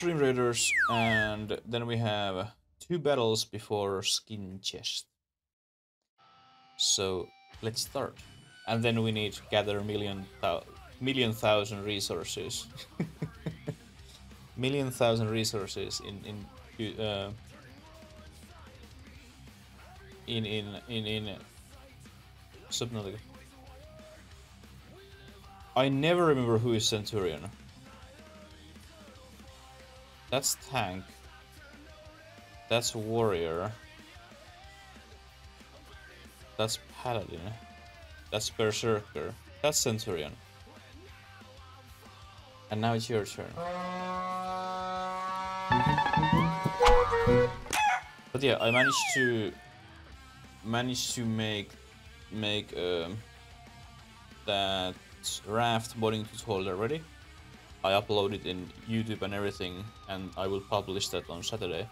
Stream Raiders, and then we have 2 battles before Skin Chest. So let's start. And then we need to gather million thousand resources. Million thousand resources in Subnautica. I never remember who is Centurion. That's tank. That's warrior. That's paladin. That's berserker. That's centurion. And now it's your turn. But yeah, I managed to make that raft modding tutorial already. I uploaded in YouTube and everything, and I will publish that on Saturday.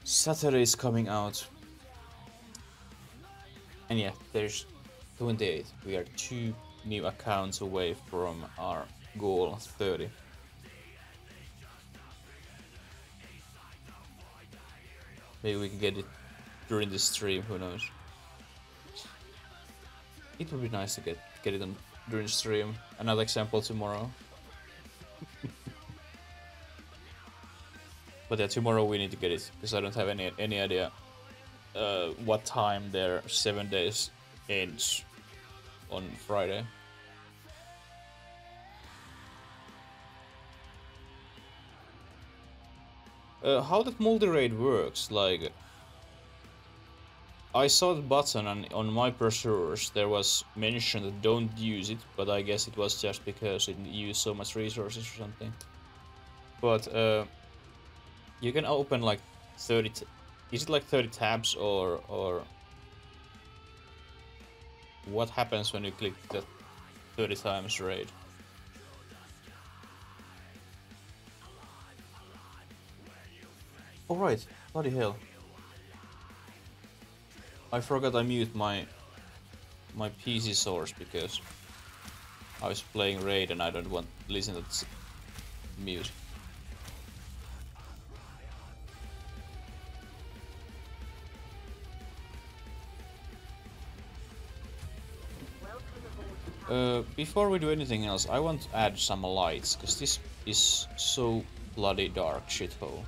Saturday is coming out. And yeah, there's 28. We are 2 new accounts away from our goal 30. Maybe we can get it during the stream, who knows. It would be nice to get it on during the stream. Another example tomorrow. But yeah, tomorrow we need to get it, because I don't have any idea what time their 7 days ends on Friday. How that multi-raid works, like, I saw the button and on my brochures there was mention that don't use it, but I guess it was just because it used so much resources or something. But you can open like 30. Is it like 30 tabs or what happens when you click the 30 times raid? Alright, bloody hell. I forgot I mute my PC source because I was playing raid and I don't want to listen to this music. Before we do anything else, I want to add some lights, because this is so bloody dark shithole.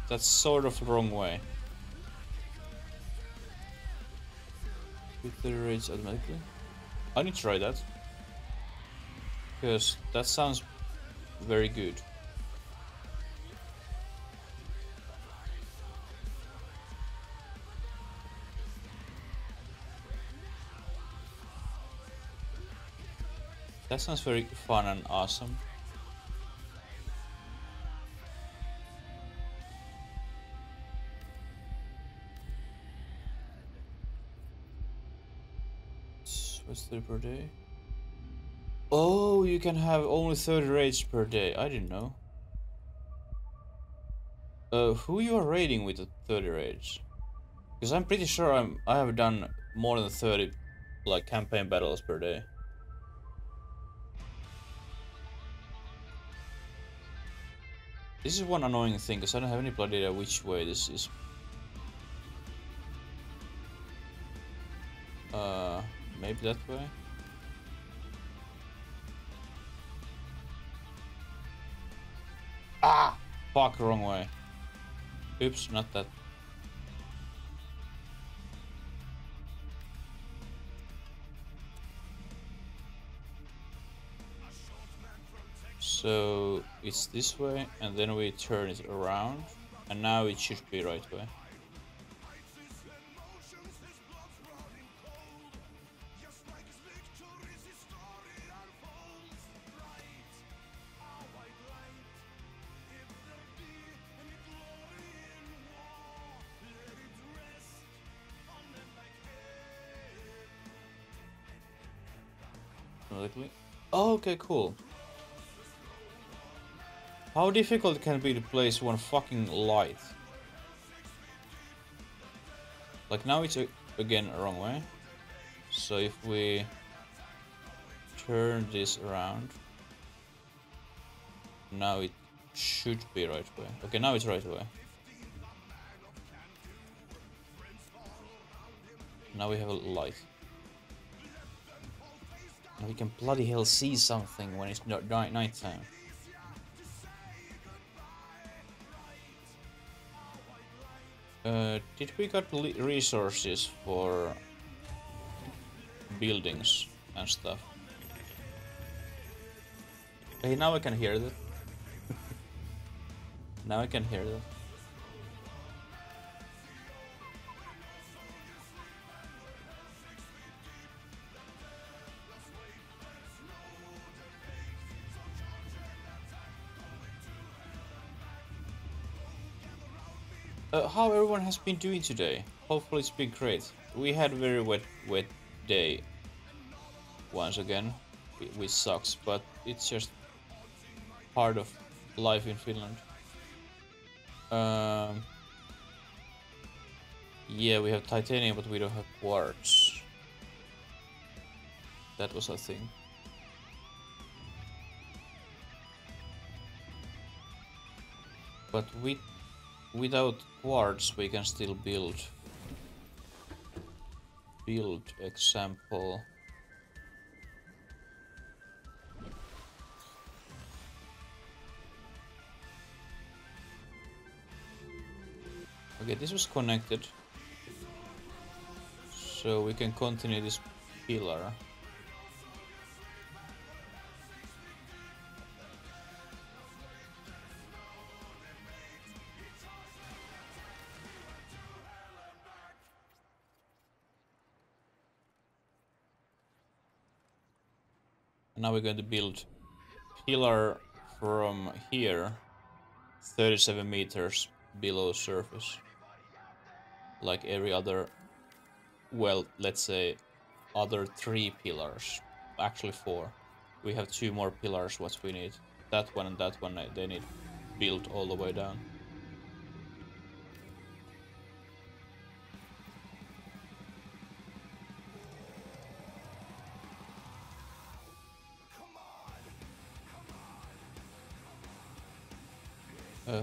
That's sort of the wrong way. With the raids automatically? I need to try that. Because that sounds very good. That sounds very fun and awesome. What's 30 per day? Oh, you can have only 30 raids per day. I didn't know. Who you are raiding with the 30 raids? Because I'm pretty sure I have done more than 30 like campaign battles per day. This is one annoying thing, because I don't have any bloody idea which way this is. Maybe that way? Ah! Fuck, wrong way. Oops, not that. So it's this way, and then we turn it around, and now it should be right way. Oh, okay, cool. How difficult can it be to place one fucking light? Like now it's again wrong way. So if we turn this around, now it should be right way. Okay, now it's right way. Now we have a light. Now we can bloody hell see something when it's night time. Did we got resources for buildings and stuff? Hey, now I can hear that. Now I can hear that. How everyone has been doing today? Hopefully it's been great. We had a very wet day once again, which sucks, but it's just part of life in Finland. Yeah, we have titanium, but we don't have quartz. That was a thing. But without quartz, we can still build example. Okay, this was connected, so we can continue this pillar. Now we're going to build pillar from here, 37 meters below surface. Like every other, well, let's say other 3 pillars. Actually 4. We have 2 more pillars what we need. That one and that one, they need built all the way down.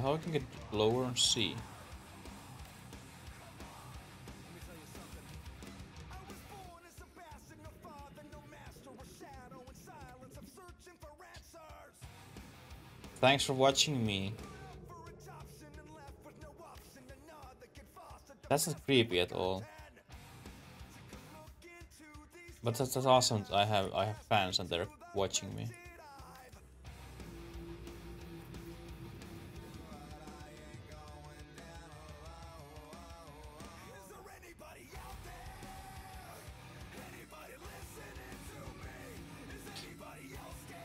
How I can get lower and see? Thanks for watching me. That's not creepy at all. But that's awesome. I have fans and they're watching me.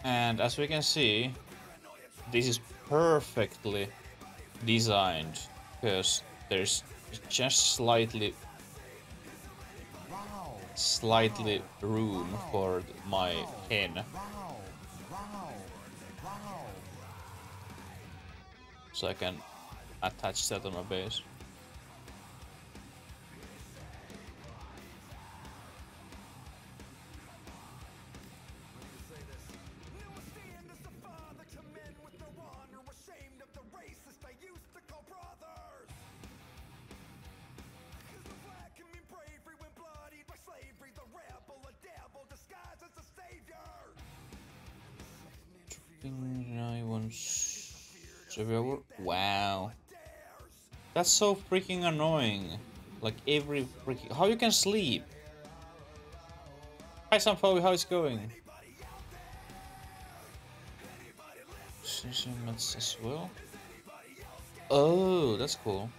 And as we can see, this is perfectly designed because there's just slightly room for my hen. So I can attach that on my base. Wow, that's so freaking annoying. Like every freaking, how you can sleep? Hi Sampo, how it's going? As well. Oh, that's cool.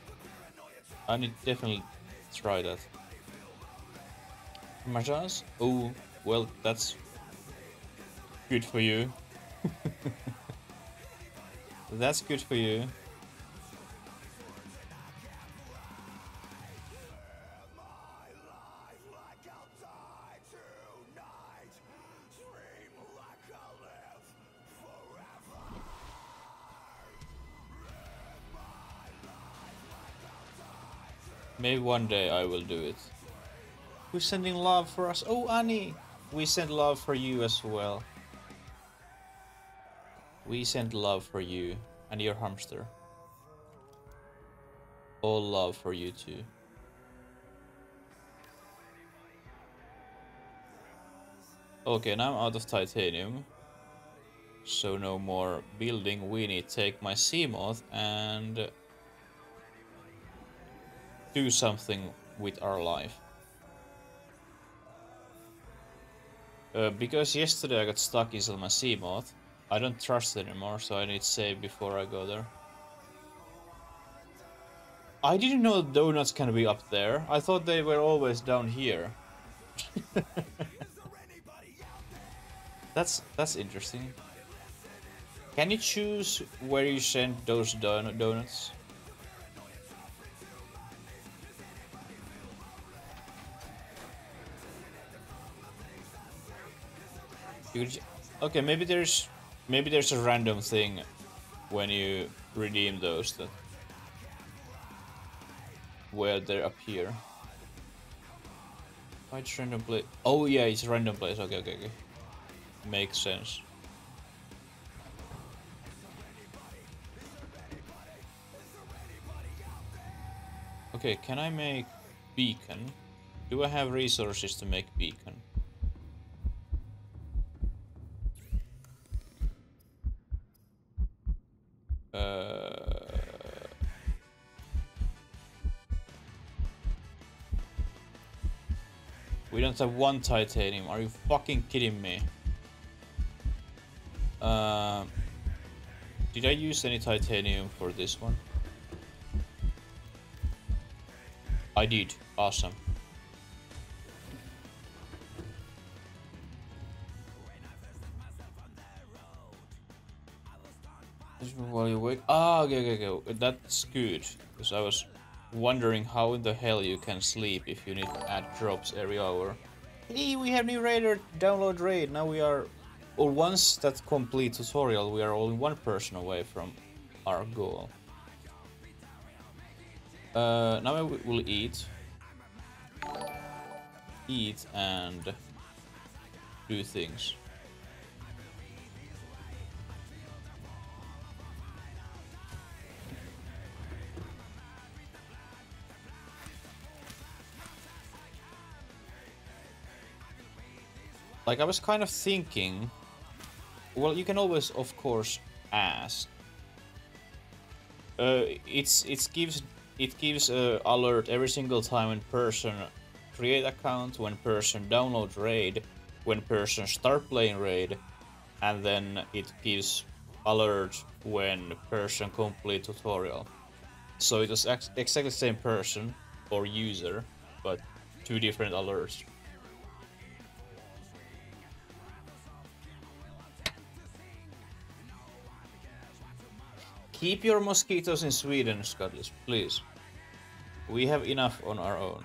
I need to definitely try that. Majas? Oh, well, that's good for you. That's good for you. Maybe one day I will do it. Who's sending love for us? Oh, Annie! We send love for you as well. We send love for you and your hamster. All love for you too. Okay, now I'm out of titanium. So no more building. We need to take my Seamoth and do something with our life. Because yesterday I got stuck inside my Seamoth. I don't trust it anymore, so I need to save before I go there. I didn't know donuts can be up there. I thought they were always down here. That's interesting. Can you choose where you send those donuts? Okay, maybe there's a random thing when you redeem those that where they appear. Why it's random place? Oh yeah, it's random place. Okay. Makes sense. Okay, can I make beacon? Do I have resources to make beacon? We don't have one titanium. Are you fucking kidding me? Did I use any titanium for this one? I did. Awesome. While you wake. Ah, okay. That's good. Because I was wondering how in the hell you can sleep if you need to add drops every hour. Hey, we have new raider. Download raid. Now we are. Or once that complete tutorial, we are only one person away from our goal. Now we will eat. Eat and do things. Like I was kind of thinking, well, you can always, of course, ask. It gives alert every single time when person create account, when person download raid, when person start playing raid, and then it gives alert when person complete tutorial. So it was exactly the same person or user, but two different alerts. Keep your mosquitoes in Sweden, Scottish, please. We have enough on our own.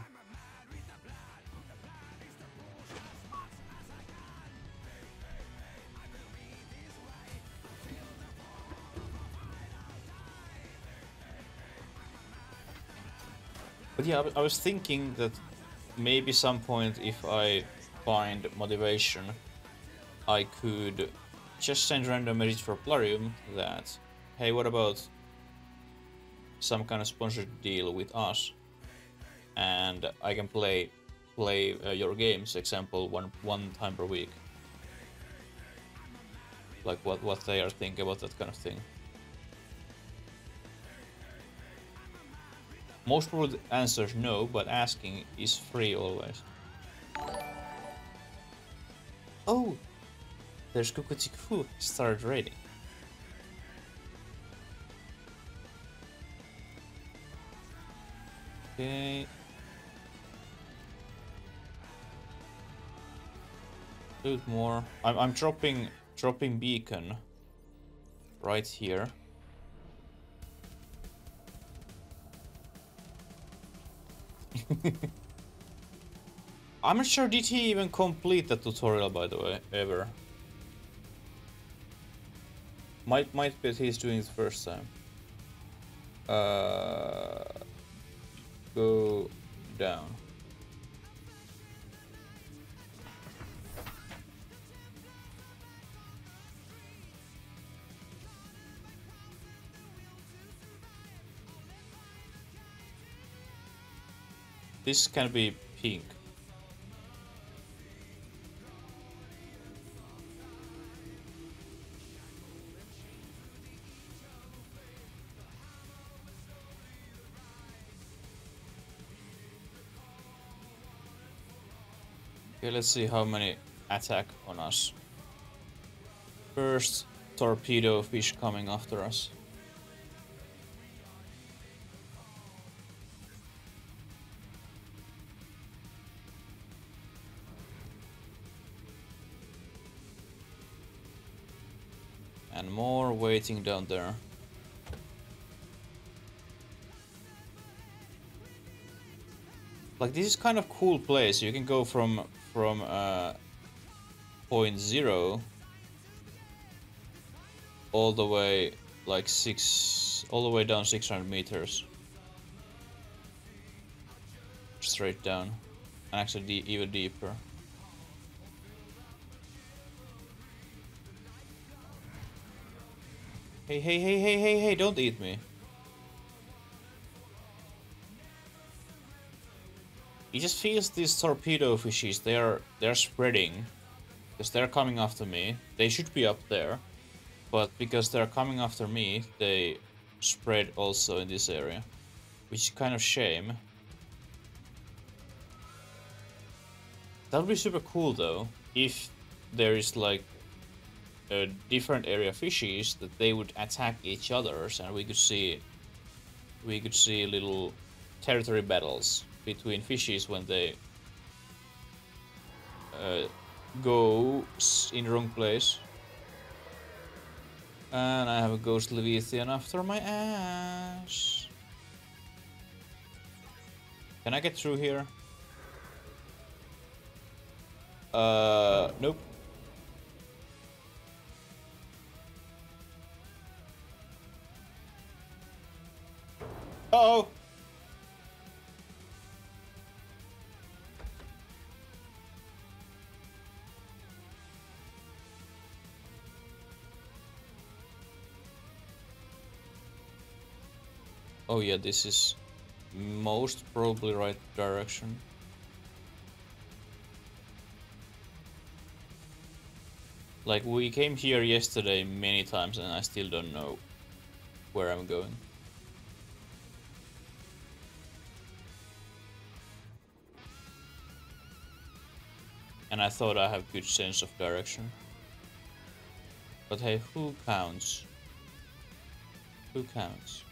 But yeah, I was thinking that maybe some point if I find motivation, I could just send random message for Plarium that, hey, what about some kind of sponsored deal with us, and I can play your games, example, one time per week. Like what they are thinking about that kind of thing. Most people would answer no, but asking is free always. Oh, there's Kukutiku started raiding. Okay. Do it more. I'm dropping beacon right here. I'm not sure, did he even complete the tutorial, by the way, ever? Might be that he's doing it first time. go down. This can be pink. Okay, let's see how many attack on us. First torpedo fish coming after us. And more waiting down there. Like, this is kind of cool place. You can go from point 0 all the way like all the way down 600 meters. Straight down. And actually even deeper. Hey, hey, hey, hey, hey, hey, don't eat me. He just feels these torpedo fishes, they're spreading. Because they're coming after me. They should be up there. But because they're coming after me, they spread also in this area. Which is kind of shame. That would be super cool though, if there is like a different area of fishes that they would attack each others, and we could see little territory battles between fishes when they go in the wrong place. And I have a ghost Leviathan after my ass. Can I get through here? Nope. Uh-oh! Oh yeah, this is most probably right direction. Like, we came here yesterday many times and I still don't know where I'm going. And I thought I have good sense of direction. But hey, who counts? Who counts?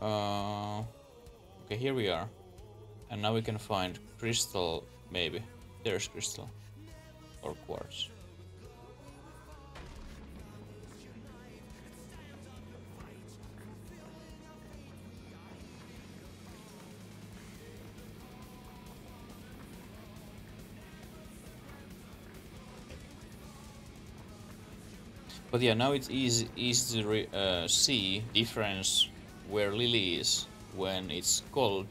Okay, here we are. And now we can find crystal, maybe. There's crystal. Or quartz. But yeah, now it's easy to see difference where Lily is when it's cold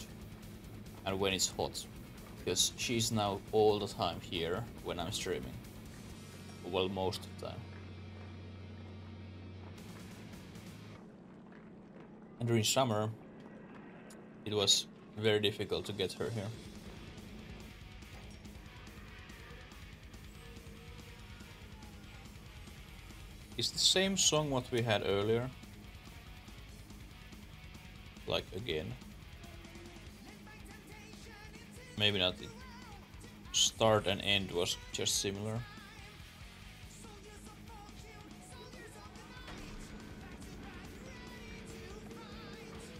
and when it's hot. Because she's now all the time here when I'm streaming. Well, most of the time. And during summer, it was very difficult to get her here. Is the same song what we had earlier? Like again? Maybe not. Start and end was just similar.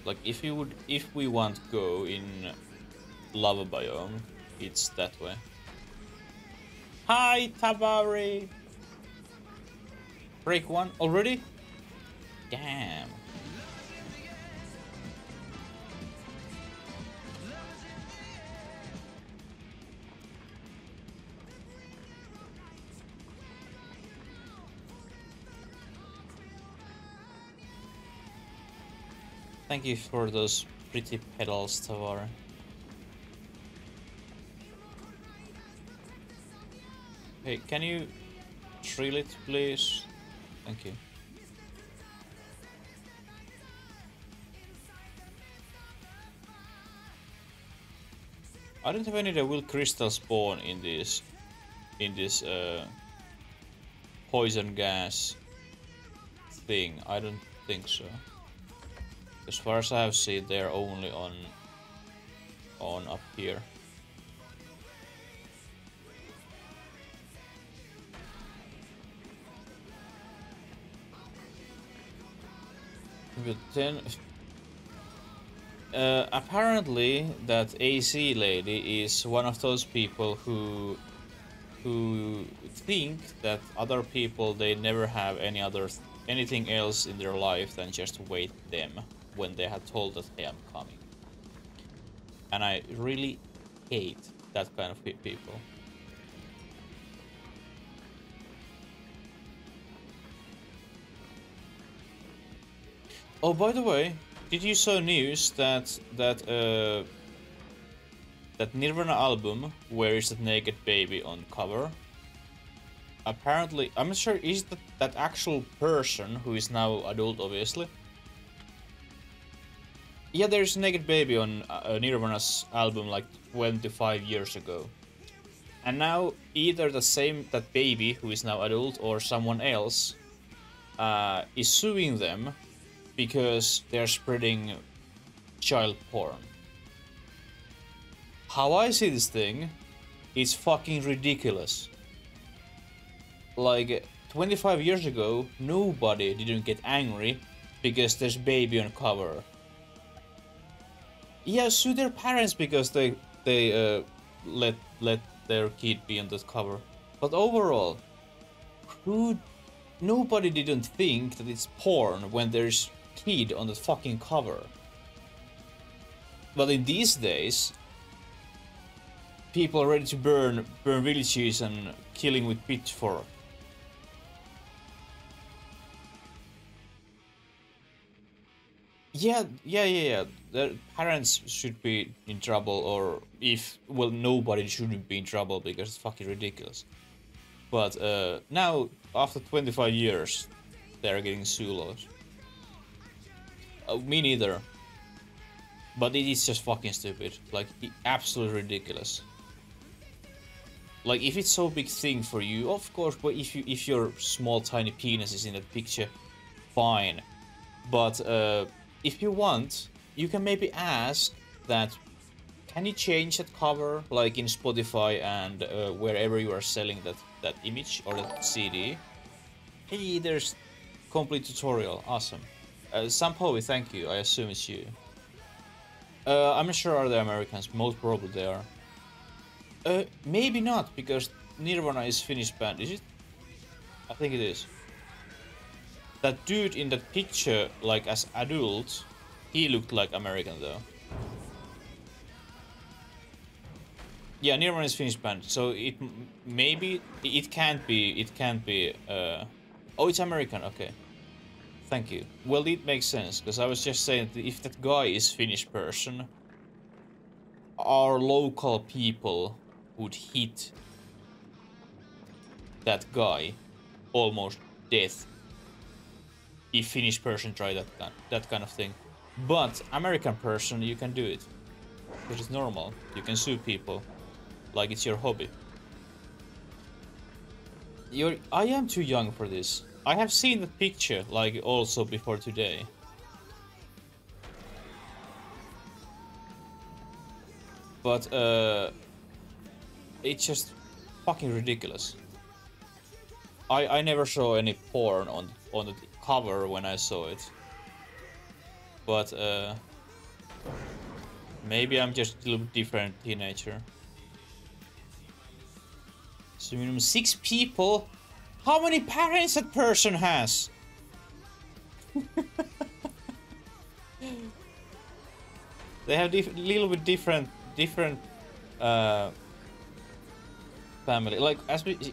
Like if we want to go in lava biome, it's that way. Hi Tabari! Break one already? Damn. Thank you for those pretty pedals, Tavar. Hey, can you drill it, please? Thank you. I don't have any that will crystal spawn in this poison gas thing. I don't think so. As far as I have seen, they're only on up here. But then apparently that AC lady is one of those people who think that other people, they never have anything else in their life than just wait them when they have told that hey, I'm coming. And I really hate that kind of people. Oh, by the way, did you saw news that Nirvana album, where is that naked baby on cover? Apparently, I'm not sure, is that actual person who is now adult, obviously? Yeah, there's a naked baby on Nirvana's album like 25 years ago. And now either that baby who is now adult or someone else is suing them because they're spreading child porn. How I see this thing is fucking ridiculous. Like 25 years ago, nobody didn't get angry because there's baby on cover. Yeah, sue their parents because they let their kid be on the cover. But overall, nobody didn't think that it's porn when there's kid on the fucking cover. But in these days, people are ready to burn villages and killing with pitchfork. Yeah. Their parents should be in trouble, or nobody shouldn't be in trouble because it's fucking ridiculous. But now, after 25 years, they're getting solos. Me neither. But it is just fucking stupid. Like, absolutely ridiculous. Like, if it's so big thing for you, of course, but if your small tiny penis is in that picture, fine. But if you want, you can maybe ask that, can you change that cover, like in Spotify and wherever you are selling that image or that CD? Hey, there's complete tutorial, awesome. Sampovi, thank you, I assume it's you. I'm not sure are they Americans, most probably they are. Maybe not, because Nirvana is Finnish band, is it? I think it is. That dude in that picture, like as adult, he looked like American though. Yeah, Nirvana is Finnish band, so it can't be. Oh, it's American. Okay, thank you. Well, it makes sense because I was just saying that if that guy is Finnish person, our local people would hit that guy almost death if Finnish person tried that kind of thing. But American person, you can do it because it's normal. You can sue people like it's your hobby. I am too young for this. I have seen the picture like also before today. But it's just fucking ridiculous. I never saw any porn on the cover when I saw it. But maybe I'm just a little bit different teenager. So minimum 6 people? How many parents that person has? They have little bit different family. Like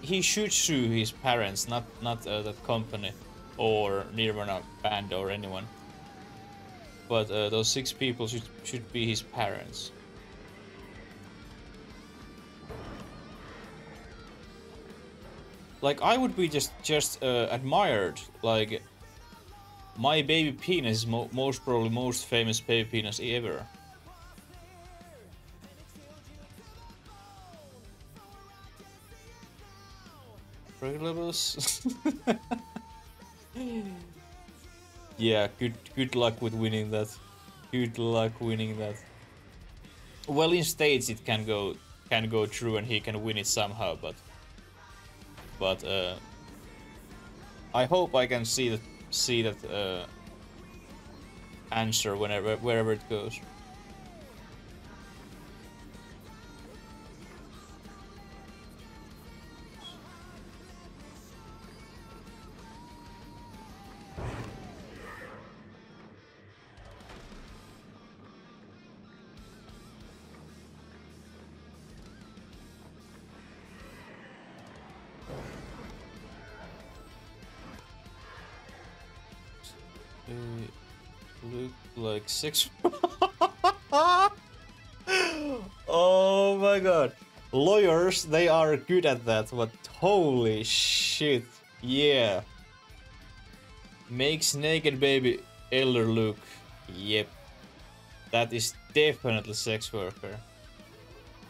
he should sue his parents, not that company or Nirvana band or anyone. but those 6 people should be his parents. Like, I would be just admired. Like, my baby penis is most probably most famous baby penis ever. Levels. Yeah, good luck with winning that. Good luck winning that. Well, in states it can go through and he can win it somehow, but I hope I can see that answer wherever it goes. Look like 6. Oh my god. Lawyers, they are good at that, but holy shit. Yeah. Makes naked baby elder look. Yep. That is definitely sex worker.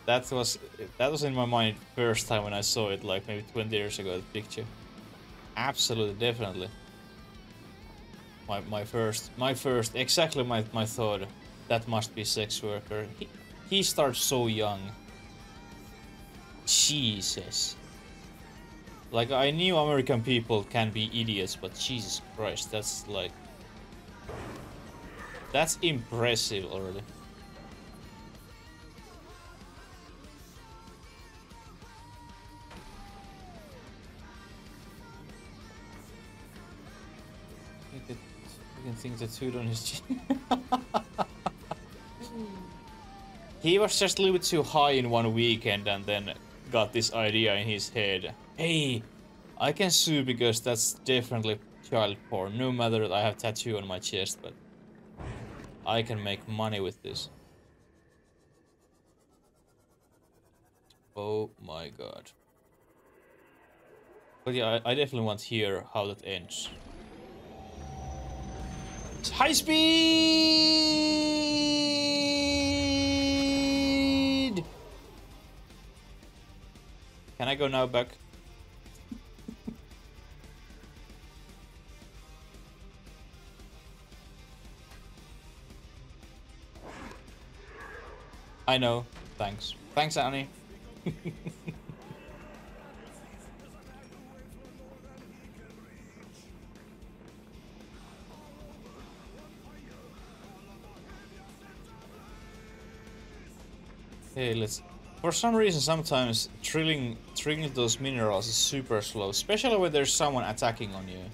That was in my mind first time when I saw it, like maybe 20 years ago, the picture. Absolutely, definitely. My first, exactly my thought. That must be sex worker. He starts so young. Jesus. Like, I knew American people can be idiots, but Jesus Christ, that's like... That's impressive already. You can think tattooed on his chin. He was just a little bit too high in one weekend and then got this idea in his head. Hey, I can sue because that's definitely child porn. No matter that I have tattoo on my chest, but I can make money with this. Oh my god. But yeah, I definitely want to hear how that ends. High speed! Can I go now back? I know. Thanks. Thanks, Annie. Hey, let's... For some reason, sometimes drilling those minerals is super slow, especially when there's someone attacking on you.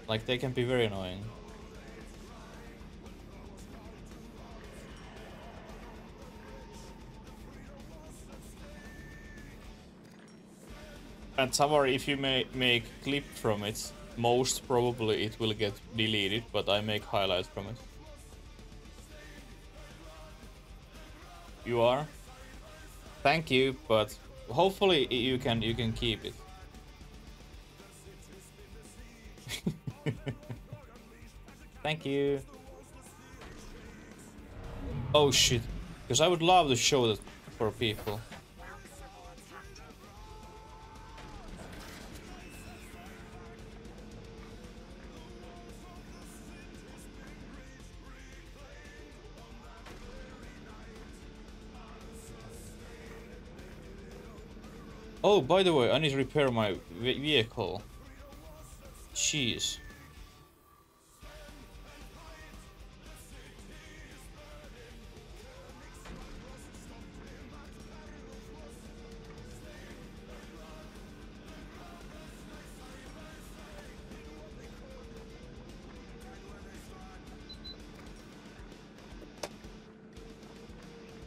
Like, they can be very annoying. And Tavari, if you make clip from it, most probably it will get deleted, but I make highlights from it. You are? Thank you, but hopefully you can keep it. Thank you. Oh shit, because I would love to show that for people. Oh, by the way, I need to repair my vehicle. Jeez.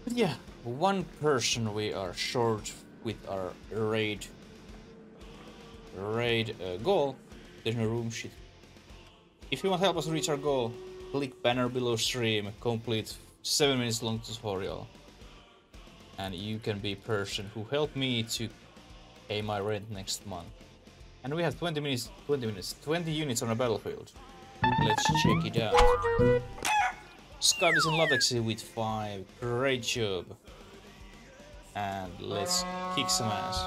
But yeah, one person we are short with our raid goal. There's no room, shit. If you want to help us reach our goal, Click banner below stream, complete 7 minutes long tutorial. And you can be a person who helped me to pay my rent next month. And we have 20 units on a battlefield. Let's check it out. Scott is in Latexy with 5. Great job. And let's kick some ass.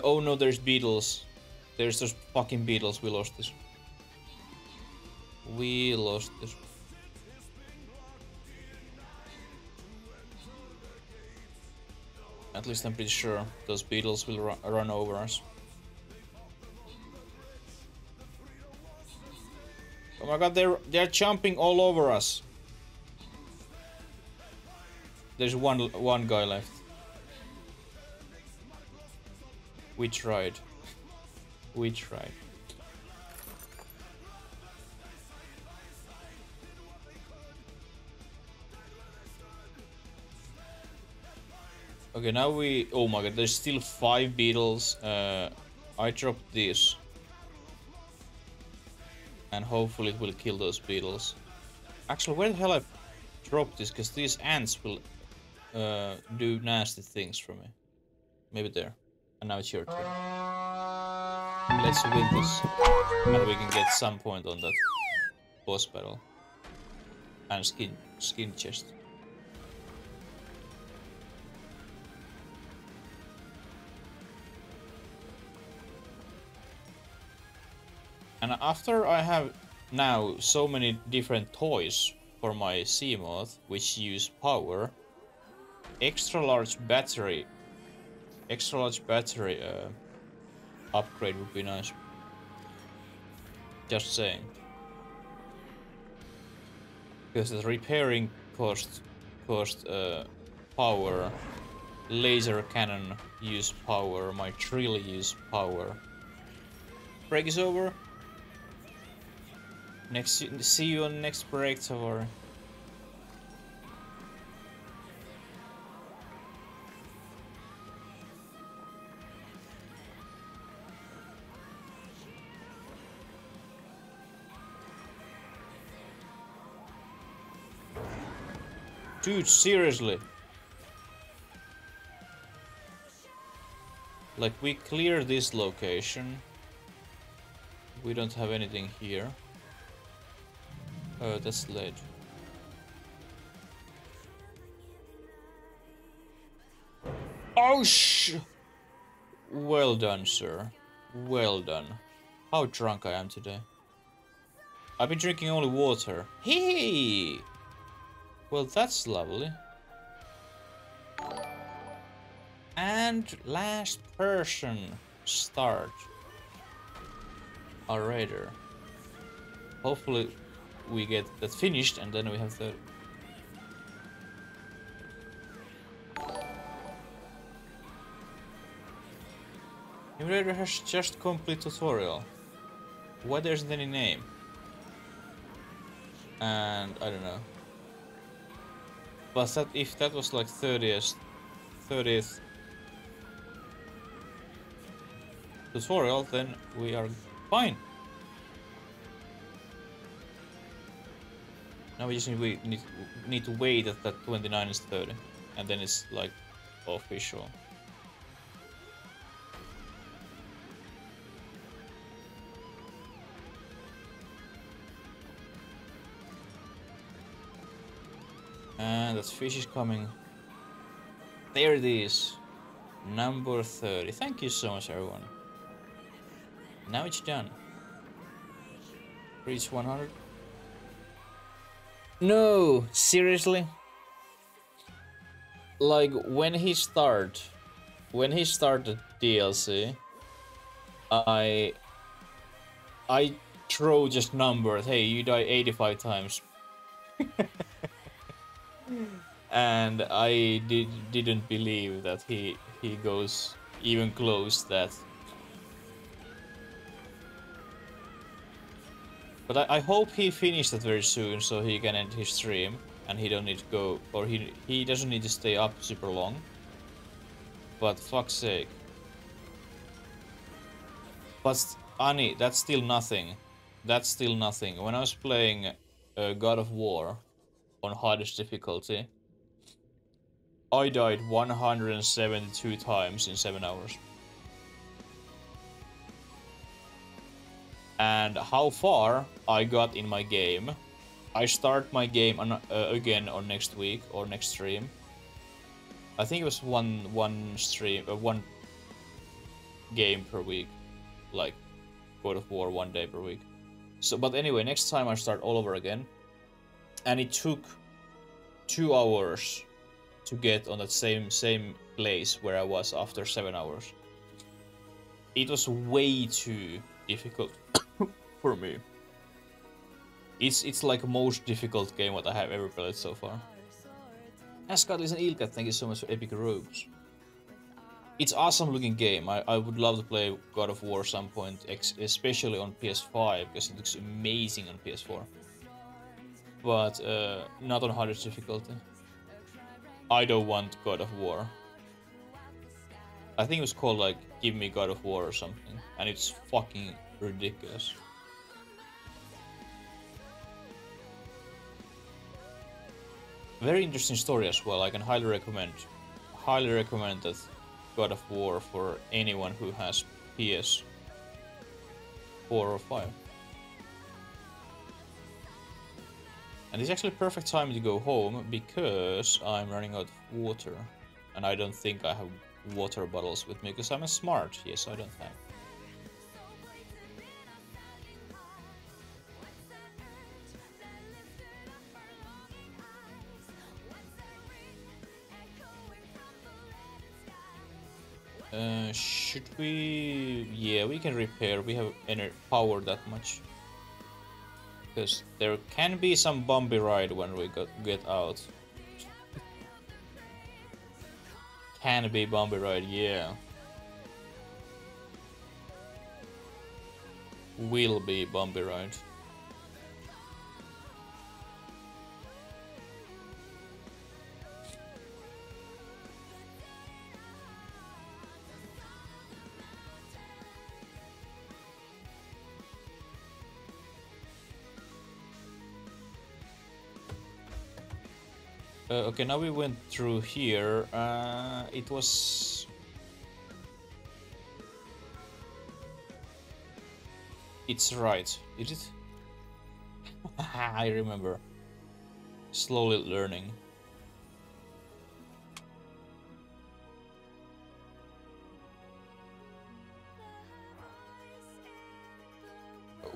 Oh no, there's beetles. There's those fucking beetles. We lost this. We lost this. At least I'm pretty sure those beetles will run over us. Oh my god, they're jumping all over us. There's one guy left. We tried. We tried. Okay, now we... Oh my god, there's still 5 beetles. I dropped this. And hopefully it will kill those beetles. Actually, where the hell I dropped this? Because these ants will do nasty things for me. Maybe there. And now it's your turn. Let's win this. And we can get some point on that boss battle. And skin chest. And after I have now so many different toys for my Seamoth, which use power, extra large battery upgrade would be nice. Just saying. Because the repairing cost power, laser cannon use power, my drill use power. Break is over. See you on next break, Tower. Dude, seriously. Like, we clear this location. We don't have anything here. Oh, that's lead. Oh, well done, sir. Well done. How drunk I am today. I've been drinking only water. Hey! Well, that's lovely. And last person. Start. Our raider. Hopefully we get that finished and then we have the... New raider has just complete tutorial. Why there isn't any name? And I don't know. But that if that was like 30th tutorial, then we are fine. Now we just need to wait that 29 is 30, and then it's like official. And that fish is coming. There it is. Number 30. Thank you so much, everyone. Now it's done. Reach 100. No, seriously? Like, when he started DLC, I throw just numbers. Hey, you die 85 times. And I didn't believe that he goes even close that. But I hope he finished it very soon so he can end his stream and he don't need to go, or he doesn't need to stay up super long. But fuck's sake. But Ani, that's still nothing. That's still nothing. When I was playing God of War on hardest difficulty, I died 172 times in 7 hours. And how far I got in my game, I start my game on, again on next week or next stream. I think it was one stream, one game per week, like God of War 1 day per week. So, but anyway, next time I start all over again, and it took 2 hours to get on that same place where I was after 7 hours. It was way too difficult for me. It's like the most difficult game what I have ever played so far. Ascot is an Ilka, thank you so much for epic robes. It's awesome looking game. I would love to play God of War some point, especially on PS5, because it looks amazing on PS4. But not on hardest difficulty. I don't want God of War. I think it was called like Give Me God of War or something, and it's fucking ridiculous. Very interesting story as well. I can highly recommend that God of War for anyone who has PS4 or 5. And it's actually perfect time to go home because I'm running out of water. And I don't think I have water bottles with me because I'm a smart. Yes, I don't have. Should we... Yeah, we can repair. We have power that much. Because there can be some bumpy ride when we get out. Can be bumpy ride, yeah. Will be bumpy ride. Okay, now we went through here. It was... It's right, is it? I remember. Slowly learning.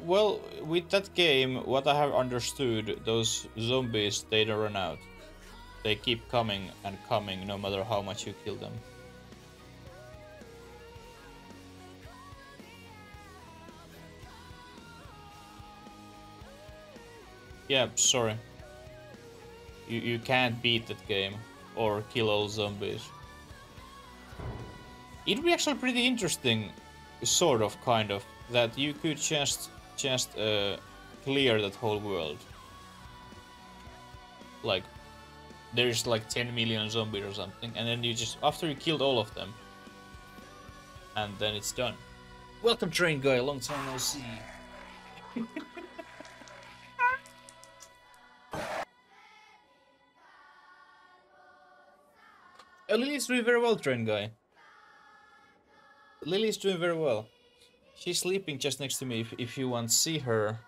Well, with that game, what I have understood, those zombies, they don't run out. They keep coming and coming no matter how much you kill them. Yeah, sorry. You can't beat that game or kill all zombies. It'd be actually pretty interesting, sort of, kind of, that you could just clear that whole world. Like, there's like 10 million zombies or something, and then you just, after you killed all of them, and then it's done. Welcome, Train Guy, long time no see. Lily's doing very well, Train Guy. Lily's doing very well. She's sleeping just next to me. If you want to see her,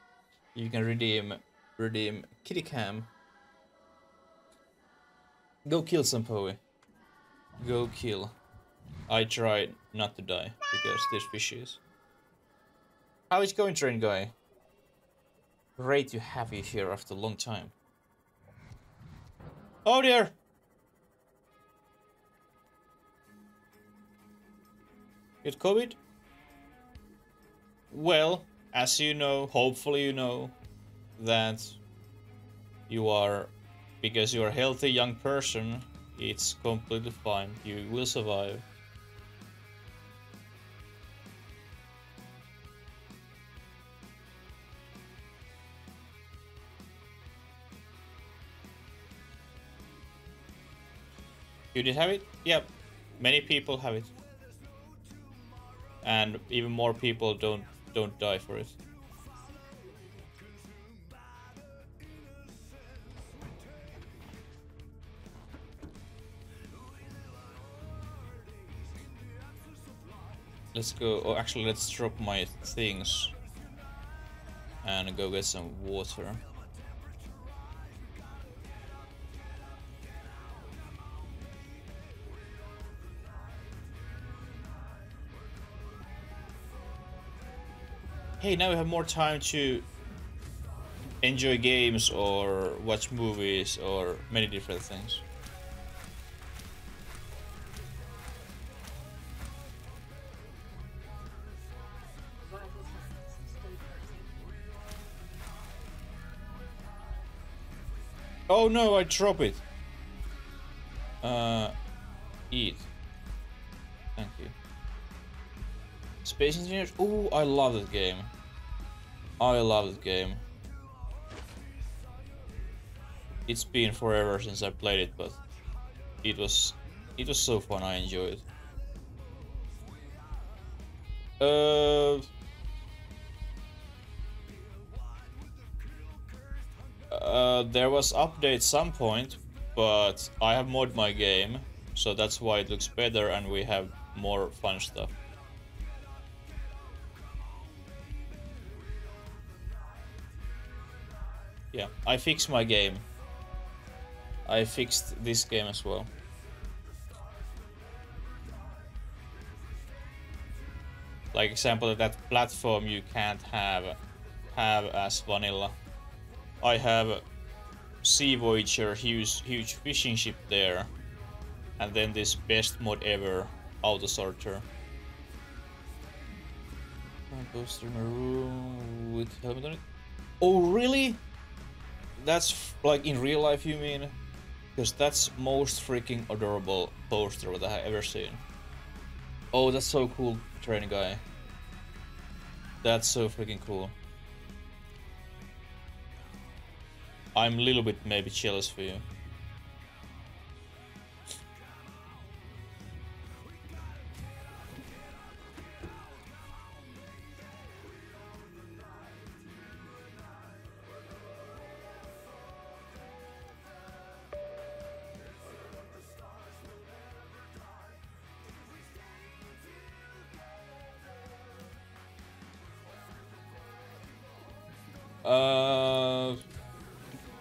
you can redeem Kitty Cam. Go kill some Poe. Go kill. I tried not to die because there's fishes. How is it going, Train Guy? Great to have you here after a long time. Oh dear! Get COVID? Well, as you know, hopefully you know, that you are, because you're a healthy young person, it's completely fine. You will survive. You did have it? Yeah, many people have it. And even more people don't die for it. Let's go, or actually let's drop my things and go get some water. Hey, now we have more time to enjoy games or watch movies or many different things. Oh no, I drop it. Eat. Thank you. Space Engineers? Ooh, I love that game. I love that game. It's been forever since I played it, but it was so fun. I enjoyed it. There was update some point, but I have modded my game, so that's why it looks better and we have more fun stuff. Yeah, I fixed my game. I fixed this game as well. Like example, that platform you can't have as vanilla. I have Sea Voyager, huge fishing ship there, and then this best mod ever auto sorter. Poster in a room with helmet on it. Oh really? That's like in real life, you mean? Because that's most freaking adorable poster that I have ever seen. Oh, that's so cool, training guy. That's so freaking cool. I'm a little bit maybe jealous for you.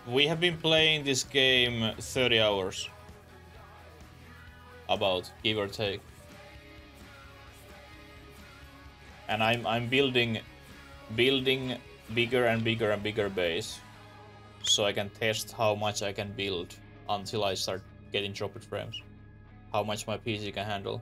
We have been playing this game 30 hours. About, give or take. And I'm building bigger and bigger base. So I can test how much I can build until I start getting dropped frames. How much my PC can handle.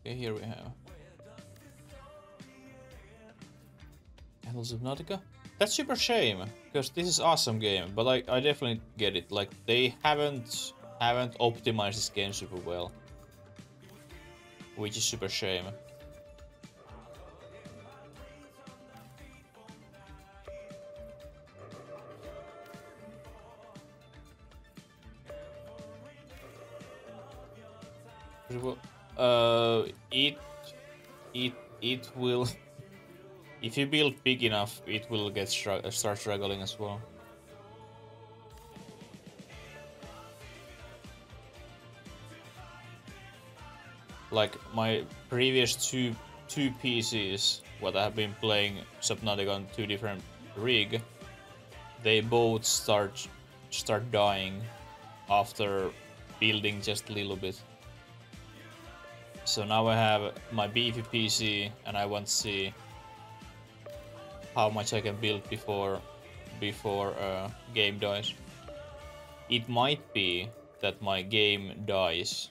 Okay, here we have Subnautica. That's super shame, because this is awesome game, but I definitely get it. Like they haven't optimized this game super well, which is super shame. It will. If you build big enough, it will get start struggling as well. Like my previous two PCs, what I have been playing Subnautica on 2 different rig, they both start dying after building just a little bit. So now I have my beefy PC, and I want to see how much I can build before game dies. It might be that my game dies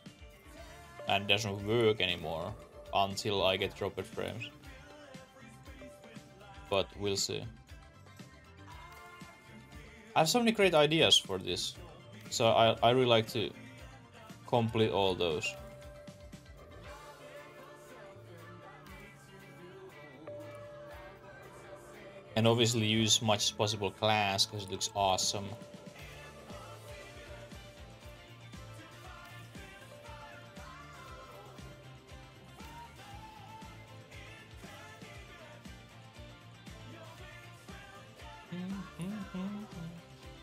and doesn't work anymore until I get dropped frames. But we'll see. I have so many great ideas for this. So I really like to complete all those. And obviously use much as possible glass because it looks awesome.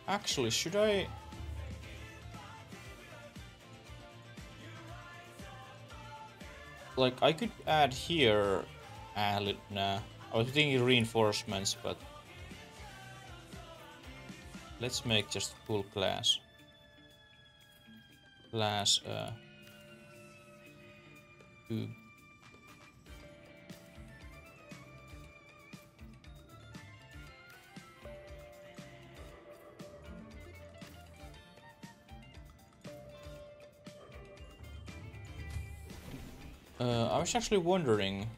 Actually, should I... Like, I could add here... nah. I was thinking reinforcements, but... Let's make just full glass. Glass, tube. I was actually wondering,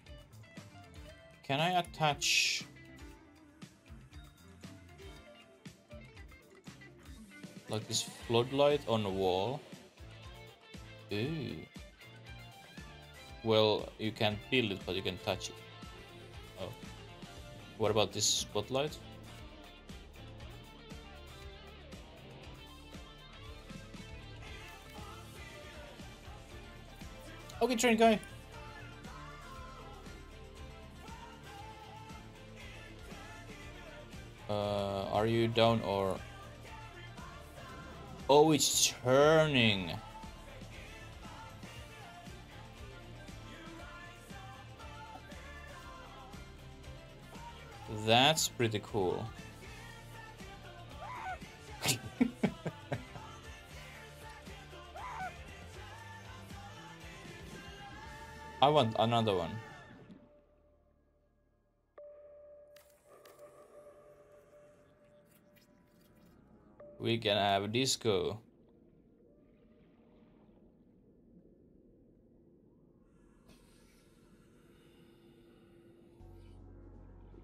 can I attach like this floodlight on the wall? Ooh. Well, you can't build it, but you can touch it. Oh. What about this spotlight? Okay, train guy. Are you down or... Oh, it's turning. That's pretty cool. I want another one. We can have a disco.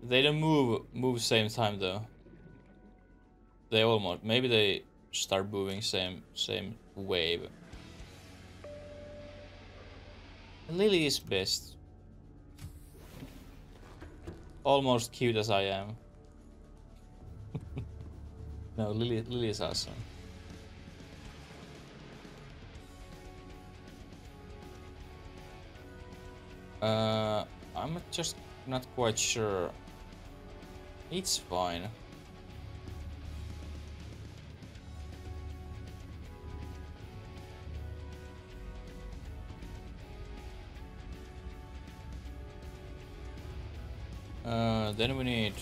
They don't move same time though. They almost, maybe they start moving same wave. Lily is best. Almost cute as I am. No, Lily is awesome. I'm just not quite sure. It's fine. Then we need...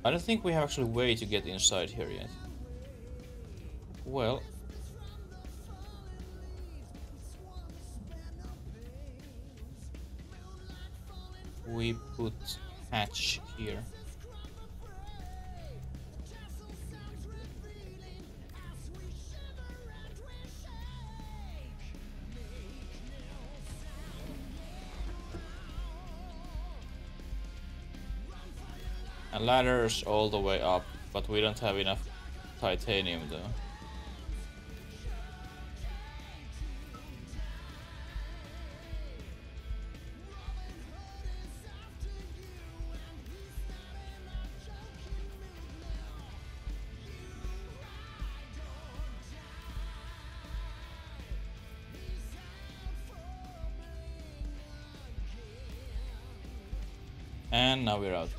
I don't think we have actually a way to get inside here yet. Well... we put hatch here. And ladders all the way up, but we don't have enough titanium though. And now we're out.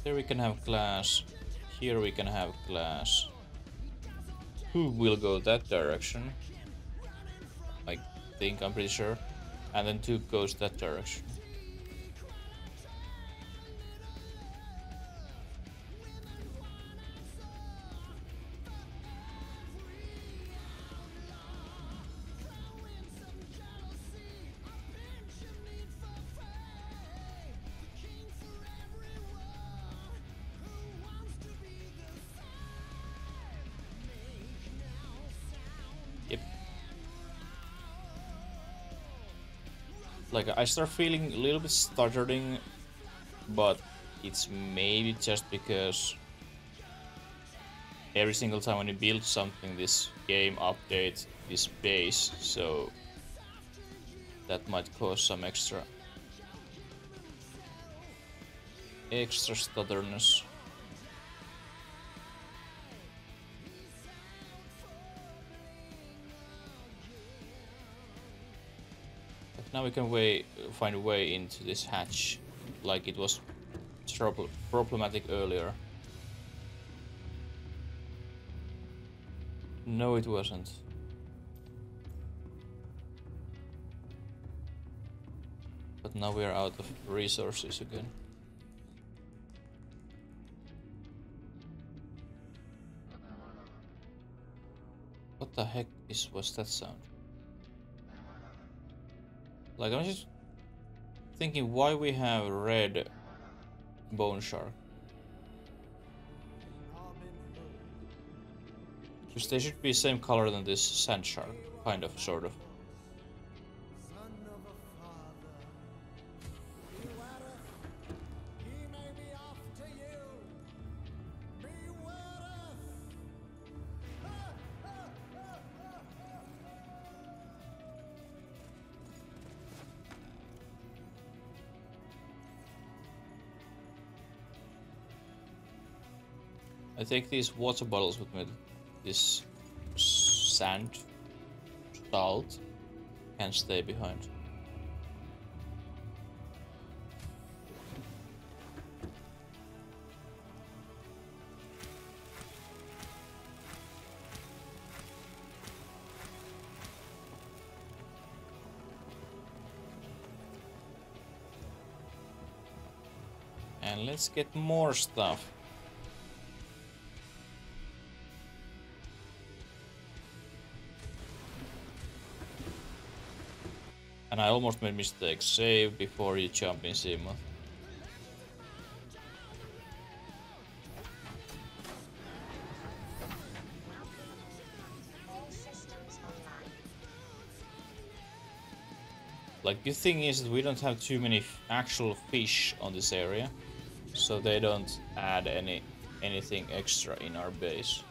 Here we can have glass. Here we can have glass. Who will go that direction? I think, I'm pretty sure. And then 2 goes that direction. Like, I start feeling a little bit stuttering, but it's maybe just because every single time when you build something, this game updates this base, so that might cause some extra stutterness. But now we can find a way into this hatch, like it was problematic earlier. No, it wasn't. But now we are out of resources again. What the heck was that sound? Like, I'm just thinking why we have red bone shark. Because they should be same color than this sand shark, kind of, sort of. I take these water bottles with me. This sand, salt, can stay behind. And let's get more stuff. And I almost made mistake. Save before you jump in Simo. Like, the thing is that we don't have too many actual fish on this area, so they don't add anything extra in our base.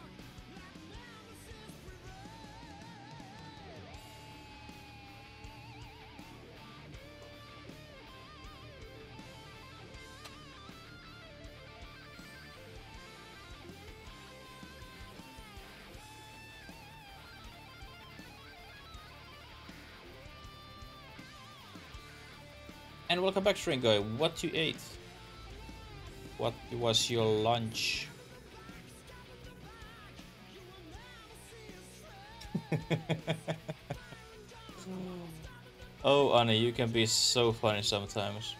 And welcome back, String Guy. What you ate? What was your lunch? Oh, Annie, you can be so funny sometimes.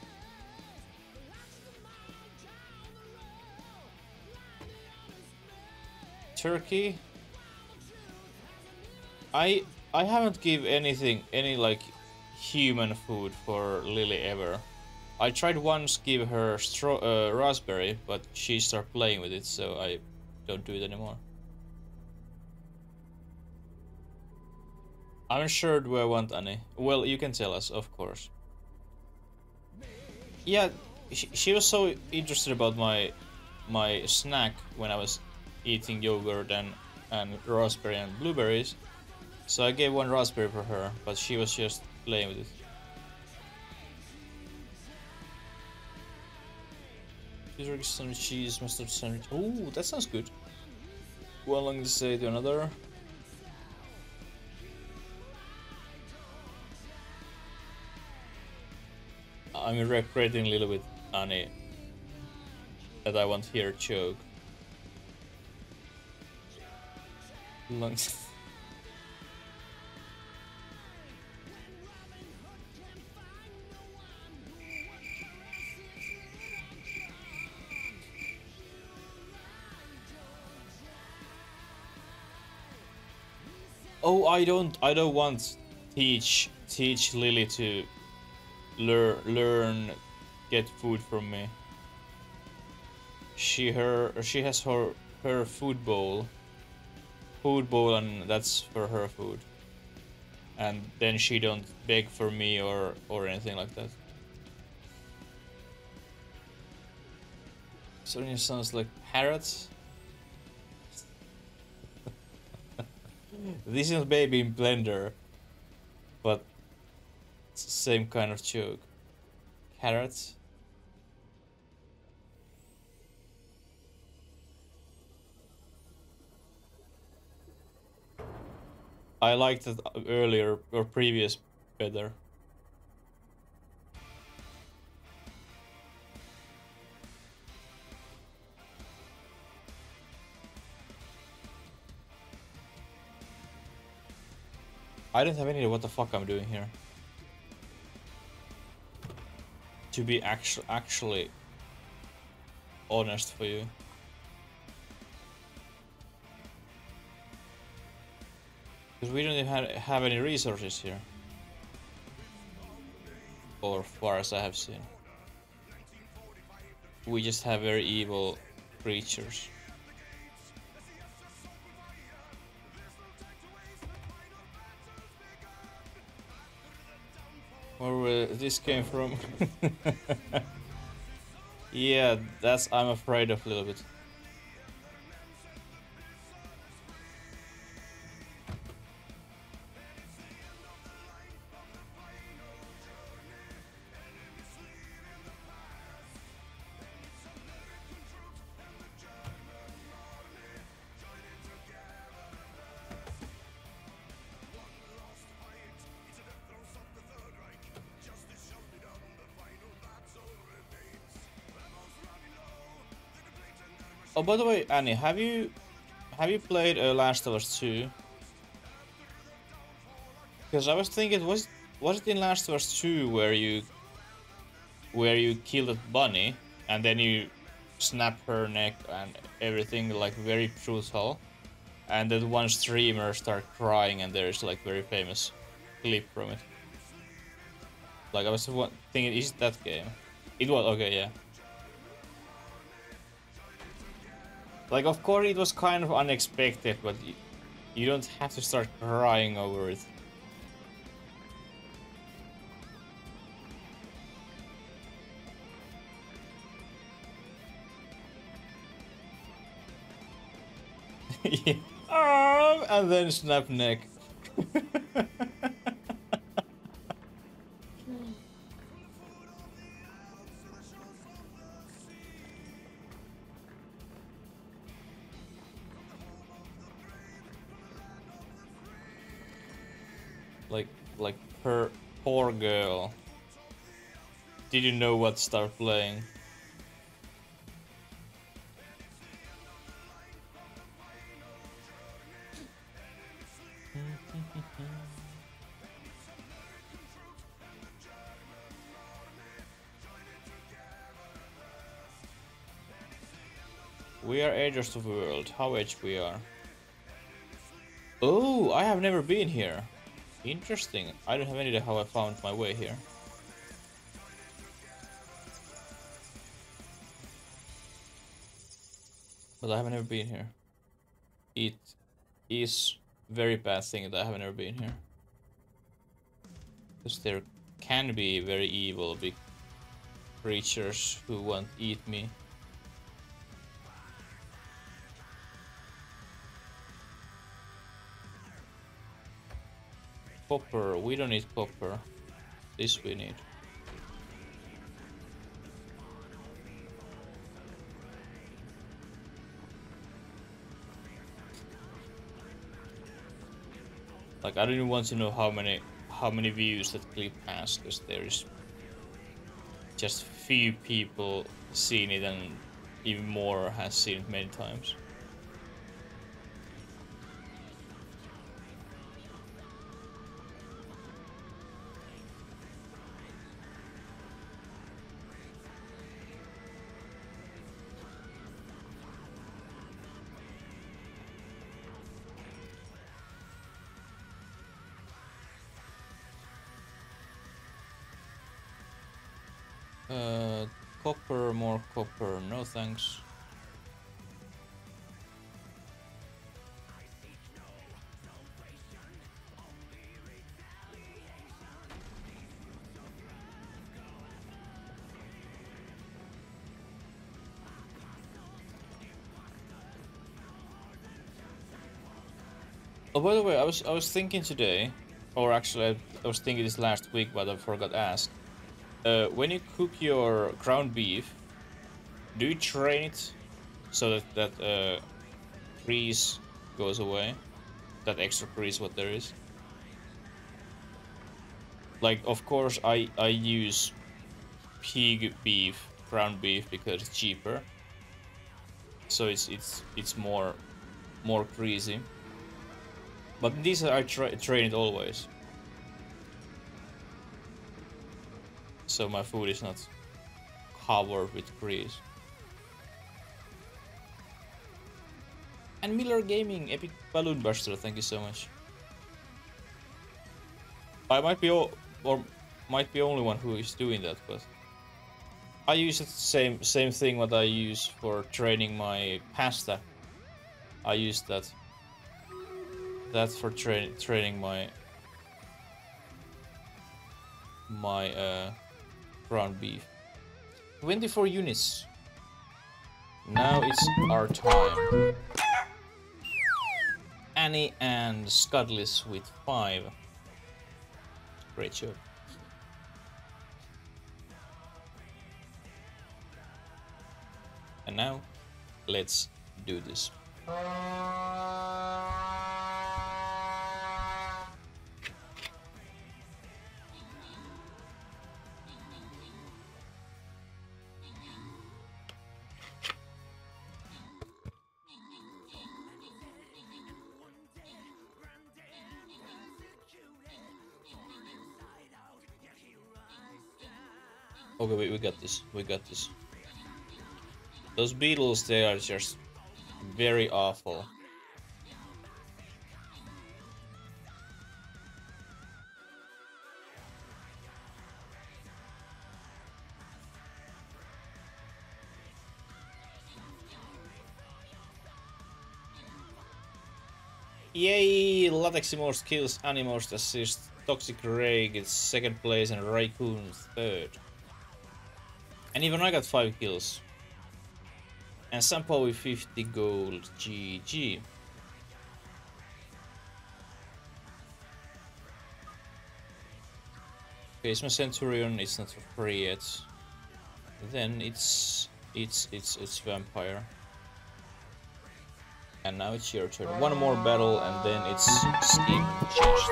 Turkey? I haven't give any like human food for Lily ever. I tried once give her raspberry, but she started playing with it, so I don't do it anymore. I'm sure do I want Annie. Well, you can tell us, of course. Yeah, she was so interested about my snack when I was eating yogurt and raspberry and blueberries. So I gave one raspberry for her, but she was just playing with it. Cheese sandwich, cheese, mustard sandwich. Oh, that sounds good. One long to say to another. I'm regretting a little bit, Annie, that I won't hear choke. Long. Oh, I don't want teach Lily to learn get food from me. She has her food bowl, and that's for her food. and then she don't beg for me or anything like that. Certainly sounds like parrots. This is Baby in Blender, but it's the same kind of joke. Carrots. I liked it earlier or previous better. I don't have any idea what the fuck I'm doing here. To be actually honest for you. Because we don't even have any resources here. Or far as I have seen. We just have very evil creatures. Where this came from? Yeah, that's I'm afraid of a little bit. Oh, by the way, Annie, have you played Last of Us 2? Because I was thinking, was it in Last of Us 2 where you kill that bunny and then you snap her neck and everything, like very brutal, and then one streamer start crying and there's like very famous clip from it. Like I was thinking, is it that game? It was, okay, yeah. Like, of course, it was kind of unexpected, but you don't have to start crying over it. Yeah. And then snap neck. like her poor girl didn't know what to start playing. We are edge of the world. How edge we are? Oh, I have never been here. Interesting. I don't have any idea how I found my way here. But I have never been here. It is very bad thing that I have never been here. Because there can be very evil big creatures who want to eat me. Copper, we don't need copper. This we need. Like, I don't even want to know how many views that clip has, because there is just few people seen it and even more has seen it many times. Copper, more copper, no thanks. Oh, by the way, I was thinking today, or actually I was thinking this last week, but I forgot to ask. When you cook your ground beef, do you train it so that grease goes away? That extra grease, what there is. Like, of course, I use pig beef, ground beef, because it's cheaper. So it's more greasy. But these I train it always. So my food is not covered with grease. And Miller Gaming, Epic Balloon Buster, thank you so much. I might be or might be only one who is doing that, but I use the same thing what I use for training my pasta. I use that for training my ground beef. 24 units. Now it's our time. Annie and Scudless with 5. Great job. And now, let's do this. Okay, we got this. We got this. Those beetles, they are just very awful. Yay! Lateximorst kills, Animorst assists, Toxic Ray gets 2nd place, and Raycoon 3rd. And even I got 5 kills. And Sampo with 50 gold, GG. Okay, it's my Centurion, it's not free yet. Then it's Vampire. And now it's your turn. One more battle and then it's Skin Chest.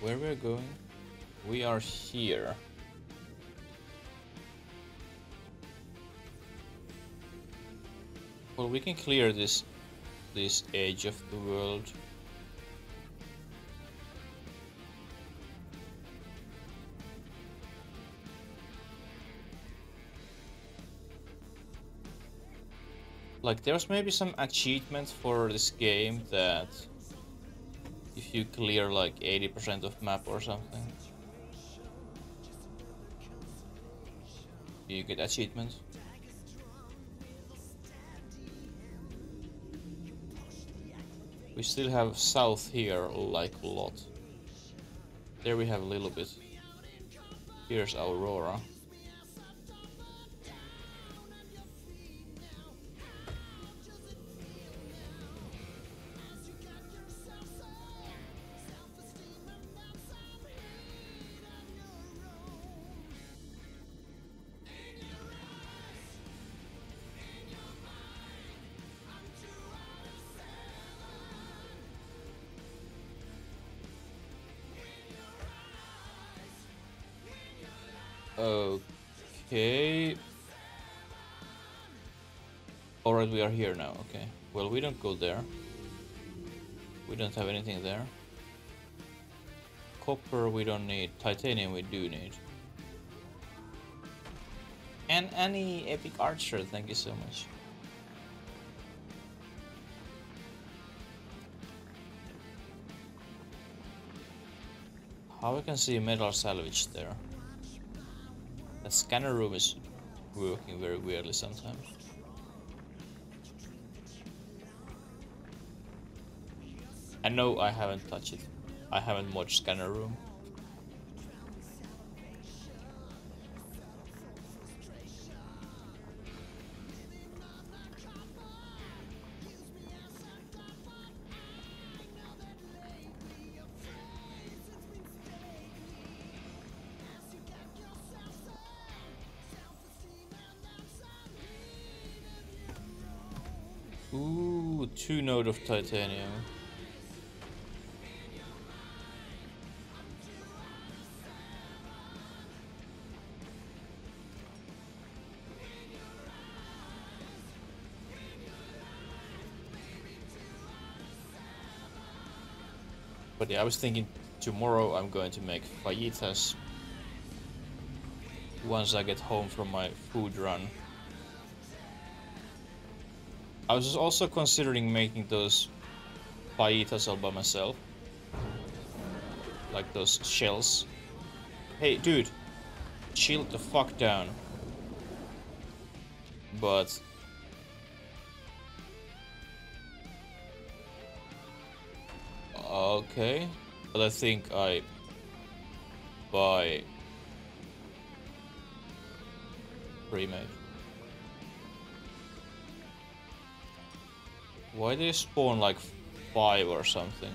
Where we're going? We are here. Well, we can clear this edge of the world. Like, there's maybe some achievement for this game that if you clear like 80% of map or something, you get achievements. We still have south here, like a lot. There we have a little bit. Here's Aurora. Okay. Alright, we are here now, okay. Well, we don't go there. We don't have anything there. Copper we don't need. Titanium we do need. And any epic archer, thank you so much. How I can see metal salvage there? The scanner room is working very weirdly sometimes. know I haven't touched it. I haven't watched Scanner Room. Ooh, 2 node of titanium. But yeah, I was thinking tomorrow I'm going to make fajitas once I get home from my food run. I was also considering making those fajitas all by myself. Like those shells. Hey, dude, chill the fuck down. But okay, but I think I buy pre-made. Why they spawn like 5 or something?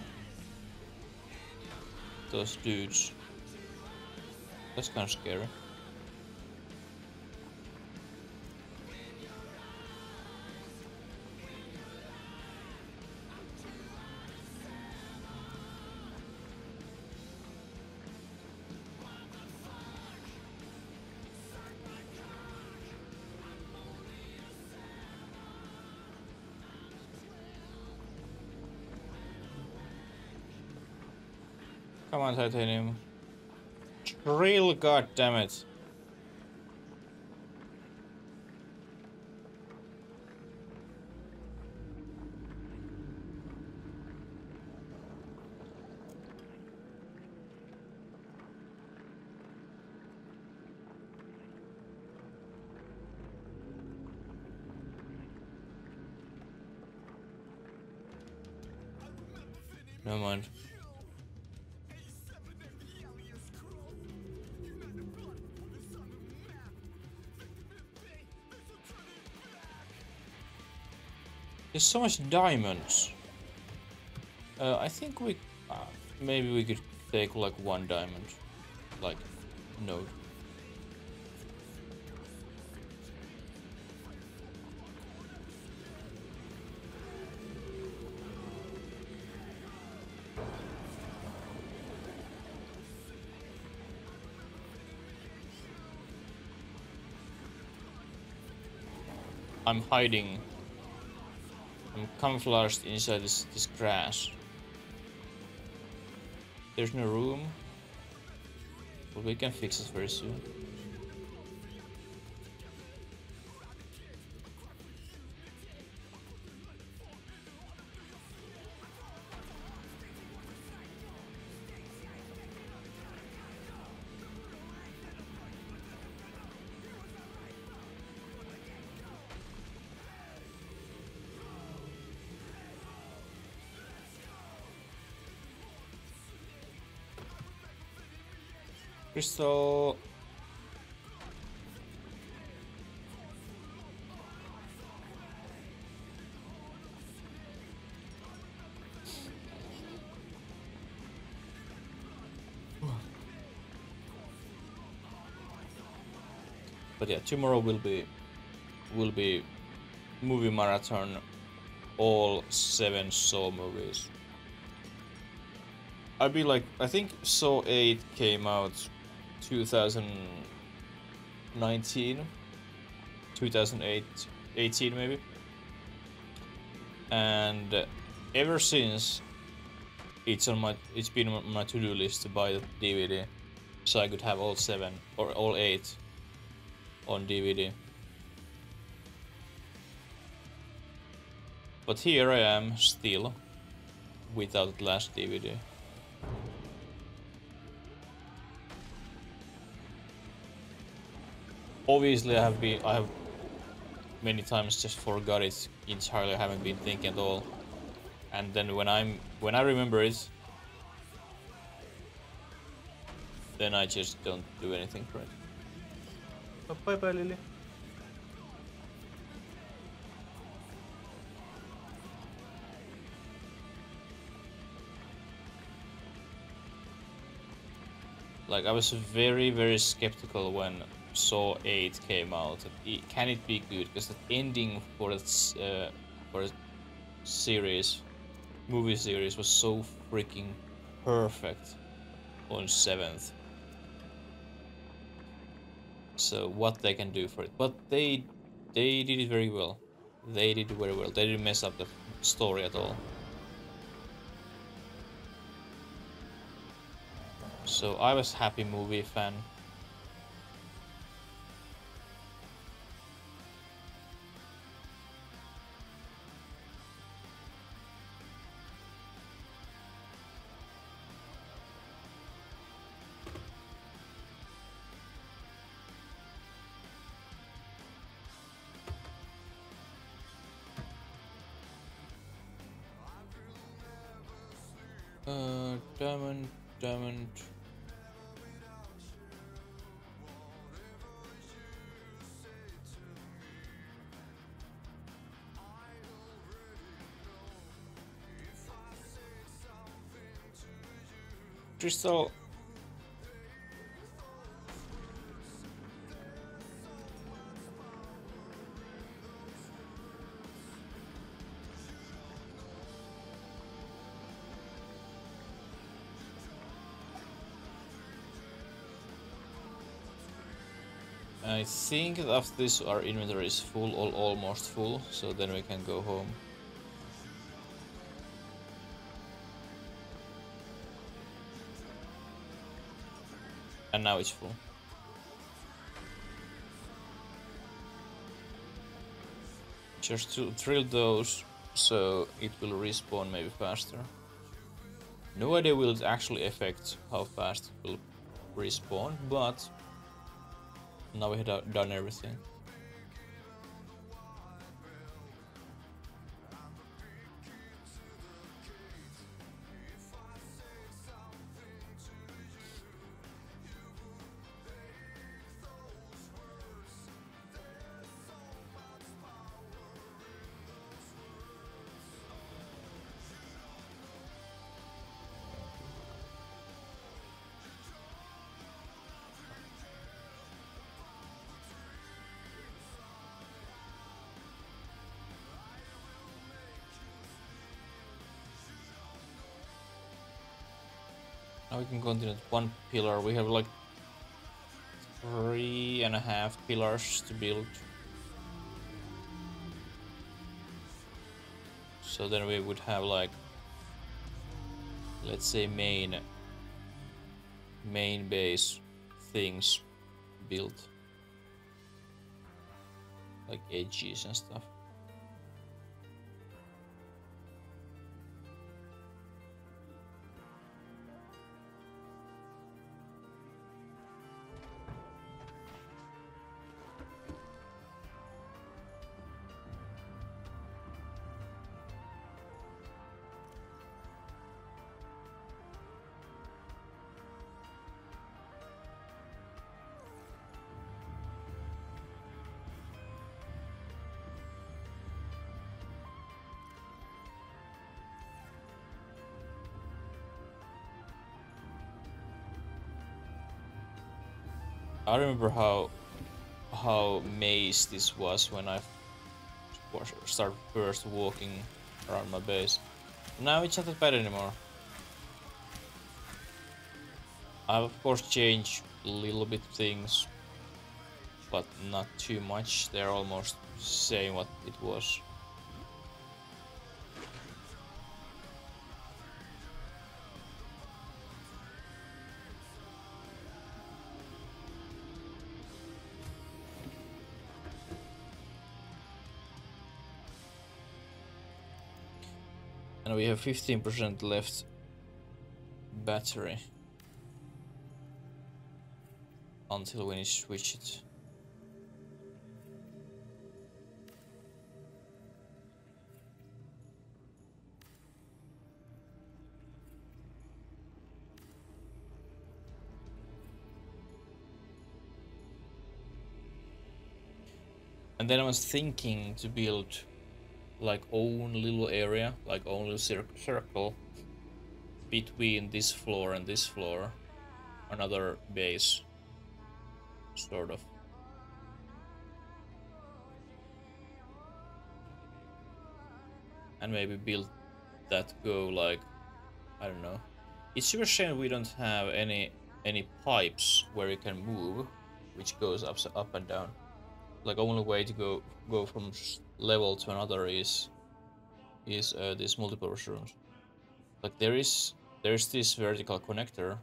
Those dudes. That's kind of scary. Come on, titanium. Drill, goddammit. Never mind. There's so much diamonds. I think we maybe we could take like 1 diamond, like node. I'm hiding. I'm camouflaged inside this grass. There's no room, but we can fix it very soon. Crystal. But yeah, tomorrow will be movie marathon, all 7 Saw movies. I'd be like, I think Saw 8 came out 2019, 2008, 18 maybe. And ever since, it's been on my to-do list to buy the DVD, so I could have all 7 or all 8 on DVD. But here I am still without the last DVD. Obviously I have many times just forgot it entirely. I haven't been thinking at all. and then when I remember it, then I just don't do anything for it. Oh, bye bye, Lily. Like, I was very, very skeptical when Saw 8 came out. Can it be good? Because the ending for a series, movie series, was so freaking perfect on 7th. So what they can do for it, but they did it very well. They did it very well. They didn't mess up the story at all. So I was happy movie fan. Diamond. Crystal. I think that after this our inventory is full or almost full, so then we can go home. And now it's full. Just to drill those so it will respawn maybe faster. No idea will it actually affect how fast it will respawn, but now we have done everything. Now we can continue with one pillar. We have like 3.5 pillars to build. So then we would have like, let's say main base things built. Like edges and stuff. I remember how mazed this was when I started first walking around my base. Now it's not that bad anymore. I've of course changed a little bit things, but not too much. They're almost saying what it was. And we have 15% left battery until we switch it. And then I was thinking to build like own little area, like own little circle between this floor and this floor, another base, sort of. And maybe build that go like, I don't know. It's super shame we don't have any pipes where you can move, which goes up and down. Like only way to go from level to another is these multiple rooms. Like there's this vertical connector,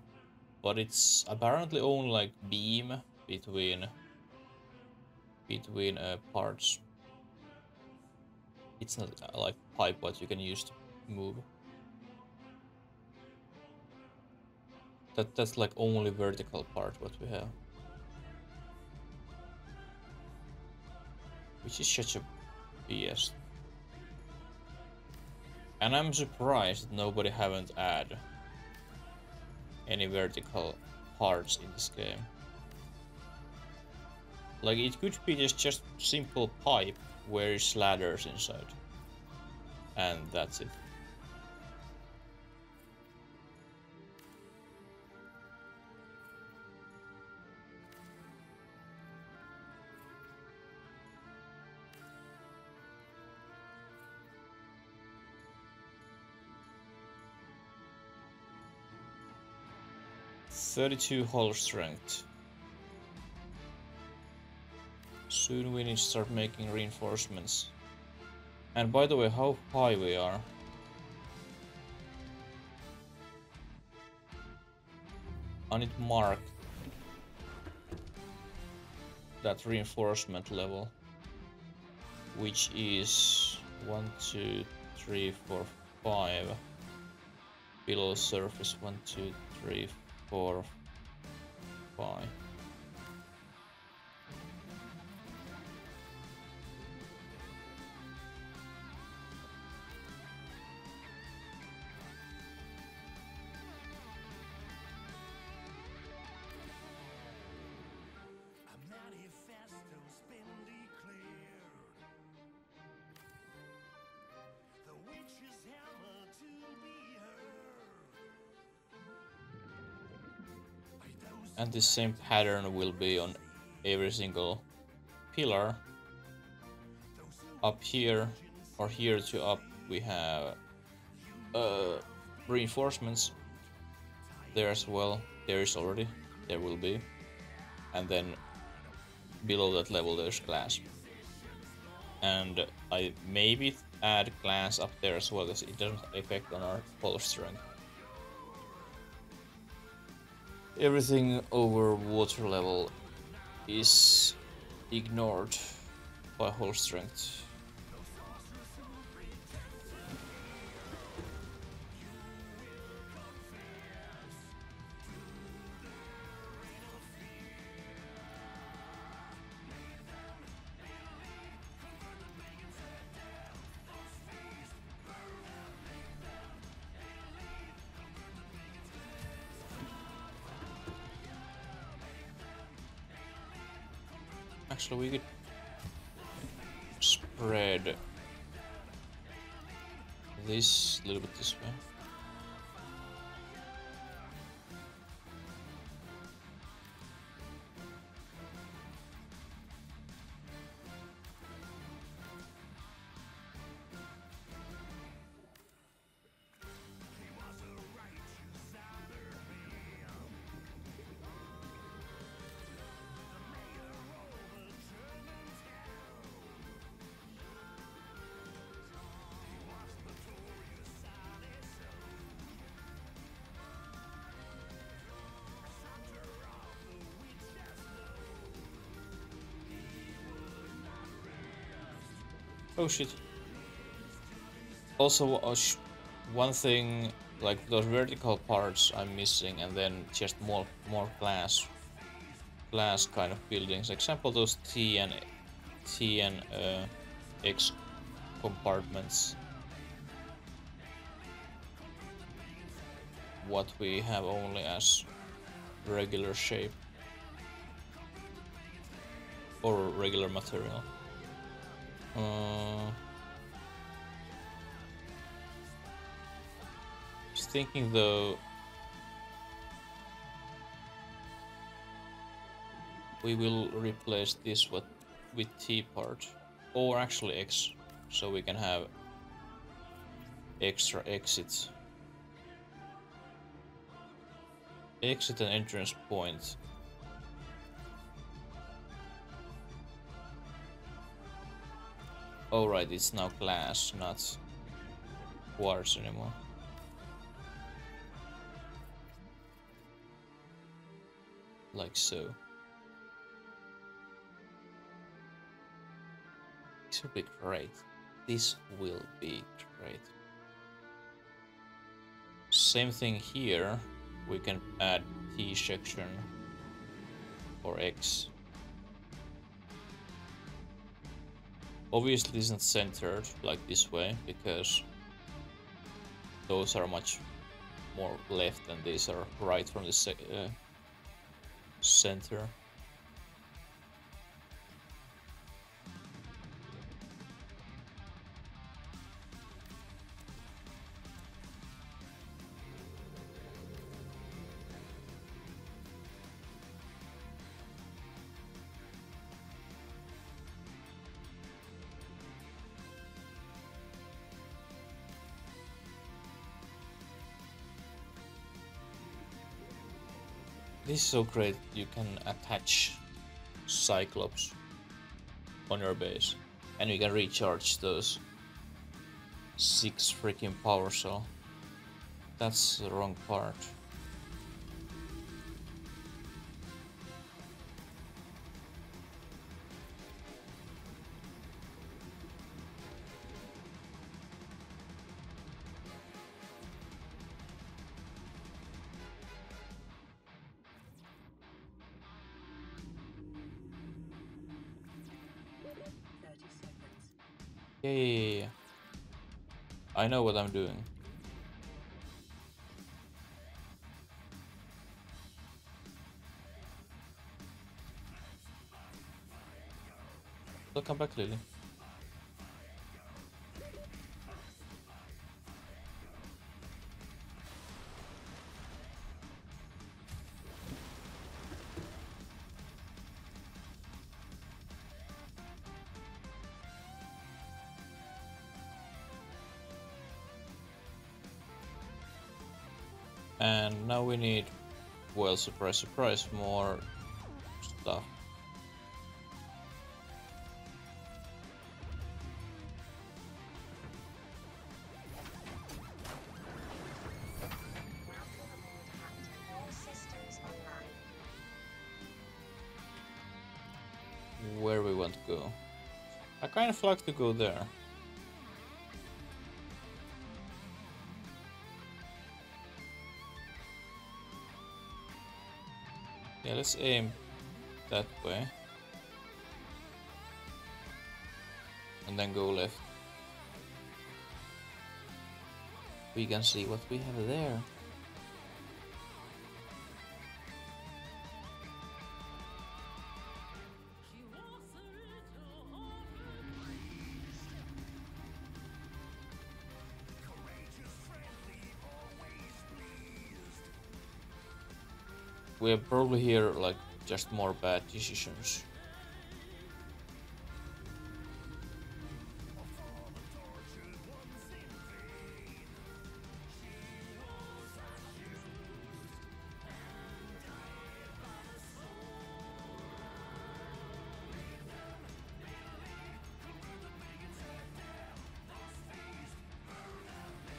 but it's apparently only like beam between parts. It's not like pipe what you can use to move. That's like only vertical part what we have, which is such a BS. And I'm surprised that nobody haven't added any vertical parts in this game. Like it could be just simple pipe where is ladders inside, and that's it. "32 hull strength. Soon we need to start making reinforcements. And by the way, how high we are? I need to mark that reinforcement level, which is 1, 2, 3, 4, 5. Below surface 1, 2, 3, 4, 5. And the same pattern will be on every single pillar. Up here, or here to up, we have reinforcements. There as well. There is already. There will be. And then below that level there's glass. And I maybe add glass up there as well, because it doesn't affect on our hull strength. Everything over water level is ignored by hull strength. Actually, we could spread this a little bit this way. Oh shit. Also, one thing, like those vertical parts I'm missing, and then just more glass kind of buildings. Example, those T and X compartments. What we have only as regular shape or regular material. Just thinking though, we will replace this with T part, or actually X, so we can have extra exits. Exit and entrance point. Oh right, it's now glass, not quartz anymore. Like so. This will be great. This will be great. Same thing here. We can add T section or X. Obviously, it's not centered like this way because those are much more left and these are right from the center. This is so great, you can attach Cyclops on your base and you can recharge those 6 freaking power cell. That's the wrong part. Yeah. I know what I'm doing. So come back, Lily. And now we need, well, surprise, surprise, more stuff. Where we want to go? I kind of like to go there. Yeah, let's aim that way. And then go left. We can see what we have there. We're probably here like just more bad decisions.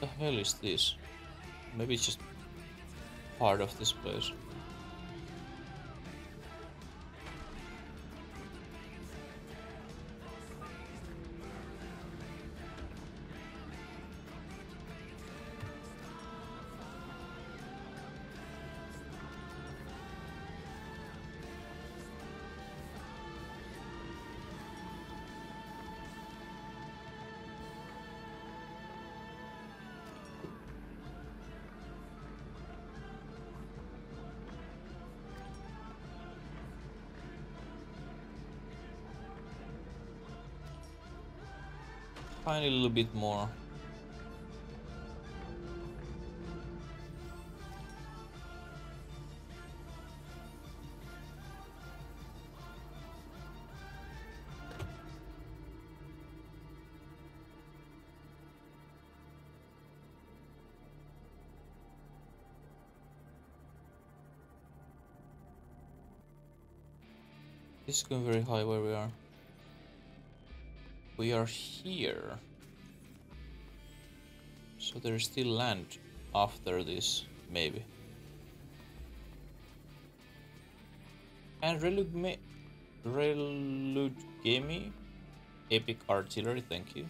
What the hell is this? Maybe it's just part of this place. tiny little bit more. This is going very high where we are. We are here. So there is still land after this, maybe. And Relugemi, epic artillery, thank you.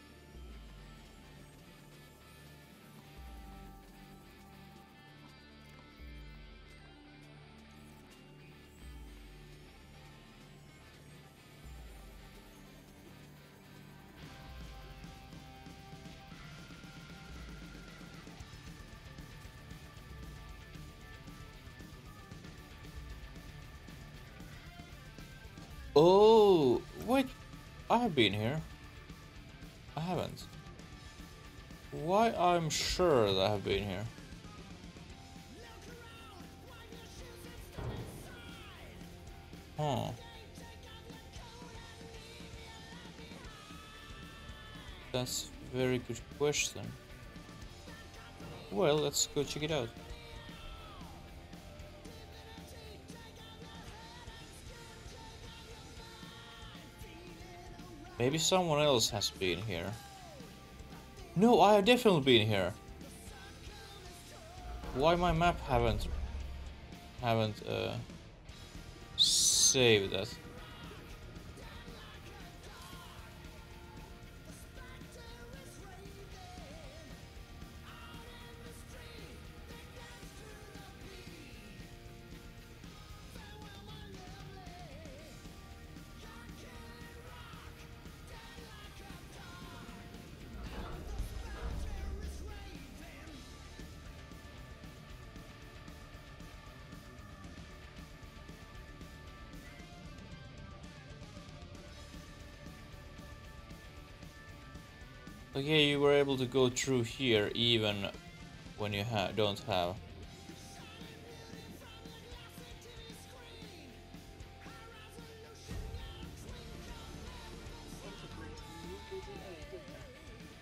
Oh, wait, I have been here. I haven't. Why I'm sure that I have been here. Huh. That's a very good question. Well, let's go check it out. Maybe someone else has been here. No, I have definitely been here. Why my map haven't saved that? Okay, you were able to go through here even when you don't have.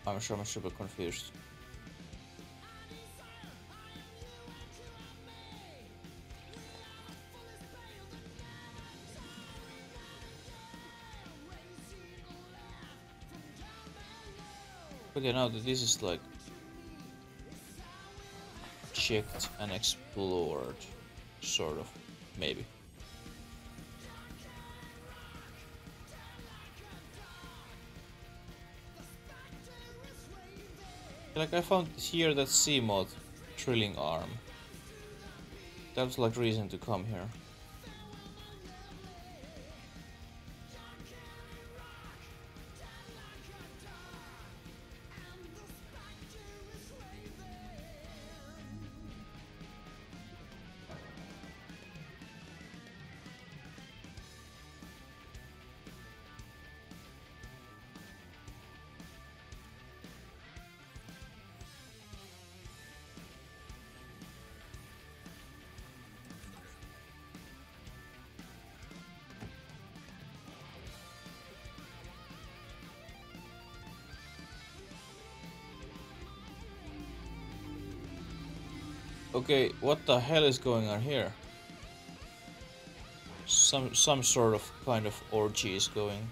I'm sure I'm super confused. Okay, now that this is like checked and explored, sort of, maybe. Like I found here that C-mod drilling arm. That was like reason to come here. Okay, what the hell is going on here? Some sort of kind of orgy is going.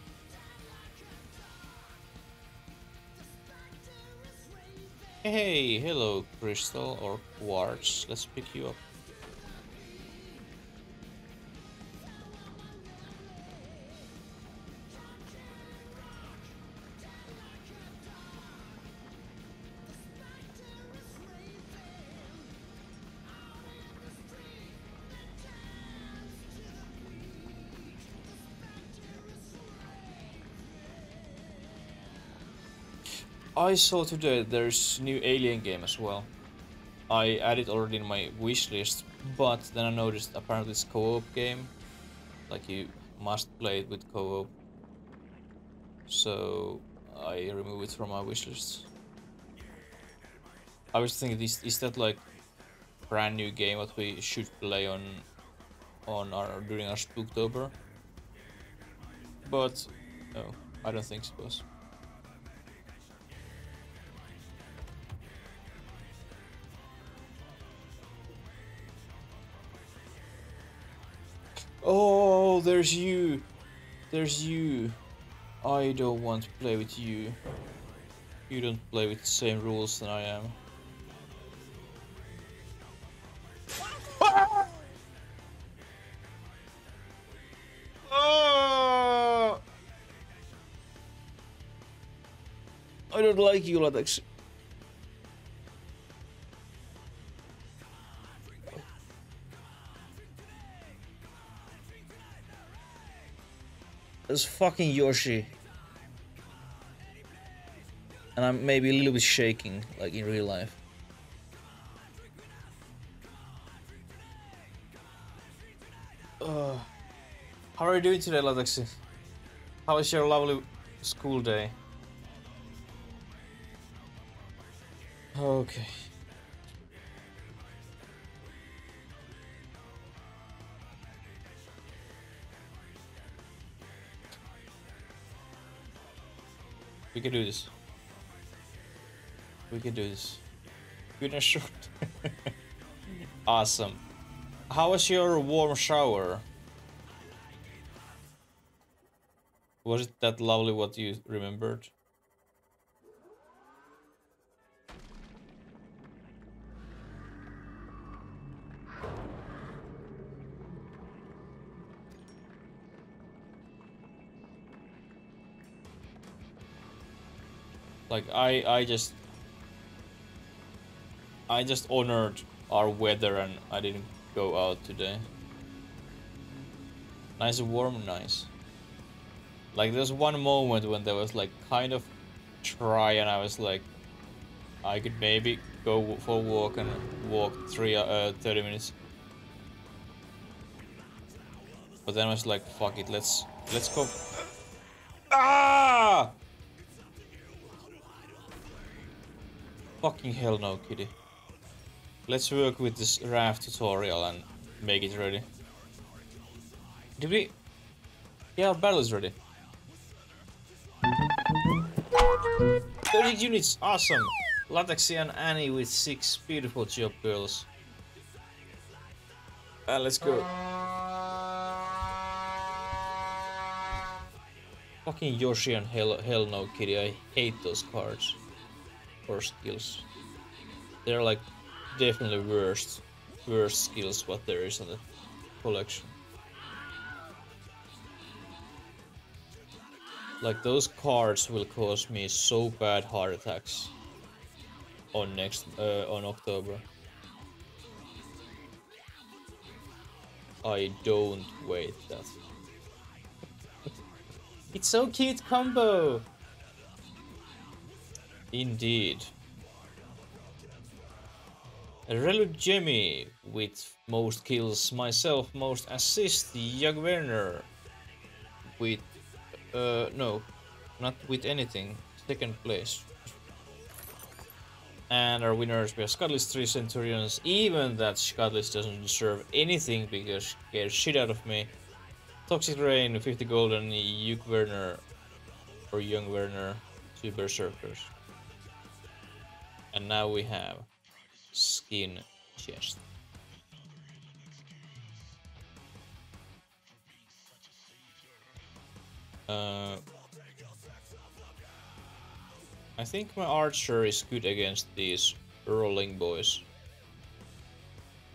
Hey, hello crystal or quartz. Let's pick you up. I saw today there's new Alien game as well. I added already in my wish list, but then I noticed apparently it's co-op game. Like you must play it with co-op. So I remove it from my wishlist. I was thinking, is that like brand new game what we should play on our during our Spooktober? But no, I don't think so. Oh, there's you. There's you. I don't want to play with you. You don't play with the same rules than I am. Oh! I don't like you, Latex. It's fucking Yoshi. And I'm maybe a little bit shaking, like in real life. How are you doing today, Latexi? How was your lovely school day? Okay. We can do this. We can do this. Good and short. Awesome. How was your warm shower? Was it that lovely what you remembered? Like I just honored our weather and I didn't go out today. Nice and warm, nice. Like there's one moment when there was like kind of dry and I was like I could maybe go for a walk and walk 30 minutes. But then I was like fuck it, let's go. Ah! Fucking hell no, kitty. Let's work with this raft tutorial and make it ready. Did we? Yeah, our battle is ready. 30 units, awesome! Latexi and Annie with 6 beautiful job girls. Let's go. Fucking Yoshi and hell no, kitty. I hate those cards. Or skills. They're like definitely worst skills what there is on the collection. Like those cards will cause me so bad heart attacks on on October. I don't wait that. It's so cute combo. Indeed. Relu Jemmy with most kills, myself most assists, Young Werner with no, not with anything, second place. And our winners were Scutless 3 Centurions, even that Scutless doesn't deserve anything because she scared shit out of me. Toxic Rain, 50 golden, Young Werner, or Young Werner, 2 Berserkers. And now we have skin chest. I think my archer is good against these rolling boys.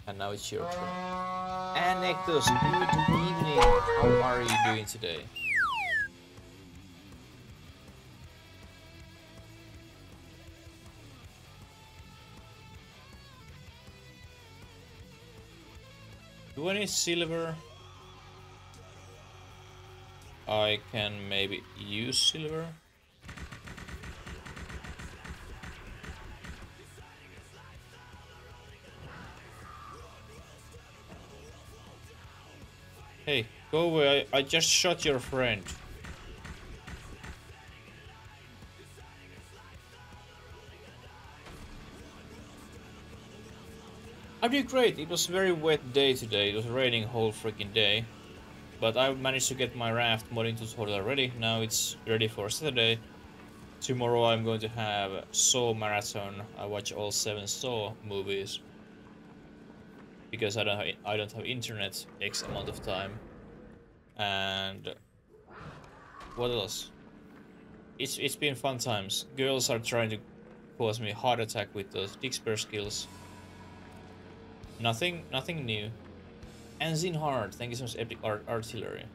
And now it's your turn. Anectos, good evening. How are you doing today? Do I need silver? I can maybe use silver. Hey, go away, I just shot your friend. I'm doing great. It was a very wet day today. It was raining whole freaking day. But I managed to get my raft modding tutorial ready. Now it's ready for Saturday. Tomorrow I'm going to have Saw marathon. I watch all 7 Saw movies. Because I don't have internet X amount of time. And what else? It's been fun times. Girls are trying to cause me a heart attack with those Dixper skills. Nothing new. And Zinhard, thank you so much, Epic Artillery.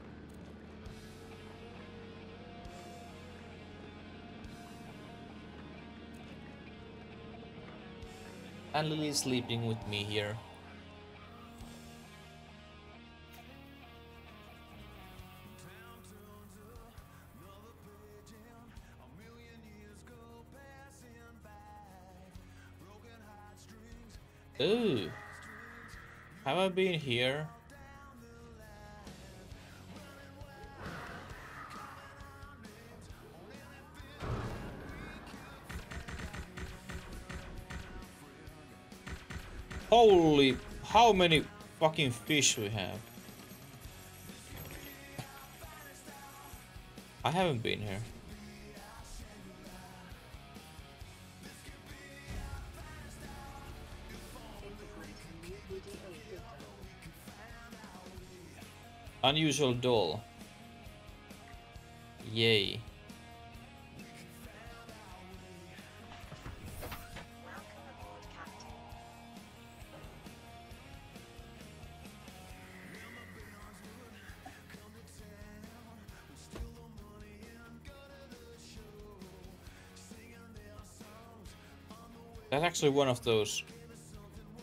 And Lily is sleeping with me here. Ooh. Have I been here? Holy, how many fucking fish we have? I haven't been here. Unusual doll. Yay. That's actually one of those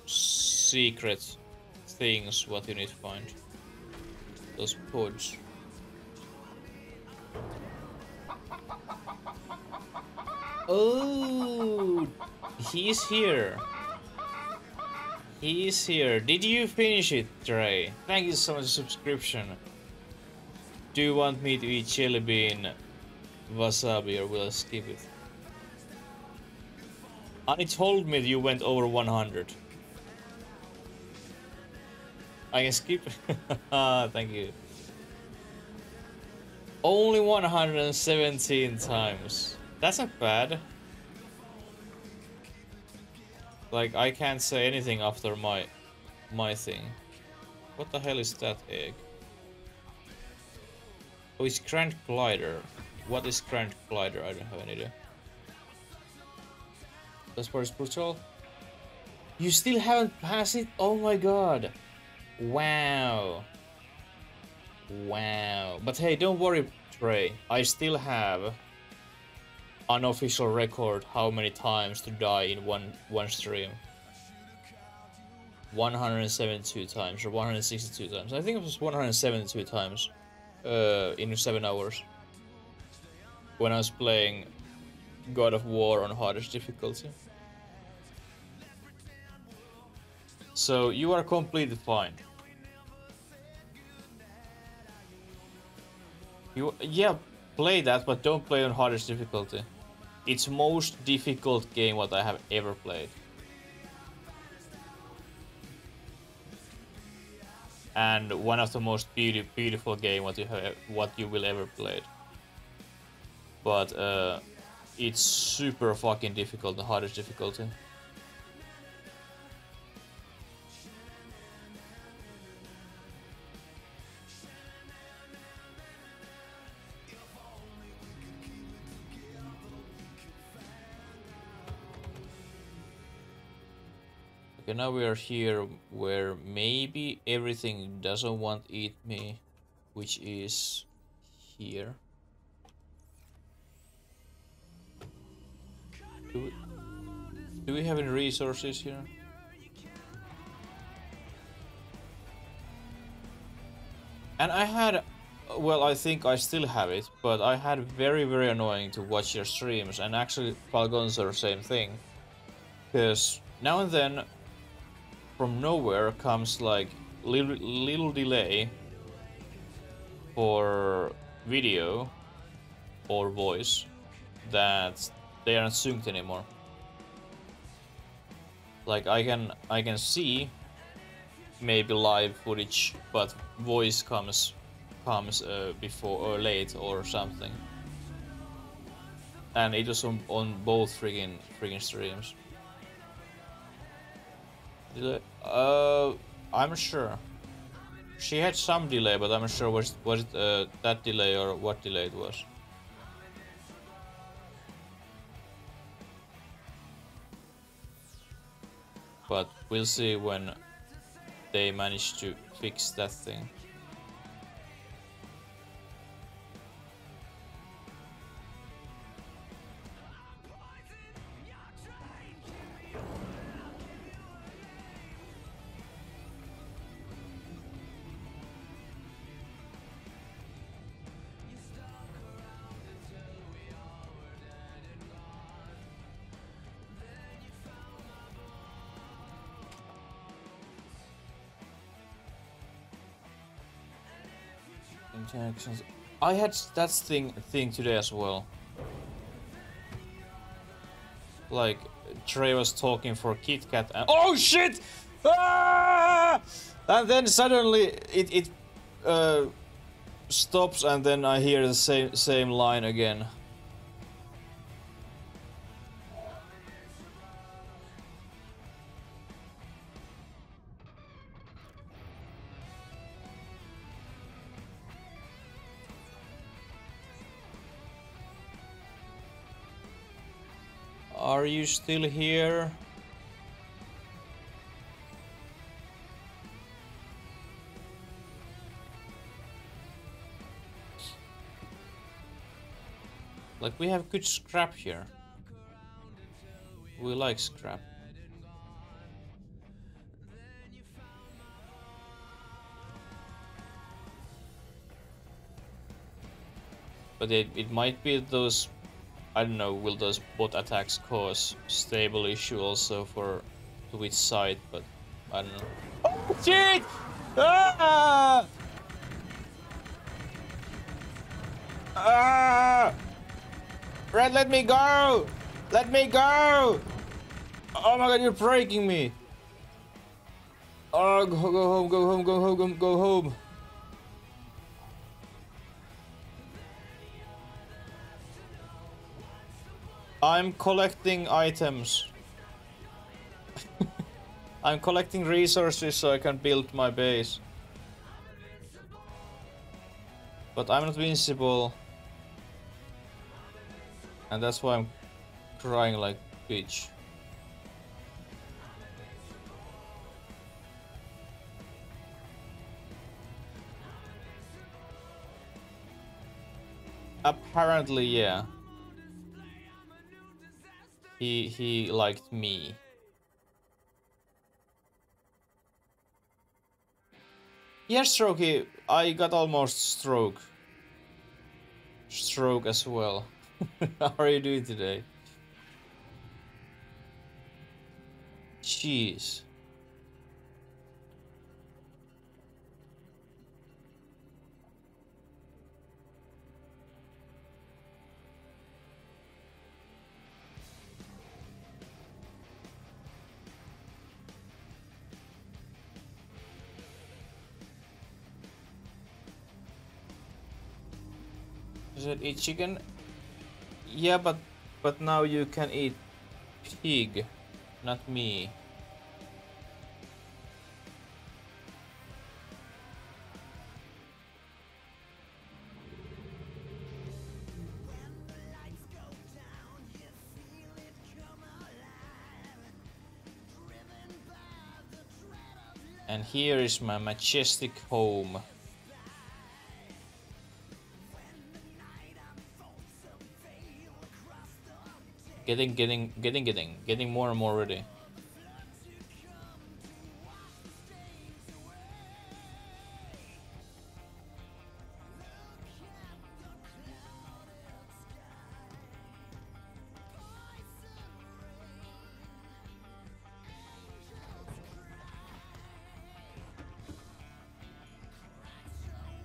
secret things what you need to find. Those pods. Oh, he's here. He's here. Did you finish it, Trey? Thank you so much for the subscription. Do you want me to eat jelly bean, wasabi, or will I skip it? Annie told me that you went over 100. I can skip. Thank you. Only 117 times. That's not bad. Like, I can't say anything after my thing. What the hell is that egg? Oh, it's Grand Glider. What is Grand Glider? I don't have any idea. That's part is brutal. You still haven't passed it? Oh my god. Wow. Wow. But hey, don't worry, Trey. I still have unofficial record how many times to die in one stream. 172 times or 162 times. I think it was 172 times in 7 hours. When I was playing God of War on hardest difficulty. So you are completely fine. Yeah, play that, but don't play on hardest difficulty. It's most difficult game what I have ever played. And one of the most beautiful game what you will ever play. But it's super fucking difficult, the hardest difficulty. Okay, now we are here where maybe everything doesn't want to eat me, which is here. Do we have any resources here? And I had, well, I think I still have it, but I had very annoying to watch your streams, and actually Falgonzo, same thing. Because now and then, from nowhere comes like little delay for video or voice that they aren't synced anymore. Like I can see maybe live footage, but voice comes before or late or something. And it was on both friggin' streams. I'm sure. She had some delay, but I'm not sure was it that delay or what delay it was. But we'll see when they manage to fix that thing. Interactions. I had that thing today as well. Like Trey was talking for Kit Kat and oh shit! Ah! And then suddenly it stops and then I hear the same line again. Are you still here? Like, we have good scrap here. We like scrap. But it might be those, I don't know, will those bot attacks cause stable issue also for Twitch side, but I don't know. Oh shit! Ah! Ah! Red, let me go! Let me go! Oh my god, you're breaking me! Oh, go home, go home, go home, go home. I'm collecting items. I'm collecting resources so I can build my base. But I'm not invincible. And that's why I'm crying like a bitch. Apparently, yeah. He liked me. Yeah, Strokey, I got almost stroke as well. How are you doing today? Jeez. Is it eat chicken? Yeah, but now you can eat pig, not me. And here is my majestic home. Getting more and more ready.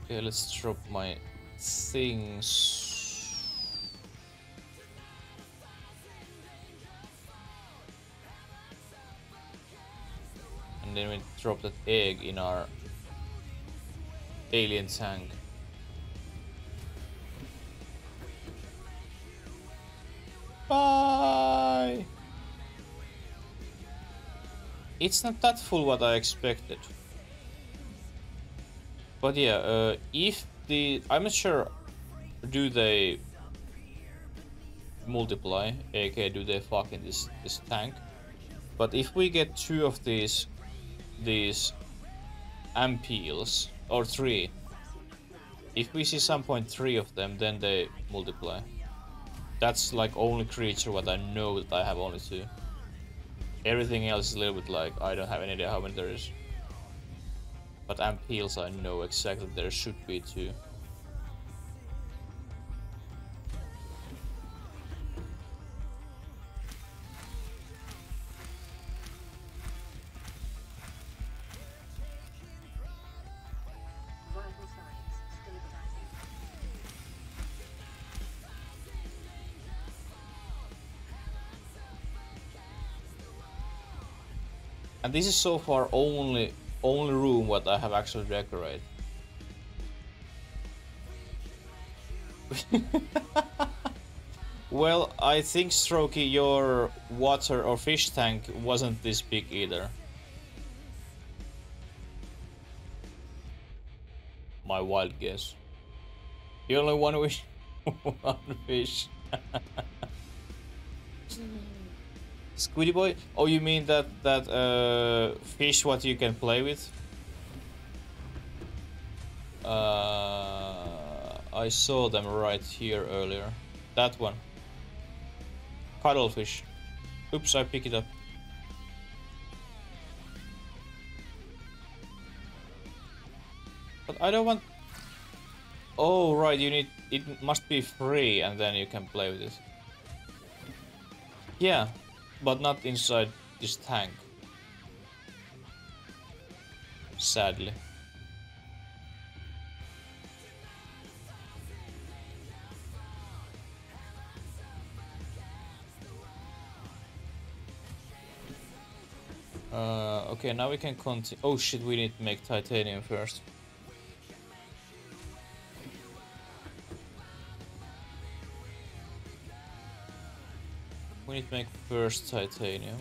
Okay, let's drop my things. And and then we drop that egg in our alien tank. Bye! It's not that full what I expected. But yeah, if the... I'm not sure, do they multiply, aka do they fuck in this tank? But if we get 2 of these ampeels, or 3, if we see some point 3 of them, then they multiply. That's like only creature what I know that I have only 2. Everything else is a little bit like, I don't have any idea how many there is. But ampeels I know exactly there should be 2. And this is so far only room what I have actually decorated. Well, I think, Strokey, your water or fish tank wasn't this big either. My wild guess. You only one wish, one fish. Squiddy boy? Oh, you mean that fish what you can play with? I saw them right here earlier. That one. Cuttlefish. Oops, I picked it up. But I don't want... Oh, right, you need... It must be free and then you can play with it. Yeah, but not inside this tank. Sadly. Okay, now we can continue. Oh shit, we need to make titanium first. We need to make first titanium.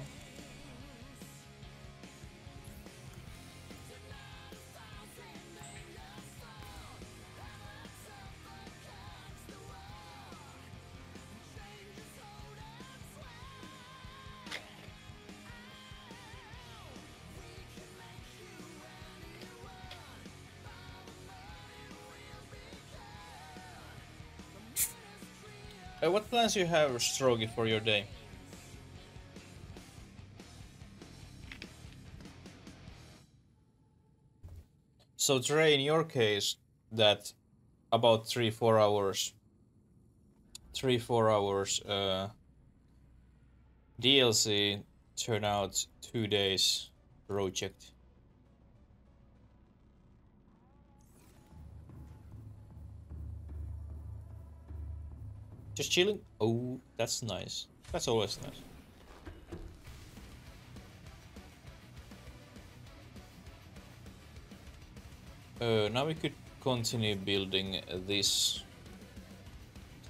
What plans you have, Strogi, for your day? So Trey, in your case, that about 3-4 hours, 3-4 hours DLC turn out 2 days project. Just chilling? Oh, that's nice. That's always nice. Now we could continue building this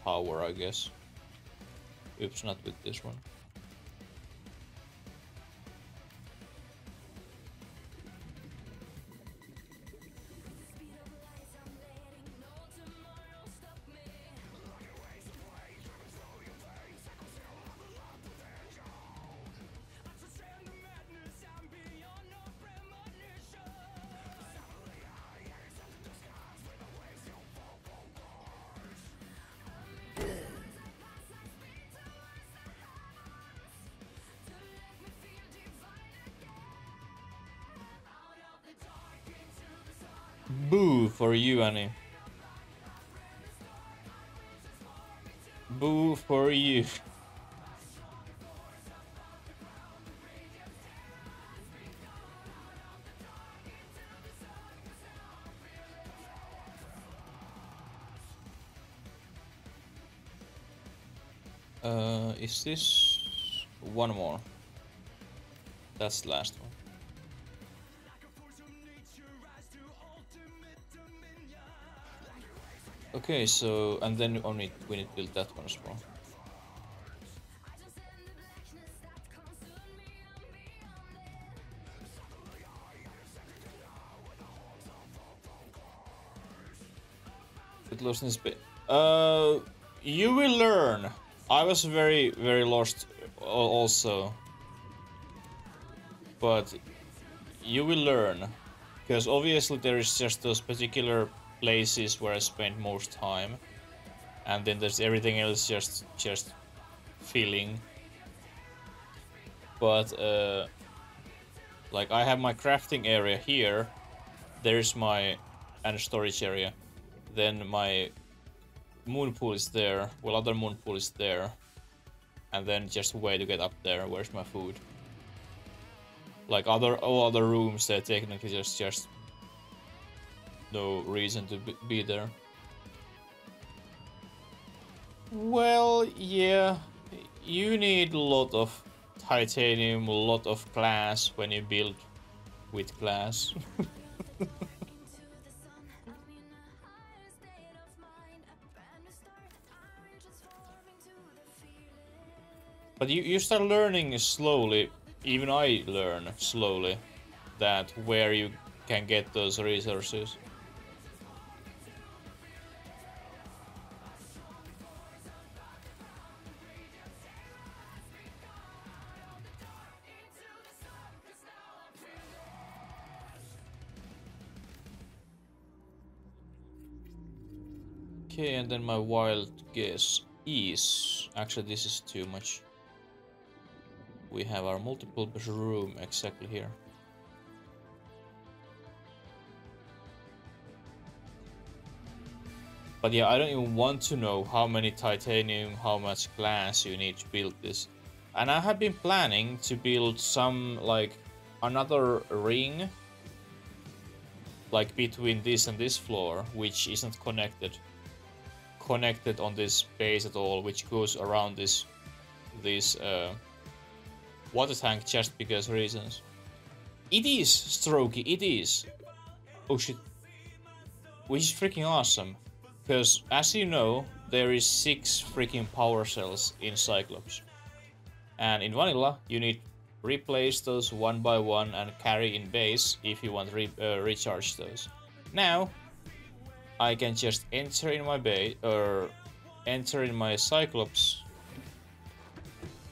tower, I guess. Oops, not with this one. Boo for you, Annie. Boo for you. Is this one more? That's the last one. Okay, so and then we need to build that one as well. Get lost in space. You will learn. I was very lost also, but you will learn, because obviously there is just those particular places where I spend most time, and then there's everything else just filling. But like I have my crafting area here. There's my and storage area. Then my moon pool is there. Well, other moon pool is there. And then just a way to get up there. Where's my food? Like all other rooms, they're technically just no reason to be there. Well, yeah, you need a lot of titanium, a lot of glass when you build with glass. But you start learning slowly, even I learn slowly, that where you can get those resources. Okay, and then my wild guess is... Actually, this is too much. We have our multiple room exactly here. But yeah, I don't even want to know how many titanium, how much glass you need to build this. And I have been planning to build some, like, another ring, like between this and this floor, which isn't connected on this base at all, which goes around this water tank just because reasons. It is strokey, it is. Oh shit. Which is freaking awesome. Because as you know, there is 6 freaking power cells in Cyclops. And in vanilla, you need replace those one by one and carry in base if you want to recharge those. Now, I can just enter in my base, or enter in my Cyclops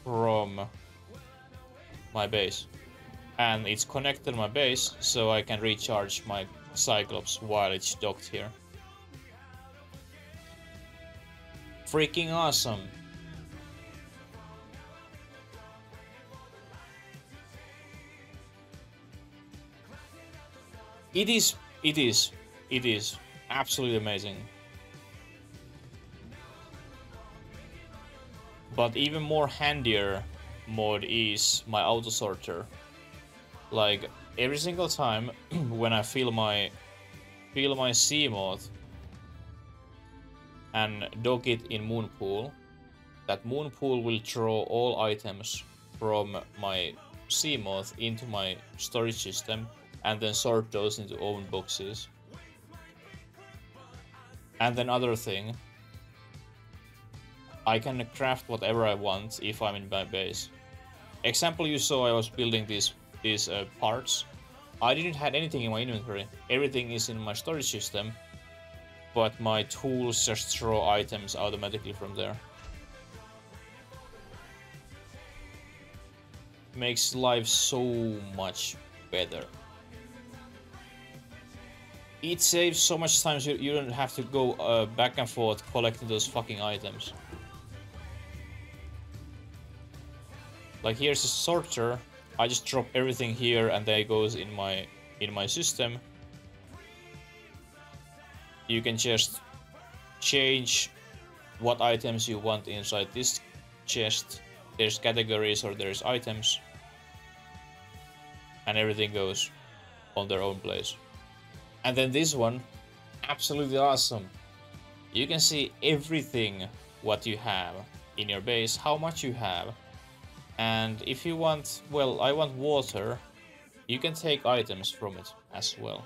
from my base. And it's connected to my base, so I can recharge my Cyclops while it's docked here. Freaking awesome. It is absolutely amazing. But even more handier mod is my auto sorter. Like every single time when I fill my sea moth and dock it in moon pool, that moon pool will throw all items from my sea moth into my storage system and then sort those into own boxes. And then other thing, I can craft whatever I want if I'm in my base. Example, you saw I was building these parts. I didn't have anything in my inventory. Everything is in my storage system, but my tools just throw items automatically from there. Makes life so much better. It saves so much time, so you don't have to go back and forth collecting those fucking items. Like here's a sorter. I just drop everything here and there it goes in my system. You can just change what items you want inside this chest. There's categories or there's items. And everything goes on their own place. And then this one, absolutely awesome. You can see everything what you have in your base, how much you have. And if you want, well, I want water, you can take items from it as well.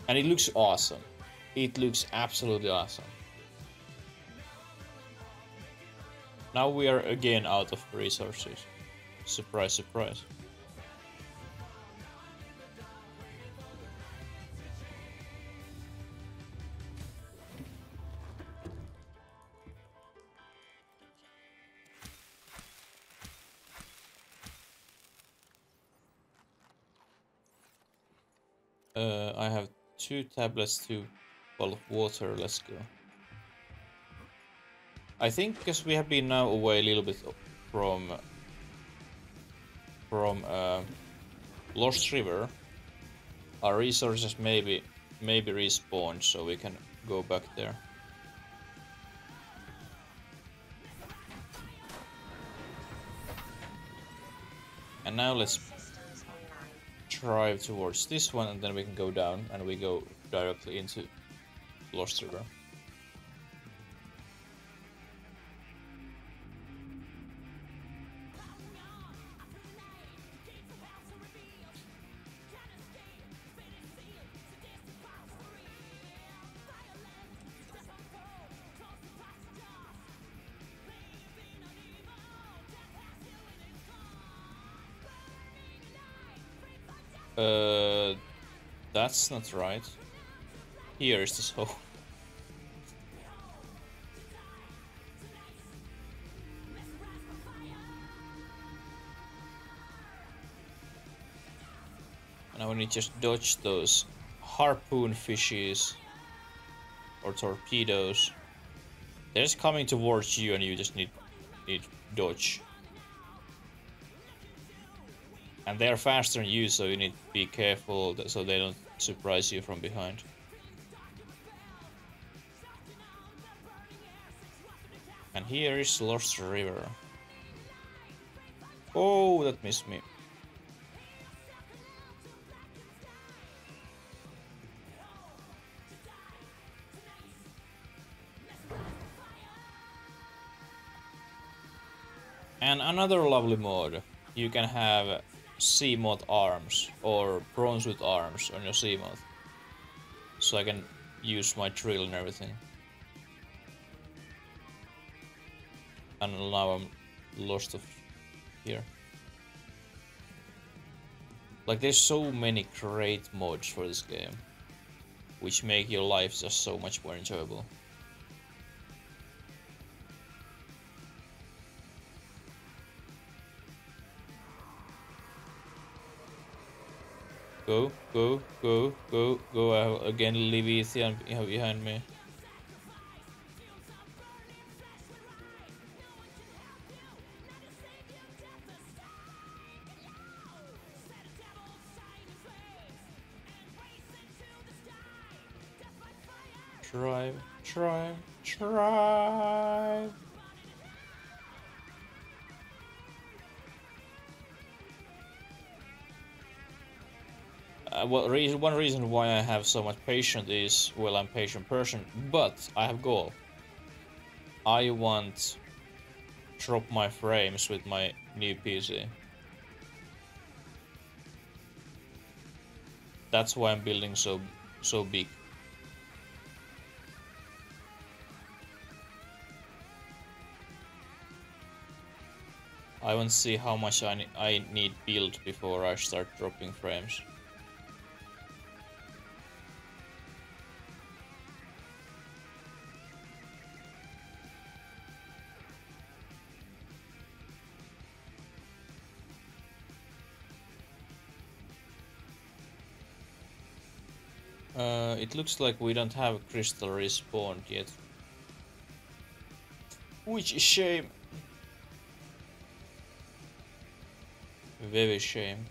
And it looks awesome. It looks absolutely awesome. Now we are again out of resources. Surprise, surprise. I have 2 tablets, 2 bottles of water. Let's go. I think because we have been now away a little bit from Lost River, our resources maybe respawned, so we can go back there. And now let's drive towards this one, and then we can go down, and we go directly into Lost River. That's not right. Here is this hole. Now we need to just dodge those harpoon fishes or torpedoes. They're just coming towards you, and you just need dodge. And they're faster than you, so you need to be careful so they don't surprise you from behind. And here is Lost River. Oh, that missed me. And another lovely mod. You can have Seamoth arms or bronze with arms on your Seamoth, so I can use my drill and everything. And now I'm lost of here. Like, there's so many great mods for this game, which make your life just so much more enjoyable. Go, go, go, go, go again, Leviathan behind me. Drive, drive, drive. One reason why I have so much patience is, well, I'm a patient person, but I have goal. I want drop my frames with my new PC. That's why I'm building so big. I want to see how much I need build before I start dropping frames. It looks like we don't have a crystal respawned yet. Which is shame. Very shame.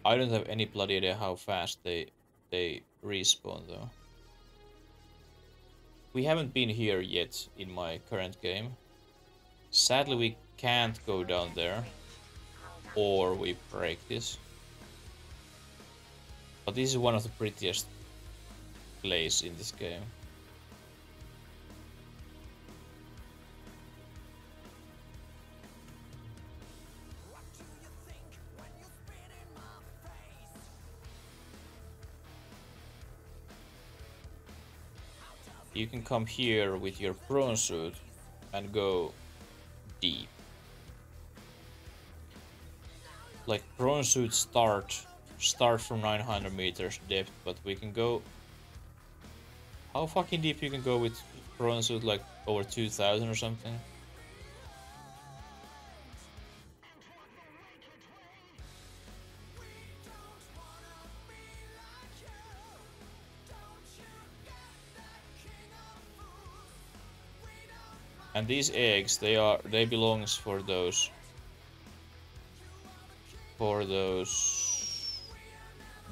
I don't have any bloody idea how fast they respawn though. We haven't been here yet in my current game. Sadly, we can't go down there, or we break this. But this is one of the prettiest places in this game. you can come here with your prawn suit and go deep. Like prawn suits start from 900 meters depth, but we can go. How fucking deep you can go with prawn suit? Like over 2000 or something. And these eggs, they belongs for those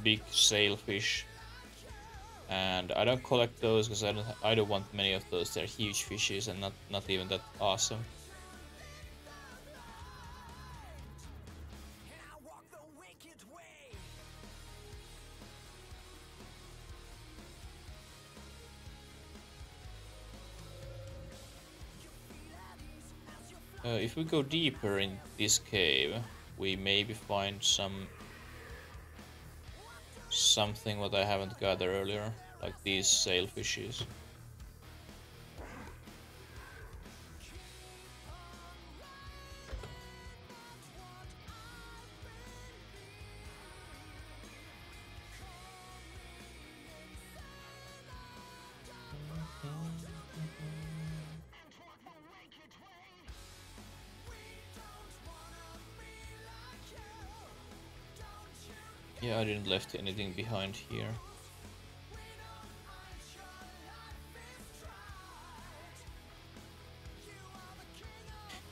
big sailfish. And I don't collect those because I don't want many of those. They're huge fishes and not even that awesome. If we go deeper in this cave, we maybe find something what I haven't gathered earlier, like these sailfishes. Yeah, I didn't left anything behind here.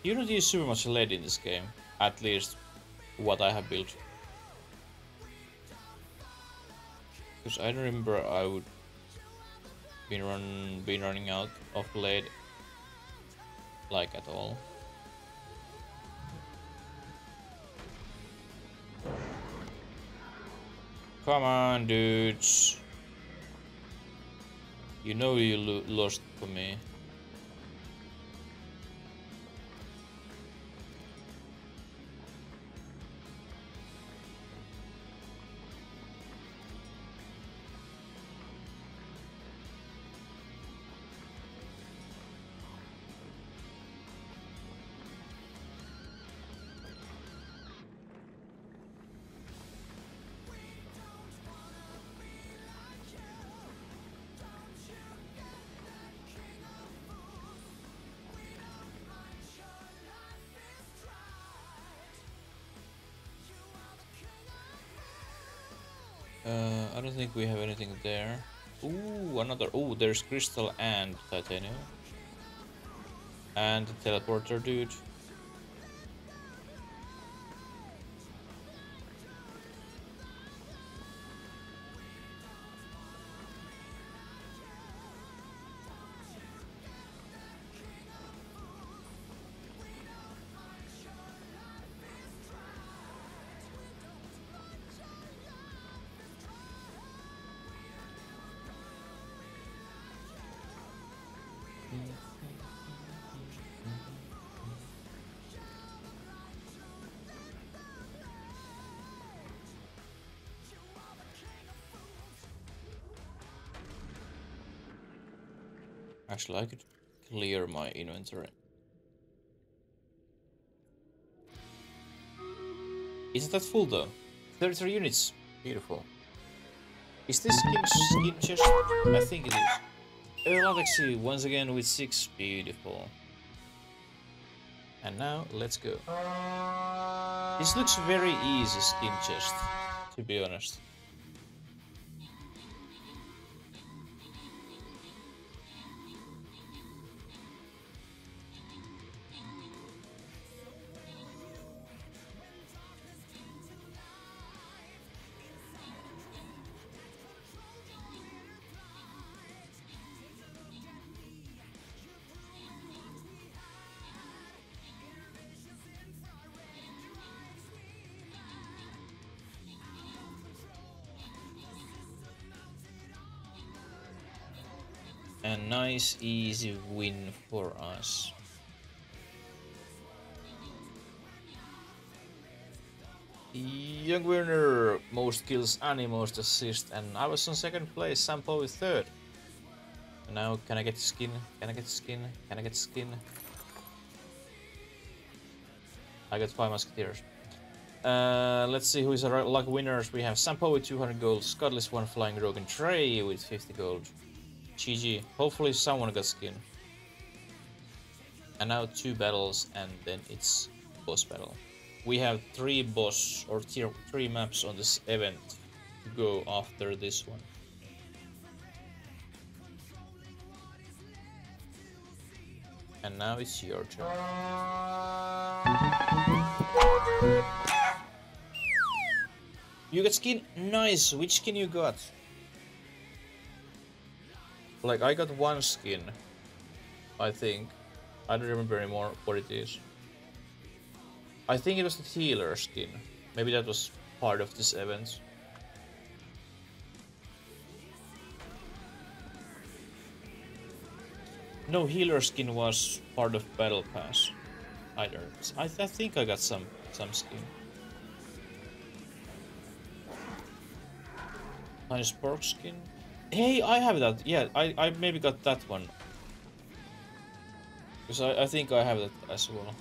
You don't use super much lead in this game, at least what I have built. Because I don't remember I would be running out of lead like at all. Come on, dudes. You know you lost for me. I don't think we have anything there. Ooh, another. Ooh, there's crystal and titanium. And the teleporter dude. Actually, I could clear my inventory. Isn't that full though? 33 units. Beautiful. Is this skin chest? I think it is. Alexi once again with 6. Beautiful. And now let's go. This looks very easy skin chest, to be honest. A nice easy win for us. Young winner, most kills and most assists, and I was on second place, Sampo with third. Now, can I get skin? Can I get skin? Can I get skin? I got 5 musketeers. Let's see who is our luck winners. We have Sampo with 200 gold, Scudless 1 flying rogue, and Trey with 50 gold. GG. Hopefully someone got skin. And now 2 battles, and then it's boss battle. We have 3 boss or tier 3 maps on this event to go after this one. And now it's your turn. You got skin? Nice! Which skin you got? Like, I got 1 skin, I think. I don't remember anymore what it is. I think it was the healer skin. Maybe that was part of this event. No, healer skin was part of battle pass either. I think I got some skin. Nice pork skin. Hey, I have that. Yeah, I maybe got that one. Because I think I have that as well.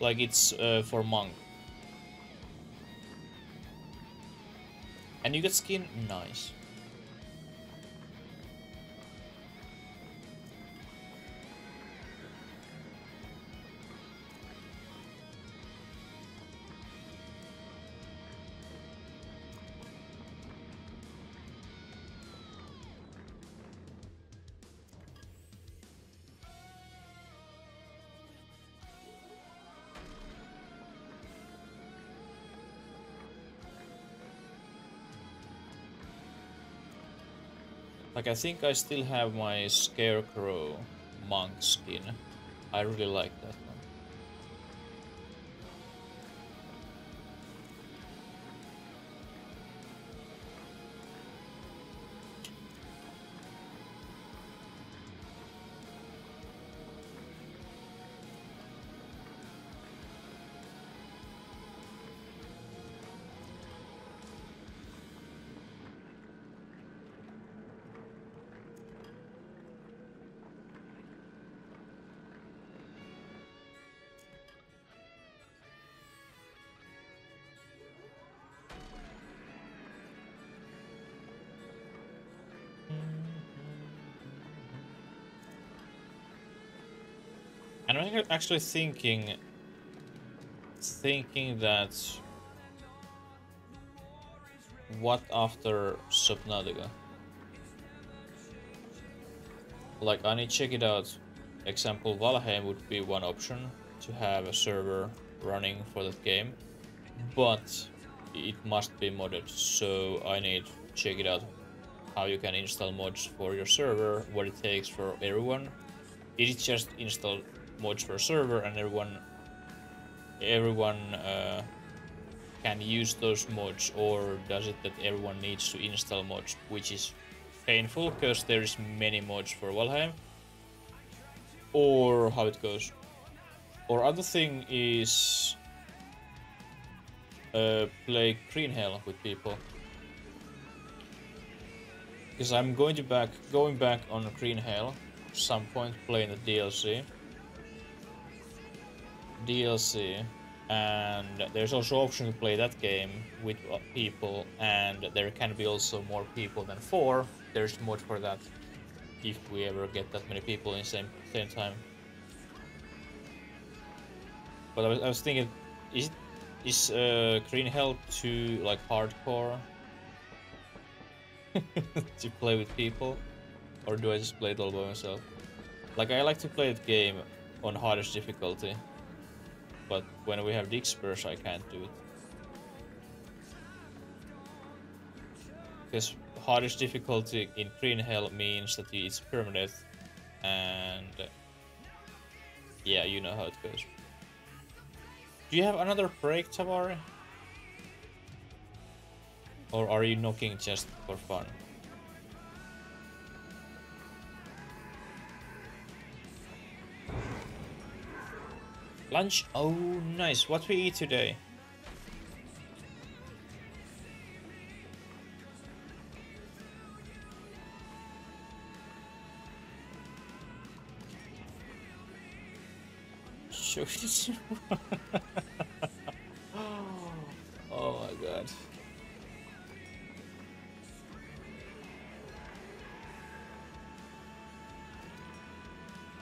Like it's for monk. And you get skin? Nice. Like, I think I still have my Scarecrow monk skin. I really like that one. And I'm actually thinking that what after Subnautica? Like, I need to check it out. Example, Valheim would be one option to have a server running for that game, but it must be modded, so I need to check it out how you can install mods for your server, what it takes for everyone. Is it just install mods for a server and everyone can use those mods, or does it that everyone needs to install mods, which is painful because there is many mods for Valheim, or how it goes. Or other thing is play Green Hell with people, because I'm going back on Green Hell some point, playing the DLC, and there's also option to play that game with people, and there can be also more people than 4. There's mod for that if we ever get that many people in same time. But I was thinking, is Green Hell too like hardcore to play with people, or do I just play it all by myself? Like, I like to play the game on hardest difficulty, but when we have Dixpers I can't do it. Because hardest difficulty in Green Hell means that it's permanent, and yeah, you know how it goes. Do you have another break, Tavari? Or are you knocking just for fun? Lunch? Oh, nice. What we eat today? Oh my god.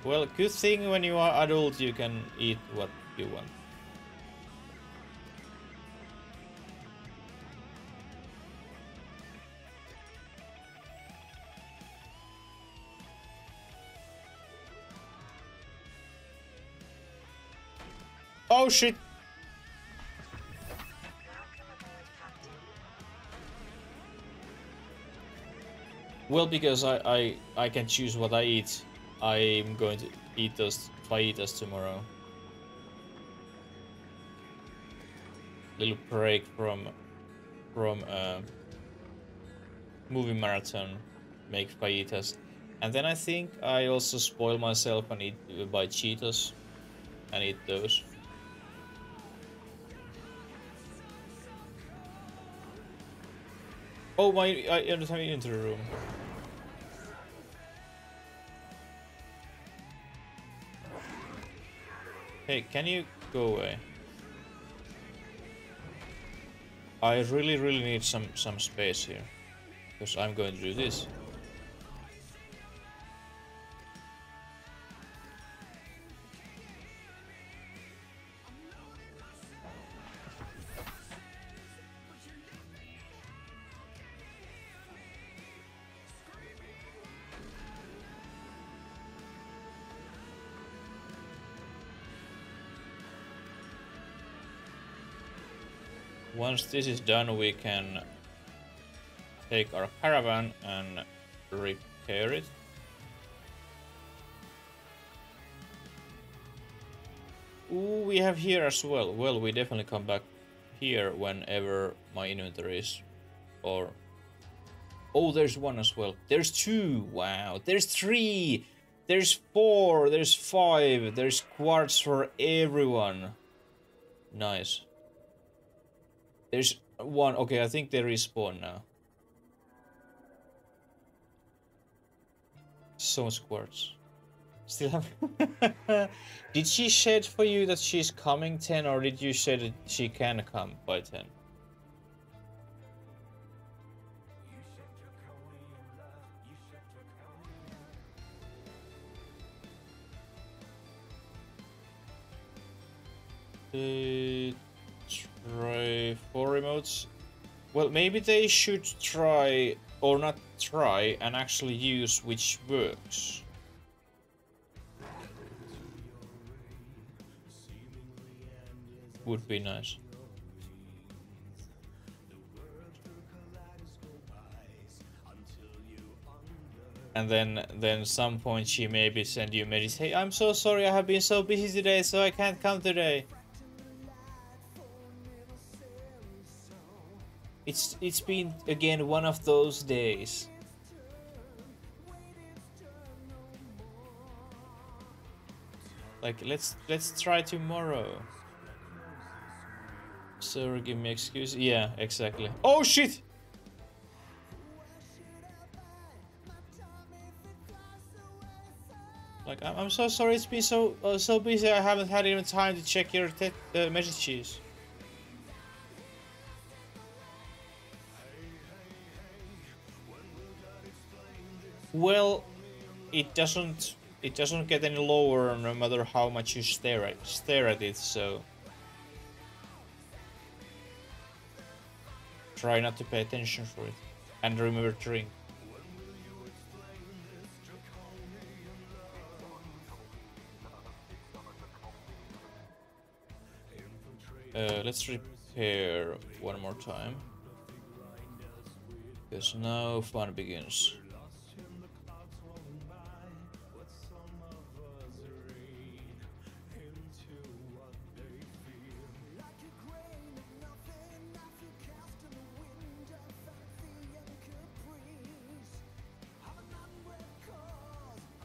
Well, good thing when you are adult you can eat what you want. Oh shit! Well, because I can choose what I eat. I'm going to eat those fajitas tomorrow. Little break from movie marathon. Make fajitas, and then I think I also spoil myself and eat buy Cheetos and eat those. Oh my! I understand you into the room. Hey, can you go away? I really need some space here, because I'm going to do this. Once this is done, we can take our caravan and repair it. Ooh, we have here as well. Well, we definitely come back here whenever my inventory is. Or... oh, there's one as well. There's two. Wow. There's three. There's four. There's five. There's quartz for everyone. Nice. There's one. Okay, I think they respawn now. So much quartz. Still have... Did she shed for you that she's coming 10, or did you say that she can come by 10? Try 4 remotes. Well, maybe they should try, or not try, and actually use which works. Would be nice. And then some point she maybe send you a message, hey, I'm so sorry, I have been so busy today, so I can't come today. It's been again one of those days. Like let's try tomorrow. So give me excuse. Yeah, exactly. Oh shit! Like I'm so sorry. It's been so busy. I haven't had even time to check your messages. Well, it doesn't get any lower no matter how much you stare at it. So try not to pay attention for it, and remember to drink. Let's repair one more time, because now fun begins.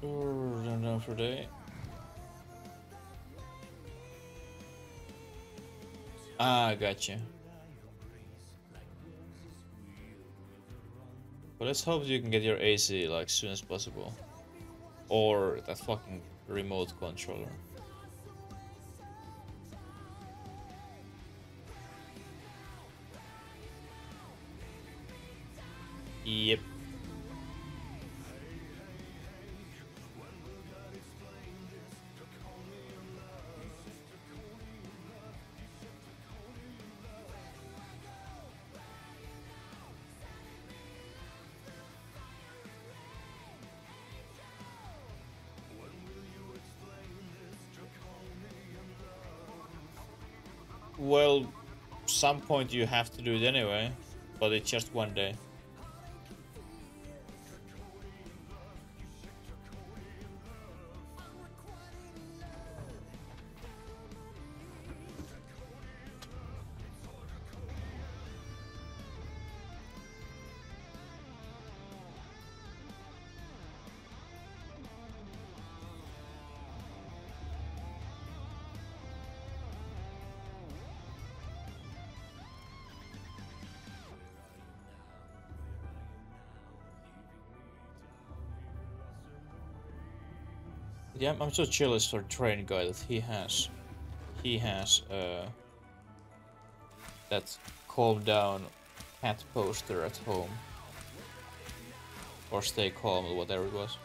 Done for today. Ah, gotcha. But let's hope you can get your AC like soon as possible, or that fucking remote controller. Yep. Well, some point you have to do it anyway, but it's just one day. Yeah, I'm so jealous for train guy that he has that calm down cat poster at home. Or stay calm or whatever it was.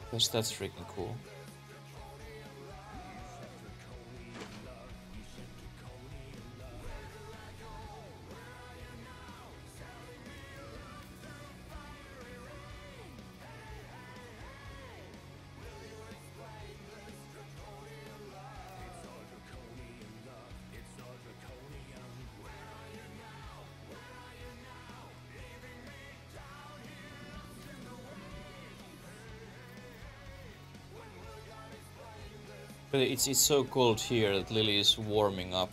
Because that's freaking cool. But it's so cold here that Lily is warming up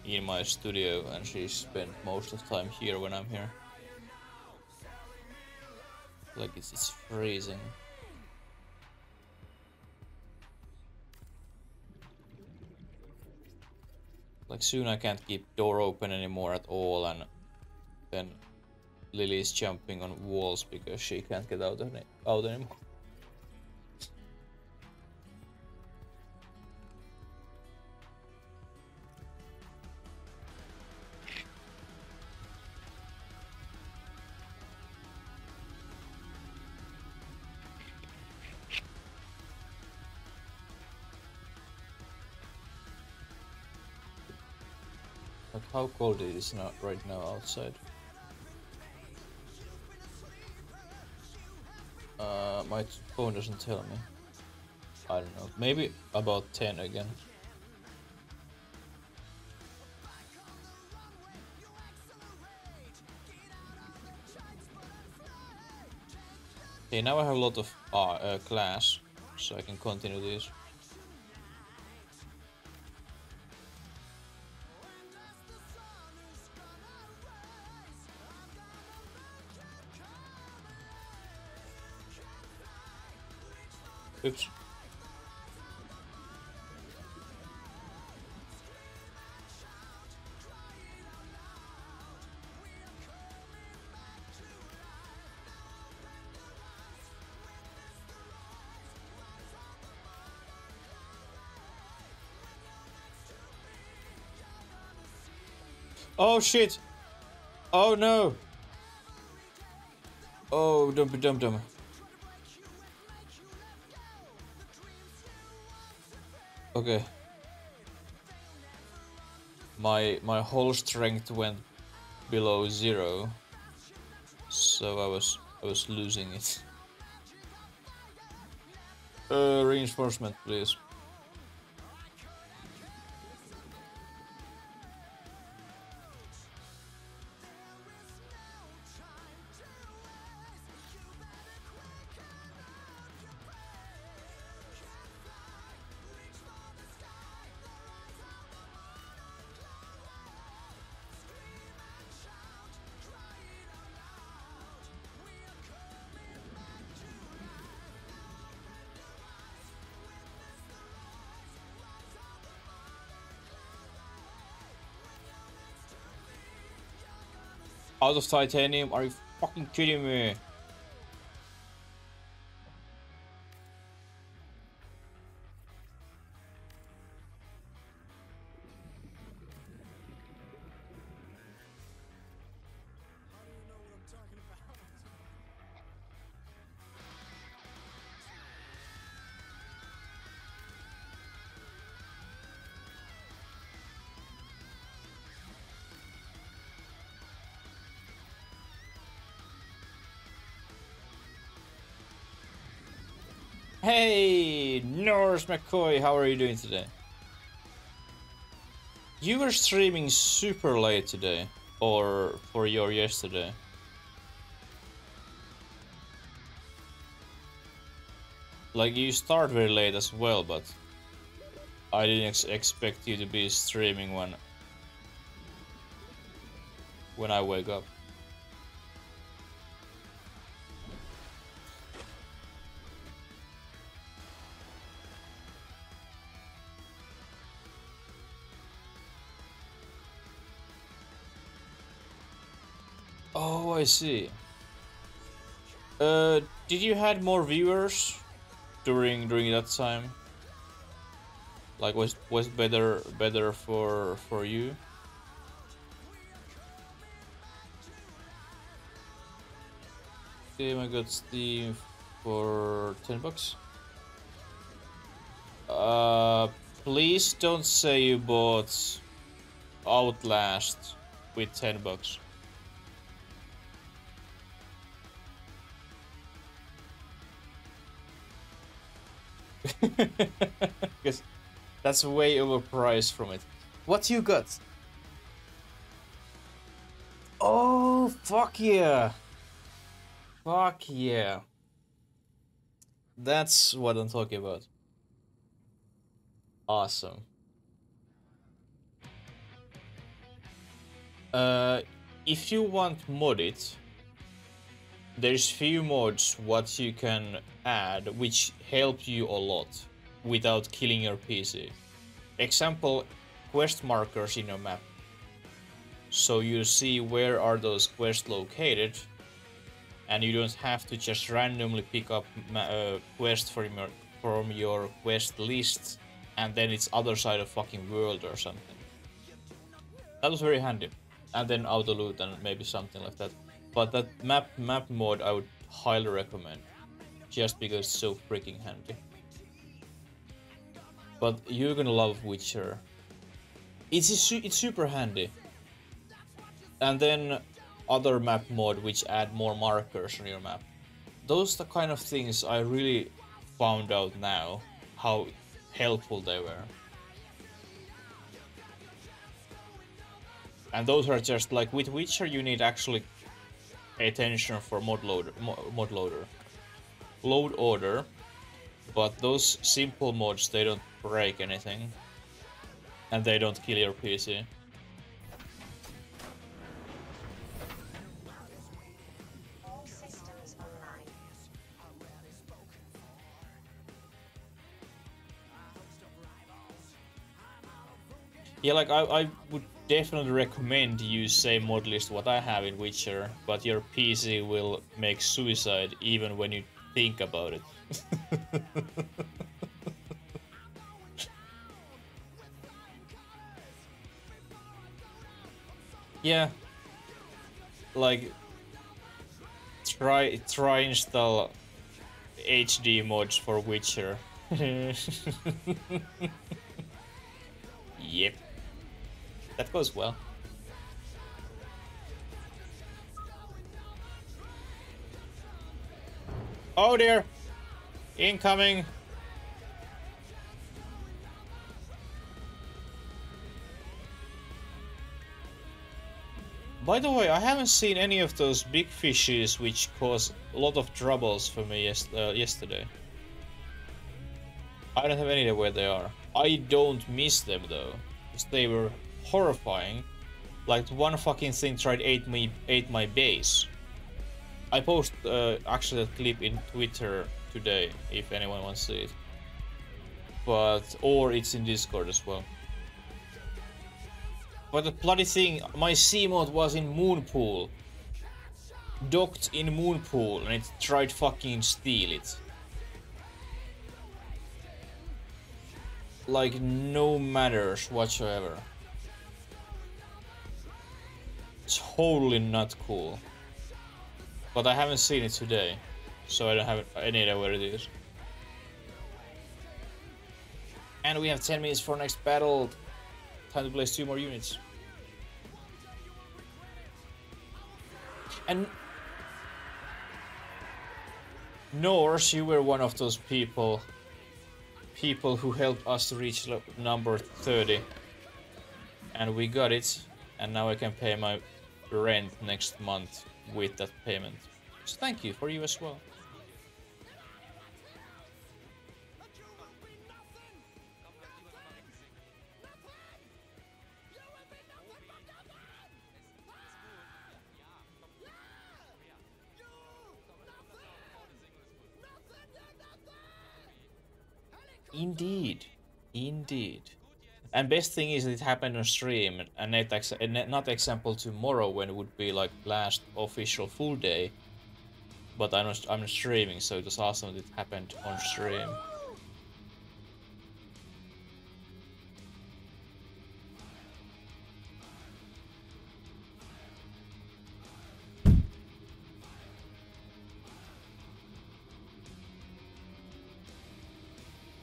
in my studio and she spent most of the time here when I'm here. Like it's freezing. Like soon I can't keep door open anymore at all, and then Lily is jumping on walls because she can't get out anymore. Like how cold it is now, right now outside. My phone doesn't tell me. I don't know. Maybe about 10 again. Okay, now I have a lot of class, so I can continue this. Oops. Oh shit! Oh no! Oh, dumpy dum dum. Okay. My whole strength went below 0, so I was losing it. Reinforcement, please. Out of titanium? Are you fucking kidding me? Hey, Norse McCoy, how are you doing today? You were streaming super late today, or for your yesterday. Like, you start very late as well, but I didn't expect you to be streaming when I wake up. Oh, I see. Did you had more viewers during that time? Like, was better for you? Game I got Steam for $10. Please don't say you bought Outlast with $10. Because that's way overpriced from it. What you got? Oh, fuck yeah. Fuck yeah. That's what I'm talking about. Awesome. If you want mod it, there's few mods what you can add which help you a lot without killing your PC. Example, quest markers in your map. So you see where are those quests located, and you don't have to just randomly pick up quests from your quest list and then it's other side of fucking world or something. That was very handy. And then auto loot and maybe something like that. But that map mod I would highly recommend, just because it's so freaking handy. But you're gonna love Witcher. It's super handy. And then other map mod which add more markers on your map. Those are the kind of things I really found out now how helpful they were. And those are just like with Witcher you need actually attention for mod loader. Load order, but those simple mods they don't break anything. And they don't kill your PC. Yeah, like I would definitely recommend you say mod list what I have in Witcher, but your PC will make suicide even when you think about it. Yeah, like try install HD mods for Witcher. Yep. That goes well. Oh dear! Incoming! By the way, I haven't seen any of those big fishes which cause a lot of troubles for me yesterday. I don't have any idea where they are. I don't miss them though, because they were horrifying. Like one fucking thing tried ate my base. I post actually a clip in Twitter today if anyone wants to see it. Or it's in Discord as well. But the bloody thing, my Seamoth was in Moonpool. Docked in Moonpool and it tried fucking steal it. Like no matters whatsoever. Totally not cool. But I haven't seen it today, so I don't have any idea where it is. And we have 10 minutes for next battle. Time to place 2 more units. And Norse, you were one of those people who helped us to reach number 30. And we got it. And now I can pay my rent next month with that payment. So thank you for you as well. Indeed. Indeed. And best thing is that it happened on stream, and not example tomorrow when it would be like last official full day. But I'm streaming, so it was awesome that it happened on stream.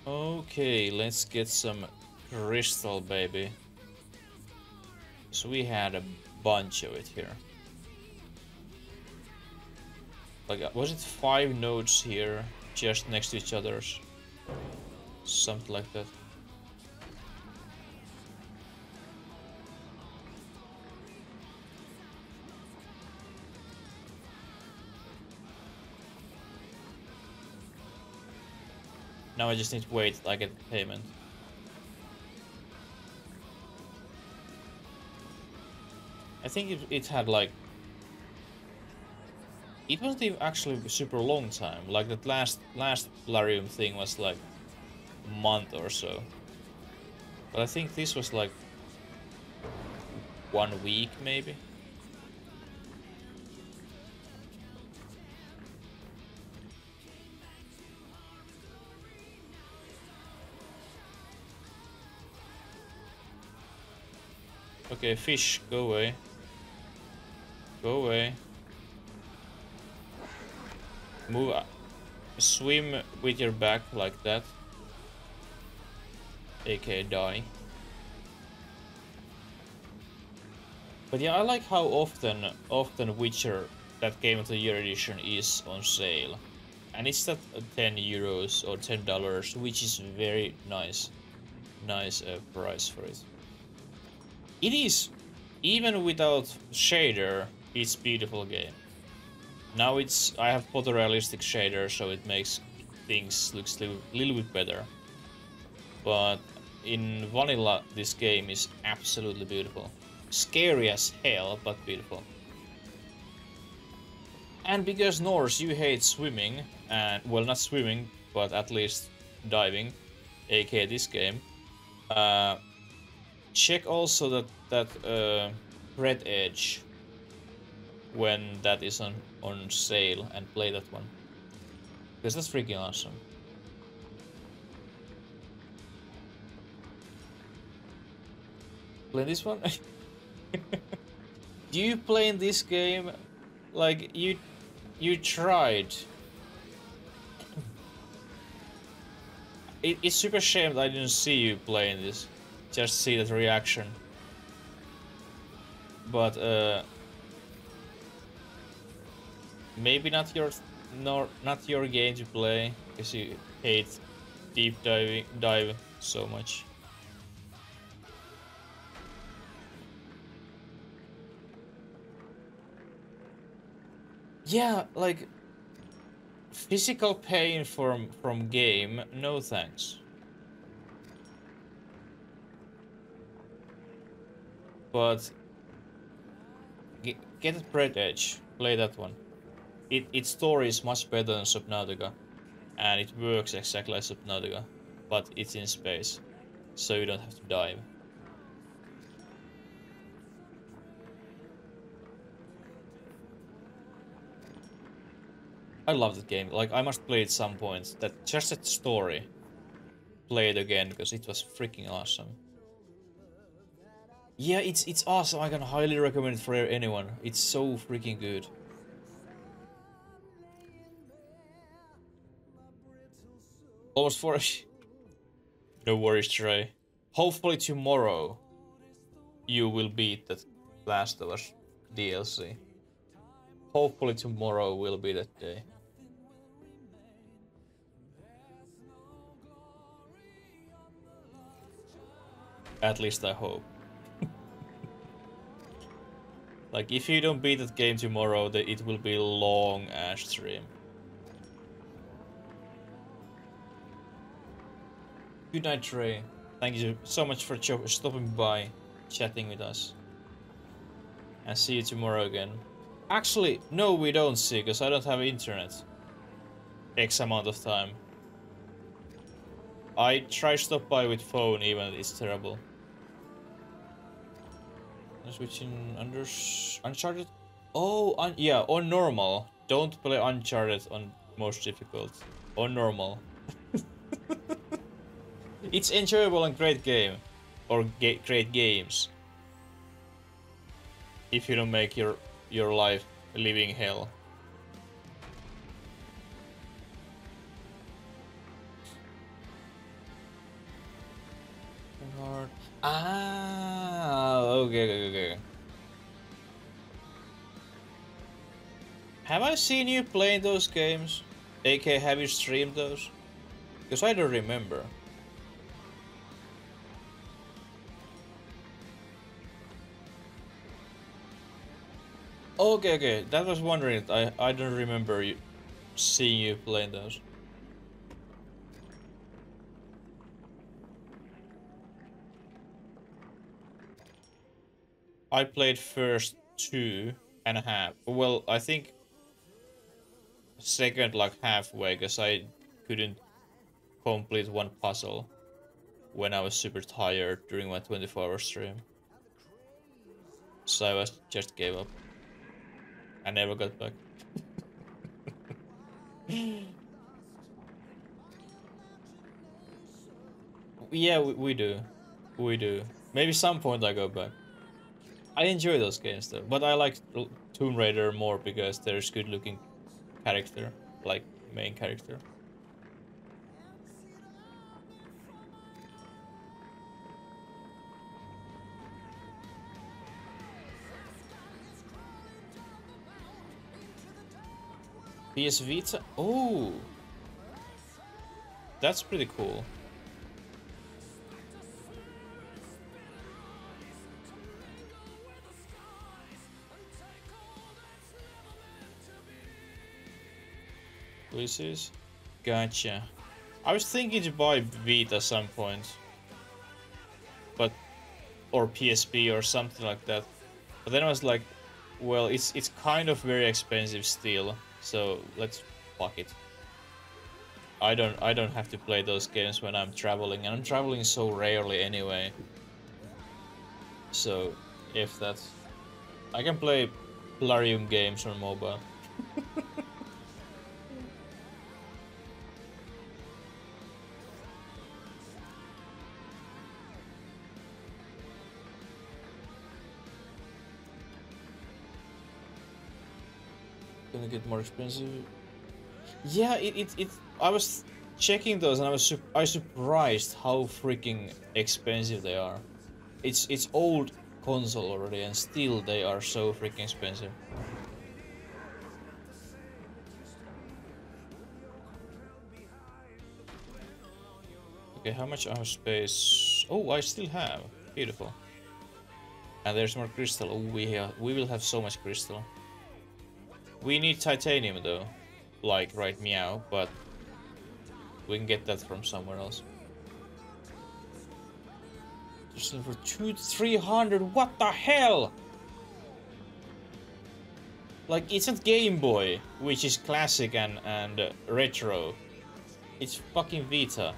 Okay, let's get some crystal, baby. So we had a bunch of it here. Like, was it 5 nodes here, just next to each other's? Something like that. Now I just need to wait till I get the payment. I think it had like... It wasn't even actually a super long time. Like that last Polarium thing was like a month or so. But I think this was like 1 week maybe. Okay, fish, go away. Go away. Move. Swim with your back like that. AK die. But yeah, I like how often Witcher, that Game of the Year edition, is on sale. And it's at 10 euros or $10, which is very nice price for it. It is, even without shader, it's beautiful game. Now I have photorealistic shader, so it makes things look a little bit better. But in vanilla, this game is absolutely beautiful. Scary as hell, but beautiful. And because Norse, you hate swimming, and well, not swimming, but at least diving, aka this game. Check also that Red Edge when that is on sale and play that one, because that's freaking awesome. Play this one. Do you play in this game? Like you tried. It's super shame that I didn't see you playing this. Just see that reaction. But maybe not your game to play, because you hate deep dive so much. Yeah, like physical pain from game, no thanks. But get a Red Edge, play that one. Its story is much better than Subnautica, and it works exactly like Subnautica, but it's in space, so you don't have to dive. I love that game. Like, I must play it some point. Just that story. Play it again, because it was freaking awesome. Yeah, it's awesome. I can highly recommend it for anyone. It's so freaking good. Almost 4. No worries, Trey. Hopefully tomorrow you will beat that Last of Us DLC. Hopefully tomorrow will be that day. At least I hope. Like, if you don't beat that game tomorrow, it will be a long ass stream. Good night, Trey. Thank you so much for stopping by, chatting with us. And see you tomorrow again. Actually, no, we don't see, because I don't have internet. X amount of time. I try stop by with phone, even it's terrible. Switching under Uncharted. Oh, yeah, on normal. Don't play Uncharted on most difficult. On normal. It's enjoyable and great game, or great games. If you don't make your life a living hell. Ah, okay. Have I seen you playing those games? AK, have you streamed those? Because I don't remember. Okay. That was wondering. I don't remember seeing you playing those. I played first 2.5. Well, I think second like halfway, because I couldn't complete one puzzle when I was super tired during my 24-hour stream. So I just gave up. I never got back. Yeah, we do. We do. Maybe some point I go back. I enjoy those games though, but I like Tomb Raider more because there's good looking character, like main character. PS Vita? Oh! That's pretty cool. Releases? Gotcha. I was thinking to buy Vita at some point. But... or PSP or something like that. But then I was like, well, it's kind of very expensive still. So let's fuck it. I don't have to play those games when I'm traveling, and I'm traveling so rarely anyway. So if that's, I can play Plarium games on mobile. Gonna get more expensive. Yeah, it I was checking those and I was surprised how freaking expensive they are. It's old console already and still they are so freaking expensive. Okay, how much I have space? Oh, I still have. Beautiful. And there's more crystal. Oh, we will have so much crystal. We need titanium though, like right meow, but we can get that from somewhere else. Just for 200-300. What the hell? Like, it's not Game Boy, which is classic and retro. It's fucking Vita.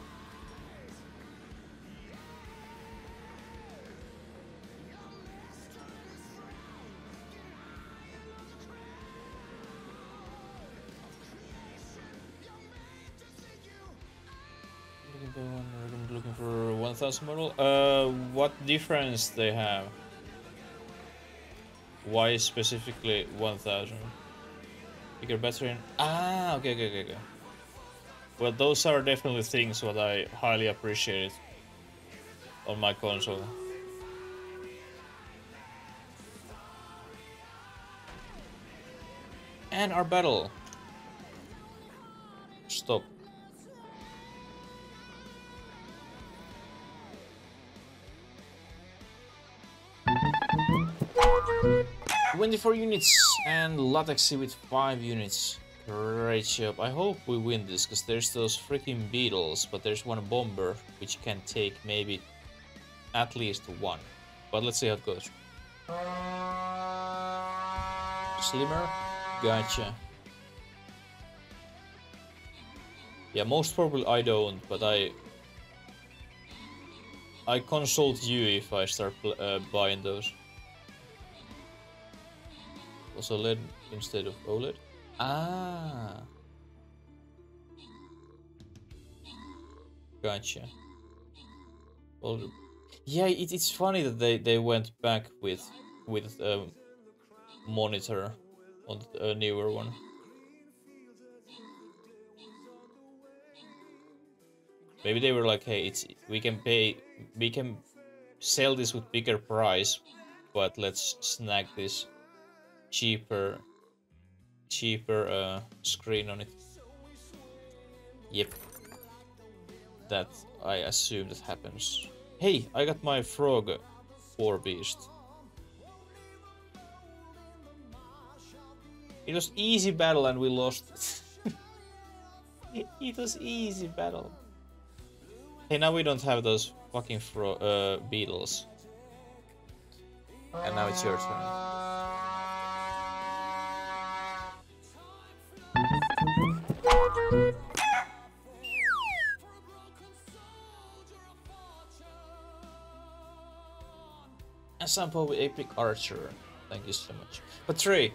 Looking for 1000 model. What difference they have? Why specifically 1000? Bigger battery. Ah, okay. Well, those are definitely things what I highly appreciate on my console. And our battle. Stop. 24 units and Latexy with 5 units. Great job. I hope we win this, because there's those freaking beetles, but there's one bomber which can take maybe at least one. But let's see how it goes. Slimmer? Gotcha. Yeah, most probably I don't, but I consult you if I start buying those. Also LED instead of OLED. Ah. Gotcha. Well, yeah, it's funny that they went back with monitor on the newer one. Maybe they were like, hey, we can sell this with bigger price, but let's snag this cheaper screen on it. Yep. That I assume that happens. Hey, I got my frog 4 beast. It was easy battle and we lost. It was easy battle. Hey, now we don't have those fucking beetles. And now it's your turn. And sample with Epic Archer. Thank you so much. But Trey,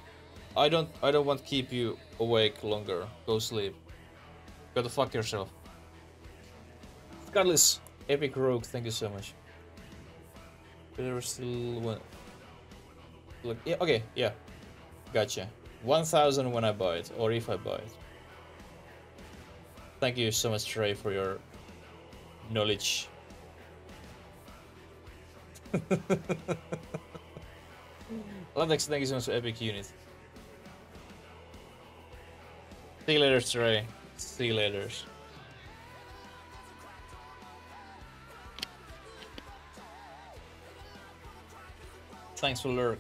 I don't want to keep you awake longer. Go sleep. Go to fuck yourself. Godless, Epic Rogue, thank you so much. There still one. Look, yeah, okay, yeah, gotcha. 1,000 when I buy it, or if I buy it. Thank you so much, Trey, for your knowledge. Latex, thank you so much for Epic Unit. See you later, Trey. See you later. Thanks for lurk.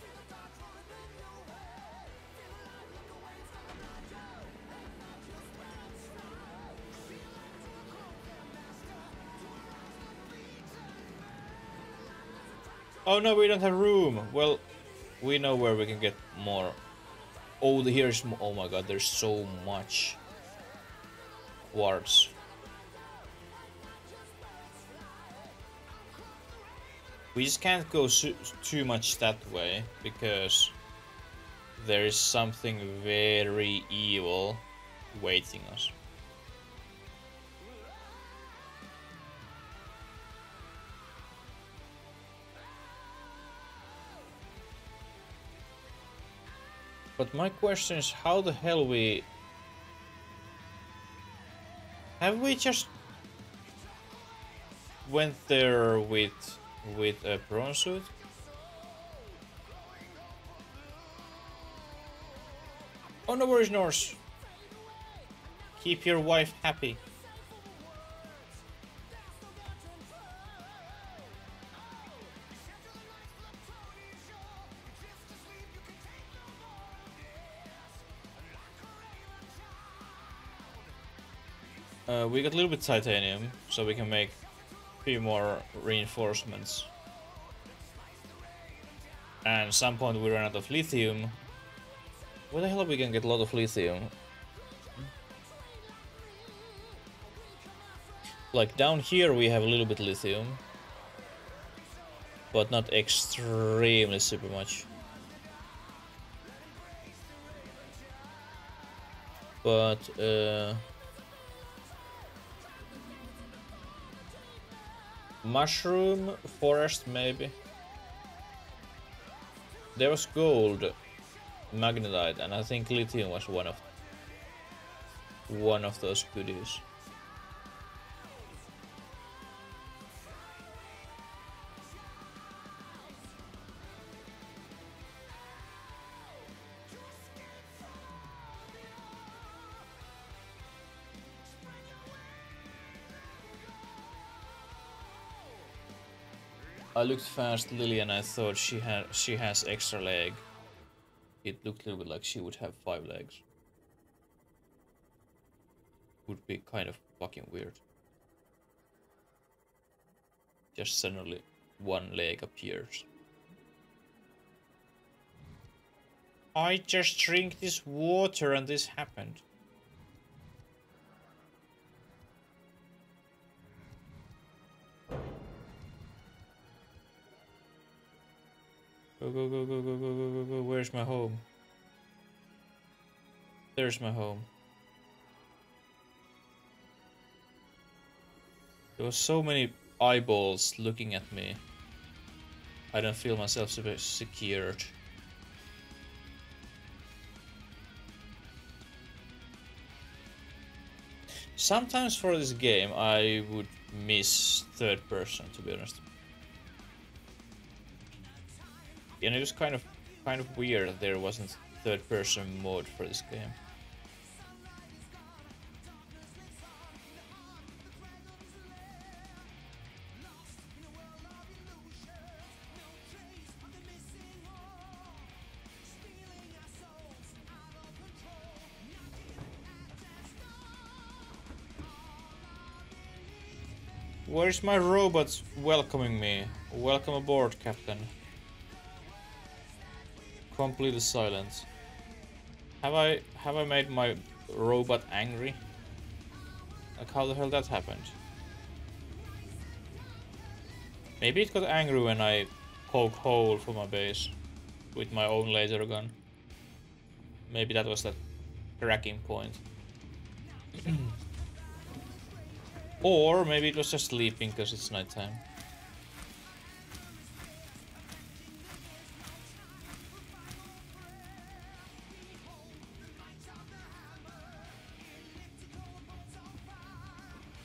Oh no, we don't have room. Well, we know where we can get more. Oh, here's. Oh my god, there's so much quartz. We just can't go too much that way, because there is something very evil waiting us. But my question is, how the hell have we just went there with a prawn suit? Oh, no worries, Norse. Keep your wife happy. We got a little bit titanium, so we can make a few more reinforcements. And at some point we run out of lithium. Where the hell we can get a lot of lithium? Like down here we have a little bit lithium, but not extremely super much. But mushroom forest maybe. There was gold, magnetite, and I think lithium was one of those goodies. I looked fast Lily and I thought she has extra leg. It looked a little bit like she would have 5 legs. Would be kind of fucking weird. Just suddenly one leg appears. I just drink this water and this happened. Go, go, go, go, go, go, go, go, go. Where's my home? There's my home. There were so many eyeballs looking at me. I don't feel myself super secured. Sometimes for this game I would miss third person, to be honest. And it was kind of weird that there wasn't third person mode for this game. Where's my robot welcoming me? Welcome aboard, Captain. Completely silent. Have I made my robot angry? Like, how the hell that happened? Maybe it got angry when I poked hole for my base with my own laser gun. Maybe that was that cracking point. Or maybe it was just sleeping because it's nighttime.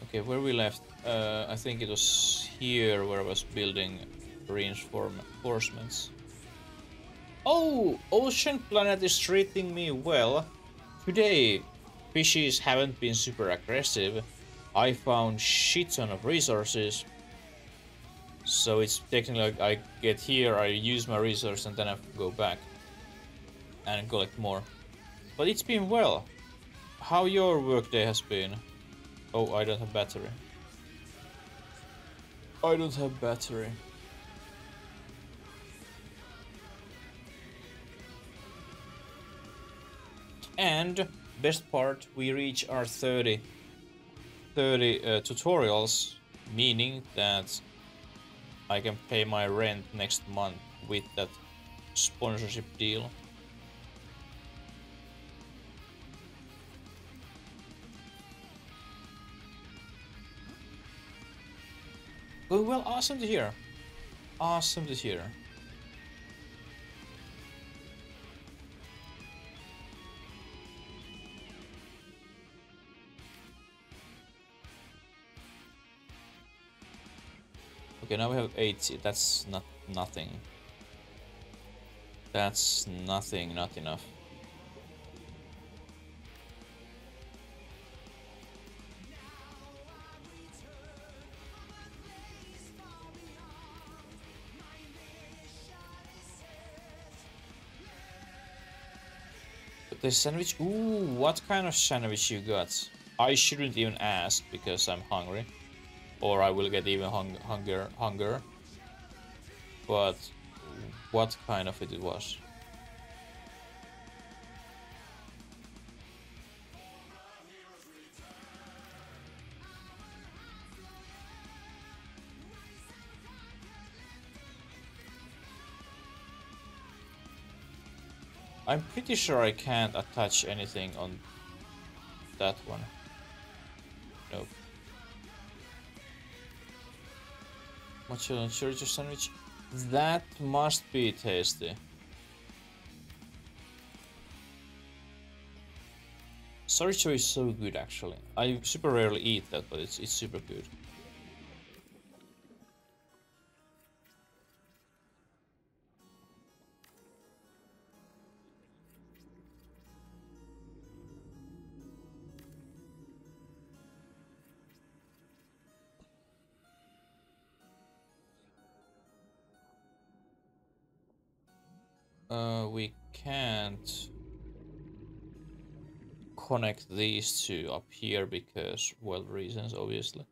Okay, where we left? I think it was here where I was building reinforcements. Oh, Ocean Planet is treating me well. Today, fishes haven't been super aggressive. I found shit ton of resources. So it's technically like I get here, I use my resource, and then I have to go back and collect more. But it's been well. How your workday has been? Oh, I don't have battery. I don't have battery. And best part, we reach our 30 tutorials, meaning that I can pay my rent next month with that sponsorship deal. Oh, well, awesome to hear. Awesome to hear. Okay, now we have 80. That's nothing. That's nothing, not enough. But the sandwich, ooh, what kind of sandwich you got? I shouldn't even ask because I'm hungry. Or I will get even hunger. But what kind of it was? I'm pretty sure I can't attach anything on that one. Nope. Mozzarella chorizo sandwich. That must be tasty. Chorizo is so good, actually. I super rarely eat that, but it's super good. We can't connect these two up here because, well, reasons, obviously.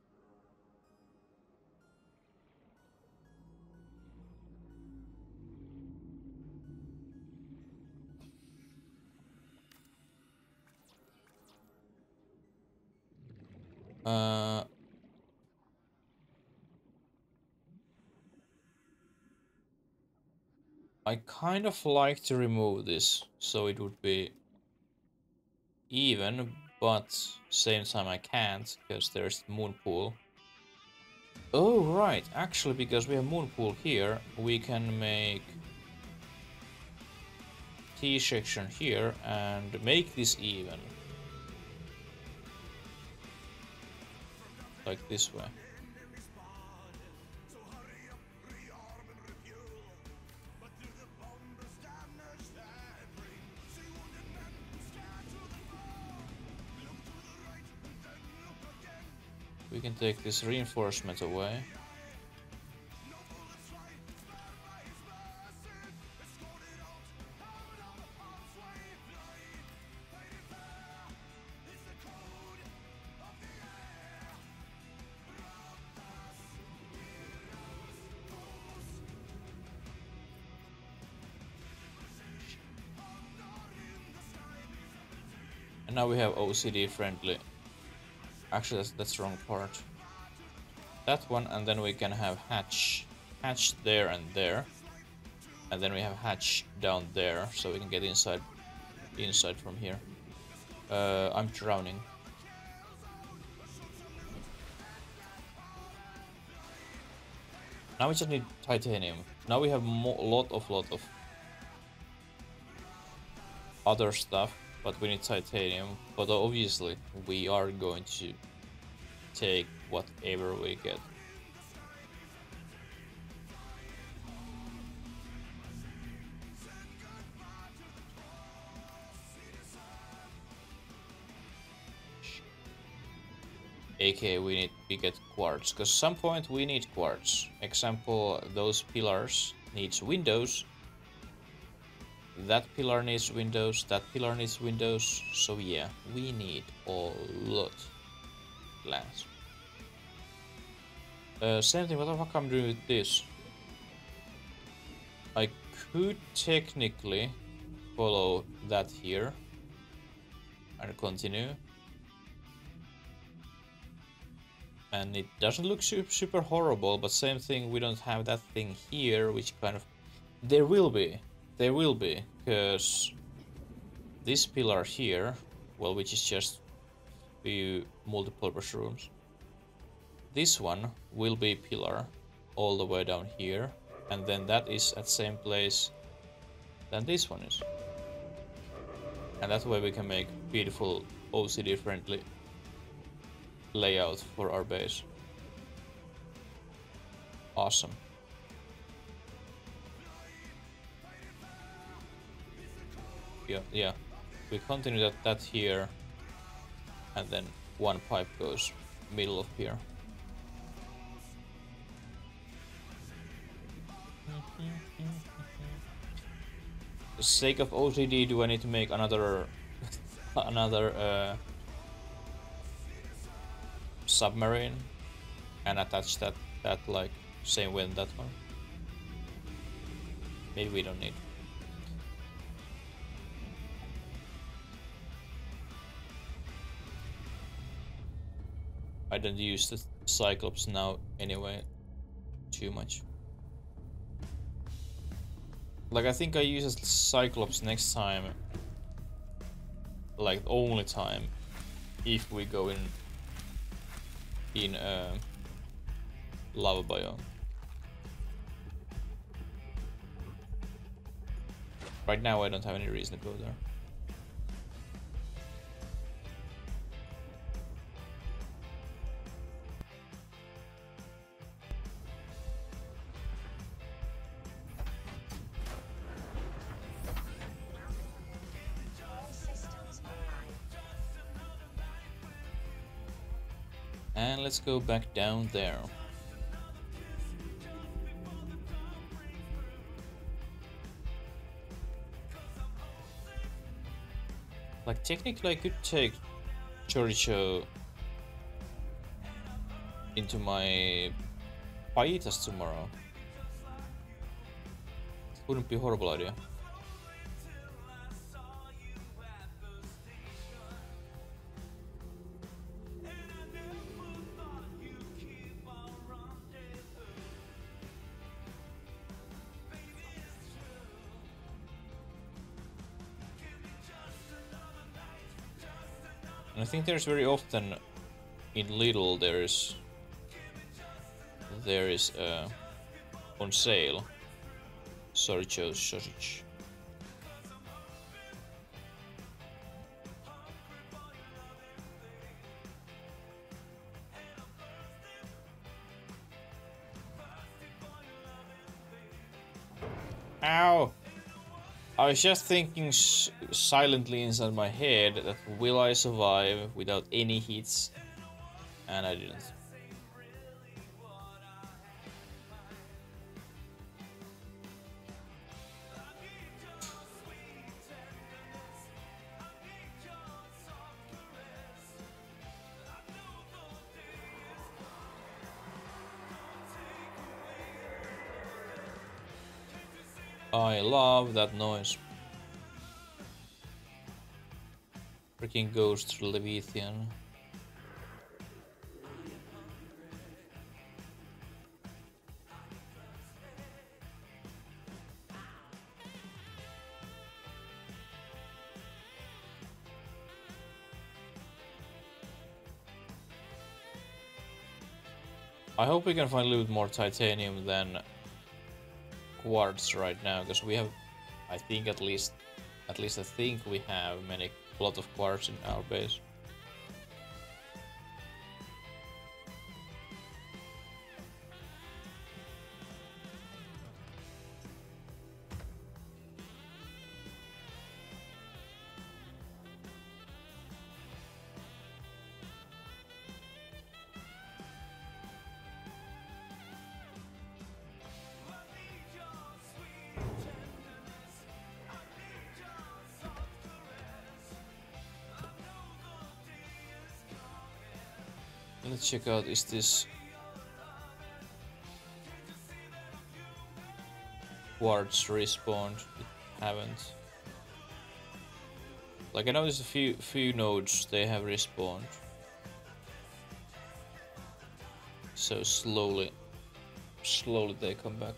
I kind of like to remove this so it would be even, but same time I can't because there's the moon pool. Oh right, actually because we have moon pool here, we can make T section here and make this even. Like this way. We can take this reinforcement away. And now we have OCD friendly. Actually, that's the wrong part. That one, and then we can have hatch there and there, and then we have hatch down there, so we can get inside from here. I'm drowning. Now we just need titanium. Now we have lot of other stuff, but we need titanium. But obviously, we are going to take whatever we get. aka we get quartz, because some point we need quartz. Example, those pillars needs windows. That pillar needs windows, that pillar needs windows, so yeah, we need a lot glass. Same thing, what the fuck I'm doing with this? I could technically follow that here and continue. And it doesn't look super horrible, but same thing, we don't have that thing here, which kind of... There will be, because this pillar here, well, which is just few multi-purpose rooms. This one will be pillar all the way down here, and then that is at same place than this one is. And that way we can make beautiful OCD friendly layout for our base. Awesome. Yeah. We continue that here, and then one pipe goes middle of here. For the sake of OCD, do I need to make another submarine and attach that like same way in that one? Maybe we don't need. I don't use the Cyclops now anyway too much. Like, I think I use a Cyclops next time, like the only time, if we go in lava biome. Right now I don't have any reason to go there. And let's go back down there. Like, technically I could take chorizo into my fajitas tomorrow. It wouldn't be a horrible idea. And I think there's very often in Lidl there is on sale chorizo sausage. Ow! I was just thinking silently inside my head that will I survive without any hits, and I didn't. I love that noise. Freaking ghost Leviathan. I hope we can find a little bit more titanium than quartz right now, because we have, I think at least I think we have a lot of quartz in our base. Let's check out, is this quartz respawned? It haven't. Like, I know there's a few nodes they have respawned. So slowly they come back.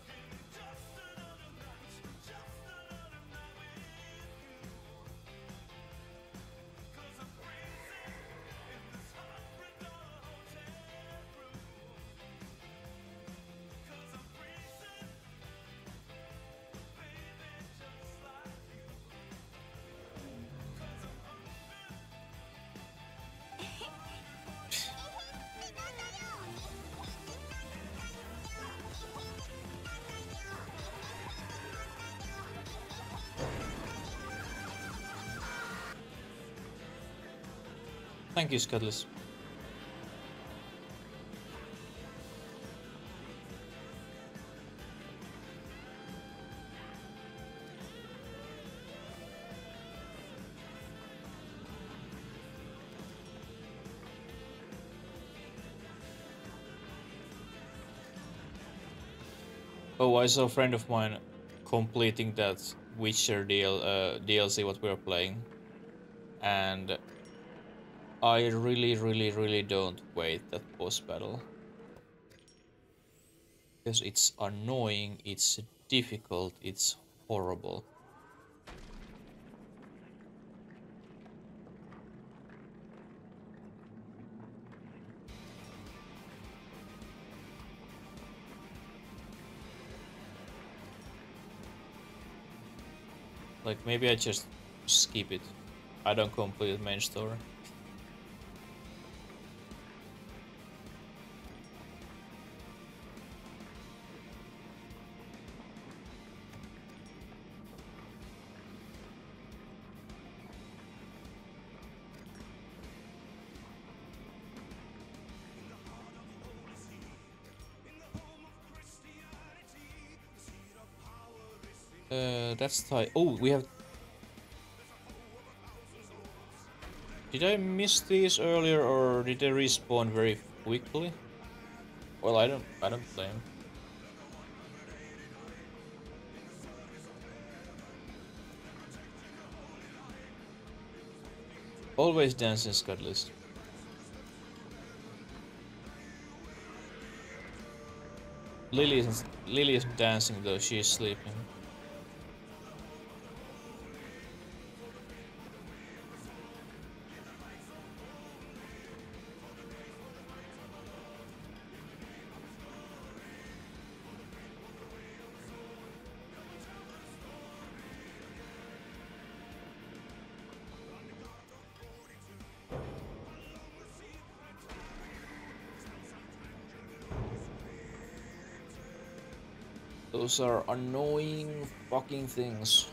Thank you, Scudless. Oh, I saw a friend of mine completing that Witcher DLC what we are playing, and I really don't wait that boss battle, because it's annoying, it's difficult, it's horrible. Like, maybe I just skip it. I don't complete the main story. That's Thai. Oh, we have. Did I miss these earlier, or did they respawn very quickly? Well, I don't blame. Always dancing, Scudlist. Lily isn't dancing though, she is sleeping. Those are annoying fucking things.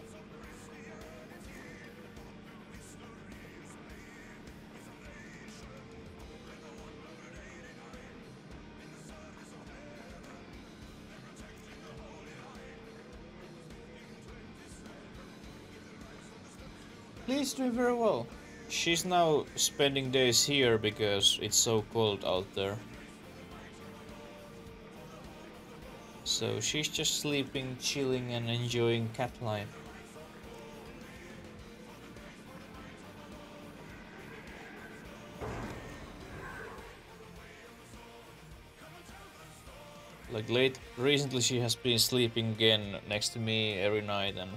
Lily's doing very well. She's now spending days here because it's so cold out there. So she's just sleeping, chilling and enjoying cat life. Like recently she has been sleeping again next to me every night, and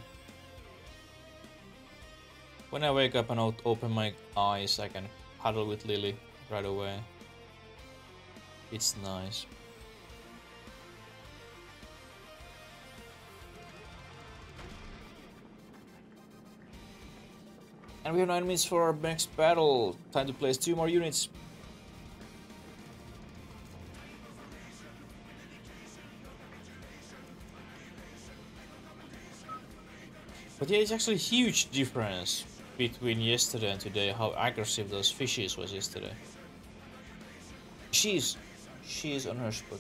when I wake up and open my eyes I can cuddle with Lily right away. It's nice. And we have 9 minutes for our next battle. Time to place 2 more units. But yeah, it's actually a huge difference between yesterday and today, how aggressive those fishes was yesterday. She's on her spot.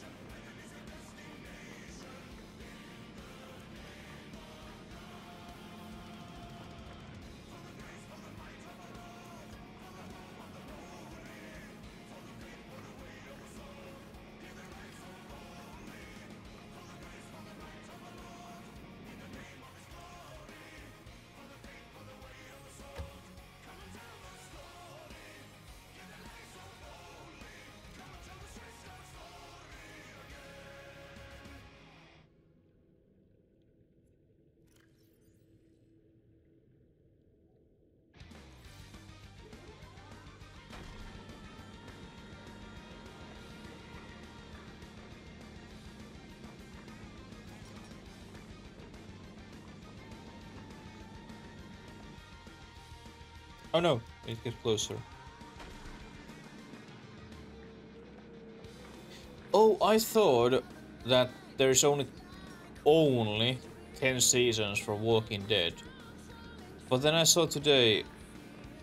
Oh no, it gets closer. Oh, I thought that there's only 10 seasons for Walking Dead. But then I saw today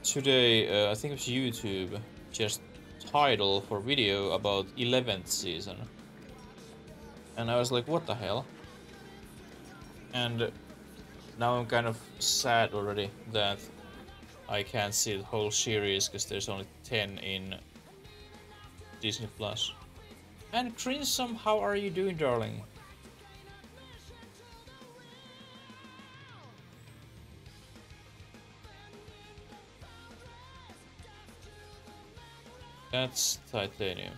I think it was YouTube, just title for video about 11th season. And I was like, what the hell? And now I'm kind of sad already that I can't see the whole series because there's only 10 in Disney Plus. And Crimson, how are you doing, darling? That's titanium.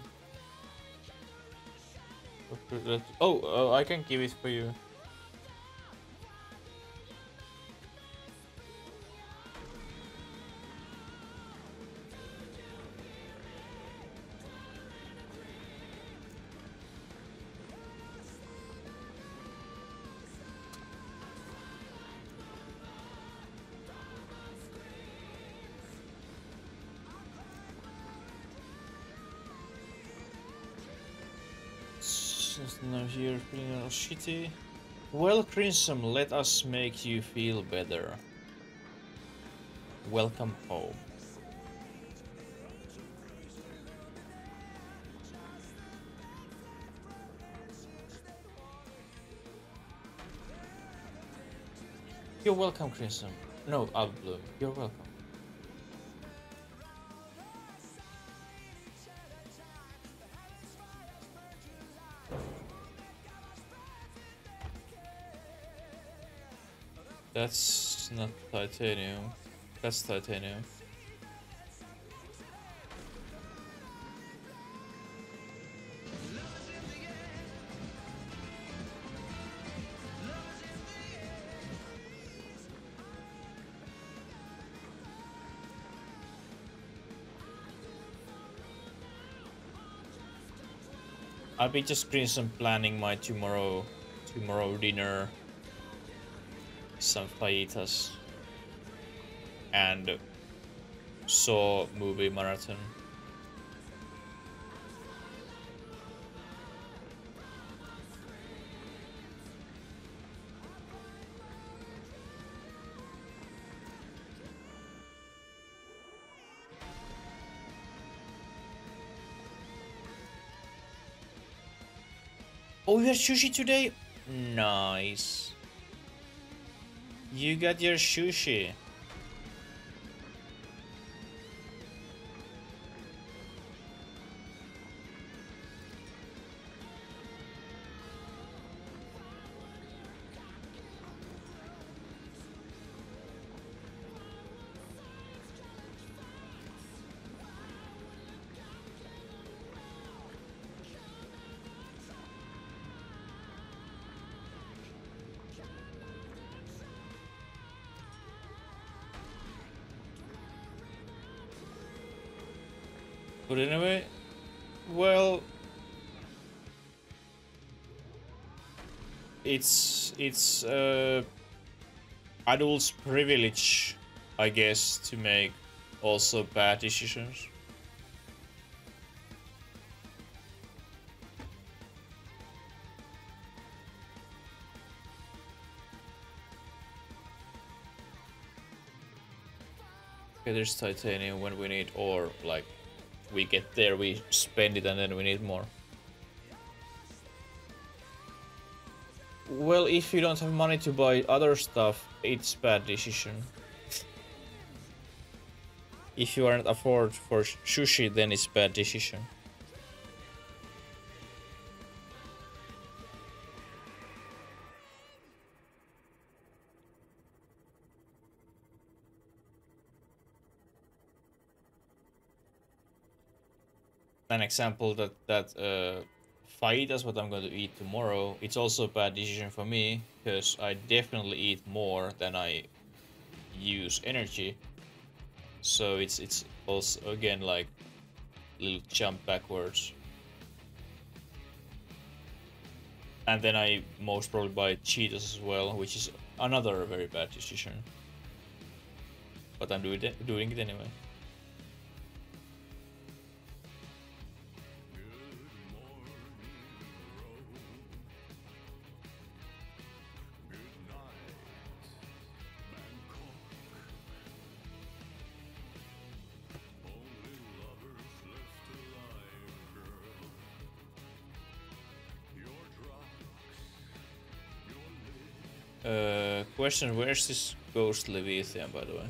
Oh, I can give it for you. Now you're feeling all shitty. Well, Crimson, let us make you feel better. Welcome home. You're welcome, Crimson. No, Bloom. You're welcome. That's not titanium. That's titanium. I'll be just green some planning my tomorrow dinner, some fajitas, and Saw movie marathon. Oh, you had sushi today? Nice. You got your sushi. But anyway, well, it's adults' privilege, I guess, to make also bad decisions. Okay, there's titanium when we need ore, like we get there, we spend it, and then we need more. Well, if you don't have money to buy other stuff, it's bad decision. If you aren't afford for sushi, then it's bad decision. An example that fight is what I'm going to eat tomorrow. It's also a bad decision for me because I definitely eat more than I use energy. So it's also again like a little jump backwards. And then I most probably buy Cheetos as well, which is another very bad decision. But I'm doing it anyway. Question, where's this ghost Leviathan, by the way?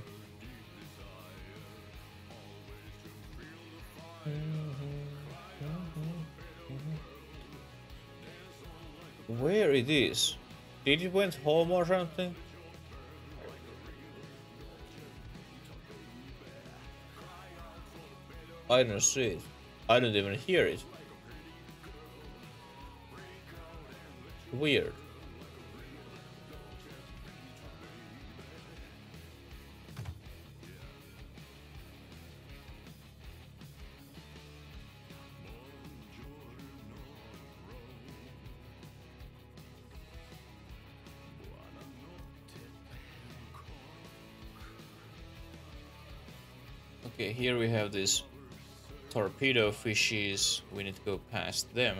Where it is? Did it went home or something? I don't see it. I don't even hear it. Weird. Okay, here we have these torpedo fishes. We need to go past them.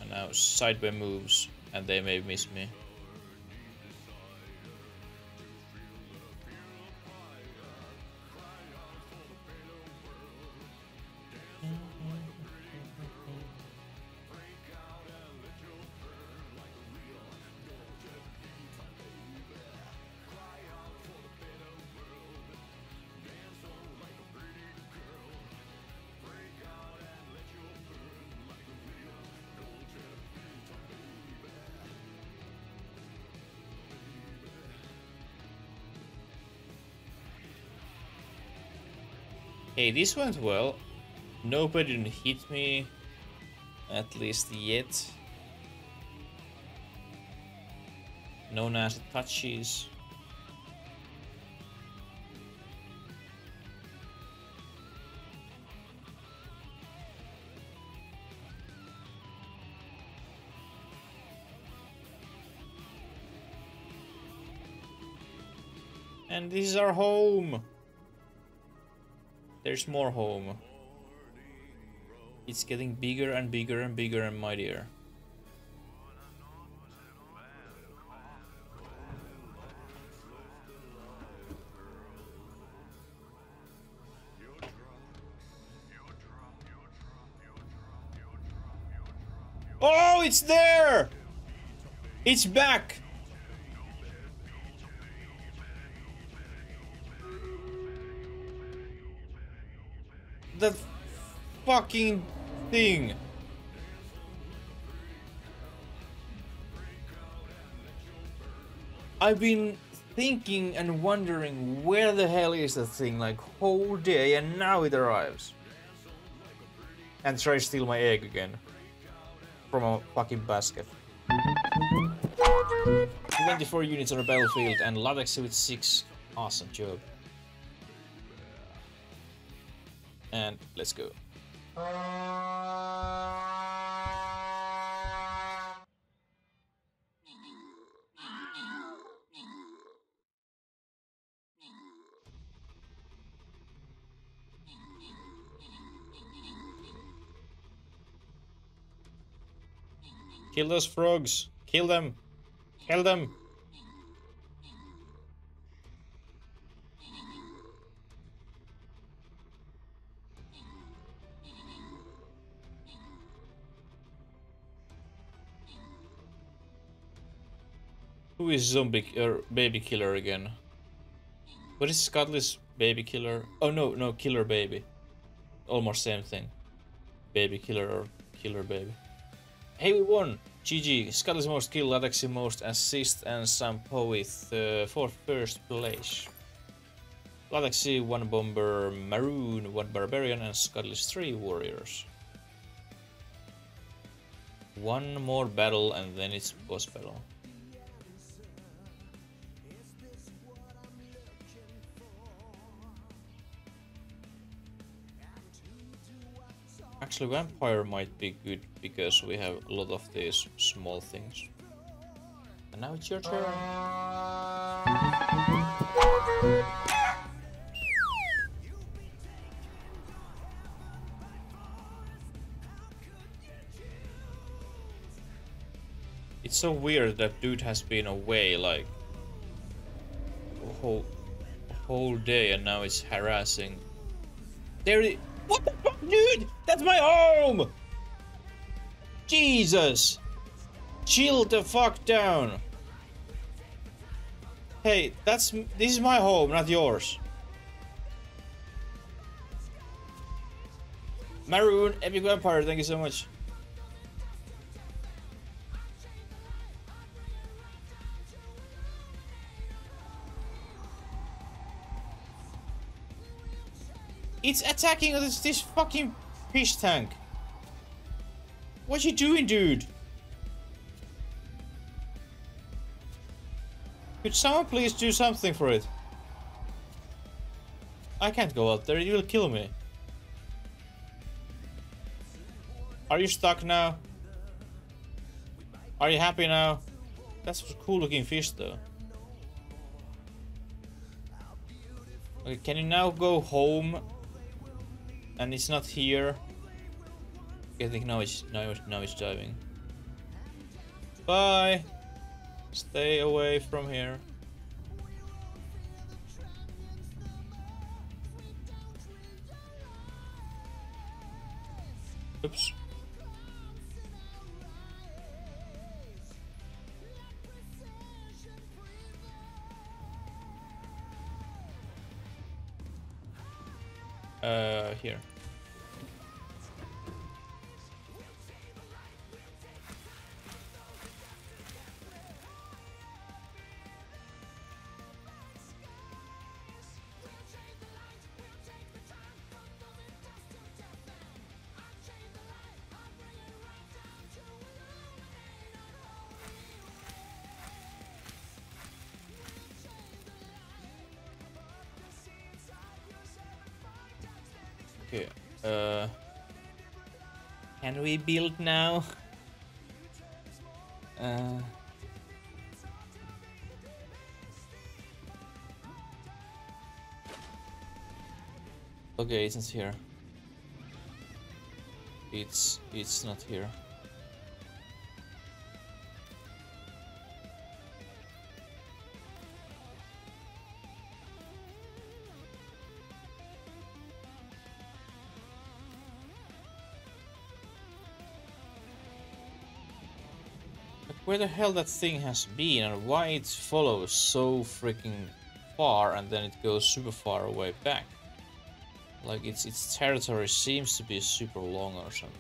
And now sideway moves, and they may miss me. Hey, this went well. Nobody didn't hit me. At least yet. No nasty touches. And this is our home. There's more home. It's getting bigger and bigger and bigger and mightier. Oh, it's there! It's back! That fucking thing. I've been thinking and wondering where the hell is that thing like whole day, and now it arrives. And try to steal my egg again. From a fucking basket. 24 units on the battlefield and latex with 6. Awesome job. And let's go. Kill those frogs. Kill them. Kill them. Who is zombie or baby killer again? What is Scottly's baby killer? Oh no, no, killer baby. Almost same thing. Baby killer or killer baby. Hey, we won! GG. Scottly's most kill, Latexi most assist, and Sampo with for first place. Latexi 1 bomber, Maroon 1 barbarian, and Scottly's 3 warriors. One more battle and then it's boss battle. Actually, vampire might be good because we have a lot of these small things. And now it's your turn. It's so weird that dude has been away like a whole day and now it's harassing. What the fuck, dude? That's my home! Jesus! Chill the fuck down. Hey, this is my home, not yours. Maroon, Epic Vampire, thank you so much. It's attacking this fucking fish tank. What you doing, dude? Could someone please do something for it? I can't go out there, it will kill me. Are you stuck now? Are you happy now? That's a cool looking fish though. Okay, can you now go home? And it's not here. Okay, I think now it's diving. Bye. Stay away from here. Oops. Here. Okay. Can we build now? Okay, it's not here. It's not here. Like, where the hell that thing has been and why it follows so freaking far and then it goes super far away back? Like its territory seems to be super long or something.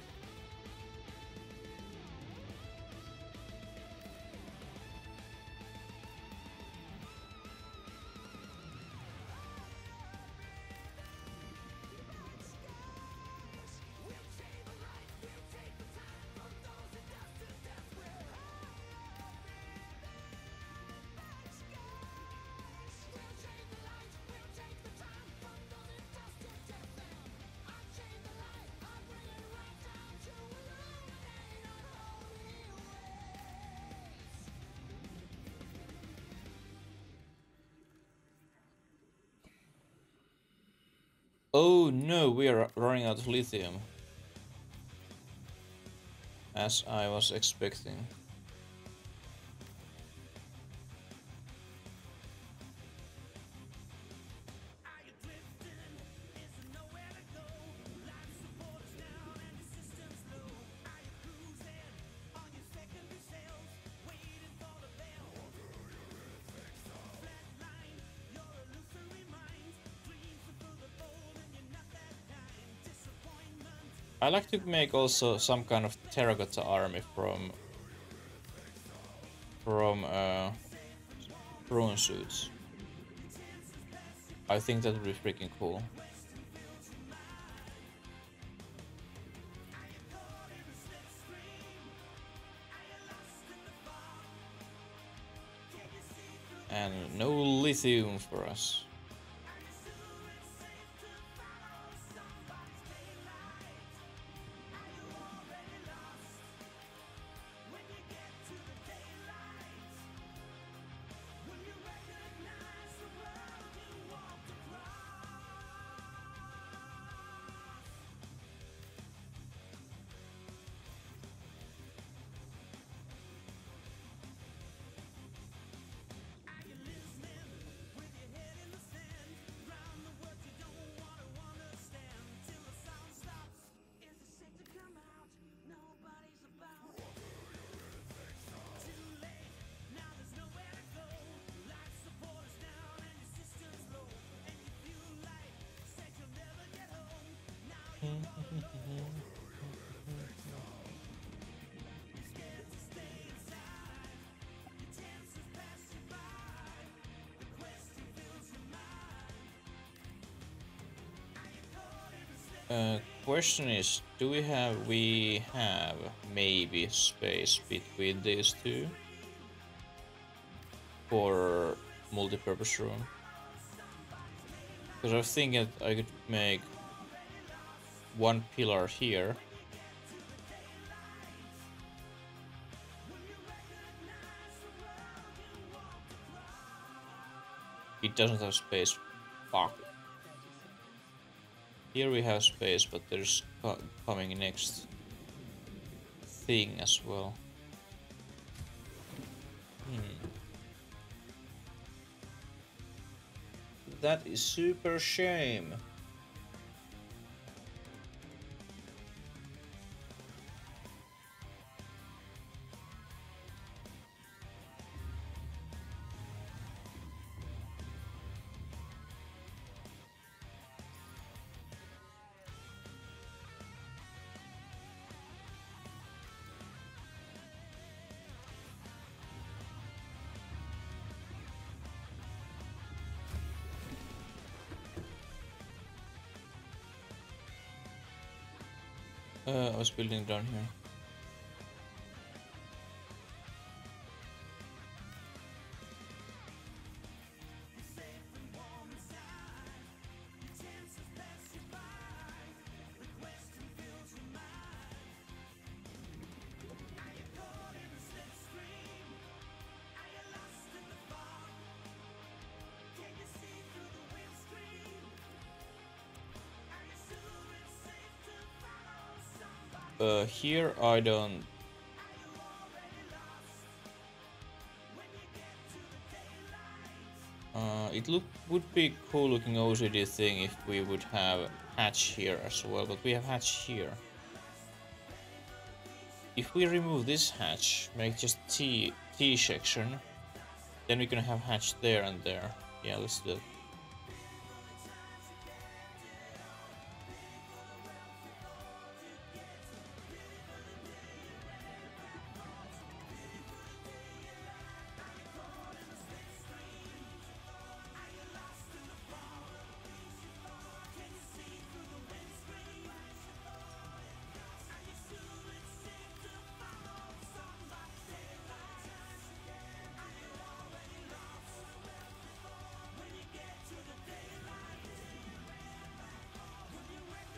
Oh no, we are running out of lithium. As I was expecting. I like to make also some kind of terracotta army from prone suits. I think that would be freaking cool. And no lithium for us. Question is, do we have maybe space between these two for multi-purpose room? Because I was thinking I could make one pillar here. It doesn't have space. Fuck. Here we have space, but there's coming next thing as well. That is super shame. I was building down here. Here I don't. Would be cool looking OCD thing if we would have hatch here as well, but we have hatch here. If we remove this hatch, make just T section, then we can have hatch there and there. Yeah, let's do it.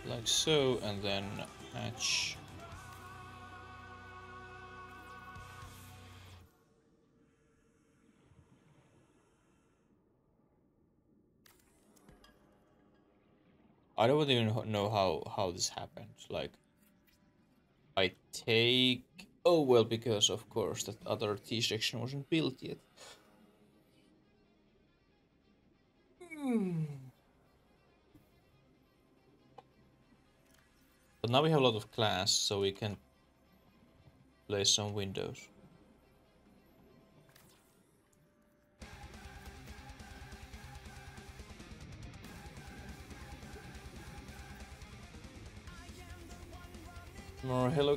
Like so, and then hatch. I don't even know how this happened. Like, I take. Oh well, because of course that other T section wasn't built yet. But now we have a lot of class, so we can place some windows. More hello.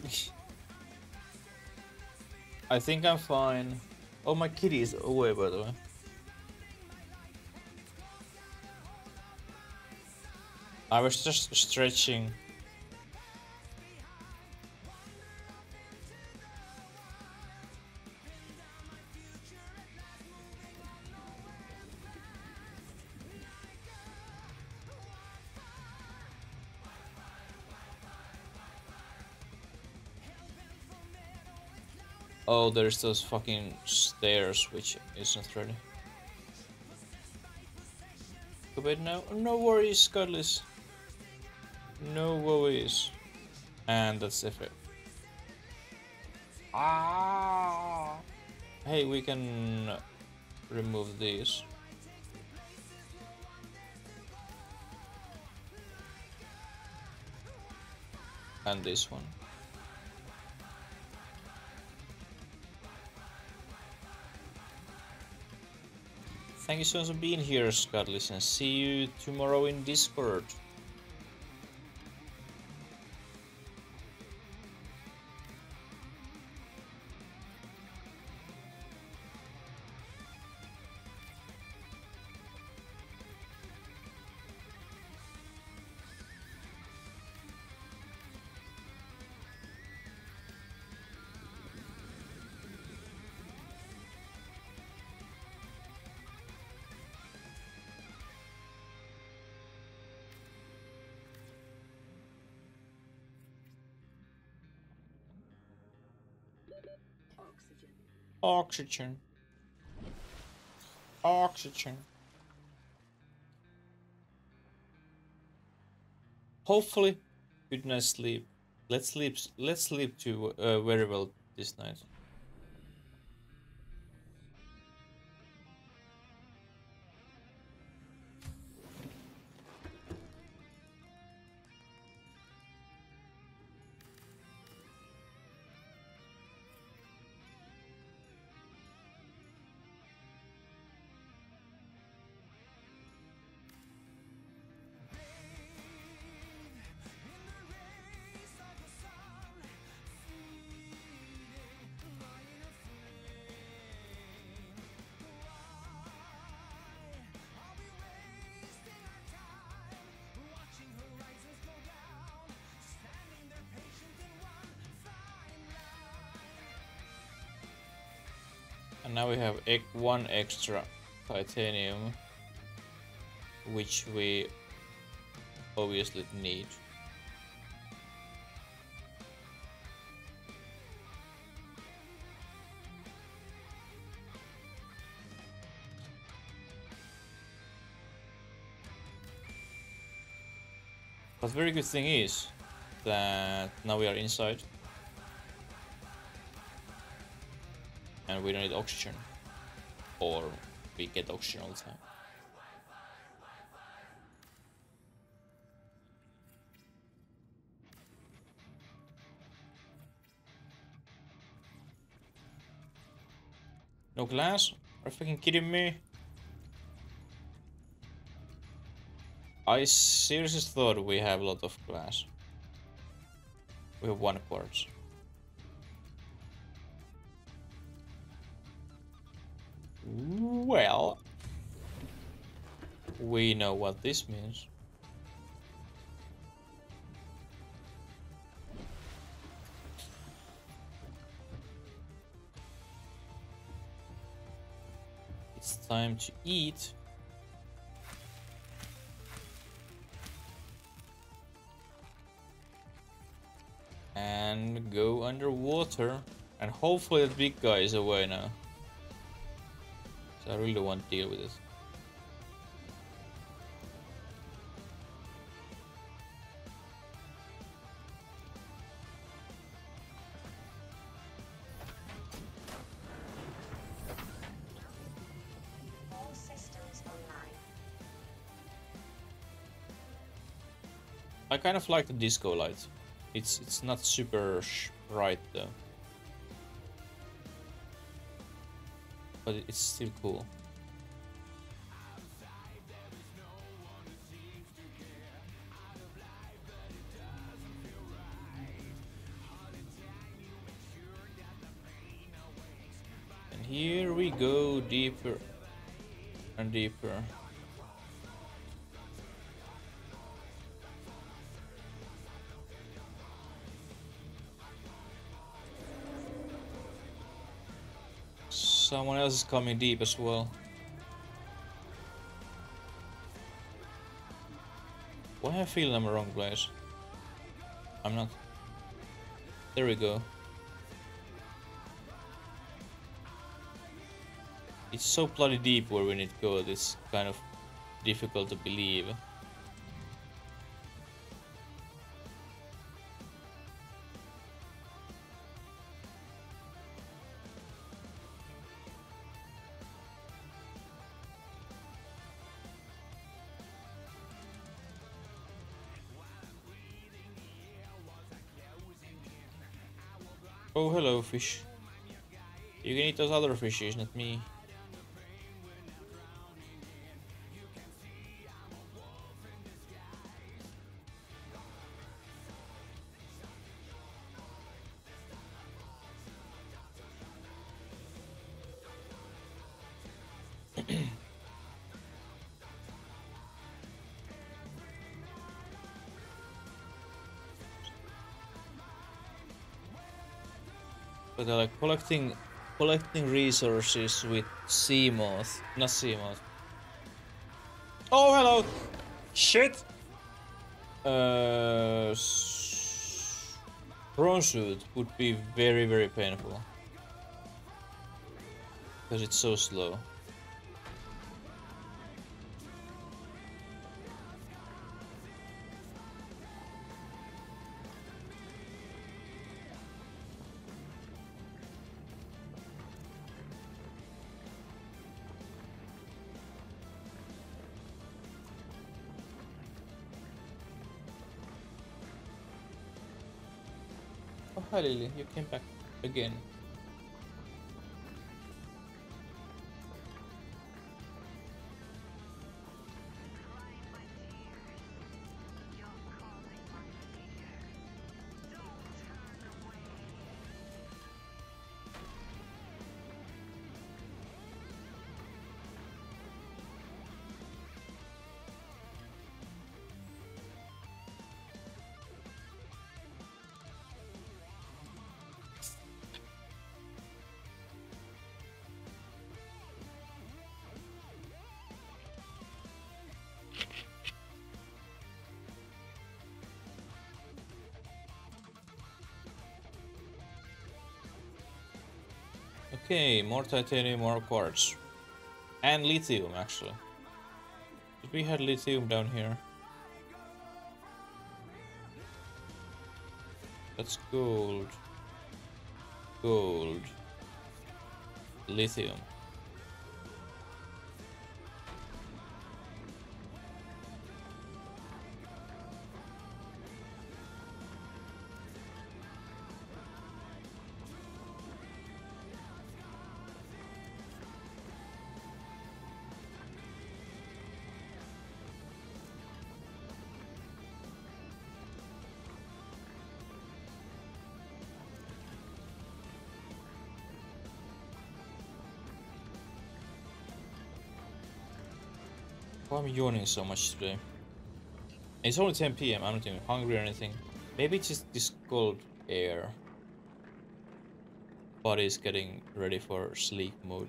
I think I'm fine. Oh, my kitty is away, by the way. I was just stretching. Oh, there's those fucking stairs, which isn't ready. Wait, no worries, Cuddlies. No worries. And that's it. Ah! Hey, we can remove these. And this one. Thank you so much for being here, Scutless, and see you tomorrow in Discord. Oxygen. Oxygen. Hopefully, good night's sleep. Let's sleep. Let's sleep too very well this night. And now we have one extra titanium, which we obviously need. But very good thing is, that now we are inside. And we don't need oxygen. Or we get oxygen all the time. No glass? Are you fucking kidding me? I seriously thought we have a lot of glass. We have 1 quartz. Well, we know what this means. It's time to eat. And go underwater. And hopefully that big guy is away now. So I really don't want to deal with it. All systems online. I kind of like the disco light. It's not super bright though. But it's still cool. And here we go deeper and deeper. Someone else is coming deep as well. Why am I feeling I'm in the wrong place? I'm not. There we go. It's so bloody deep where we need to go, it's kind of difficult to believe. Oh, hello, fish. You can eat those other fishes, not me. But I like collecting resources with sea moth, not sea moth. Oh, hello! Shit! Prawn suit would be very, very painful. Because it's so slow. Oh, hi Lily, you came back again. Okay, more titanium, more quartz. And lithium, actually. Did we have lithium down here? That's gold. Gold. Lithium. Why am I yawning so much today? It's only 10 PM, I'm not even hungry or anything. Maybe it's just this cold air. Body's getting ready for sleep mode.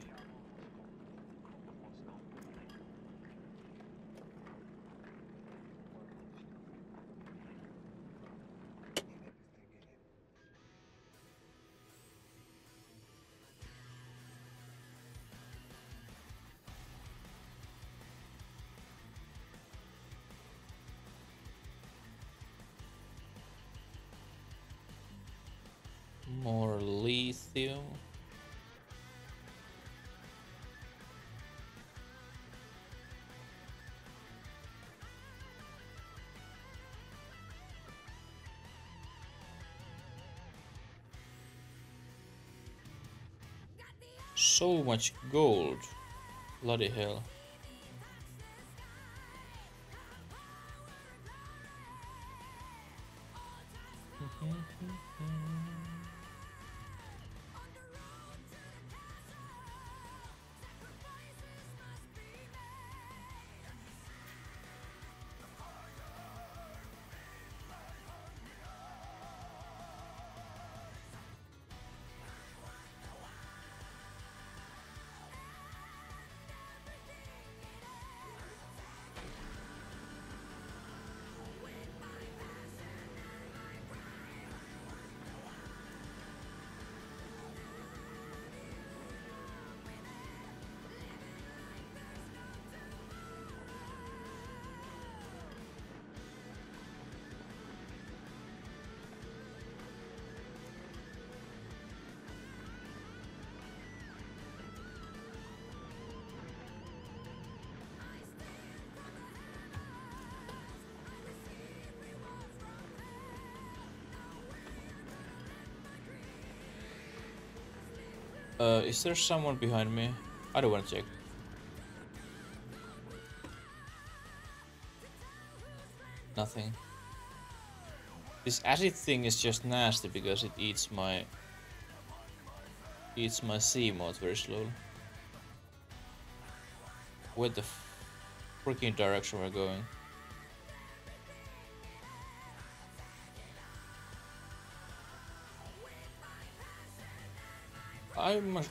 More lithium. So much gold. Bloody hell. Is there someone behind me? I don't want to check. Nothing. This acid thing is just nasty because it eats my sea moth very slowly. Where the freaking direction we're going?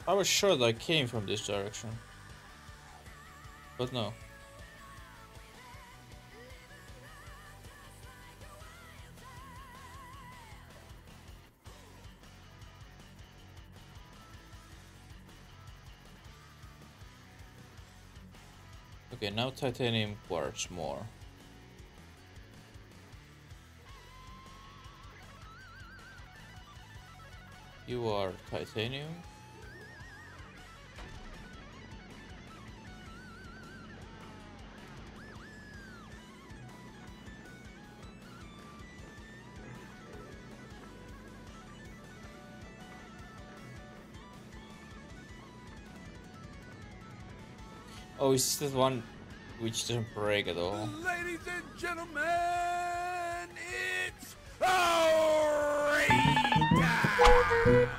I was sure that I came from this direction, but no. Okay, now titanium quartz more. You are titanium. Oh, is this the one which doesn't break at all? Ladies and gentlemen, it's raid time!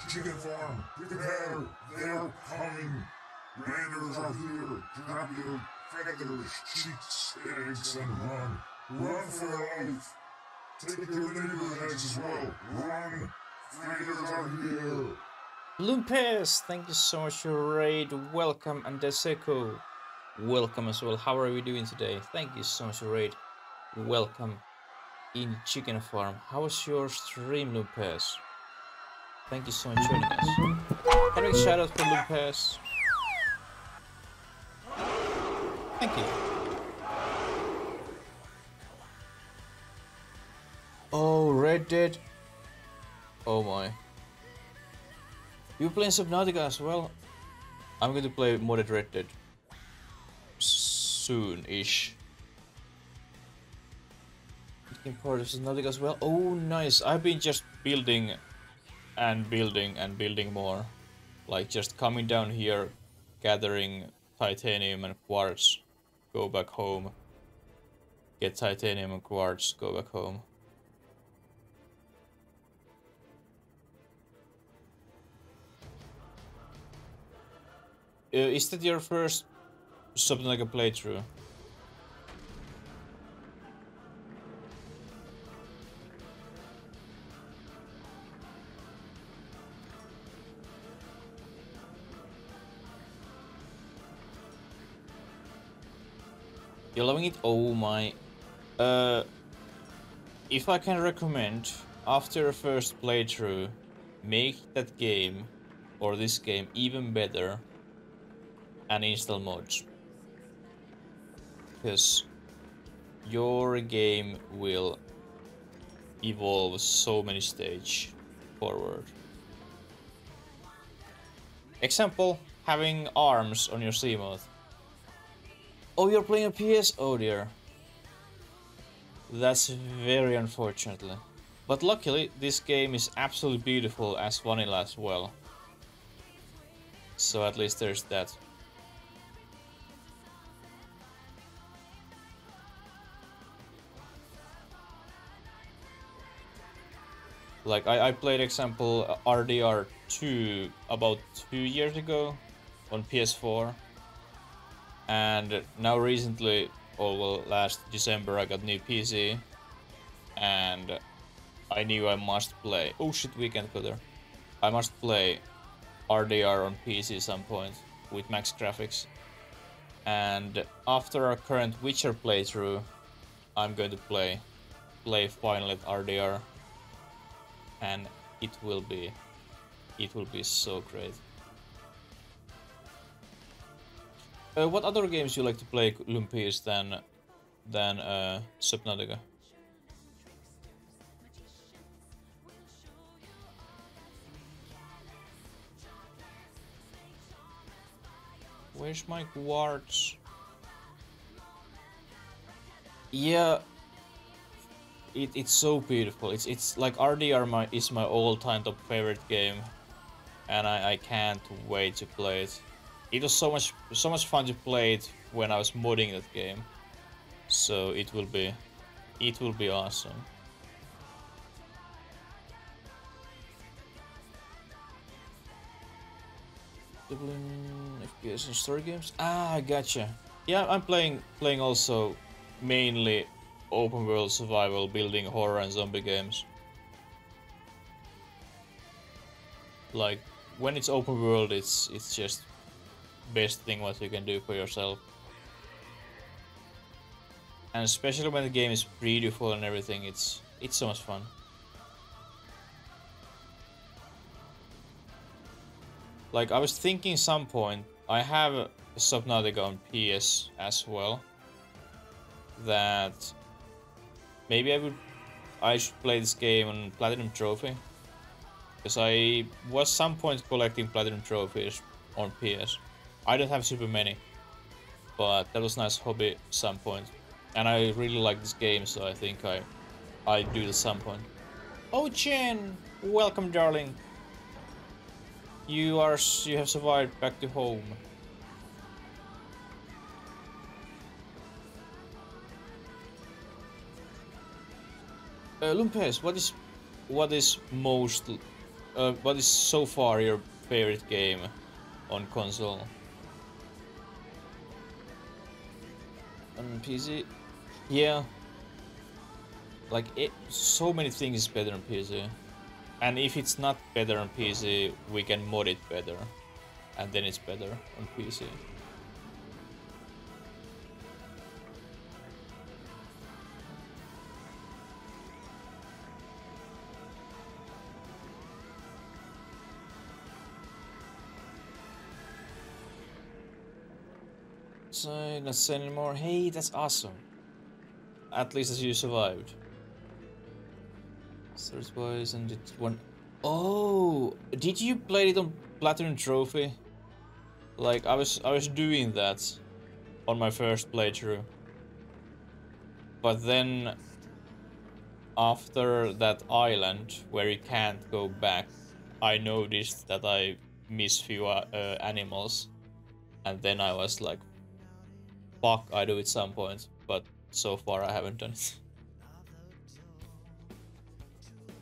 Chicken farm, prepare, they're coming. Raiders are here. Grab your feathers, cheeks, eggs, and run. Run for your life. Take your neighborhoods as well. Run. Raiders are here. Lumpes, thank you so much for raid. Welcome, and Deseko, welcome as well. How are we doing today? Thank you so much for raid. Welcome in Chicken Farm. How was your stream, Lumpes? Thank you so much for joining us. Can we shout out for Lumpes? Thank you. Oh, Red Dead. Oh my. You playing Subnautica as well? I'm going to play modded Red Dead soon-ish. Became part of Subnautica as well. Oh, nice. I've been just building and building and building more. Like just coming down here, gathering titanium and quartz, go back home. Get titanium and quartz, go back home. Is that your first Subnautica playthrough? You're loving it? Oh my. If I can recommend, after a first playthrough, make that game, or this game, even better and install mods. Because your game will evolve so many stages forward. Example, having arms on your Seamoth. Oh, you're playing a PS? Oh dear. That's very unfortunately. But luckily, this game is absolutely beautiful as vanilla as well. So at least there's that. Like I played example RDR 2 about 2 years ago on PS4. And now recently, oh well, last December I got new PC, and I knew I must play. Oh shit, we can't go there. I must play RDR on PC some point with max graphics. And after our current Witcher playthrough, I'm going to play finally RDR, and it will be so great. What other games you like to play, Lumpies, than Subnautica? Where's my quartz? Yeah, it's so beautiful. It's like RDR is my all-time top favorite game, and I can't wait to play it. It was so much fun to play it when I was modding that game, so it will be awesome. Doubling FPS and story games. Ah, gotcha. Yeah, I'm playing also mainly open world survival, building horror and zombie games. Like when it's open world, it's just best thing what you can do for yourself. And especially when the game is beautiful and everything, it's so much fun. Like I was thinking some point, I have a Subnautica on PS as well, that maybe I should play this game on Platinum Trophy, because I was some point collecting Platinum Trophies on PS. I don't have super many, but that was a nice hobby some point. And I really like this game, so I think I do at some point. Oh Jen! Welcome darling! You have survived back to home. Lumpes, what is so far your favorite game on console? On PC? Yeah. Like so many things is better on PC. And if it's not better on PC, we can mod it better. And then it's better on PC. So, not say anymore. Hey, that's awesome. At least as you survived. First boys and it one. Oh, did you play it on Platinum Trophy? Like I was doing that on my first playthrough, but then after that island where you can't go back, I noticed that I miss few animals, and then I was like, "Fuck, I do it some point." But so far I haven't done it.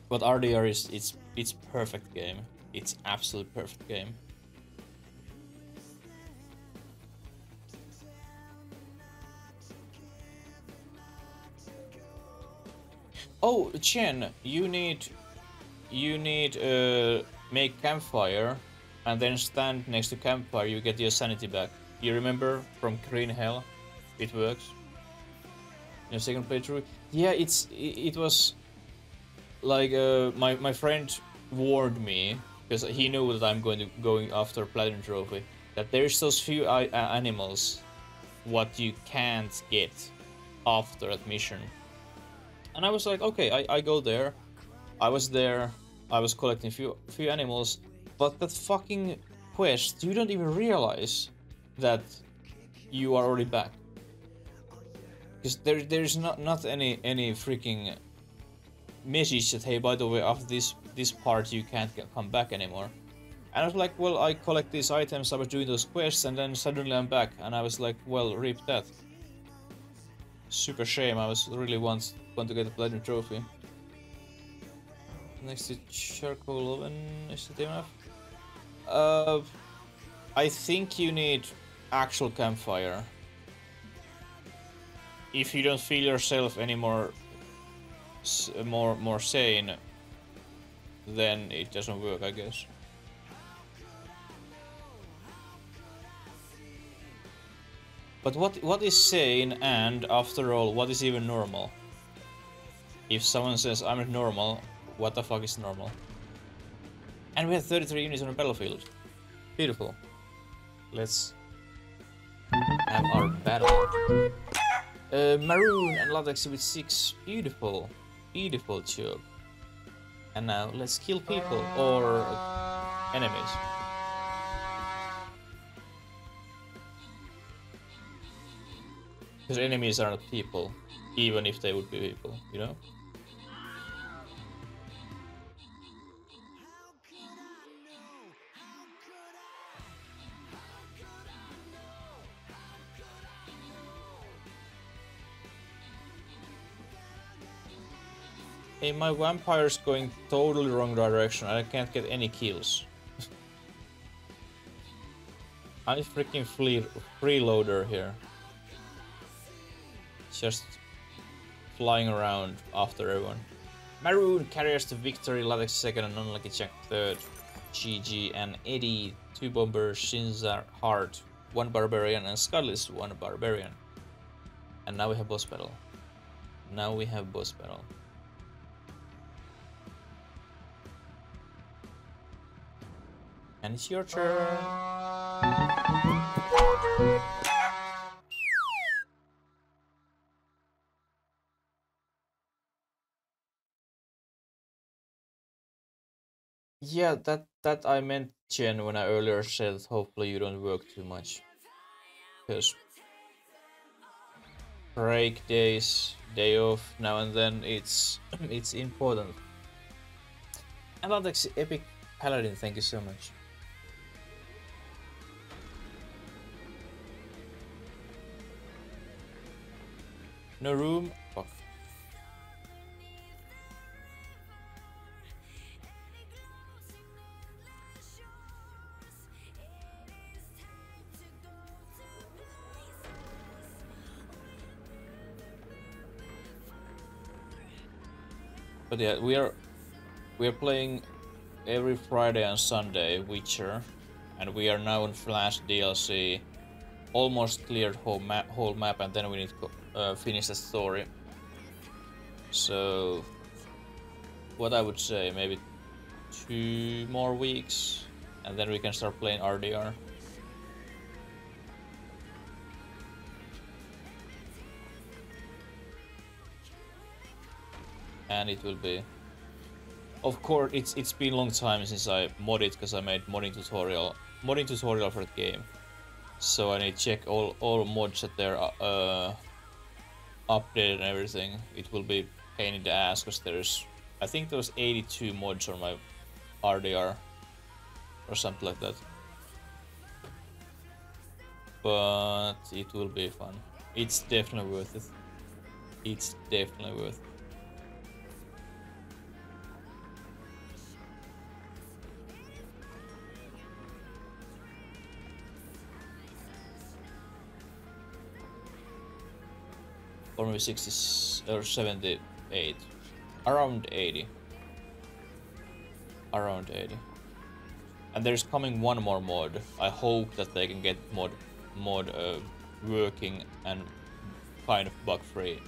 But RDR is it's perfect game. It's absolute perfect game. Oh, Chen, you need make campfire and then stand next to campfire. You get your sanity back. You remember from Green Hell? It works. In your second playthrough. Yeah, it was like my friend warned me because he knew that I'm going after Platinum Trophy. That there's those few animals what you can't get after that mission. And I was like, okay, I go there. I was there. I was collecting few animals, but that fucking quest, you don't even realize that you are already back. Because there's not any freaking message that, hey, by the way, after this part you can't come back anymore. And I was like, well, I collect these items, I was doing those quests, and then suddenly I'm back, and I was like, well, rip that. Super shame. I was really want to get a Platinum Trophy. Next to charcoal oven, is it enough? I think you need actual campfire. If you don't feel yourself anymore more sane, then it doesn't work, I guess. But what is sane, and after all, what is even normal? If someone says I'm not normal, what the fuck is normal? And we have 33 units on the battlefield. Beautiful. Let's have our battle. Maroon and latex with 6. Beautiful. Beautiful job. And now let's kill people or enemies. Because enemies are not people, even if they would be people, you know? Hey, my vampire's going totally wrong direction. I can't get any kills. I'm freaking freeloader here. Just flying around after everyone. Maroon carries the victory, Latex second and Unlucky Jack third. GG and Eddie, 2 bombers, Shinzar Hart, 1 barbarian, and Scutless 1 barbarian. And now we have boss battle. Now we have boss battle. And it's your turn. Yeah, that I meant, Jen, when I earlier said hopefully you don't work too much. Because break days, day off now and then, it's it's important. And Alex, Epic Paladin, thank you so much. No room? Fuck. But yeah, we are playing every Friday and Sunday Witcher, and we are now on Flash DLC. Almost cleared whole map, and then we need to finish the story. So, what I would say, maybe 2 more weeks, and then we can start playing RDR. And it will be Of course, it's been a long time since I modded, because I made modding tutorial for the game. So I need to check all mods that they're updated and everything. It will be pain in the ass, because there's, I think there was 82 mods on my RDR or something like that. But it will be fun. It's definitely worth it. It's definitely worth it. Or maybe 60 or 78. Around 80. Around 80. And there's coming one more mod. I hope that they can get mod working and kind of bug free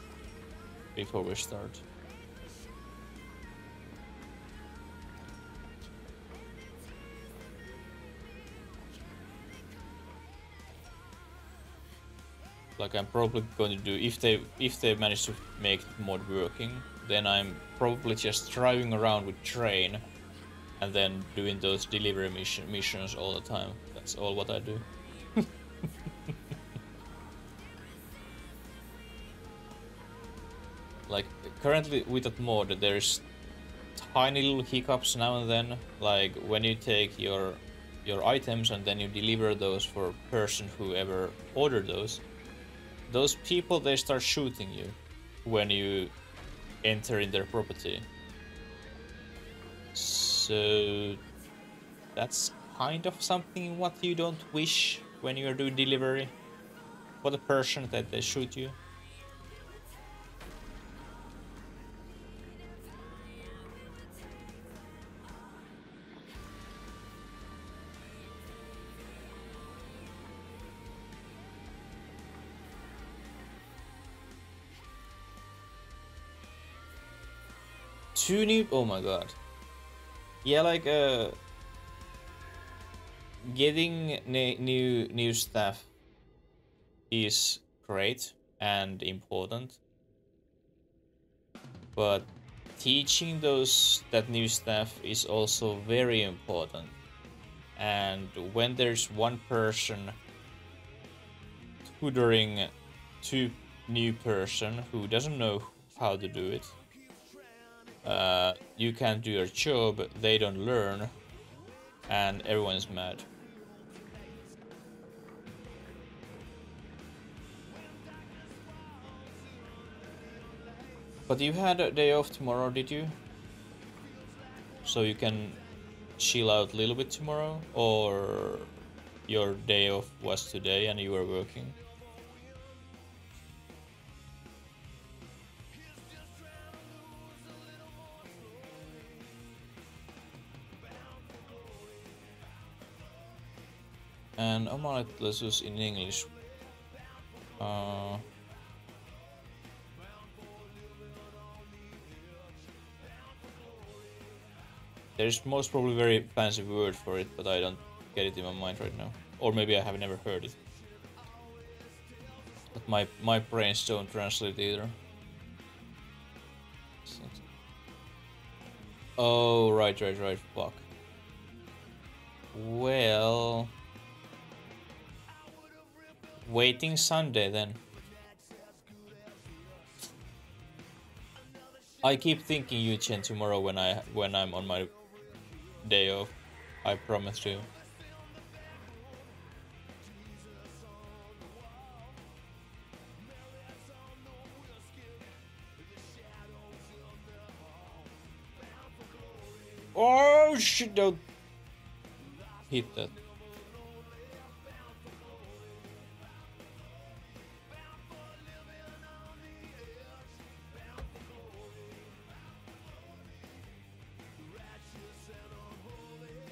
before we start. Like I'm probably going to do, if they manage to make the mod working, then I'm probably just driving around with train and then doing those delivery missions all the time. That's all what I do. Like currently with that mod there's tiny little hiccups now and then, like when you take your items and then you deliver those for person who ever ordered those people, they start shooting you when you enter in their property. So that's kind of something what you don't wish when you are doing delivery for the person that they shoot you. Two new, oh my god. Yeah, like getting new staff is great and important, but teaching that new staff is also very important. And when there's one person tutoring two new person who doesn't know how to do it, you can't do your job, they don't learn, and everyone's mad. But you had a day off tomorrow, did you? So you can chill out a little bit tomorrow? Or your day off was today and you were working? And omelette lessons in English. There's most probably a very fancy word for it, but I don't get it in my mind right now. Or maybe I have never heard it. But my brains don't translate either. Oh, right, fuck. Well... Waiting Sunday then. I keep thinking Eugen tomorrow when I'm on my day off. I promise you. Oh shit, don't hit that.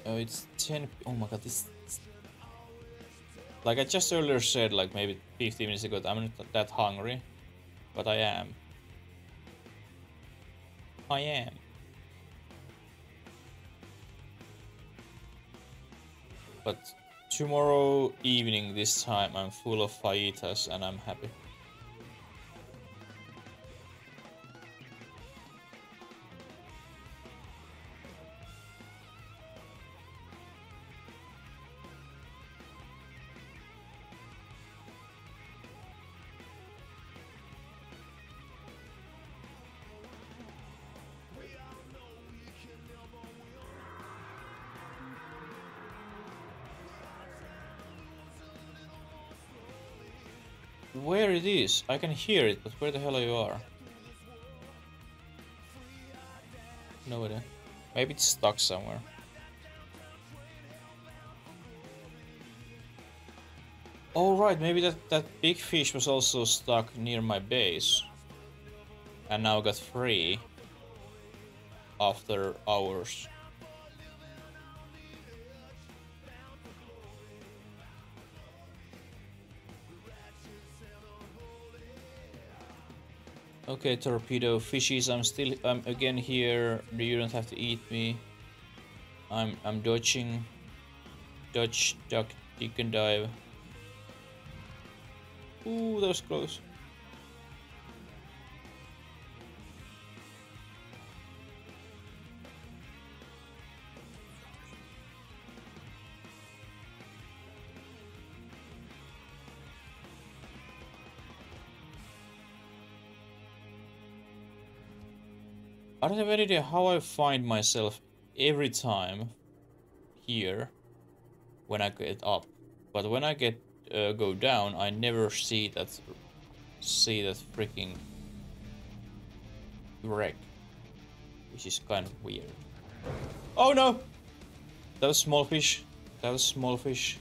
Oh, it's 10. Oh my god, this. Like I just earlier said, like maybe 15 minutes ago, that I'm not that hungry, but I am. I am. But tomorrow evening, this time, I'm full of fajitas and I'm happy. where it is. I can hear it, but where the hell you are? No idea. Maybe it's stuck somewhere. Oh right, maybe that big fish was also stuck near my base. And now got free. After hours. Okay, torpedo fishies, I'm again here. You don't have to eat me. I'm dodging. Dodge, duck, you can dive. Ooh, that was close. I don't have any idea how I find myself every time here when I get up, but when I get go down, I never see that freaking wreck, which is kind of weird. Oh no! That was small fish. That was small fish.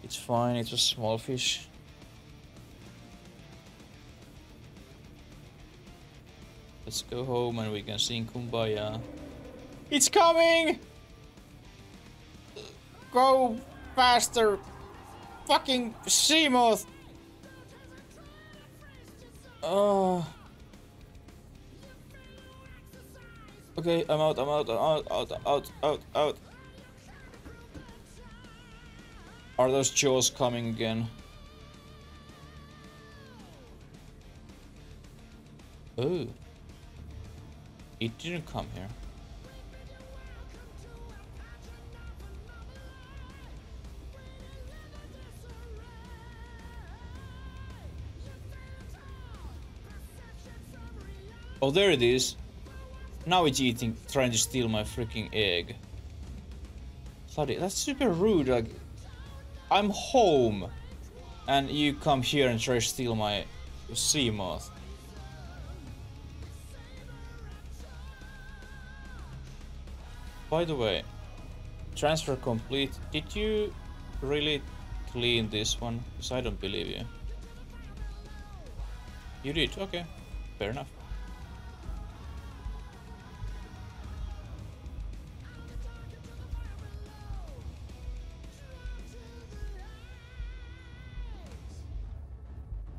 It's fine. It was small fish. Let's go home and we can sing Kumbaya. It's coming! Go faster! Fucking sea moth! Oh. Okay, I'm out. Are those jaws coming again? Oh. It didn't come here. Oh, there it is. Now it's eating, trying to steal my freaking egg. Bloody, that's super rude. Like, I'm home, and you come here and try to steal my sea moth. By the way, transfer complete. Did you really clean this one? Because I don't believe you. You did, okay. Fair enough.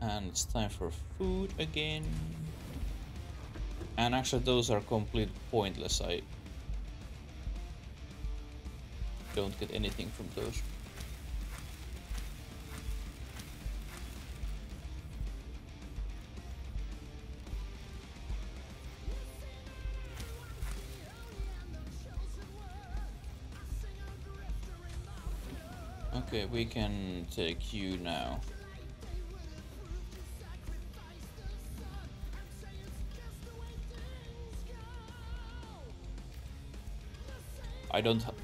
And it's time for food again. And actually those are complete pointless. I don't get anything from those. Okay, we can take you now.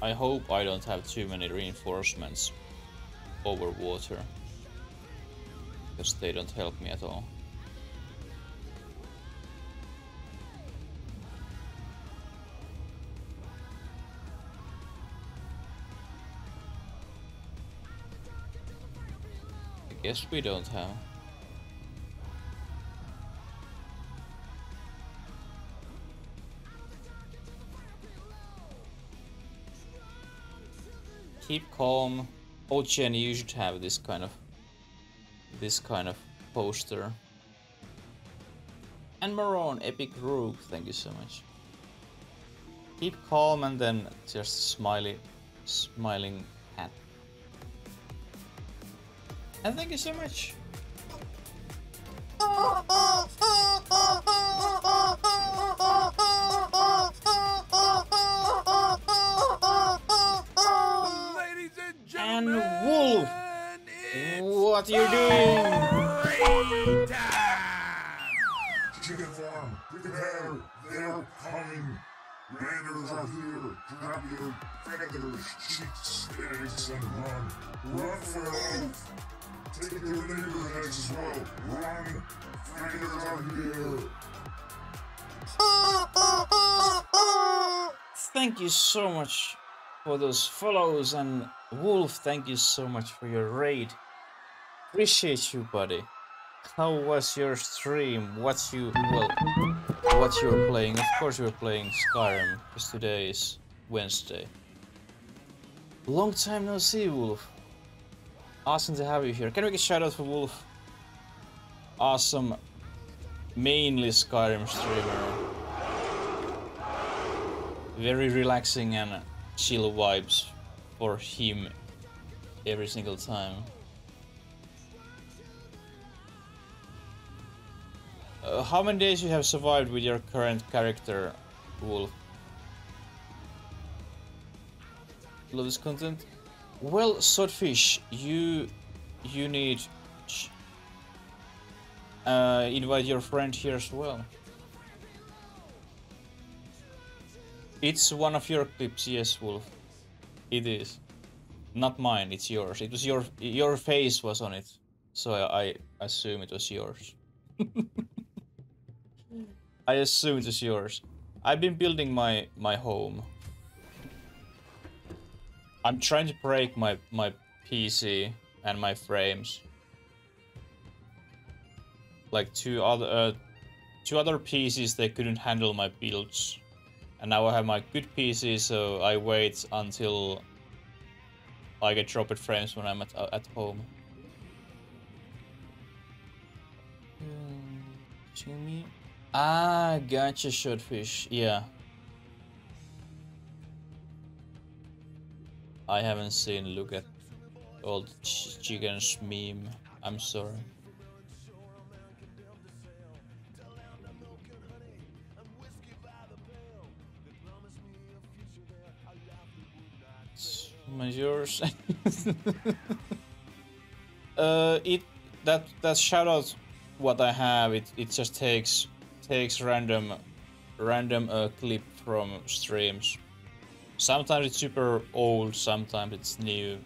I hope I don't have too many reinforcements over water, because they don't help me at all. I guess we don't have. Keep calm. Ochen, you should have this kind of poster. And Maroon, Epic Rook, thank you so much. Keep calm and then just smiling hat. And thank you so much. And Wolf, what you doing? Chicken farm, prepare, they're coming. Raiders are here to grab your feathers, cheeks, eggs, and run. Run for your life. Take your neighbor eggs as well. Run. Predators are here. Thank you so much for those follows, and Wolf, thank you so much for your raid. Appreciate you, buddy. How was your stream? What you were playing? Of course you were playing Skyrim, because today is Wednesday. Long time no see, Wolf. Awesome to have you here. Can we get a shout out for Wolf? Awesome, mainly Skyrim streamer. Very relaxing and chill vibes for him every single time. How many days you have survived with your current character, Wolf? Love this content. Well, Swordfish, you need invite your friend here as well. It's one of your clips, yes, Wolf. It is. Not mine, it's yours. It was your face was on it, so I assume it was yours. I assume it was yours. I've been building my home. I'm trying to break my PC and my frames. Like two other PCs, they couldn't handle my builds. And now I have my good PC, so I wait until I get dropped frames when I'm at home. Ah, gotcha, Shortfish. Yeah. I haven't seen look at old chicken's meme. I'm sorry. Yours. That shout out what I have, it just takes random clip from streams. Sometimes it's super old, sometimes it's new.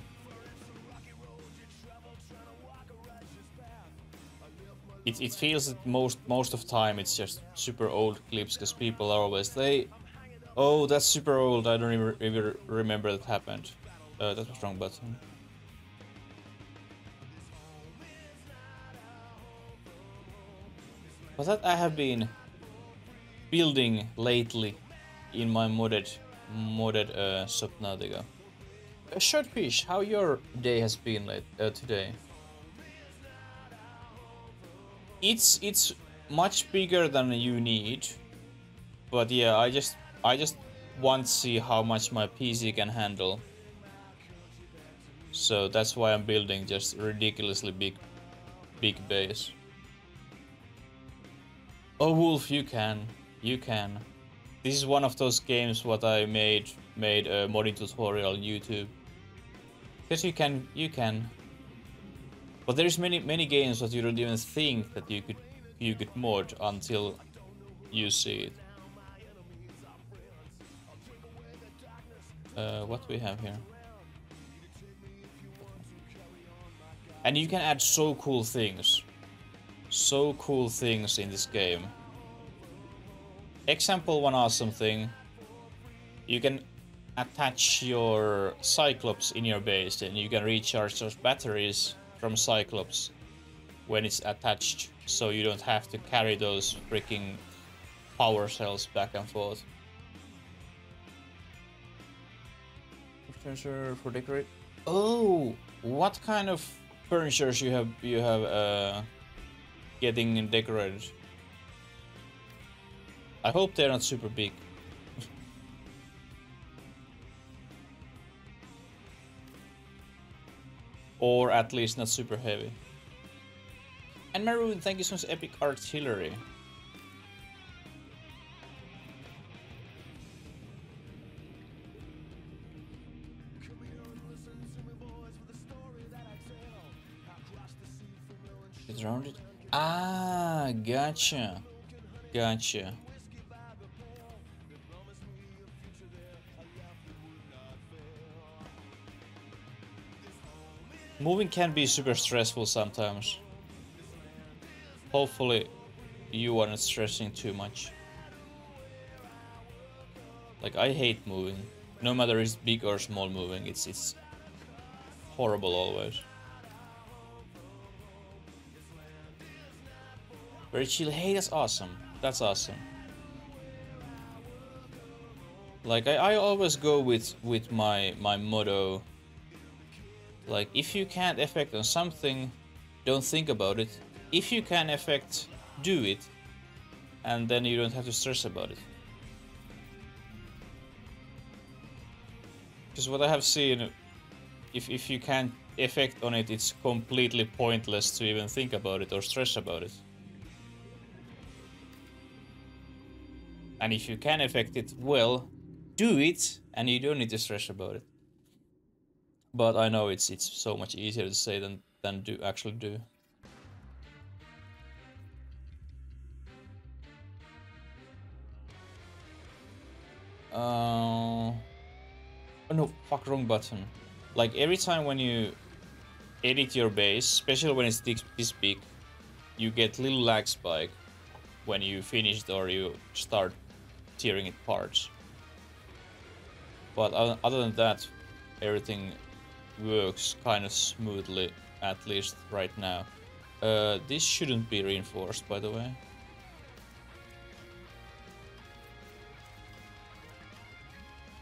It feels that most of the time it's just super old clips, because people are always oh, that's super old, I don't even remember that happened. That was wrong button. But that I have been building lately in my modded Subnautica. Shortfish, how your day has been today? It's much bigger than you need, but yeah, I just want to see how much my PC can handle. So that's why I'm building just ridiculously big base. Oh, Wolf, you can. This is one of those games what I made a modding tutorial on YouTube. Because you can. But there's many games that you don't even think that you could mod until you see it. What we have here? And you can add so cool things in this game. Example, one awesome thing. You can attach your Cyclops in your base, and you can recharge those batteries from Cyclops when it's attached, so you don't have to carry those freaking power cells back and forth. Furniture for decorate. Oh, what kind of furnitures you have getting decorated? I hope they're not super big. Or at least not super heavy. And Maroon, thank you so much, Epic Artillery. It's rounded. Ah, gotcha. Moving can be super stressful sometimes. Hopefully you aren't stressing too much. Like, I hate moving. No matter it's big or small moving, it's horrible always. Very chill. Hey, that's awesome. That's awesome. Like, I always go with my motto. Like, if you can't affect on something, don't think about it. If you can affect, do it. And then you don't have to stress about it. Because what I have seen, if you can't affect on it, it's completely pointless to even think about it or stress about it. And if you can affect it, well, do it, and you don't need to stress about it. But I know it's so much easier to say than do actually do. Oh no, fuck, wrong button. Like, every time when you edit your base, especially when it's this big, you get little lag spike when you finish it or you start tearing it apart. But other than that, everything works kind of smoothly, at least right now. This shouldn't be reinforced, by the way.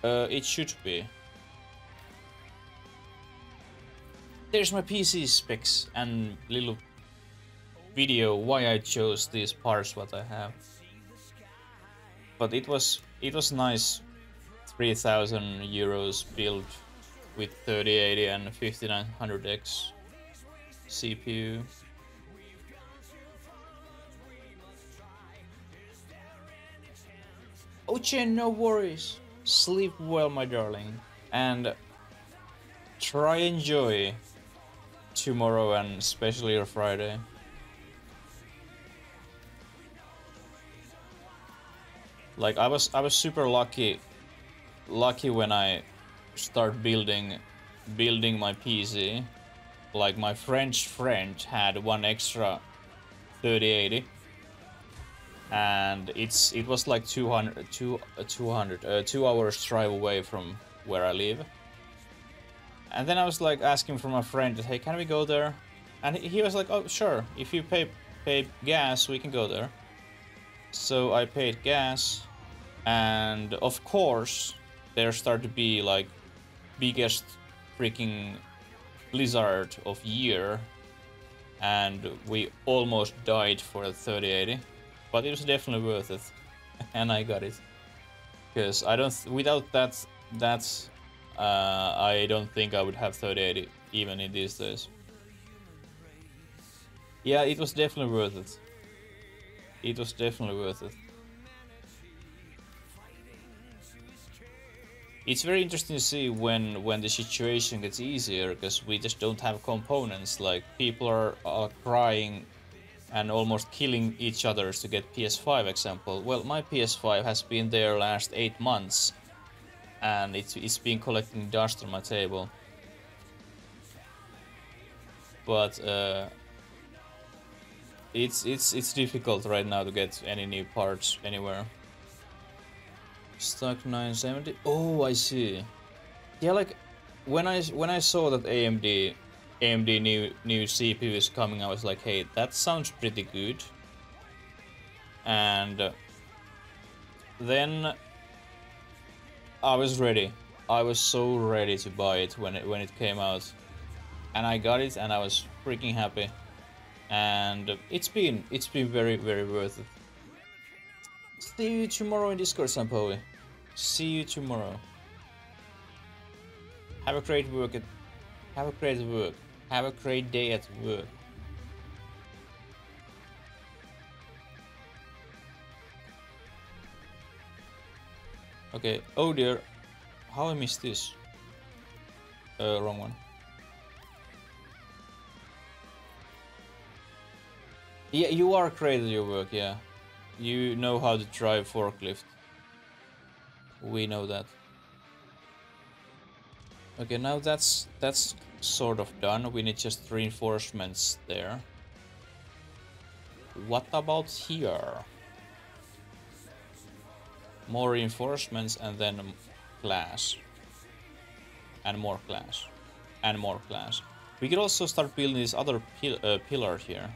It should be. There's my PC specs and little video why I chose these parts what I have. But it was nice. 3,000 euros build with 3080 and 5900X CPU. Oche, no worries. Sleep well, my darling, and try enjoy tomorrow and especially your Friday. Like, I was super lucky when I start building my PC. Like, my French friend had one extra 3080, and it was like 2 hours drive away from where I live. And then I was like asking for my friend, hey, can we go there? And he was like, oh sure, if you pay gas we can go there. So I paid gas, and of course there started to be like biggest freaking blizzard of year, and we almost died for a 3080, but it was definitely worth it. And I got it, because without that I don't think I would have 3080 even in these days. Yeah, it was definitely worth it. It was definitely worth it. It's very interesting to see when the situation gets easier, because we just don't have components. Like, people are crying and almost killing each other to get PS5 example. Well, my PS5 has been there last 8 months, and it's been collecting dust on my table. But it's difficult right now to get any new parts anywhere. Stock 970. Oh, I see. Yeah, like when I saw that AMD new CPU is coming, I was like, hey, that sounds pretty good. And then I was ready. I was so ready to buy it when it came out, and I got it, and I was freaking happy. And it's been very, very worth it. See you tomorrow in Discord, Sampoe. See you tomorrow. Have a great work. Have a great work. Have a great day at work. Okay. Oh dear. How I missed this? Wrong one. Yeah, you are great at your work, yeah. You know how to drive forklift. We know that. Okay, now that's sort of done. We need just reinforcements there. What about here? More reinforcements and then glass. And more glass. And more glass. We could also start building this other pillar here.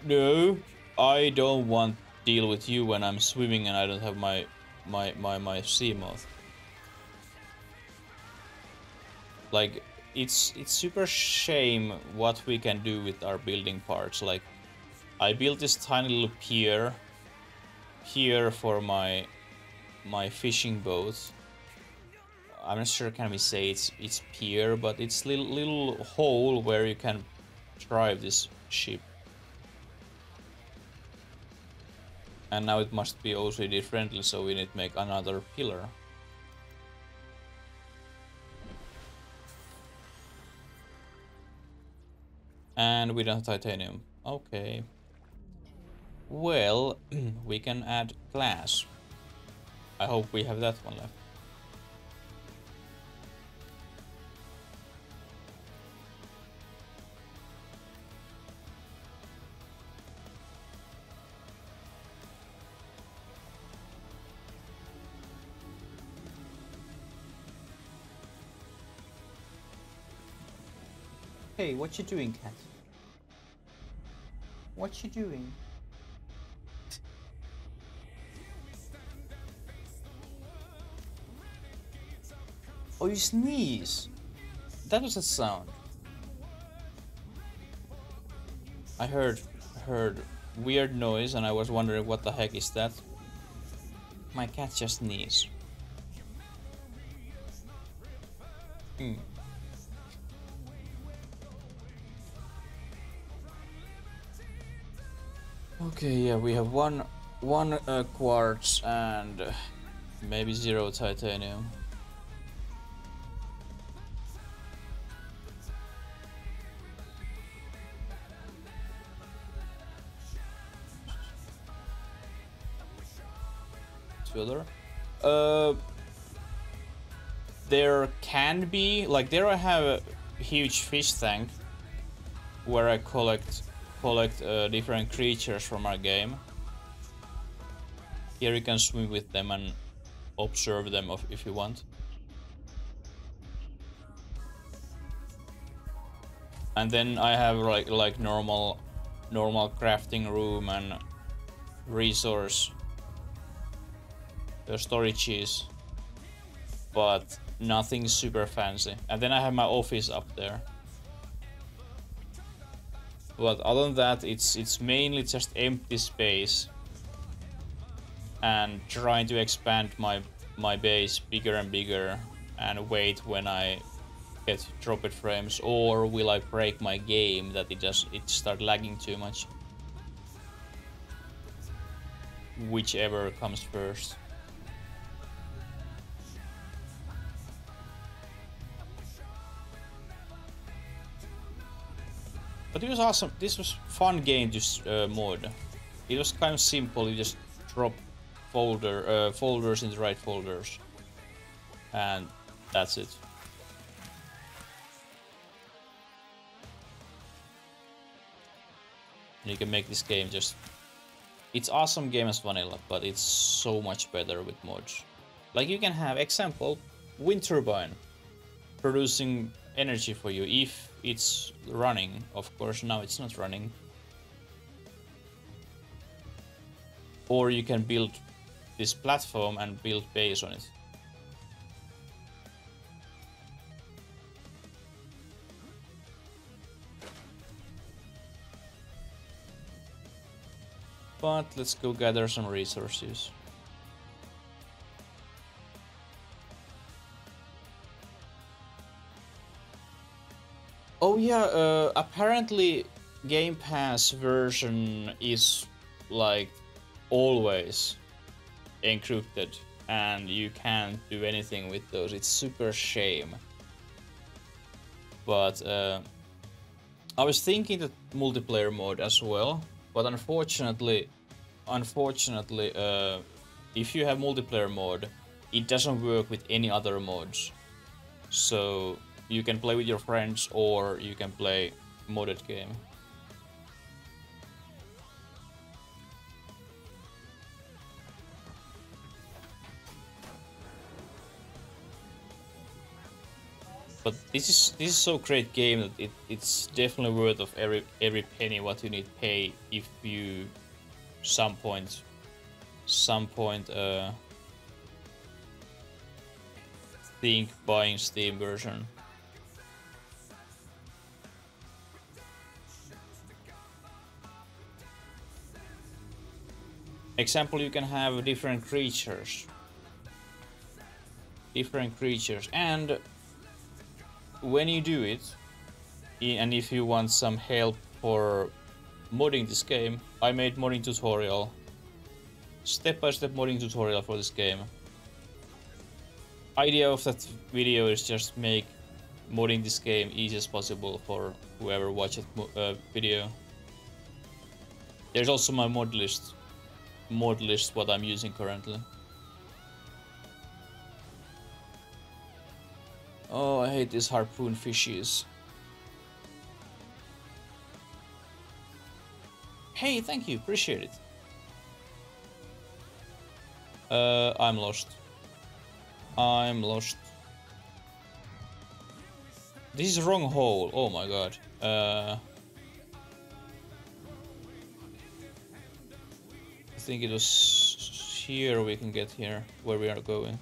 No, I don't want to deal with you when I'm swimming and I don't have my sea moth. Like, it's super shame what we can do with our building parts. Like, I built this tiny little pier here for my fishing boat. I'm not sure can we say it's pier, but it's little hole where you can drive this ship. And now it must be OCD friendly, so we need to make another pillar. And we don't have titanium. Okay. Well, we can add glass. I hope we have that one left. Hey, what you doing, cat? What you doing? Oh, you sneeze. That was a sound. I heard weird noise and I was wondering what the heck is that. My cat just sneezed. Okay, yeah, we have one quartz and maybe 0 titanium. Other. There can be, like, there I have a huge fish tank where I collect different creatures from our game. Here you can swim with them and observe them if you want. And then I have like normal crafting room and resource storages, but nothing super fancy. And then I have my office up there. But other than that, it's mainly just empty space and trying to expand my base bigger and bigger and wait when I get dropped frames, or will I break my game that it start lagging too much. Whichever comes first. But it was awesome. This was fun game to mod. It was kind of simple. You just drop folders in the right folders, and that's it. And you can make this game just... It's awesome game as vanilla, but it's so much better with mods. Like, you can have, example, wind turbine producing energy for you if it's running. Of course, now it's not running. Or you can build this platform and build base on it. But let's go gather some resources. Oh yeah, apparently Game Pass version is like always encrypted and you can't do anything with those. It's super shame. But I was thinking that multiplayer mode as well, but unfortunately if you have multiplayer mode, it doesn't work with any other mods. So you can play with your friends or you can play modded game. But this is so great game that it's definitely worth of every penny what you need to pay if you some point think buying Steam version. Example, you can have different creatures, and when you do it, and if you want some help for modding this game, I made modding tutorial, step-by-step modding tutorial for this game. Idea of that video is just make modding this game easy as possible for whoever watches video. There's also my mod list what I'm using currently. Oh, I hate these harpoon fishes. Hey, thank you, appreciate it. I'm lost. This is wrong hole. Oh my god. I think it was here we can get here, where we are going.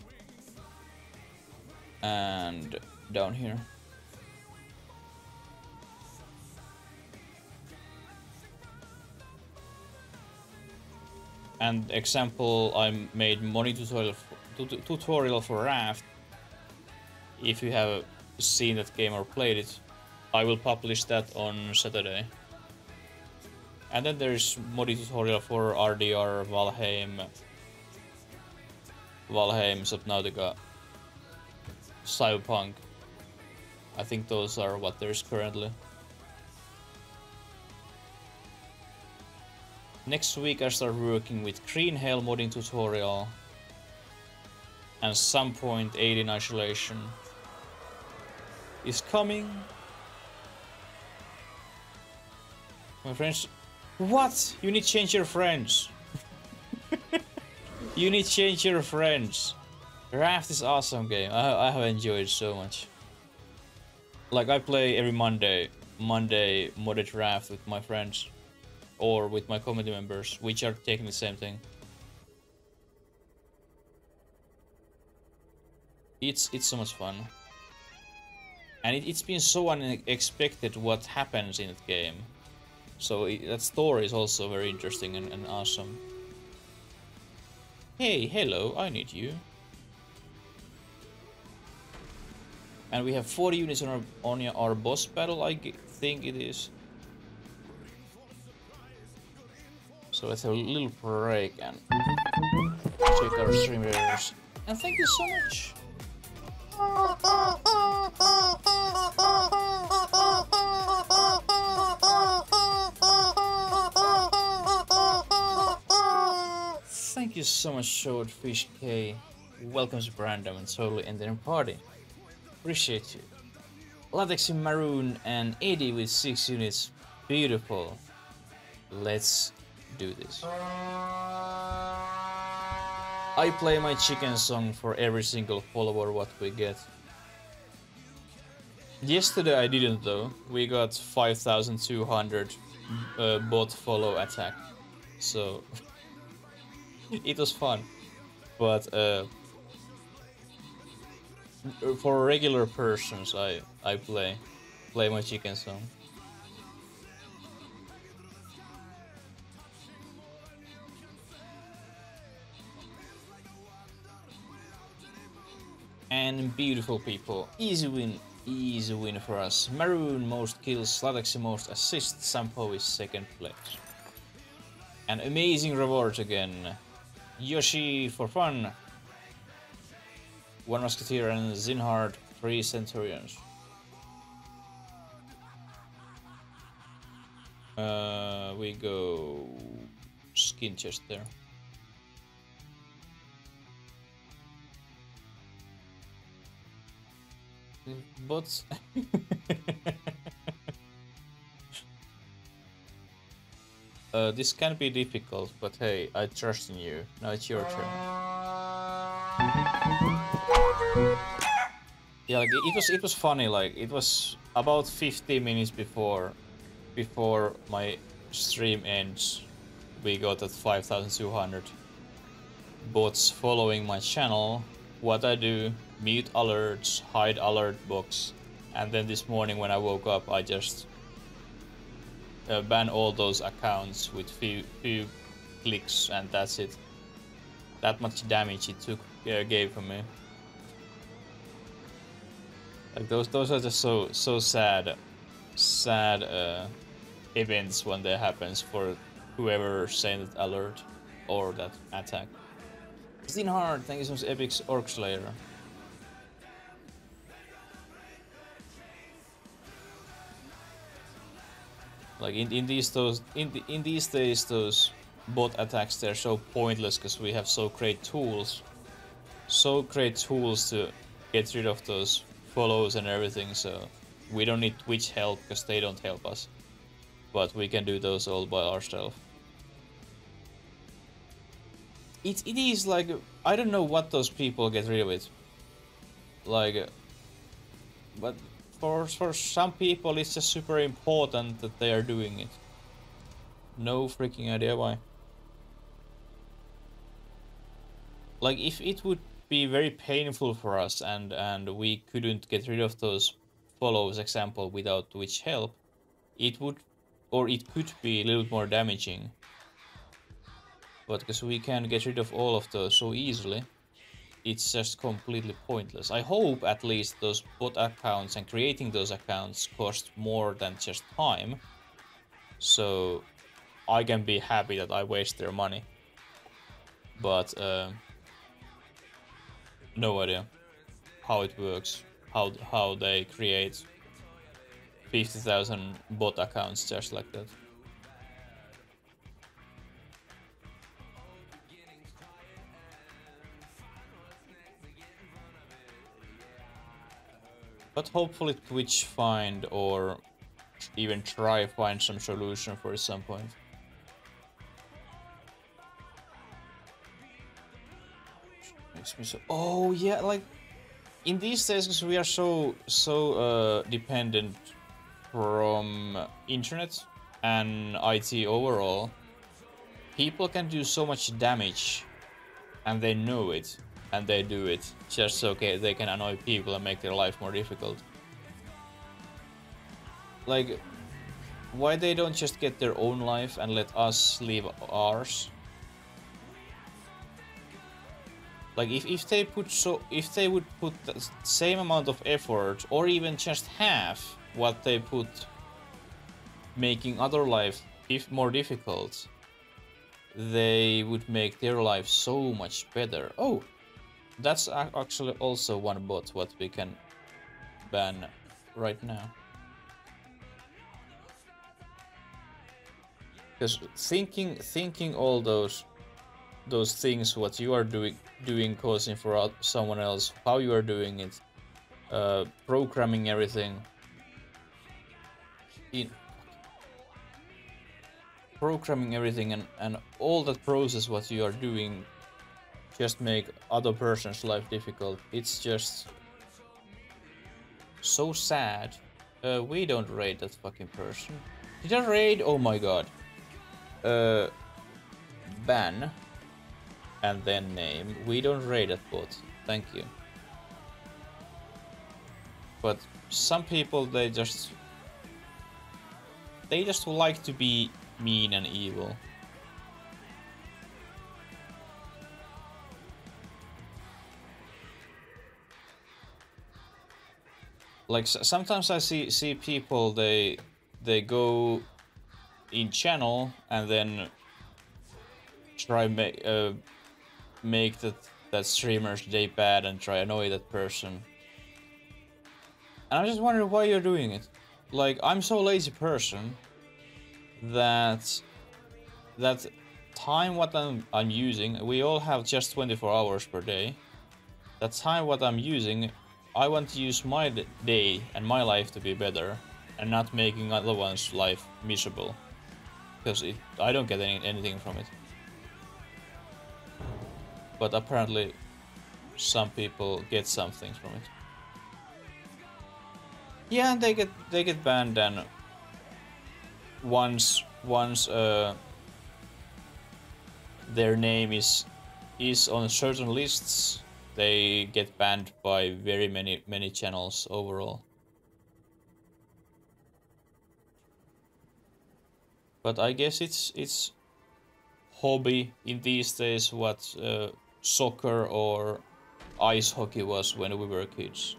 And down here. And example, I made modding tutorial for Raft. If you have seen that game or played it, I will publish that on Saturday. And then there's modding tutorial for RDR, Valheim, Subnautica, Cyberpunk. I think those are what there's currently. Next week I start working with Green Hell modding tutorial and some point 8 in isolation is coming. My friends, what? You need to change your friends. You need to change your friends. Raft is awesome game. I have enjoyed it so much. Like I play every Monday modded Raft with my friends or with my community members, which are taking the same thing. It's so much fun. And it's been so unexpected what happens in that game. So that story is also very interesting and awesome. Hey, hello, I need you. And we have 40 units on our boss battle, I think it is. So let's have a little break and check our streamers. And thank you so much. Thank you so much, Swordfish K. Welcome to Brandom and Totally Ending Party. Appreciate you. Latex in Maroon and 80 with 6 units. Beautiful. Let's do this. I play my chicken song for every single follower what we get. Yesterday I didn't though. We got 5,200 bot follow attack. So it was fun. But for regular persons I play my chicken song. And beautiful people, easy win for us. Maroon most kills, Latex most assists, Sampo is second place. And amazing rewards again. Yoshi for fun. 1 Musketeer and Zinhard, 3 Centurions. We go skin chest there. But this can be difficult, but hey, I trust in you. Now it's your turn. Yeah, like it was funny. Like it was about 15 minutes before my stream ends. We got at 5,200 bots following my channel. What I do: mute alerts, hide alert box, and then this morning when I woke up, I just ban all those accounts with few clicks, and that's it. That much damage it gave for me. Like those are just so sad events when that happens for whoever sent that alert or that attack. Hard, thank you so much, Epic Orc Slayer. Like in these days, those bot attacks, they're so pointless because we have so great tools to get rid of those follows and everything. So we don't need Twitch help because they don't help us, but we can do those all by ourselves. It is like, I don't know what those people get rid of it. Like, but for some people it's just super important that they are doing it. No freaking idea why. Like if it would be very painful for us and we couldn't get rid of those follows, example, without Twitch help, it would, or it could be a little more damaging. But because we can get rid of all of those so easily, it's just completely pointless. I hope at least those bot accounts and creating those accounts cost more than just time, so I can be happy that I waste their money. But no idea how it works, how they create 50,000 bot accounts just like that. But hopefully Twitch find or even try find some solution for it some point. Makes me so. Oh yeah, like in these days, because we are so dependent from internet and IT overall, people can do so much damage, and they know it. And they do it just so they can annoy people and make their life more difficult. Like, why they don't just get their own life and let us live ours? Like, if they would put the same amount of effort, or even just half what they put making other life more difficult, they would make their life so much better. Oh. That's actually also one bot what we can ban right now. Because thinking all those things what you are doing causing for someone else, how you are doing it, programming everything, and all that process what you are doing just make other person's life difficult. It's just so sad. We don't raid that fucking person. Did I raid? Oh my god. Ban and then name. We don't raid that bot. Thank you. But some people they just like to be mean and evil. Like sometimes I see people they go in channel and then try make that streamer's day bad and try annoy that person. And I'm just wondering why you're doing it. Like I'm so lazy person that time what I'm using, we all have just 24 hours per day. That time what I'm using I want to use my day and my life to be better, and not making other one's life miserable, because I don't get anything from it. But apparently, some people get something from it. Yeah, they get banned, and once their name is on certain lists, they get banned by very many channels overall. But I guess it's hobby in these days what soccer or ice hockey was when we were kids.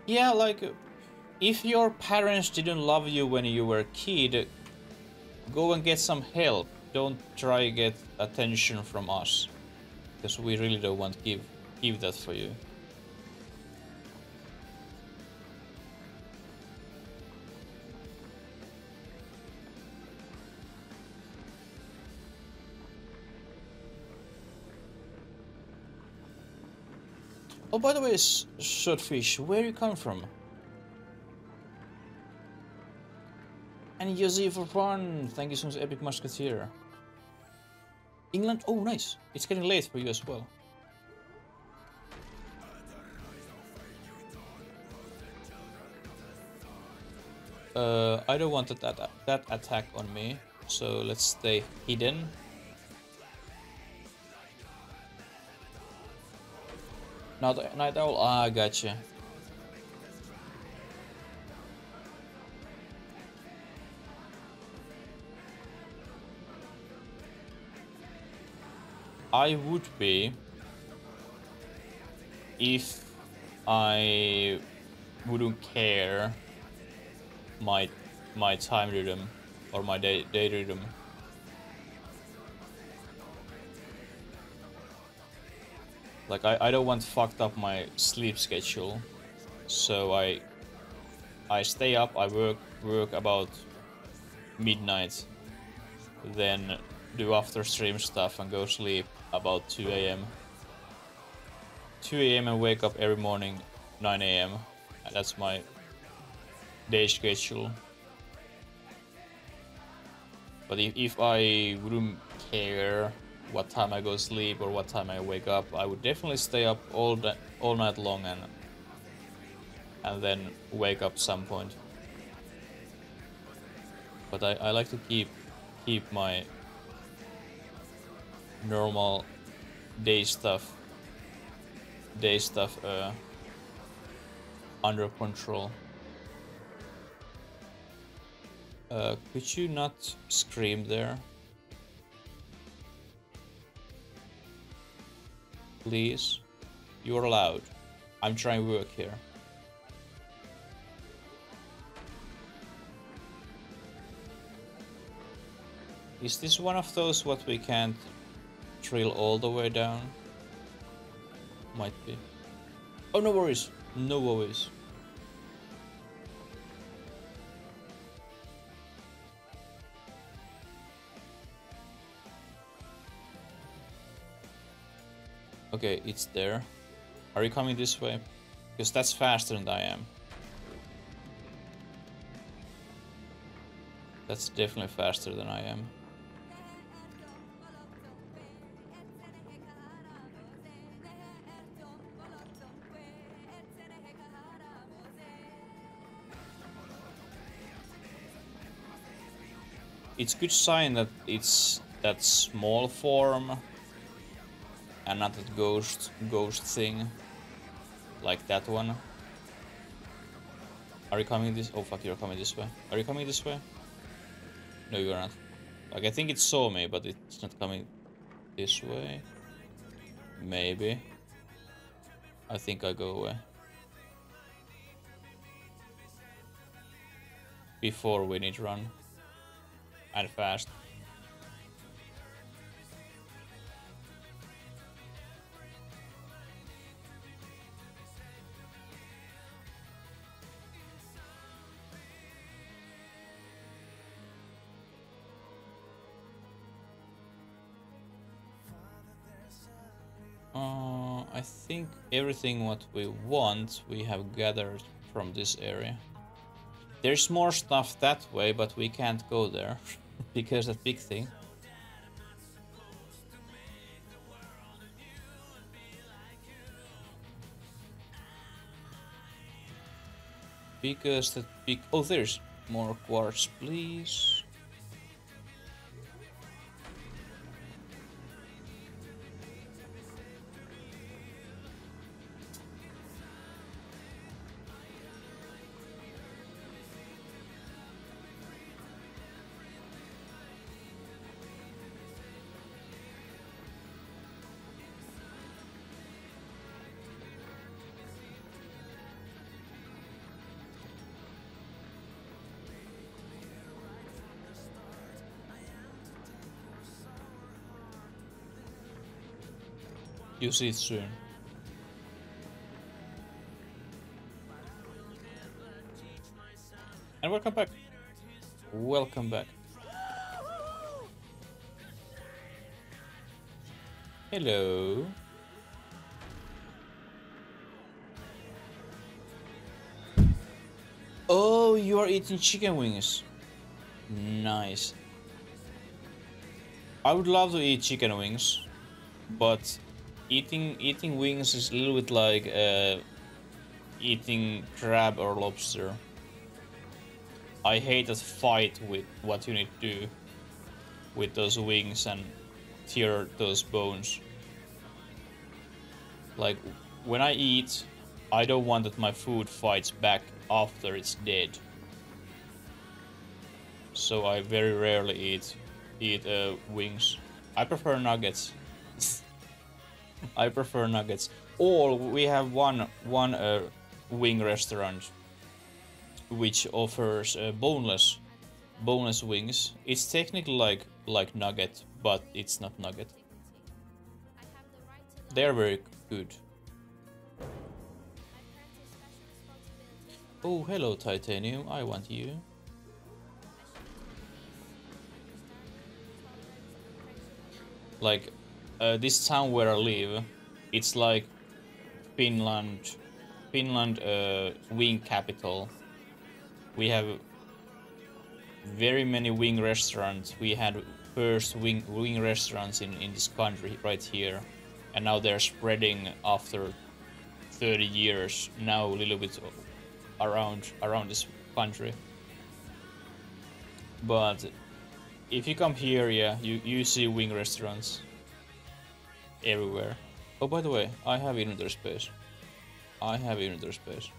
Yeah, like if your parents didn't love you when you were a kid, go and get some help. Don't try to get attention from us, because we really don't want to give that for you. Oh, by the way, Swordfish, where you come from? And Yossi for fun, thank you so much, Epic Musketeer. England, oh nice, it's getting late for you as well. I don't want that attack on me, so let's stay hidden. Now the Night Owl, I gotcha. I would be if I wouldn't care my time rhythm or my day rhythm. Like I don't want fucked up my sleep schedule, so I stay up, I work about midnight, then do after stream stuff and go sleep about 2 a.m. 2 a.m. and wake up every morning 9 a.m. and that's my day schedule. But if I wouldn't care what time I go to sleep or what time I wake up, I would definitely stay up all night long and then wake up some point. But I like to keep my normal day stuff under control. Could you not scream there? Please? You're loud. I'm trying to work here. Is this one of those what we can't drill all the way down? Might be. Oh, no worries. No worries. Okay, it's there. Are you coming this way? Because that's faster than I am. That's definitely faster than I am. It's good sign that it's that small form and not that ghost thing like that one. Are you coming this? Oh fuck, you're coming this way. Are you coming this way? No, you're not. Like I think it saw me, but it's not coming this way. Maybe. I think I go away. Before we need to run. And fast. think everything what we want we have gathered from this area. There's more stuff that way, but we can't go there because that big thing. Because that big... Oh, there's more quartz, please. You see it soon. And welcome back. Welcome back. Hello. Oh, you are eating chicken wings. Nice. I would love to eat chicken wings, but eating wings is a little bit like eating crab or lobster. I hate that fight with what you need to do with those wings and tear those bones. Like, when I eat, I don't want that my food fights back after it's dead. So I very rarely eat wings. I prefer nuggets. I prefer nuggets. Or we have one wing restaurant which offers boneless wings. It's technically like nugget, but it's not nugget. They are very good. Oh, hello Titanium, I want you. Like, this town where I live, it's like Finland wing capital. We have very many wing restaurants. We had first wing restaurants in this country right here, and now they're spreading after 30 years now a little bit around this country. But if you come here, yeah, you see wing restaurants everywhere. Oh, by the way, I have inventory space. I have inventory space.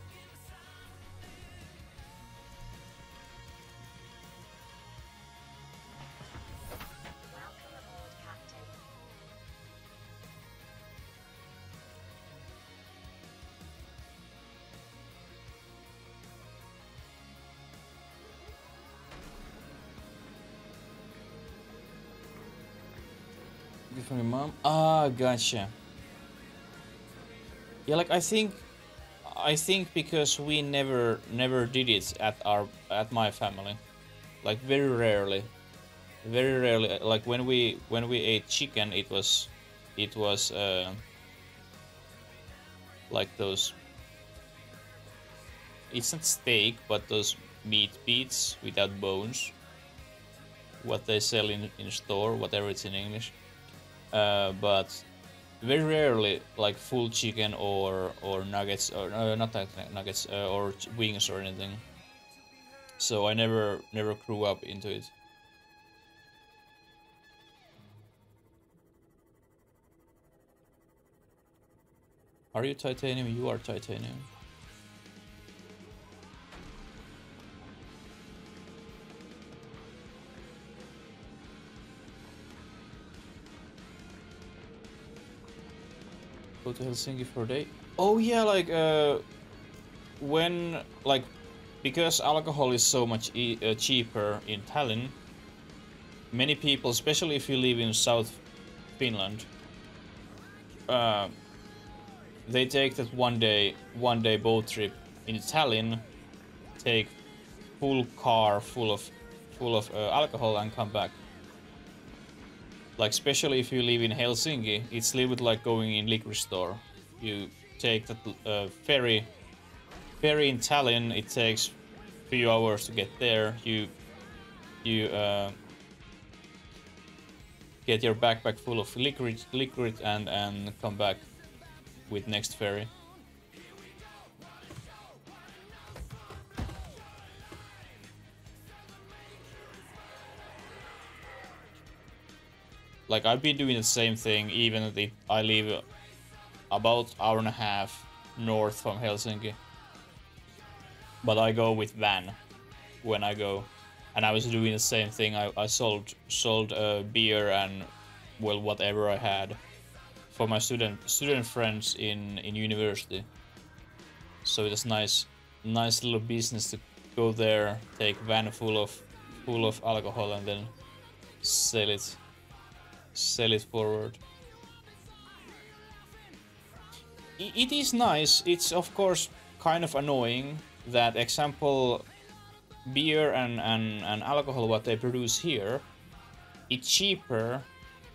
Welcome aboard, Captain. From your mom? Ah, gotcha. Yeah, like I think because we never did it at my family, like very rarely, like when we ate chicken, it was like those, it's not steak, but those meat beats without bones, what they sell in store, whatever it's in English. But very rarely like full chicken or nuggets, or not nuggets, or wings or anything. So I never grew up into it. Are you Titanium? You are Titanium. Go to Helsinki for a day. Oh yeah, like when, like, because alcohol is so much cheaper in Tallinn, many people, especially if you live in South Finland, they take that one day boat trip in Tallinn, take full car full of alcohol and come back. Like, especially if you live in Helsinki, it's a little bit like going in liquor store. You take the ferry in Tallinn. It takes few hours to get there. You get your backpack full of liquid and come back with next ferry. Like, I've been doing the same thing, even if I live about hour and a half north from Helsinki. But I go with van when I go. And I was doing the same thing. I sold beer and, well, whatever I had for my student friends in university. So it was nice little business to go there, take van full of alcohol, and then sell it forward. It is nice. It's of course kind of annoying that, example, beer and alcohol what they produce here, it's cheaper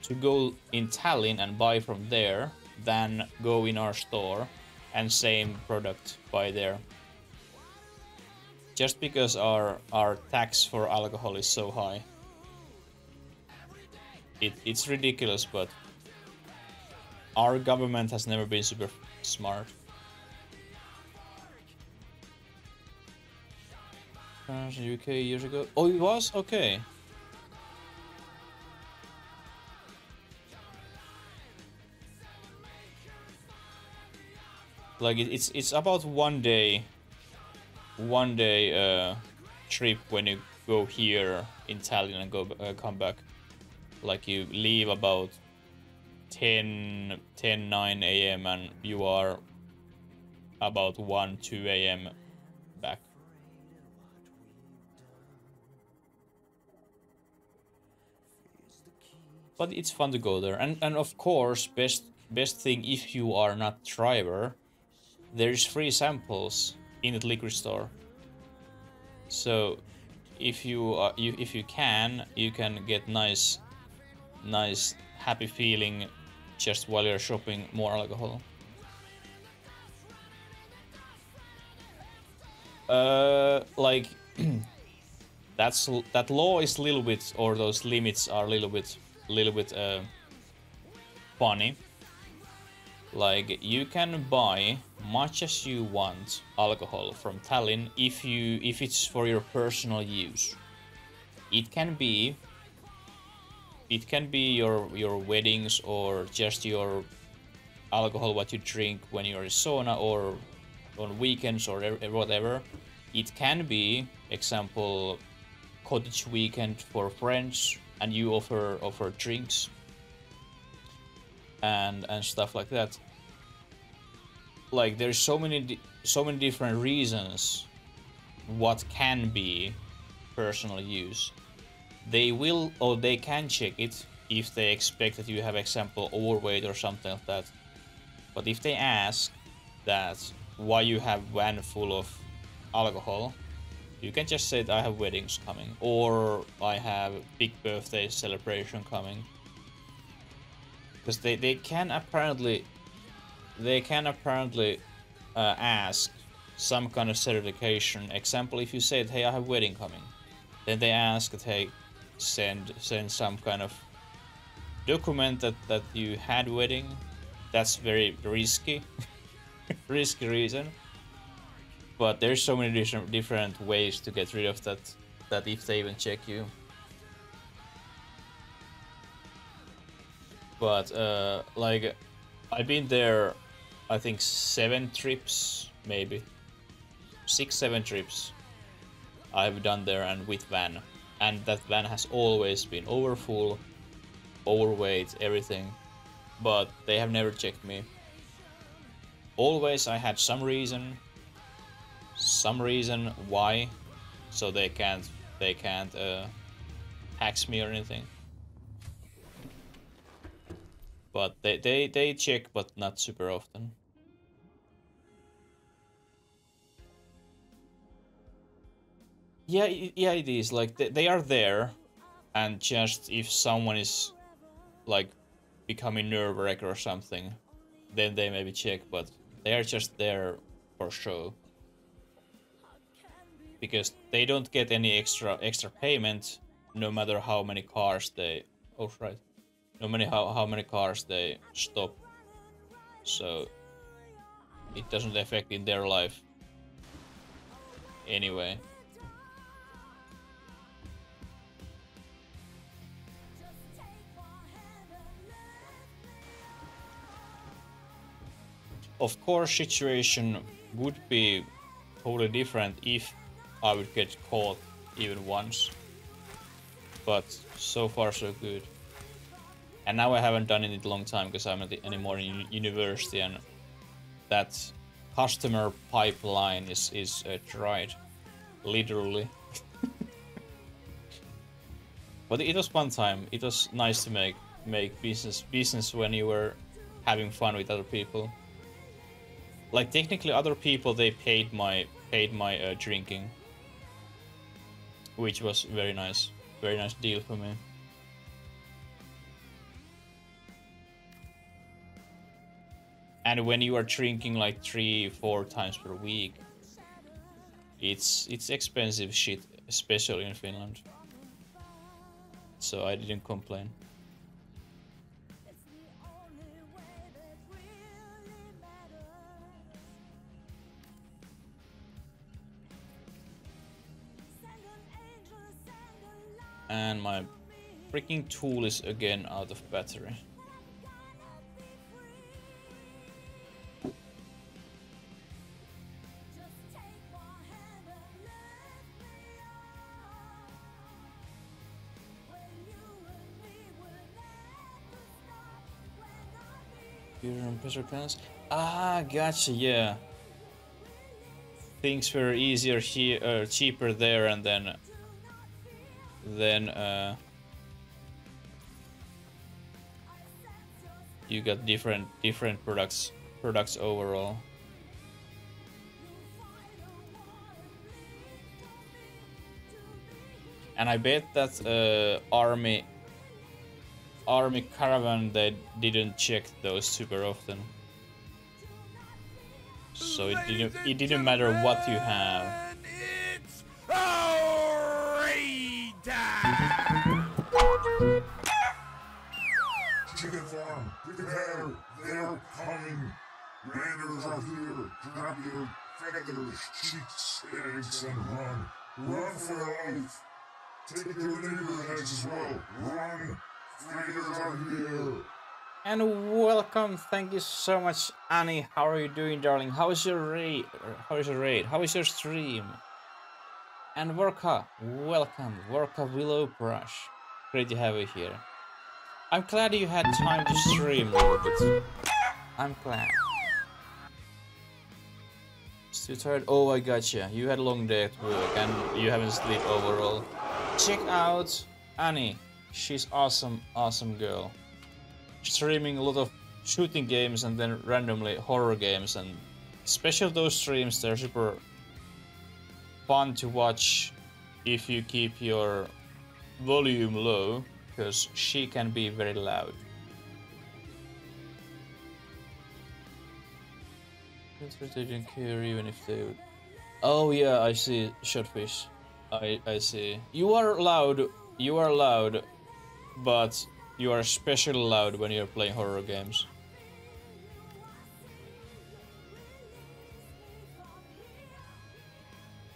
to go in Tallinn and buy from there than go in our store and same product buy there. Just because our tax for alcohol is so high. It's ridiculous, but our government has never been super smart. UK years ago. Oh, it was? Okay. Like it's about one day trip when you go here in Tallinn and go come back. Like, you leave about 9 a.m. and you are about 2 a.m. back. But it's fun to go there, and of course, best thing, if you are not driver, there's free samples in the liquor store. So if you can get nice happy feeling just while you're shopping more alcohol. Like that law is a little bit, or those limits are a little bit funny. Like, you can buy much as you want alcohol from Tallinn if it's for your personal use. It can be your weddings, or just your alcohol what you drink when you're in sauna or on weekends or whatever. It can be, example, cottage weekend for friends, and you offer drinks and stuff like that. Like, there's so many different reasons what can be personal use. They will, or they can check it if they expect that you have, example, overweight or something like that. But if they ask that why you have van full of alcohol, you can just say that I have weddings coming, or I have big birthday celebration coming. Because they can apparently ask some kind of certification. Example, if you say, hey, I have wedding coming, then they ask that, hey, send some kind of document that you had wedding. That's very risky risky reason, but there's so many different ways to get rid of that if they even check you. But like, I've been there, I think 7 trips, maybe 6-7 trips I've done there, and with van, and that van has always been overfull, overweight, everything, but they have never checked me. Always I had some reason why, so they can't tax me or anything. But they check, but not super often. Yeah, it is. Like, they are there, and just if someone is like becoming nerve-wreck or something, then they maybe check, but they are just there for show. Because they don't get any extra payment, no matter how many cars they... Oh, right. No matter how many cars they stop. So it doesn't affect in their life anyway. Of course, situation would be totally different if I would get caught even once. But so far so good. And now I haven't done it in a long time because I'm not anymore in university, and that customer pipeline is dried, literally. But it was one time. It was nice to make business when you were having fun with other people. Like technically, other people they paid my drinking, which was very nice deal for me. And when you are drinking like 3-4 times per week, it's expensive shit, especially in Finland. So I didn't complain. And my freaking tool is again out of battery. Pressure cans. Ah, gotcha. Yeah, things were easier here, cheaper there, and then you got different products overall. And I bet that army caravan, they didn't check those super often, so it didn't matter what you have. It's raid time! Chicken farm, prepare, they're coming. Raiders are here. Grab your feathers, cheeks, eggs, and run. Run for your life. Take your neighborhoods as well. Run. Raiders are here. And welcome, thank you so much, Annie. How are you doing, darling? How is your raid? How is your stream? And Vorka, welcome, Vorka Willowbrush. Great to have you here. I'm glad you had time to stream a little bit. I'm glad. Still tired? Oh, I gotcha. You had a long day at work and you haven't slept overall. Check out Annie. She's awesome girl. Streaming a lot of shooting games and then randomly horror games, and especially those streams, they're super fun to watch if you keep your volume low, because she can be very loud. They didn't care even if they would. Oh yeah, I see, Shotfish. I see. You are loud, but you are especially loud when you're playing horror games.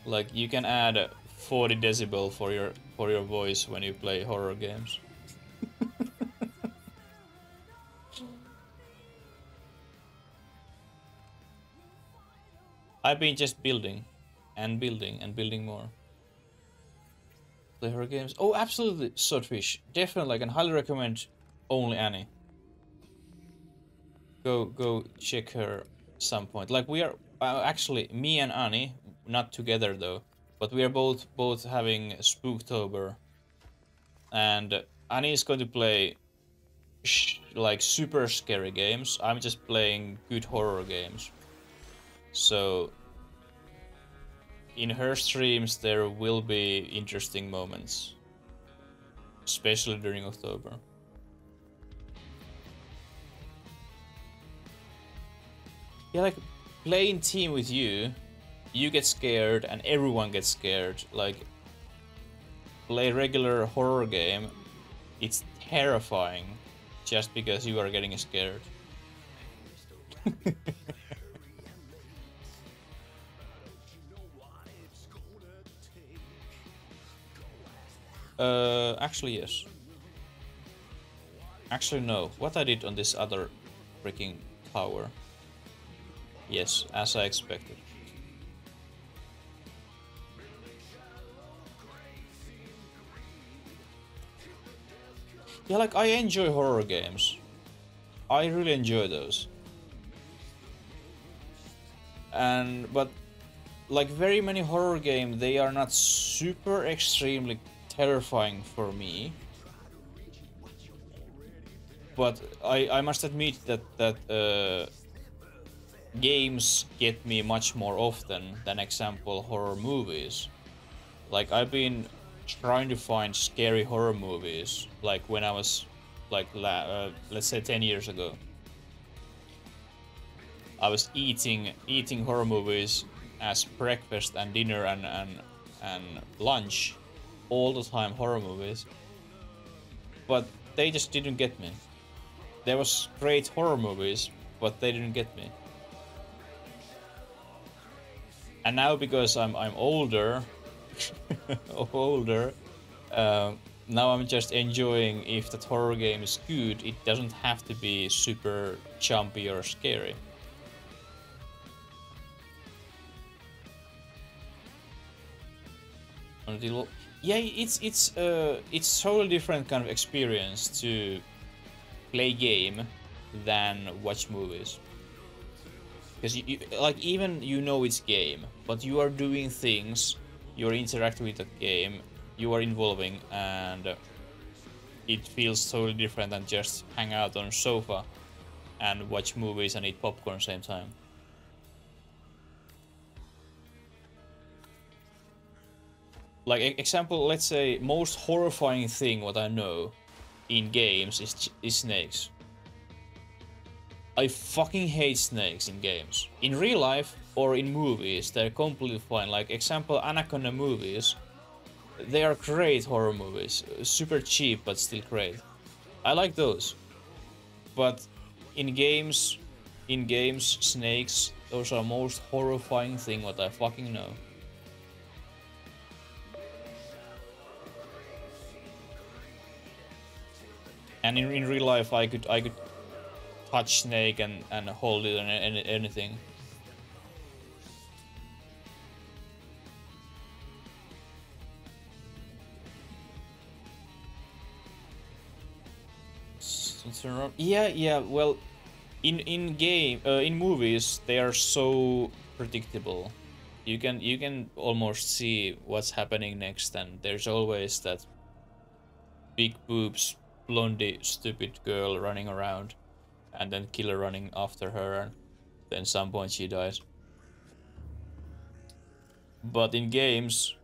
Like you can add 40 decibel for your voice when you play horror games. I've been just building and building more. Play horror games. Oh, absolutely, Swordfish. Definitely, I can highly recommend only Annie. Go check her some point. Like we are actually, me and Annie, not together though, but we are both having Spooktober, and Annie is going to play like super scary games. I'm just playing good horror games. So in her streams there will be interesting moments, especially during October. Yeah, like playing team with you, you get scared and everyone gets scared. Like play regular horror game, it's terrifying just because you are getting scared. Actually yes. Actually no. What I did on this other freaking tower. Yes, as I expected. Yeah, like I enjoy horror games. I really enjoy those. But like very many horror games, they are not super extremely terrifying for me. But I must admit that games get me much more often than example horror movies. Like I've been trying to find scary horror movies like when I was like let's say 10 years ago. I was eating horror movies as breakfast and dinner and lunch all the time, horror movies. But they just didn't get me. There was great horror movies, but they didn't get me. And now because I'm older, now I'm just enjoying if that horror game is good. It doesn't have to be super jumpy or scary. Yeah, it's totally different kind of experience to play game than watch movies. Because like even you know it's game, but you are doing things, you're interacting with the game, you are involving, and it feels totally different than just hang out on a sofa and watch movies and eat popcorn same time. Like example, let's say most horrifying thing what I know in games is snakes. I fucking hate snakes in games. In real life or in movies, they're completely fine. Like example, Anaconda movies, they are great horror movies. Super cheap, but still great. I like those. But in games, snakes, those are most horrifying thing what I fucking know. And in real life, I could touch snake and hold it and anything. Yeah. Well, in movies they are so predictable. You can almost see what's happening next, and there's always that big boobs, blondie, stupid girl running around, and then killer running after her, and then some point she dies. But in games,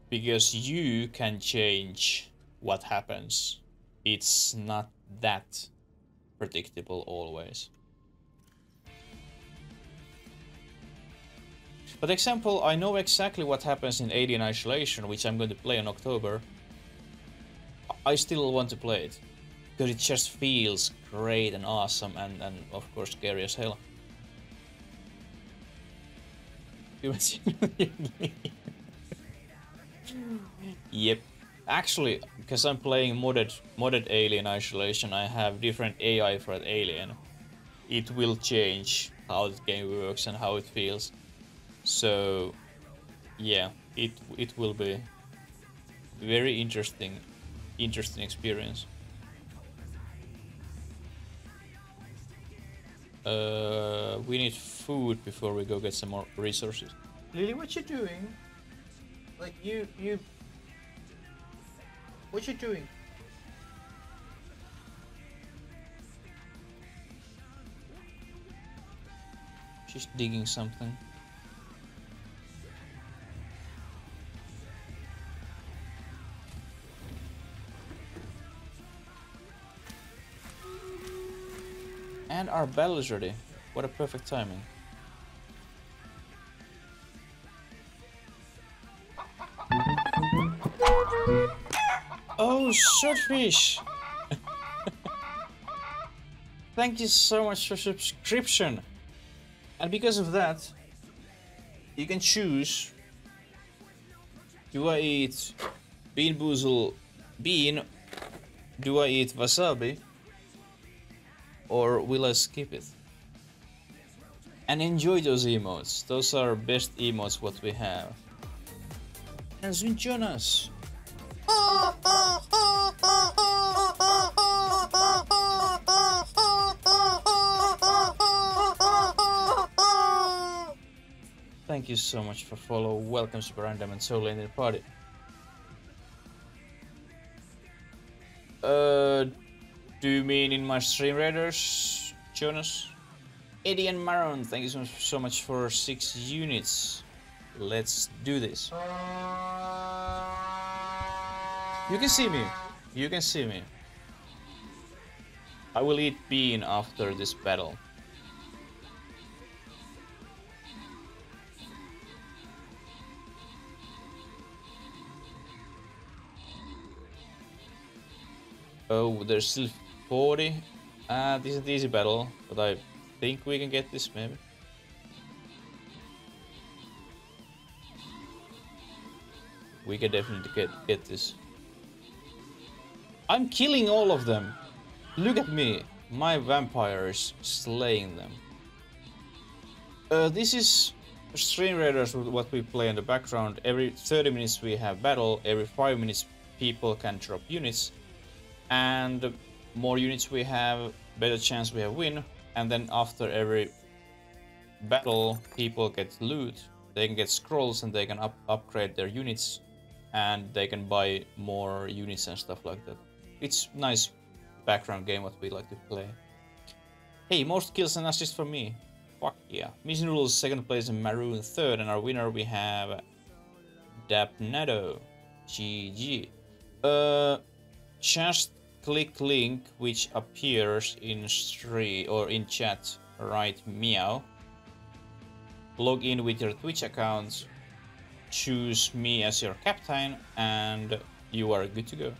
because you can change what happens, it's not that predictable always. But example, I know exactly what happens in Alien Isolation, which I'm going to play in October. I still want to play it because it just feels great and awesome, and of course scary as hell. Yep. Actually, because I'm playing modded Alien Isolation, I have different AI for that alien. It will change how the game works and how it feels. So yeah, it will be very interesting experience. We need food before we go get some more resources. Lily, what you doing? Like you what you doing? She's digging something. And our bell is ready. What a perfect timing. Oh, Swordfish! Thank you so much for subscription. And because of that, you can choose. Do I eat bean boozle bean? Do I eat wasabi? Or will I skip it? And enjoy those emotes. Those are best emotes what we have. And soon join us. Thank you so much for follow. Welcome Super Random and Soul in the party. Do you mean in my stream raiders, Jonas? Eddie and Maron, thank you so much for 6 units. Let's do this. You can see me. You can see me. I will eat bean after this battle. Oh, there's still 40. This is an easy battle, but I think we can get this maybe. We can definitely get this. I'm killing all of them. Look at me. My vampire is slaying them. This is Stream Raiders, what we play in the background. Every 30 minutes we have battle. Every 5 minutes people can drop units. And the more units we have, better chance we have win. And then after every battle, people get loot. They can get scrolls and they can upgrade their units. And they can buy more units and stuff like that. It's nice background game what we like to play. Hey, most kills and assists for me. Fuck yeah. Mission Rules 2nd place and Maroon 3rd. And our winner we have Dapnado. GG. Just click link which appears in stream or in chat. Write meow. Log in with your Twitch account. Choose me as your captain and you are good to go.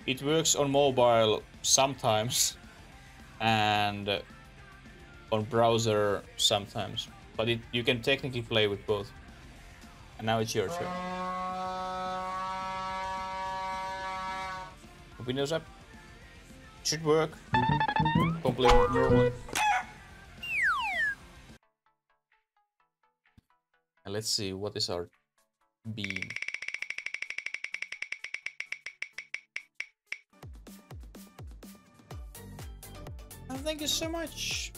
It works on mobile sometimes and on browser sometimes, but you can technically play with both. And now it's your turn. Windows up. Should work. Completely normally. And let's see what is our beam. And thank you so much.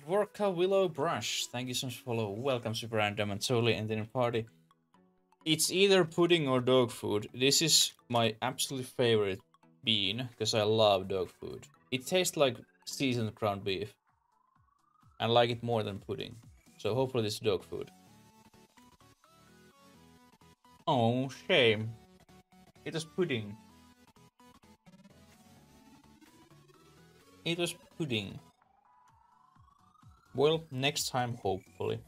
Vorka Willow Brush, thank you so much for follow. Welcome Super Random and totally ending party. It's either pudding or dog food. This is my absolute favorite bean because I love dog food. It tastes like seasoned ground beef. I like it more than pudding. So hopefully this is dog food. Oh, shame. It was pudding. It was pudding. Well, next time, hopefully.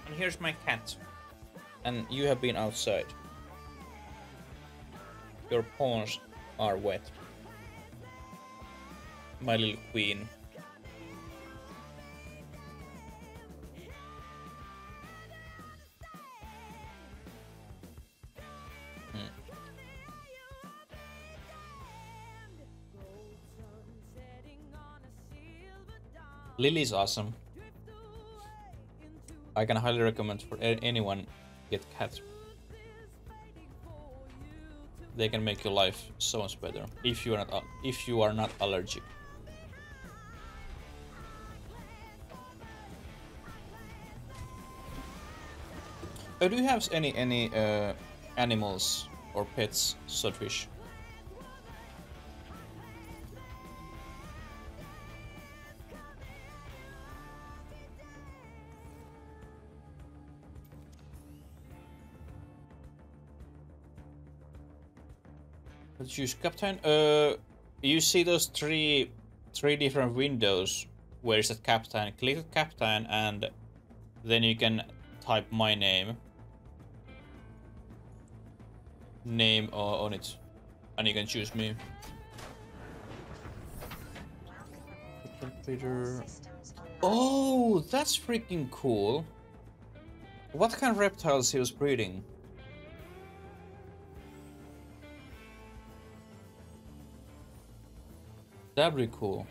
And here's my cat. And you have been outside. Your paws are wet. My little queen. Lily's awesome. I can highly recommend for anyone get cats. They can make your life so much better if you are not allergic. Do you have any animals or pets, Swordfish? Let's choose captain. You see those three different windows. Where is that captain? Click the captain and then you can type my name on it, and you can choose me. Oh, that's freaking cool. What kind of reptiles he was breeding? That'd be cool.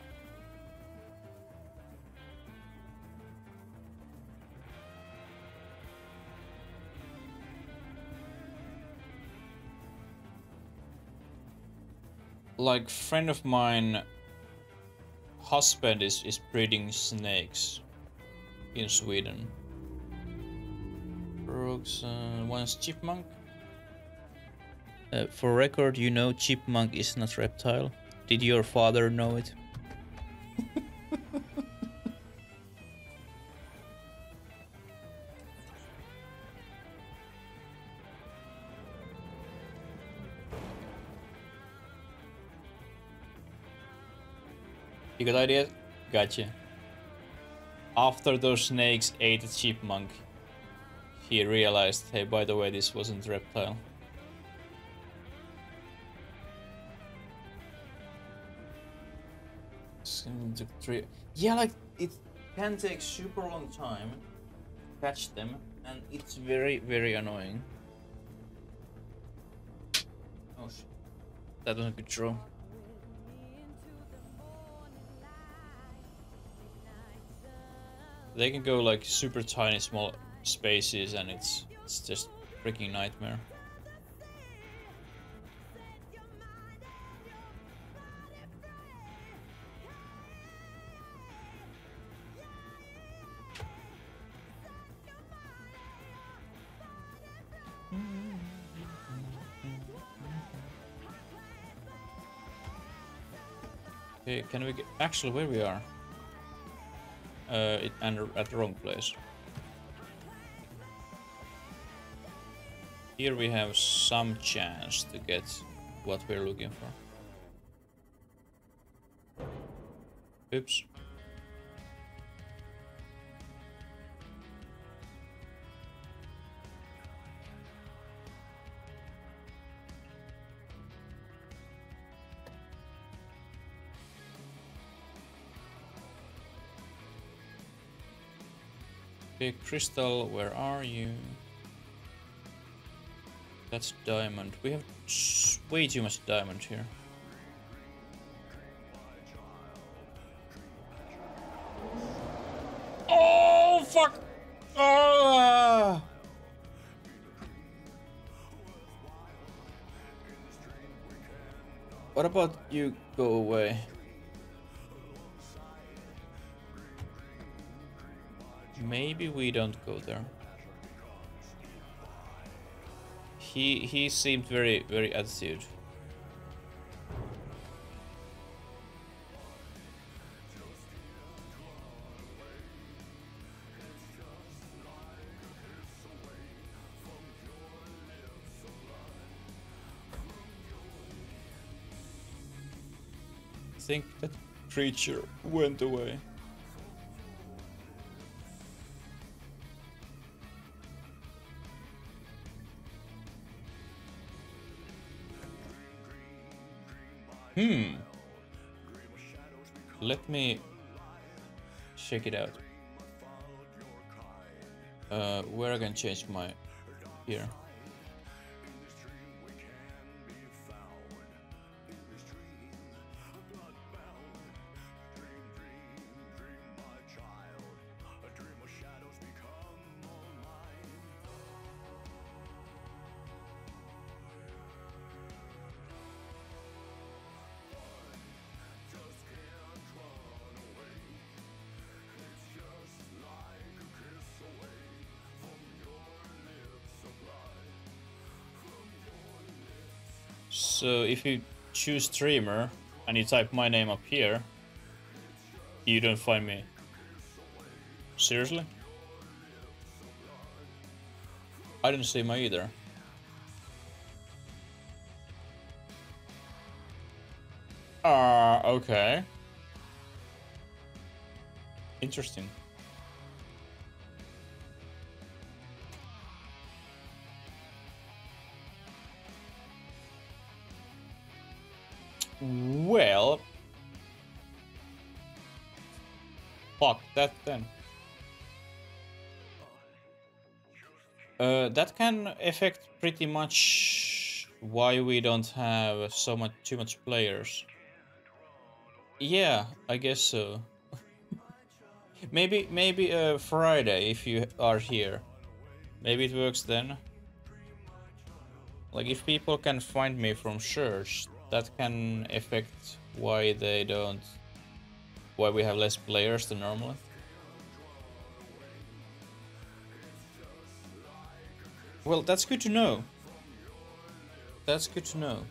Like, friend of mine husband is breeding snakes in Sweden. Brooks, one's chipmunk. For record, you know chipmunk is not reptile. Did your father know it? You got ideas? Gotcha. After those snakes ate a chipmunk, he realized, hey, by the way, this wasn't a reptile. Yeah, like, it can take super long time to catch them, and it's very, very annoying. Oh shit. That was a good draw. They can go like super tiny small spaces and it's just freaking nightmare. Okay, can we get actually where we are? And at the wrong place. Here we have some chance to get what we're looking for. Oops. Okay, Crystal, where are you? That's diamond. We have way too much diamond here. Oh, fuck! Oh! What about you go away? Maybe we don't go there. He seemed very attitude. I think that creature went away. Let me check it out. Where I can change my here. So if you choose streamer and you type my name up here, you don't find me. Seriously? I didn't see my either. Okay. Interesting. Well, fuck that then. That can affect pretty much why we don't have too much players. Yeah, I guess so. maybe Friday if you are here. Maybe it works then. Like if people can find me from church, that can affect why we have less players than normally. Well, that's good to know. That's good to know.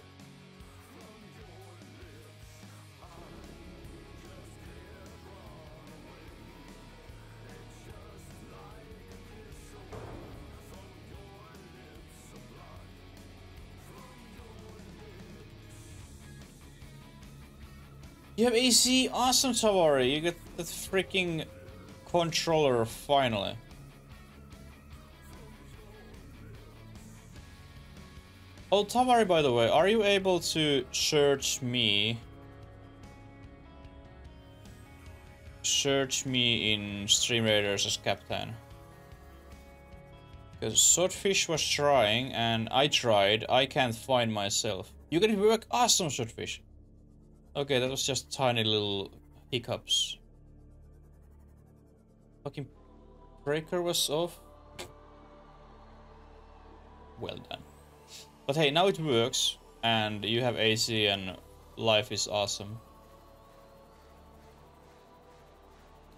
You have AC? Awesome, Tavari. You get the freaking controller finally. Oh, Tavari, by the way, are you able to search me? Search me in Stream Raiders as Captain. Because Swordfish was trying, and I tried. I can't find myself. You get it work? Awesome, Swordfish. Okay, that was just tiny little hiccups. Fucking breaker was off. Well done. But hey, now it works, and you have AC, and life is awesome.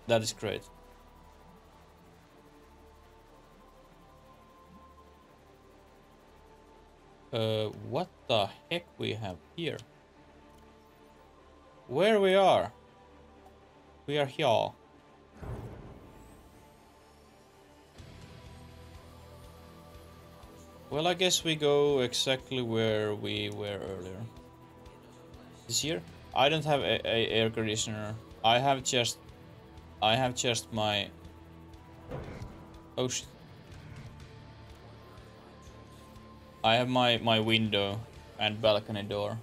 That is great. What the heck we have here? Where we are? We are here. Well, I guess we go exactly where we were earlier. This here? I don't have a air conditioner. I have just my... Oh shit. I have my window and balcony door.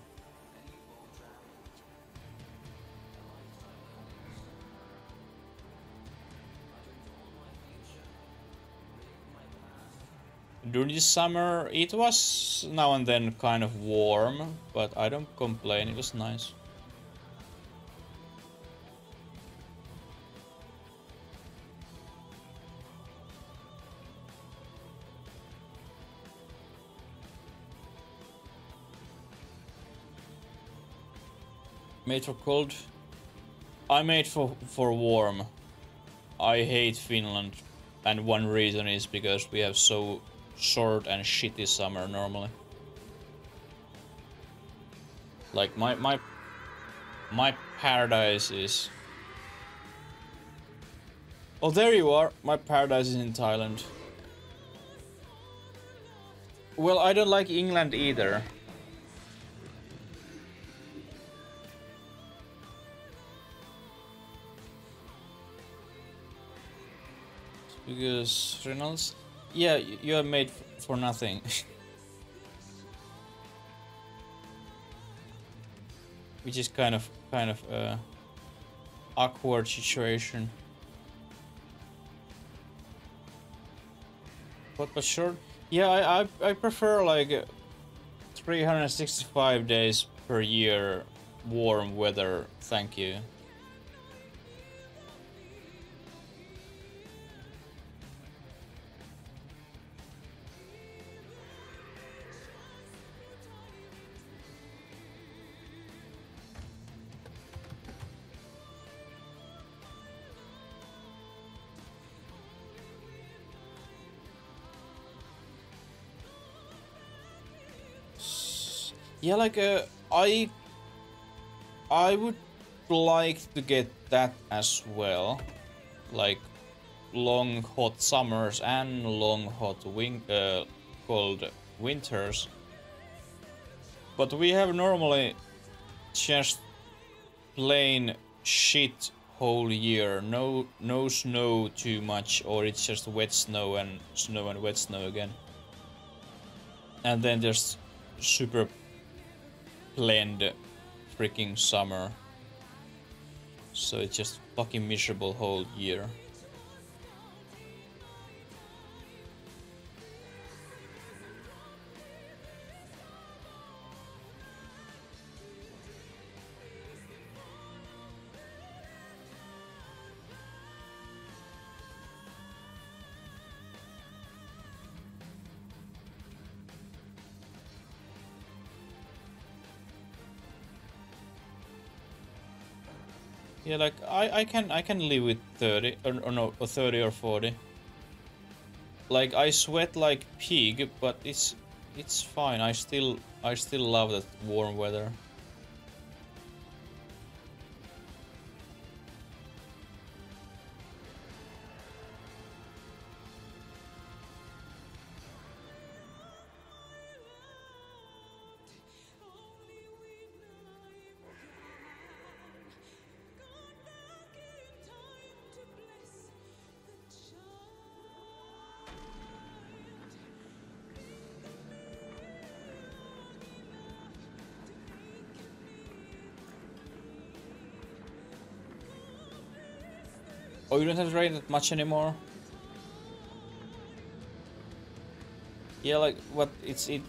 During the summer, it was now and then kind of warm, but I don't complain, it was nice. Made for cold? I made for warm. I hate Finland, and one reason is because we have so short and shitty summer normally. Like my paradise is... Oh, there you are. My paradise is in Thailand. Well, I don't like England either. Because Reynolds, yeah, you are made for nothing. Which is kind of awkward situation. But sure, yeah, I prefer like 365 days per year warm weather. Thank you. Yeah, like I would like to get that as well, like long hot summers and long hot cold winters. But we have normally just plain shit whole year. No snow too much, or it's just wet snow and wet snow again. And then there's super planned freaking summer. So it's just fucking miserable whole year. Yeah, like I can live with 30 or no, or 30 or 40. Like I sweat like pig, but it's fine. I still love that warm weather. Oh, you don't have to rain that much anymore? Yeah, like what?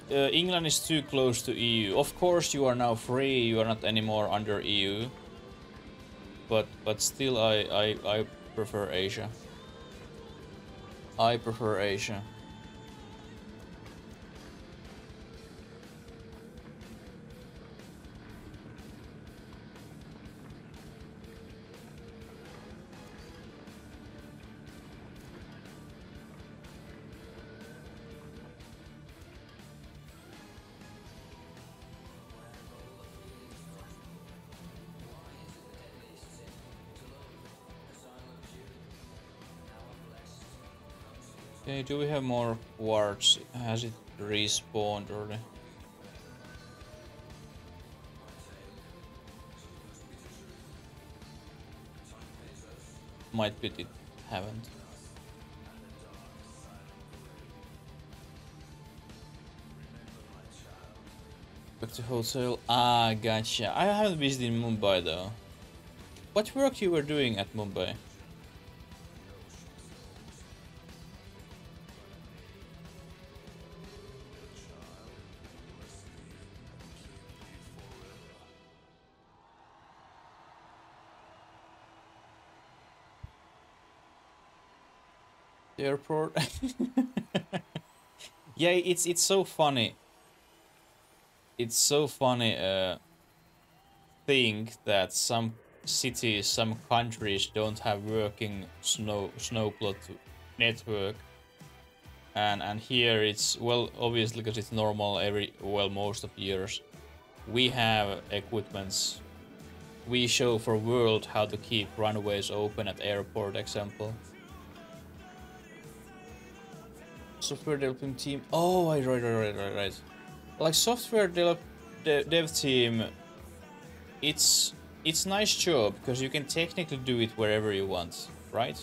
England is too close to EU. Of course, you are now free. You are not anymore under EU. But still, I prefer Asia. I prefer Asia. Okay, do we have more wards? Has it respawned already? Might be it haven't. Back to hotel. Ah, gotcha. I haven't visited Mumbai though. What work you were doing at Mumbai? The airport. Yeah, it's so funny. It's so funny think that some cities, some countries don't have working snowplot network, and here it's, well, obviously because it's normal most of years. We have equipments. We show for world how to keep runways open at airport, example. Software development team. Oh, right. Like software dev team, it's nice job because you can technically do it wherever you want, right?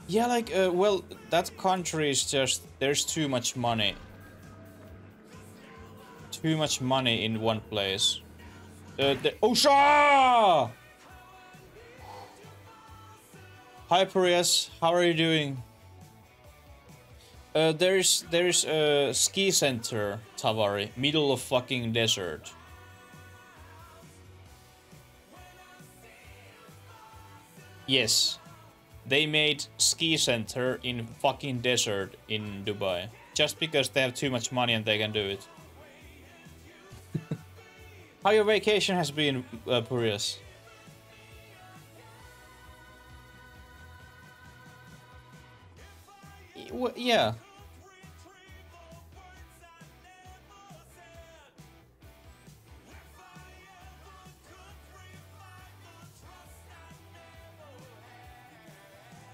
Yeah, like well, that country is just, there's too much money. Too much money in one place. Osha! Hi Prius, how are you doing? There is a ski center, Tavari, middle of fucking desert. Yes. They made ski center in fucking desert in Dubai. Just because they have too much money and they can do it. How your vacation has been, Purius? Yeah.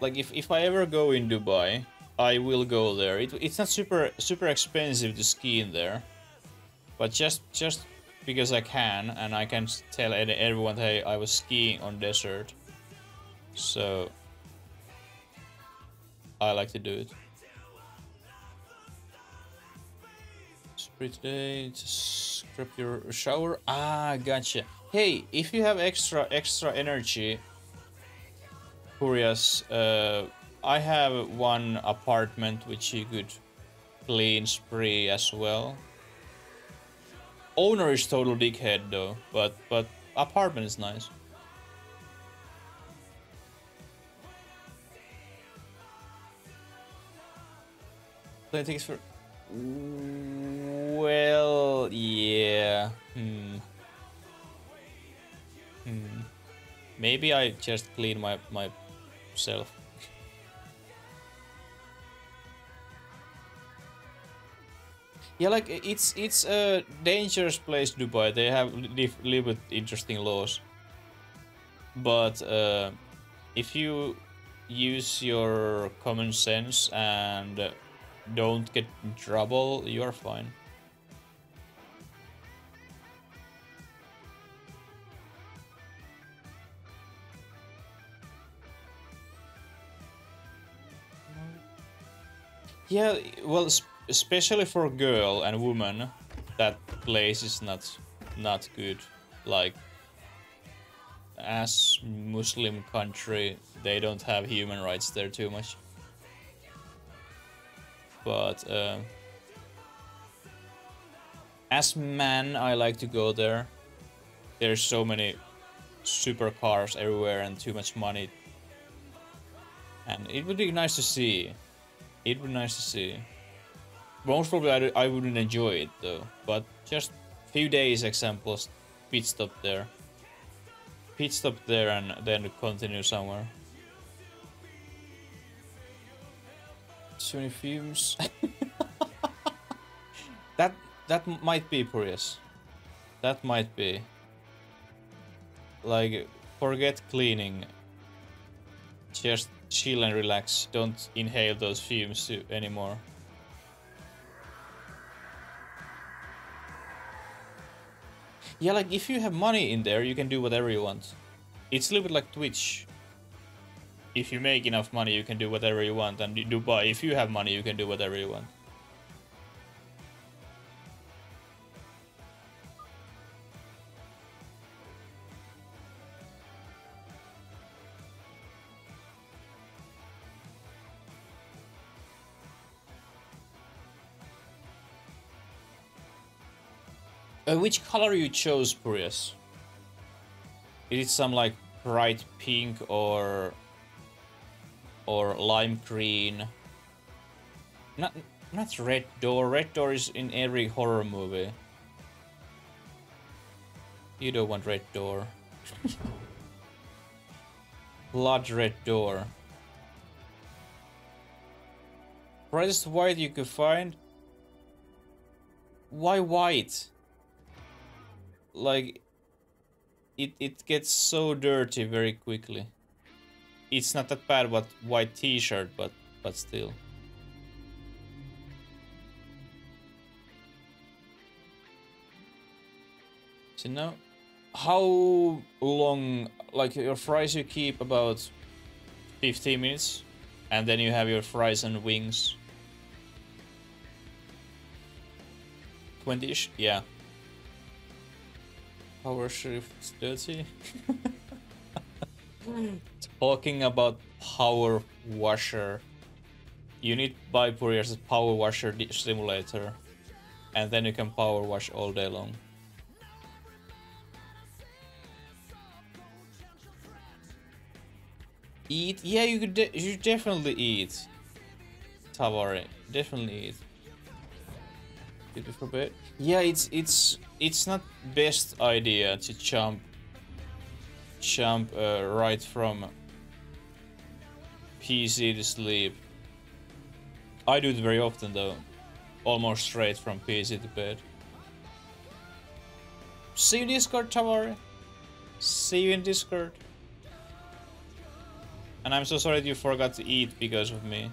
like if I ever go in Dubai, I will go there. It's not super expensive to ski in there, but just because I can, and I can tell everyone, hey, I was skiing on desert, so I like to do it. Spray today, just scrap your shower. Ah, gotcha. Hey, if you have extra energy, Curious, I have one apartment which you could clean spree as well. Owner is total dickhead though, but apartment is nice. Plane tickets for... Well, yeah. Maybe I just clean myself. Yeah, like it's a dangerous place, Dubai. They have little bit interesting laws. But if you use your common sense and don't get in trouble, you are fine. Yeah, well, especially for a girl and woman, that place is not good. Like, as Muslim country, they don't have human rights there too much. But as man, I like to go there. There's so many supercars everywhere and too much money, and it would be nice to see. It would be nice to see. Most probably I wouldn't enjoy it though, but just few days examples, pit stop there. Pit stop there and then continue somewhere. So many fumes. that might be Prius. That might be. Like, forget cleaning. Just chill and relax. Don't inhale those fumes anymore. Yeah, like if you have money in there, you can do whatever you want. It's a little bit like Twitch. If you make enough money, you can do whatever you want. And Dubai, if you have money, you can do whatever you want. Which color you chose, Prius? Is it some like bright pink or lime green? Not red door. Red door is in every horror movie. You don't want red door. Blood red door. Brightest white you could find? Why white? Like, it gets so dirty very quickly. It's not that bad what white t-shirt, but still. So now, how long, like your fries you keep about 15 minutes, and then you have your fries and wings. 20-ish? Yeah. Power shift dirty. Talking about power washer. You need to buy Puria's power washer simulator, and then you can power wash all day long. Eat? Yeah, you could. You definitely eat. Tavari, definitely eat. Did before bed? Yeah, it's not best idea to jump right from PC to sleep. I do it very often though, almost straight from PC to bed. See you in Discord, Tavari. See you in Discord. And I'm so sorry that you forgot to eat because of me.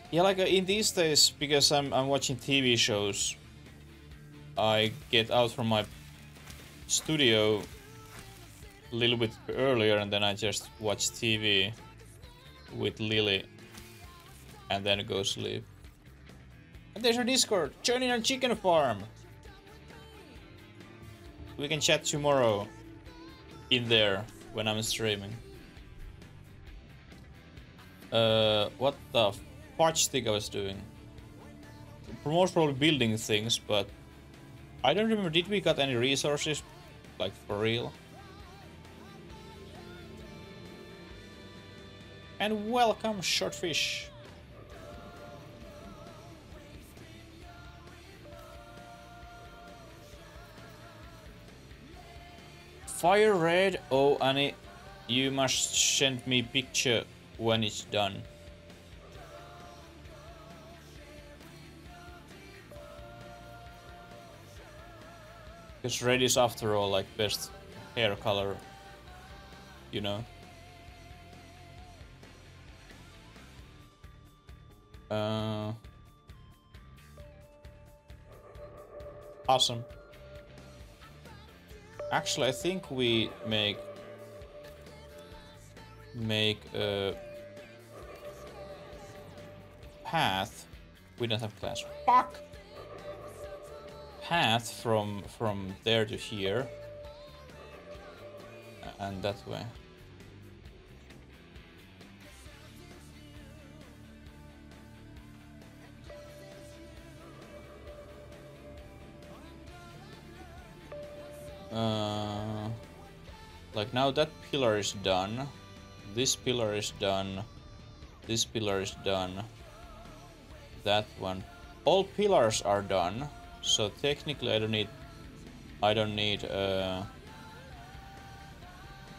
Yeah, like in these days, because I'm watching TV shows, I get out from my studio a little bit earlier and then I just watch TV with Lily and then go sleep. And there's our Discord, join in our chicken farm. We can chat tomorrow in there when I'm streaming. What the fudge thing I was doing? Most probably building things, but I don't remember, did we got any resources? Like for real? And welcome, Shortfish. Fire red, oh Annie, you must send me picture when it's done. Because red is after all like best hair color, you know. Awesome. Actually, I think we make a path. We don't have class. Fuck. Path from there to here, and that way. Like now that pillar is done, this pillar is done, this pillar is done, that one. All pillars are done, so technically I don't need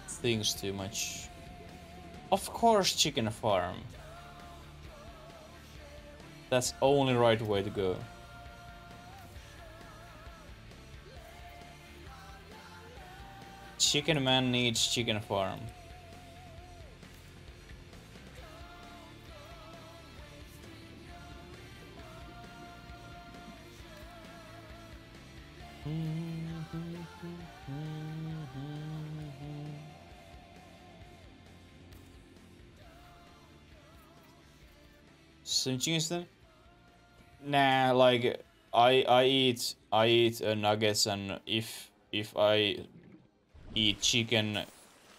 things too much. Of course, chicken farm. That's only right way to go. Chicken man needs chicken farm. Some chicken? Nah, like I eat nuggets, and if I eat chicken,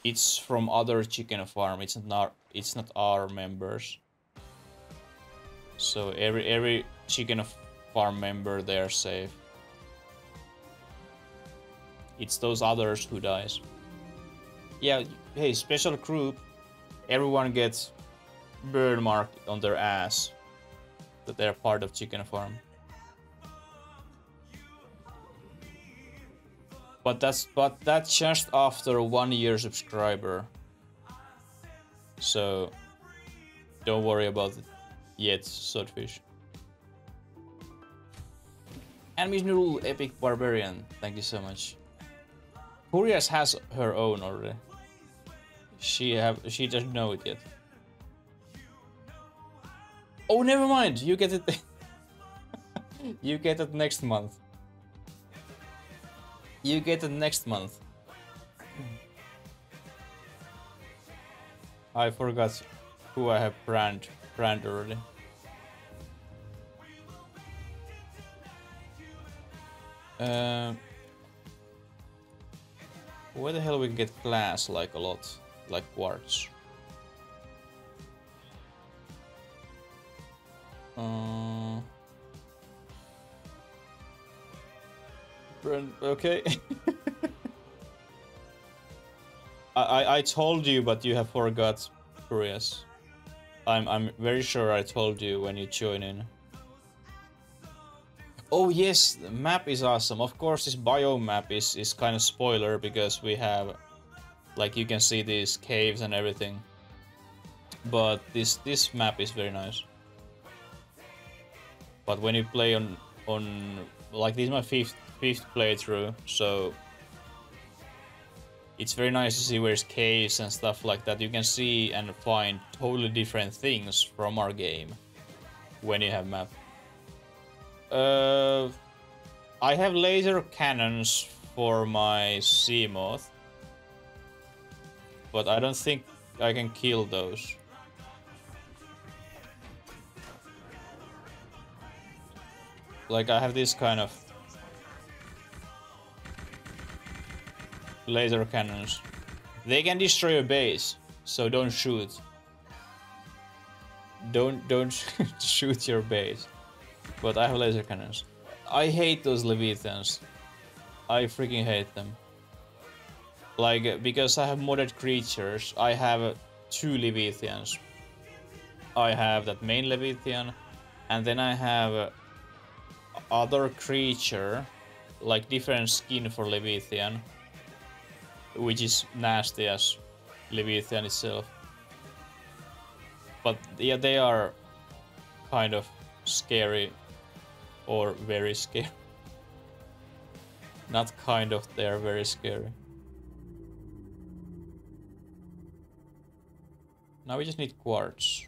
it's from other chicken farm. It's not our members. So every chicken farm member, they're safe. It's those others who dies. Yeah, hey, special group. Everyone gets burn mark on their ass that they're part of chicken farm. But that's just after 1 year subscriber. So don't worry about it yet, Swordfish. And Miss Noodle Epic Barbarian, thank you so much. Furious has her own already. She doesn't know it yet. Oh, never mind. You get it. You get it next month. You get it next month. I forgot who I have brand already. Where the hell we can get glass like a lot, like quartz? Okay. I told you, but you have forgot, Curious. I'm very sure I told you when you join in. Oh yes, the map is awesome. Of course, this biome map is kind of spoiler because we have, like, you can see these caves and everything. But this map is very nice. But when you play on like, this is my 5th playthrough, so it's very nice to see where's caves and stuff like that. You can see and find totally different things from our game when you have map. I have laser cannons for my sea moth, but I don't think I can kill those. Like, I have this kind of laser cannons. They can destroy a base, so don't shoot. Don't shoot your base. But I have laser cannons. I hate those Leviathans. I freaking hate them. Like, because I have modded creatures, I have 2 Leviathans. I have that main Leviathan, and then I have other creature, like different skin for Leviathan, which is nasty as Leviathan itself. But yeah, they are kind of scary, or very scary. Not kind of, they are very scary. Now we just need quartz,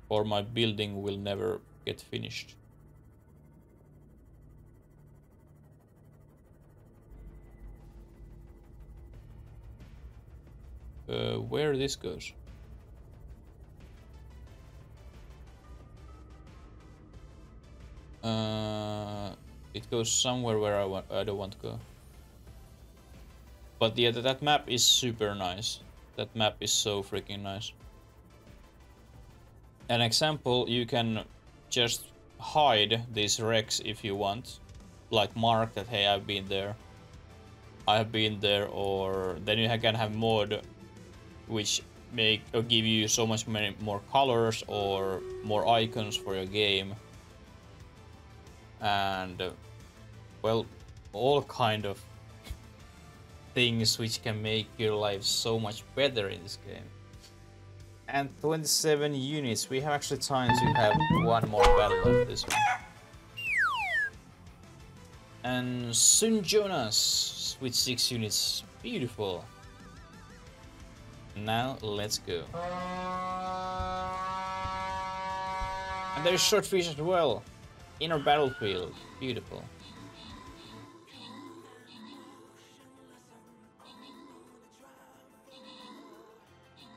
or my building will never get finished. Where this goes? It goes somewhere where I don't want to go. But yeah, that map is super nice. That map is so freaking nice. An example, you can just hide these wrecks if you want. Like mark that, hey, I've been there. I have been there, or then you can have mod which make or give you so much many more colors or more icons for your game. And well, all kind of things which can make your life so much better in this game. And 27 units, we have actually time to have one more battle of this one. And soon Jonas with 6 units, beautiful. Now let's go. And there's Shortfish as well. Inner battlefield, beautiful.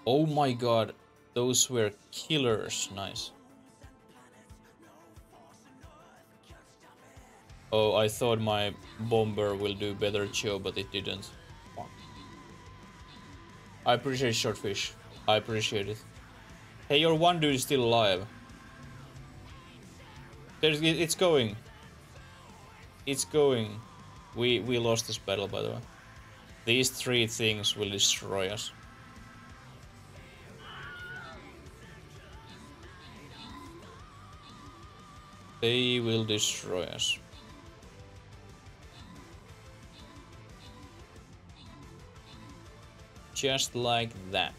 Oh my god, those were killers, nice. Oh, I thought my bomber will do better job, but it didn't. I appreciate Shortfish. I appreciate it. Hey, your one dude is still alive. It's going. It's going. We lost this battle, by the way. These 3 things will destroy us. They will destroy us. Just like that.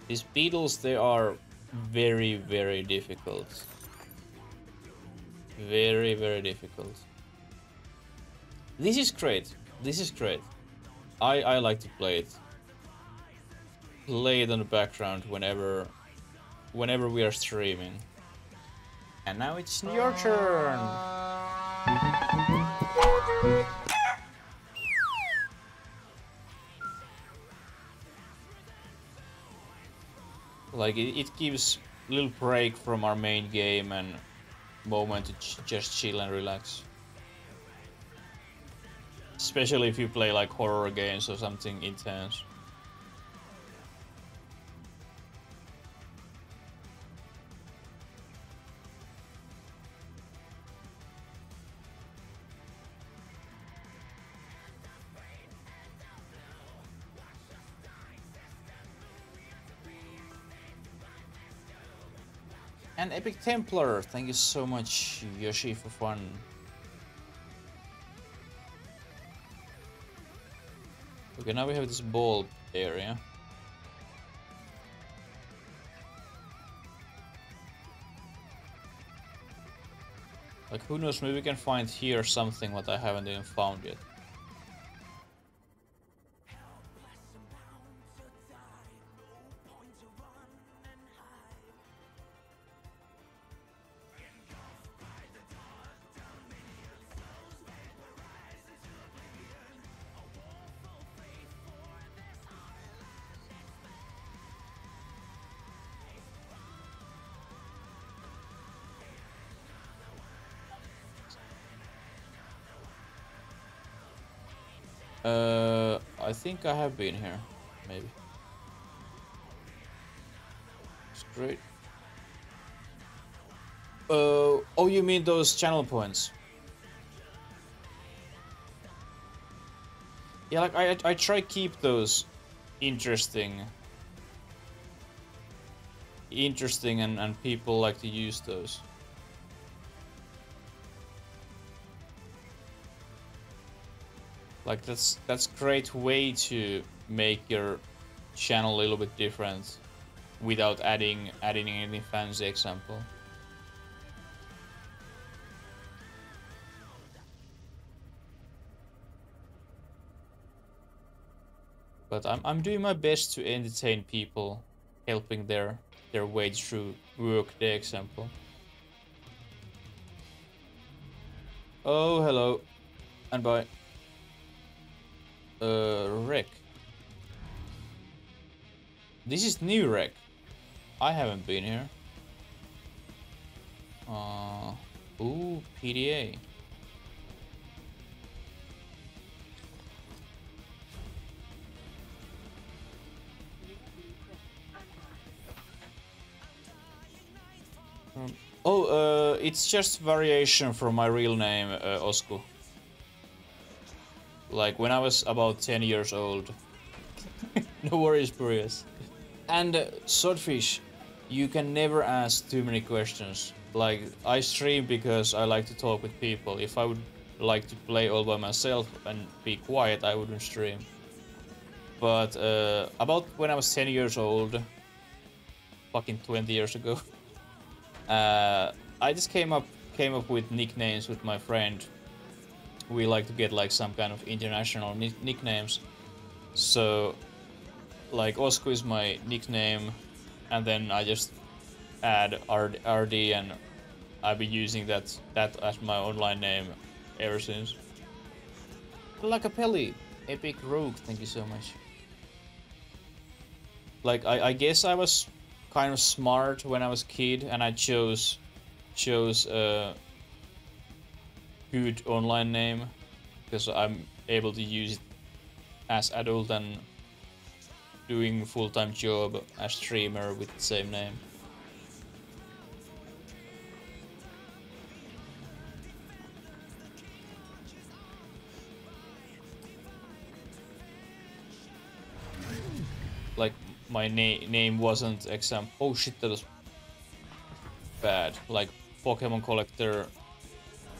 These beetles, they are very, very difficult. Very, very difficult. This is great. This is great. I like to play it. Play it on the background whenever we are streaming. And now it's your turn. Like it gives a little break from our main game and moment to just chill and relax. Especially if you play like horror games or something intense. And Epic Templar, thank you so much, Yoshi, for fun. Okay, now we have this ball area. Like, who knows, maybe we can find here something what I haven't even found yet. I think I have been here, maybe. It's great. Oh, you mean those channel points? Yeah, like I try keep those interesting, and people like to use those. Like that's great way to make your channel a little bit different without adding any fancy example. But I'm doing my best to entertain people, helping their way through workday example. Oh, hello, and bye. Wreck. This is new wreck. I haven't been here. Ooh, PDA. It's just variation from my real name, Osku. Like when I was about 10 years old. No worries, Purius. And Swordfish, you can never ask too many questions. Like, I stream because I like to talk with people. If I would like to play all by myself and be quiet, I wouldn't stream. But about when I was 10 years old, fucking 20 years ago, I just came up with nicknames with my friend. We like to get like some kind of international nicknames. So, like, Osku is my nickname, and then I just add RD, and I've been using that as my online name ever since. Lacapelli, Epic Rogue, thank you so much. Like, I guess I was kind of smart when I was a kid, and I chose a good online name because I'm able to use it as adult and doing full-time job as streamer with the same name. Like, my name wasn't oh shit, that was bad. Like Pokemon Collector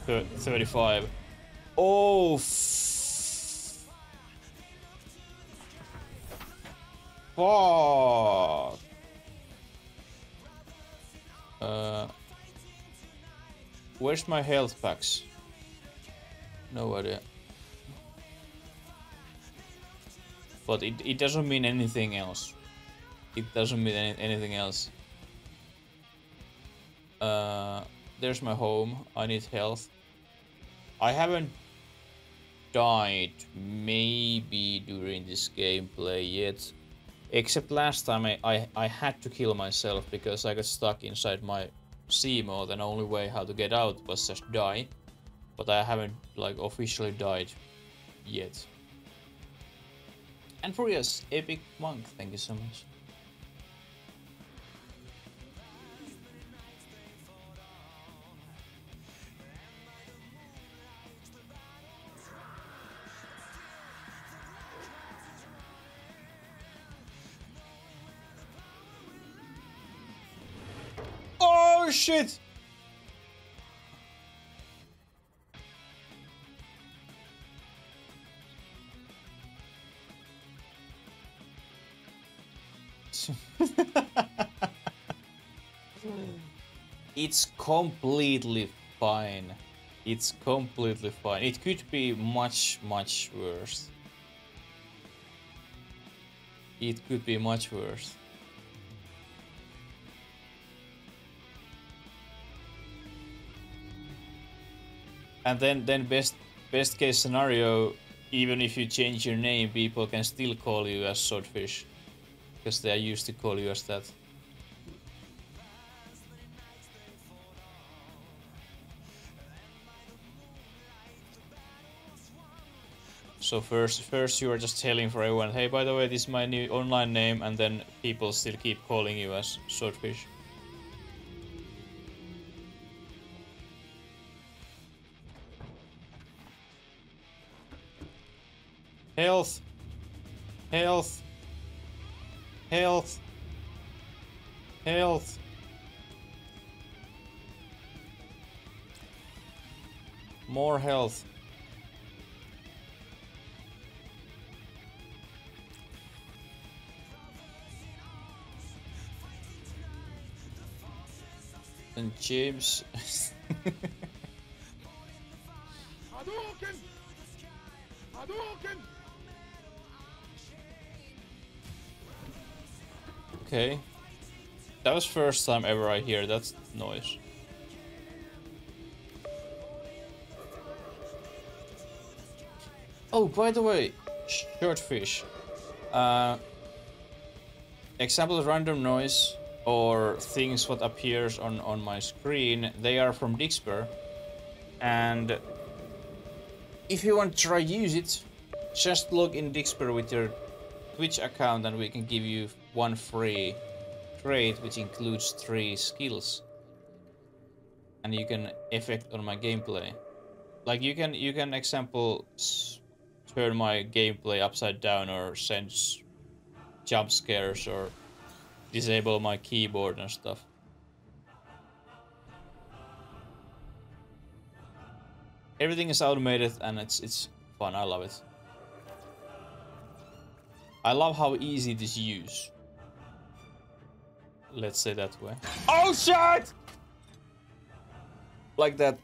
35. Oh, fuck. Where's my health packs? No idea. But it doesn't mean anything else. It doesn't mean anything else. There's my home. I need health. I haven't died maybe during this gameplay yet. Except last time I had to kill myself because I got stuck inside my sea mode, and the only way how to get out was just die. But I haven't like officially died yet. And Furious, Epic Monk, thank you so much. Oh shit! It's completely fine. It's completely fine. It could be much, much worse. It could be much worse. And then best case scenario, even if you change your name, people can still call you as Swordfish, because they are used to call you as that. So first you are just telling for everyone, hey, by the way, this is my new online name, and then people still keep calling you as Swordfish. Health! Health! Health! Health! More health. And James. Hadouken! Hadouken! Okay. That was first time ever I hear that noise. Oh, by the way, Swordfish. Example of random noise or things what appears on my screen, they are from Dixper. And if you want to try use it, just log in Dixper with your Twitch account and we can give you one free trait which includes 3 skills. And you can effect on my gameplay. Like you can example turn my gameplay upside down or sense jump scares or disable my keyboard and stuff. Everything is automated and it's fun. I love it. I love how easy it is to use. Let's say that way. Oh shit! Like that.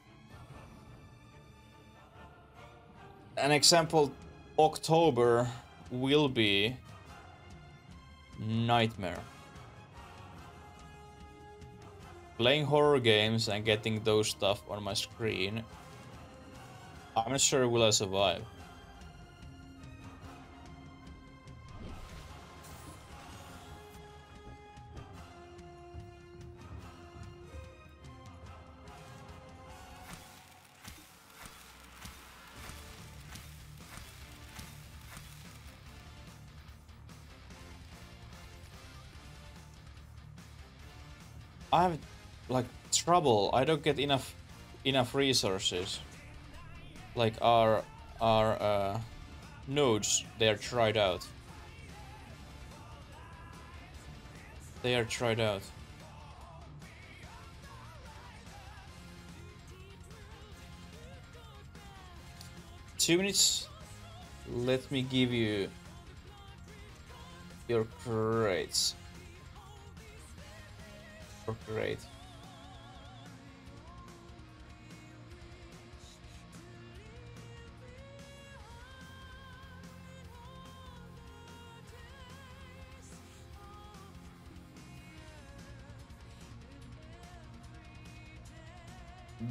An example, October will be nightmare. Playing horror games and getting those stuff on my screen. I'm not sure will I survive. I have like trouble. I don't get enough resources. Like our nodes, they are tried out. They are tried out. Two minutes. Let me give you your crates. Great.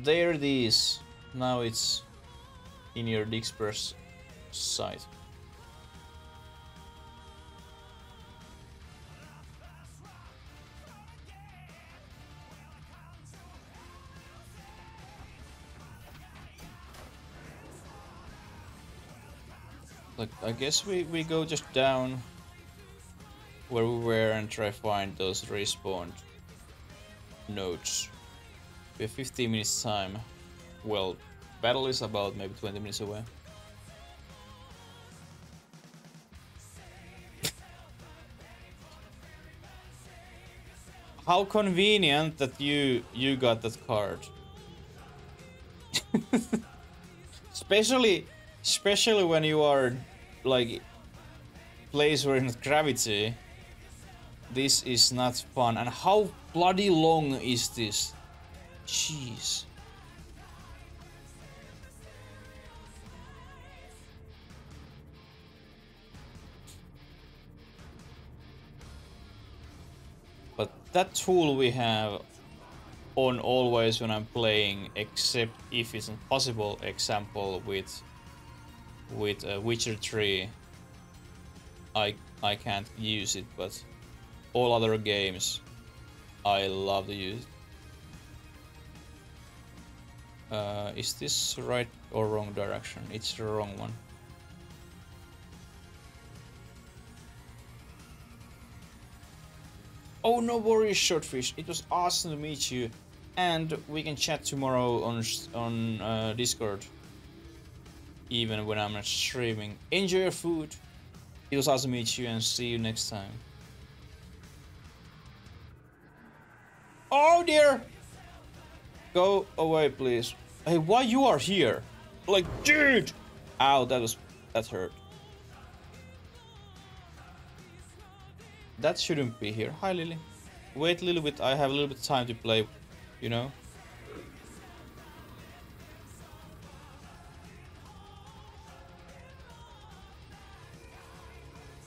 There it is. Now it's in your Dixper's site. Like, I guess we go just down where we were and try find those respawned nodes. We have 15 minutes time. Well, battle is about maybe 20 minutes away. How convenient that you got that card. Especially when you are like place where in gravity. This is not fun. And how bloody long is this? Jeez. But that tool we have on always when I'm playing, except if it's impossible. Example with Witcher 3, I can't use it, but all other games I love to use. Is this right or wrong direction? It's the wrong one. Oh, no worries, Shortfish. It was awesome to meet you, and we can chat tomorrow on Discord, even when I'm not streaming. Enjoy your food. It was awesome to meet you, and see you next time. Oh dear! Go away, please. Hey, why you are here? Like, dude! Ow, that hurt. That shouldn't be here. Hi, Lily. Wait a little bit. I have a little bit of time to play, you know.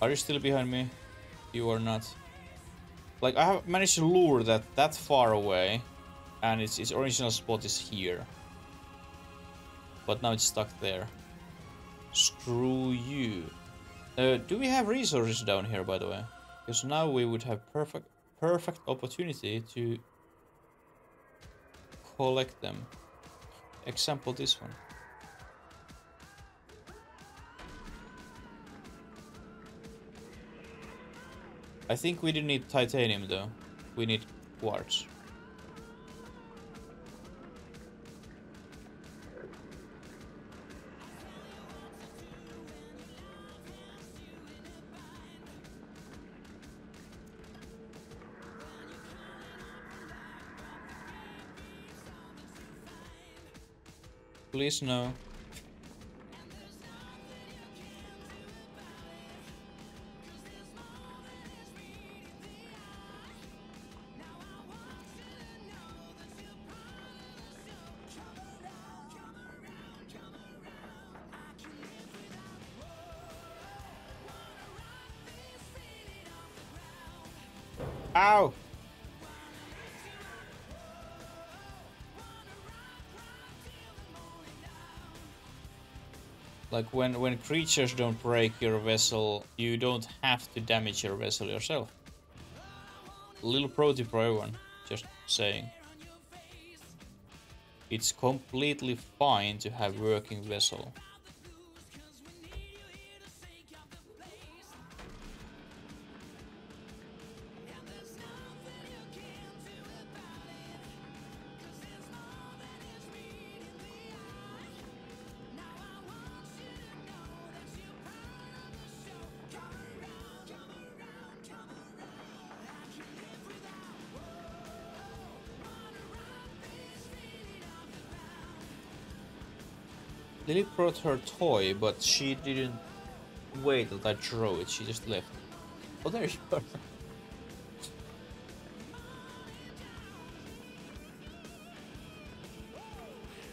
Are you still behind me? You are not. Like, I have managed to lure that far away, and its original spot is here. But now it's stuck there. Screw you. Do we have resources down here, by the way? Because now we would have perfect opportunity to collect them. Example, this one. I think we didn't need titanium though. We need quartz. Please no. Ow! Like when creatures don't break your vessel, you don't have to damage your vessel yourself. Little pro tip for everyone, just saying. It's completely fine to have working vessel. Lily brought her toy, but she didn't wait till I throw it, she just left. Oh, there you are.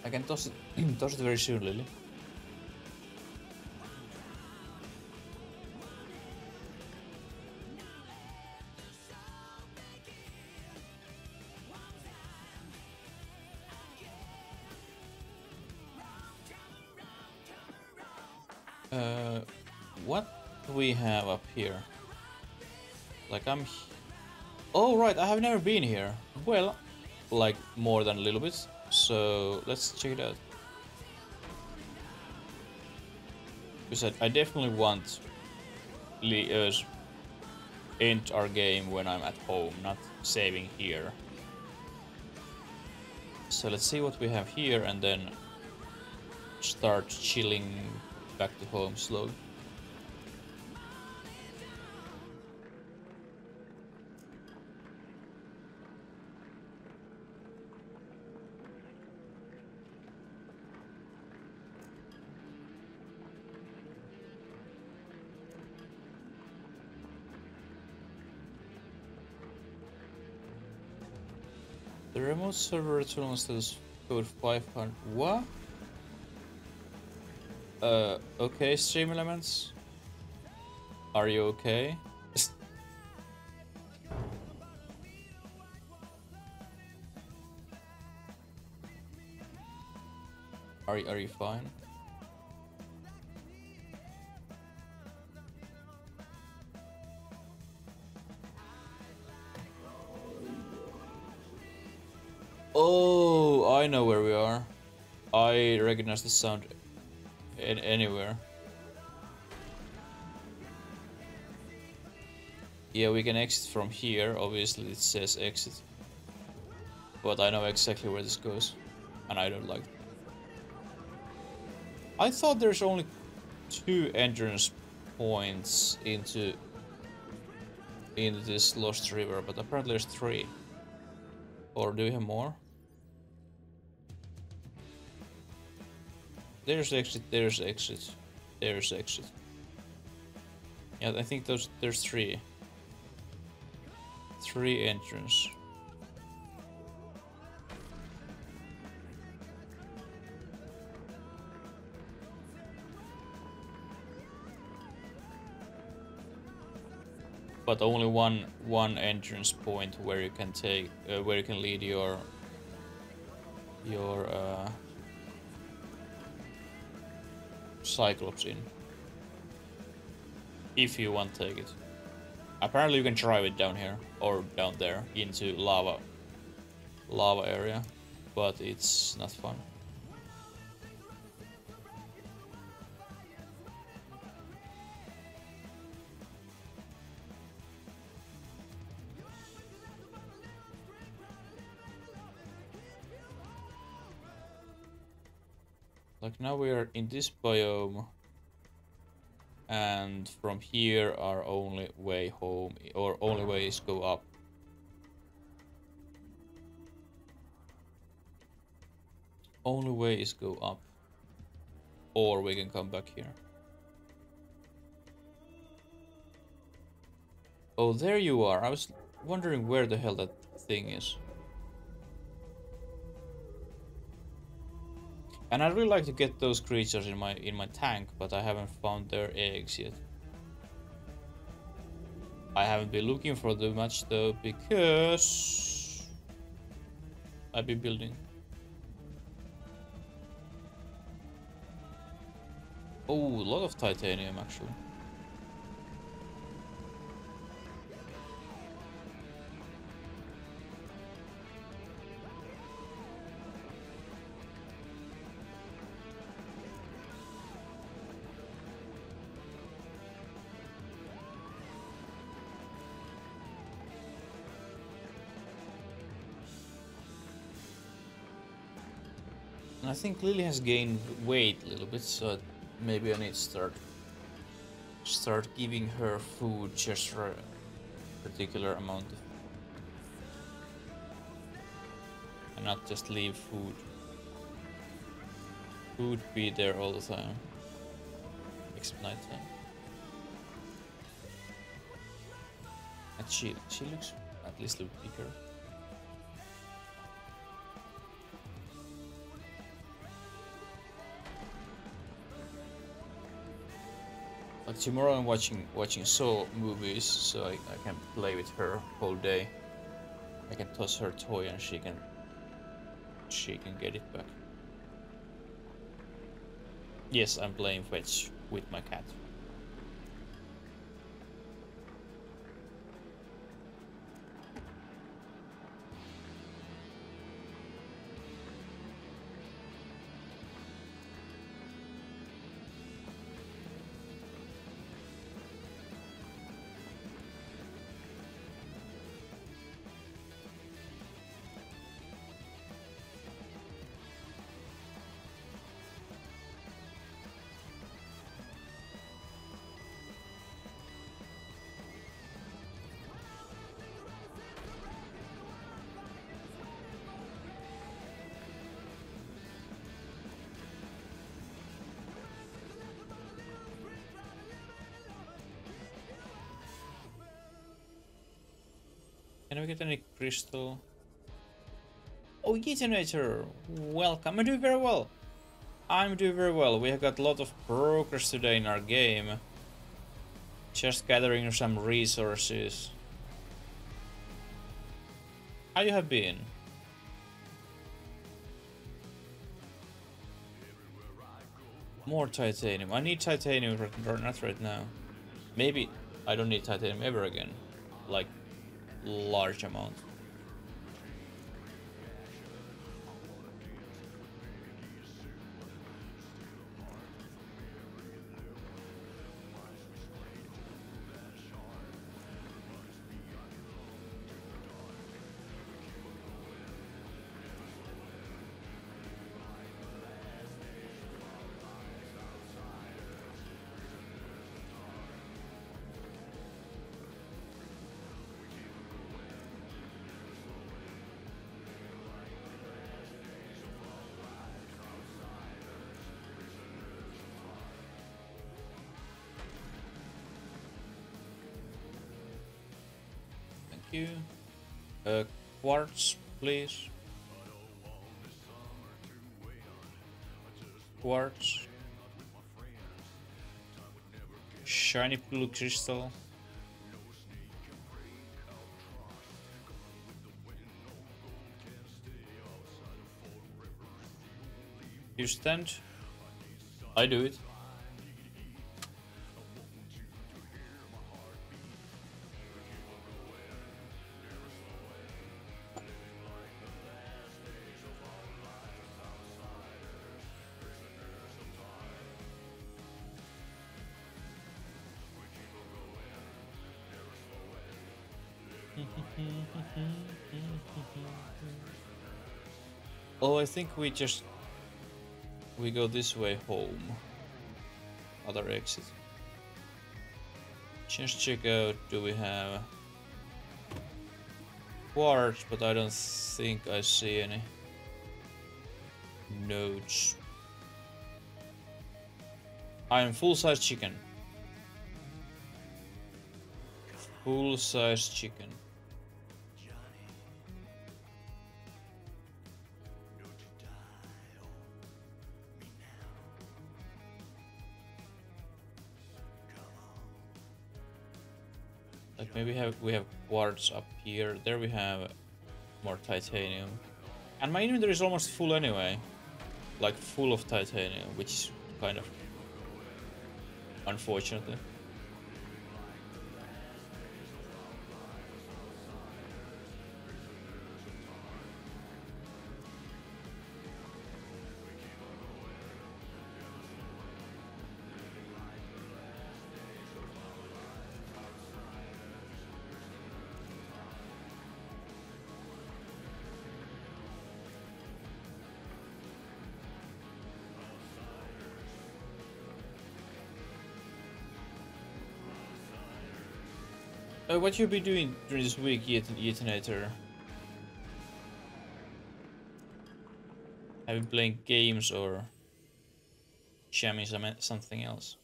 I can toss it, toss it very soon, Lily. What do we have up here? Like oh right, I have never been here. Well, like more than a little bit. So let's check it out. Because I definitely want end our game when I'm at home, not saving here. So let's see what we have here and then start chilling back to home slowly. The remote server return status code 500. What? Okay, stream elements. Are you okay? Are you fine? Oh, I know where we are. I recognize the sound anywhere. Yeah, we can exit from here. Obviously, it says exit. But I know exactly where this goes. And I don't like it. I thought there's only 2 entrance points into this lost river, but apparently there's 3. Or do we have more? There's exit, there's exit, there's exit. Yeah, I think there's 3. 3 entrance. But only one entrance point where you can take where you can lead your Cyclops in. If you want to take it. Apparently you can drive it down here or down there into lava area, but it's not fun. Like now we are in this biome, and from here our only way home, or only way is go up. Only way is go up, or we can come back here. Oh, there you are. I was wondering where the hell that thing is. And I'd really like to get those creatures in my tank, but I haven't found their eggs yet. I haven't been looking for them much though, because I've been building. Oh, a lot of titanium actually. I think Lily has gained weight a little bit, so maybe I need to start giving her food just for a particular amount of, and not just leave food be there all the time, except nighttime. And she looks at least a bit bigger. But tomorrow I'm watching Saw movies, so I can play with her whole day. I can toss her toy and she can get it back. Yes, I'm playing fetch with my cat. Can we get any crystal? Oh, Yetinator, welcome. I'm doing very well. I'm doing very well. We have got a lot of progress today in our game. Just gathering some resources. How you have been? More titanium. I need titanium, not right now. Maybe I don't need titanium ever again. Like, large amount. You. Quartz, please. Quartz. Shiny blue crystal. You stand? I do it. Oh, I think we go this way home. Other exit. Just check out, do we have quartz, but I don't think I see any nodes. I'm full-size chicken. Full-size chicken. Like maybe we have quartz up here. There we have more titanium. And my inventory is almost full anyway. Like full of titanium, which is kind of unfortunately. What you be doing during this week, Yetinator? Have you playing games or jamming something else?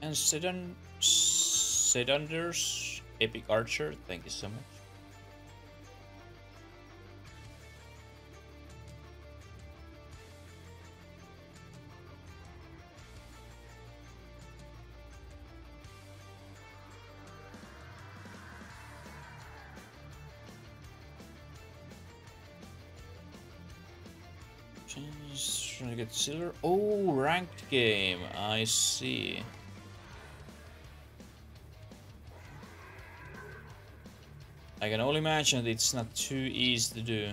And Sedunders, Epic Archer, thank you so much. Just trying to get silver. Oh, ranked game. I see. I can only imagine that it's not too easy to do.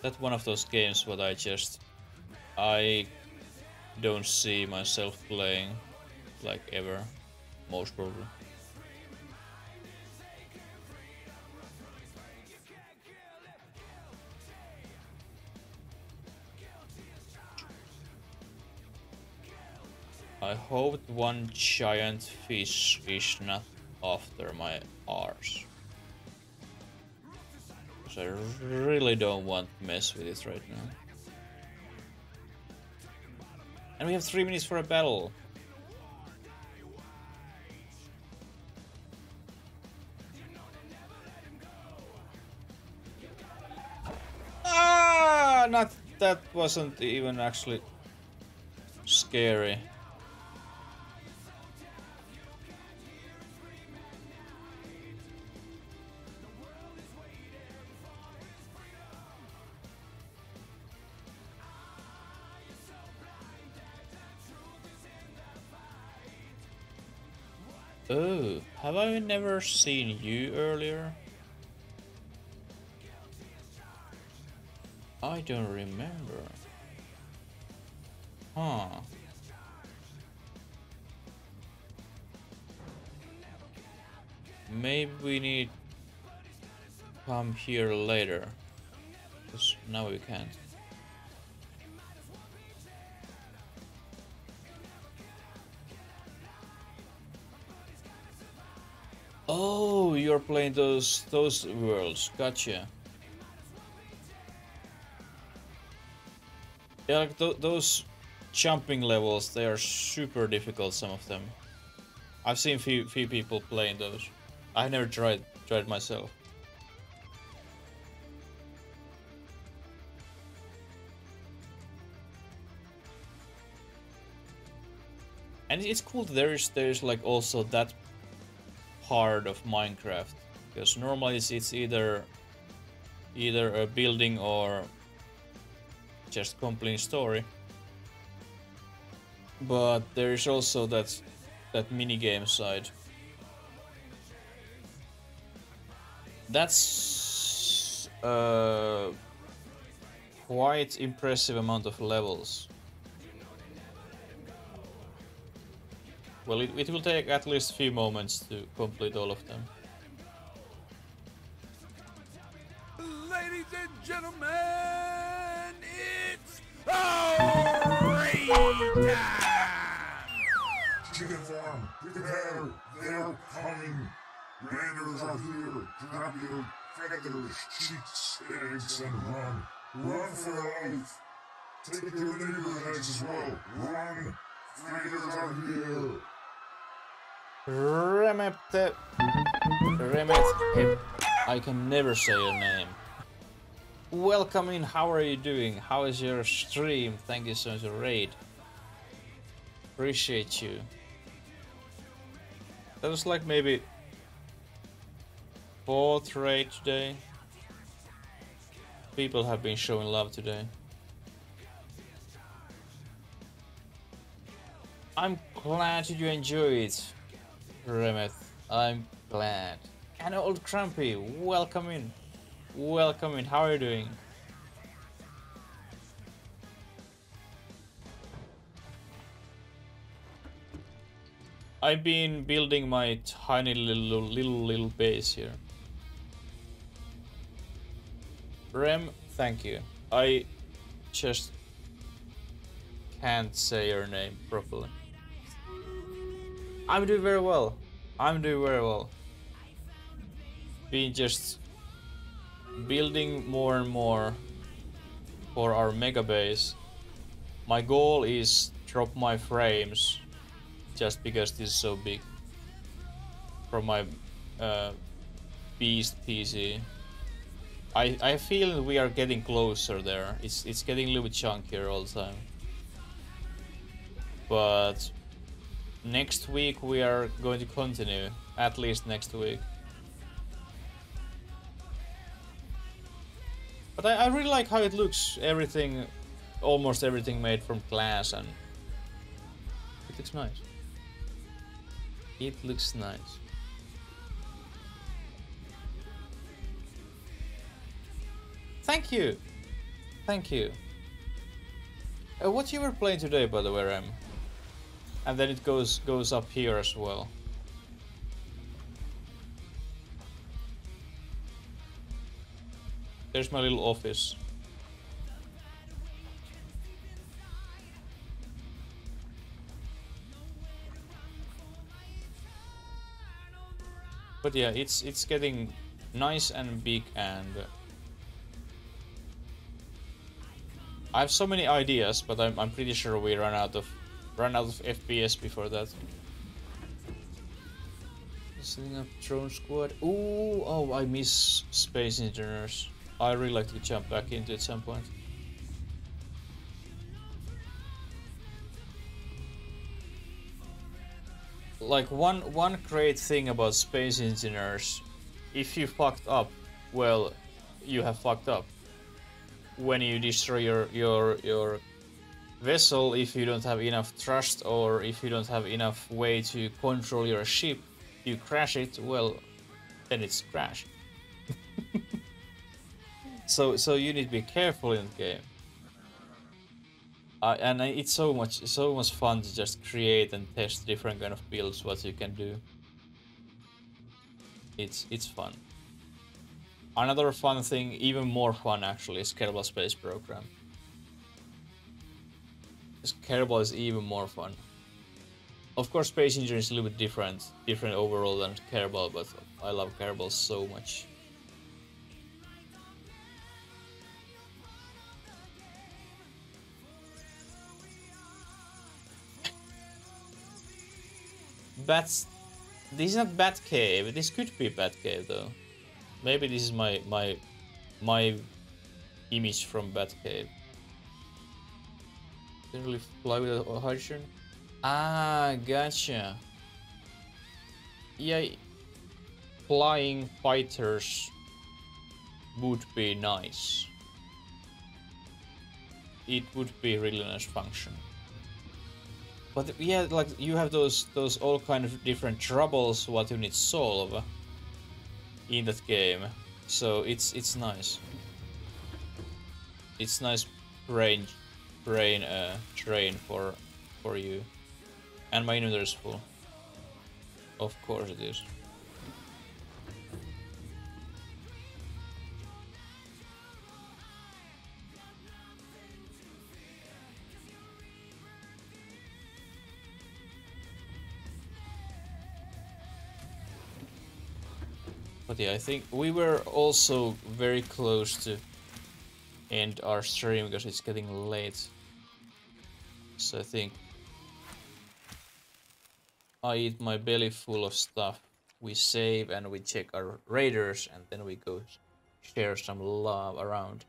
That's one of those games what I don't see myself playing like ever, most probably. I hope one giant fish is not after my arse. Because I really don't want to mess with it right now. And we have 3 minutes for a battle. Ah, not that wasn't even actually scary. Oh, have I never seen you earlier? I don't remember. Huh. Maybe we need to come here later. Because now we can't. Oh, you're playing those worlds. Gotcha. Yeah, like those jumping levels, they are super difficult, some of them. I've seen few people playing those. I never tried myself. And it's cool that there's like also that part of Minecraft, because normally it's either a building or just complete story. But there is also that minigame side. That's quite impressive amount of levels. Well, it will take at least a few moments to complete all of them. Ladies and gentlemen, it's raid time! Chicken farm, prepare, they're coming. Raiders are here. Grab your feathers, cheeks, eggs, and run. Run for your life. Take your neighbor eggs as well. Run. Raiders are here. Remet, I can never say your name. Welcome in, how are you doing? How is your stream? Thank you so much for raid. Appreciate you. That was like maybe 4th raid today. People have been showing love today. I'm glad you enjoy it, Remet. I'm glad. And old Crumpy, welcome in. Welcome in. How are you doing? I've been building my tiny little base here. Rem, thank you. I just can't say your name properly. I'm doing very well. I'm doing very well. Been just building more and more for our mega base. My goal is drop my frames just because this is so big from my beast PC. I feel we are getting closer there. It's getting a little bit chunkier all the time. But next week we are going to continue, at least next week. But I really like how it looks. Everything, almost everything made from glass, and it looks nice. It looks nice. Thank you. Thank you. What you were playing today, by the way, Rem? And then it goes up here as well. There's my little office. But yeah, it's getting nice and big, and I have so many ideas, but I'm pretty sure we run out of FPS before that. Setting up drone squad. Ooh, oh, I miss Space Engineers. I really like to jump back into it at some point. Like one great thing about Space Engineers, if you fucked up, well, you have fucked up. When you destroy your vessel, if you don't have enough thrust or if you don't have enough way to control your ship, you crash it, well, then it's crashed. so you need to be careful in the game. And it's so much fun to just create and test different kind of builds, what you can do. It's fun. Another fun thing, even more fun actually, is Kerbal Space Program. Because Kerbal is even more fun. Of course, Space Engineer is a little bit different overall than Kerbal, but I love Kerbal so much. Bats. This is not Bat Cave. This could be Bat Cave though. Maybe this is my image from Bat Cave. Didn't really fly with a hydrogen. Ah, gotcha. Yeah, flying fighters would be nice. It would be a really nice function. But yeah, like you have those all kind of different troubles what you need to solve in that game. So it's nice. It's nice brain train for you. And my inventory is full. Of course it is. But yeah, I think we were also very close to end our stream because it's getting late. So I think I eat my belly full of stuff. We save and we check our raiders and then we go share some love around.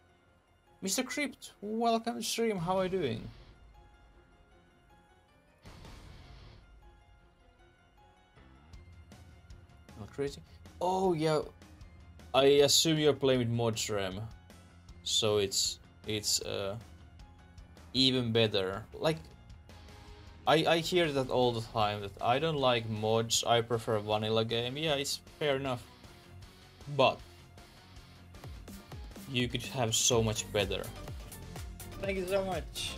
Mr. Crypt, welcome to stream. How are you doing? Not crazy. Oh yeah, I assume you're playing with mods, Rem. So it's even better. Like I hear that all the time that I don't like mods. I prefer vanilla game. Yeah, it's fair enough. But you could have so much better. Thank you so much.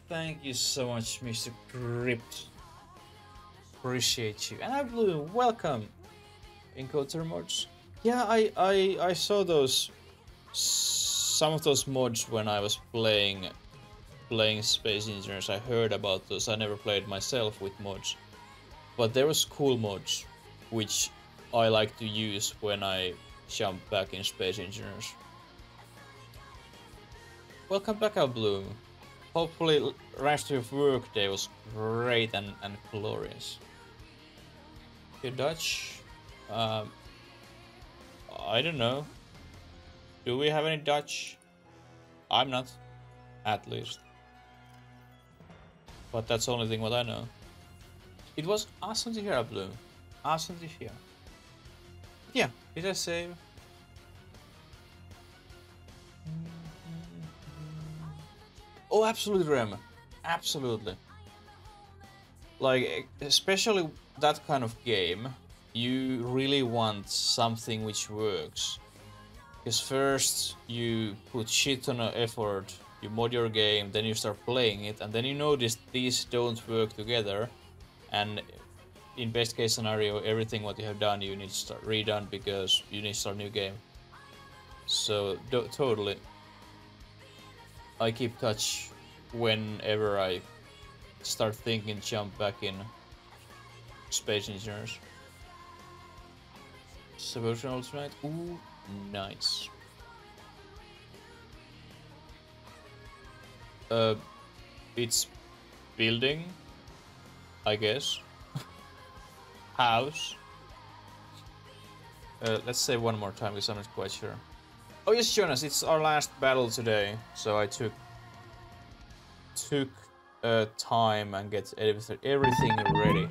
Thank you so much, Mr. Crypt. Appreciate you. And I Blue, welcome. Encoder mods. Yeah, I saw those some of those mods when I was playing Space Engineers. I heard about those. I never played myself with mods. But there was cool mods which I like to use when I jump back in Space Engineers. Welcome back, Bloom. Hopefully rest of your work day was great and glorious. You're Dutch? I don't know. Do we have any Dutch? I'm not, at least. But that's the only thing what I know. It was awesome to hear, Bloom. Awesome to hear. Yeah, did I save? Oh, absolutely, Rem. Absolutely. Like, especially that kind of game, you really want something which works. Because first you put shit ton of effort, you mod your game, then you start playing it, and then you notice these don't work together. And in best case scenario, everything what you have done, you need to start redone because you need to start a new game. So, totally. I keep touch whenever I start thinking jump back in Space Engineers. Subversion Ultimate. Ooh, nice. It's building, I guess. House. Let's say one more time because I'm not quite sure. Oh yes, Jonas, it's our last battle today, so I took time and get everything ready.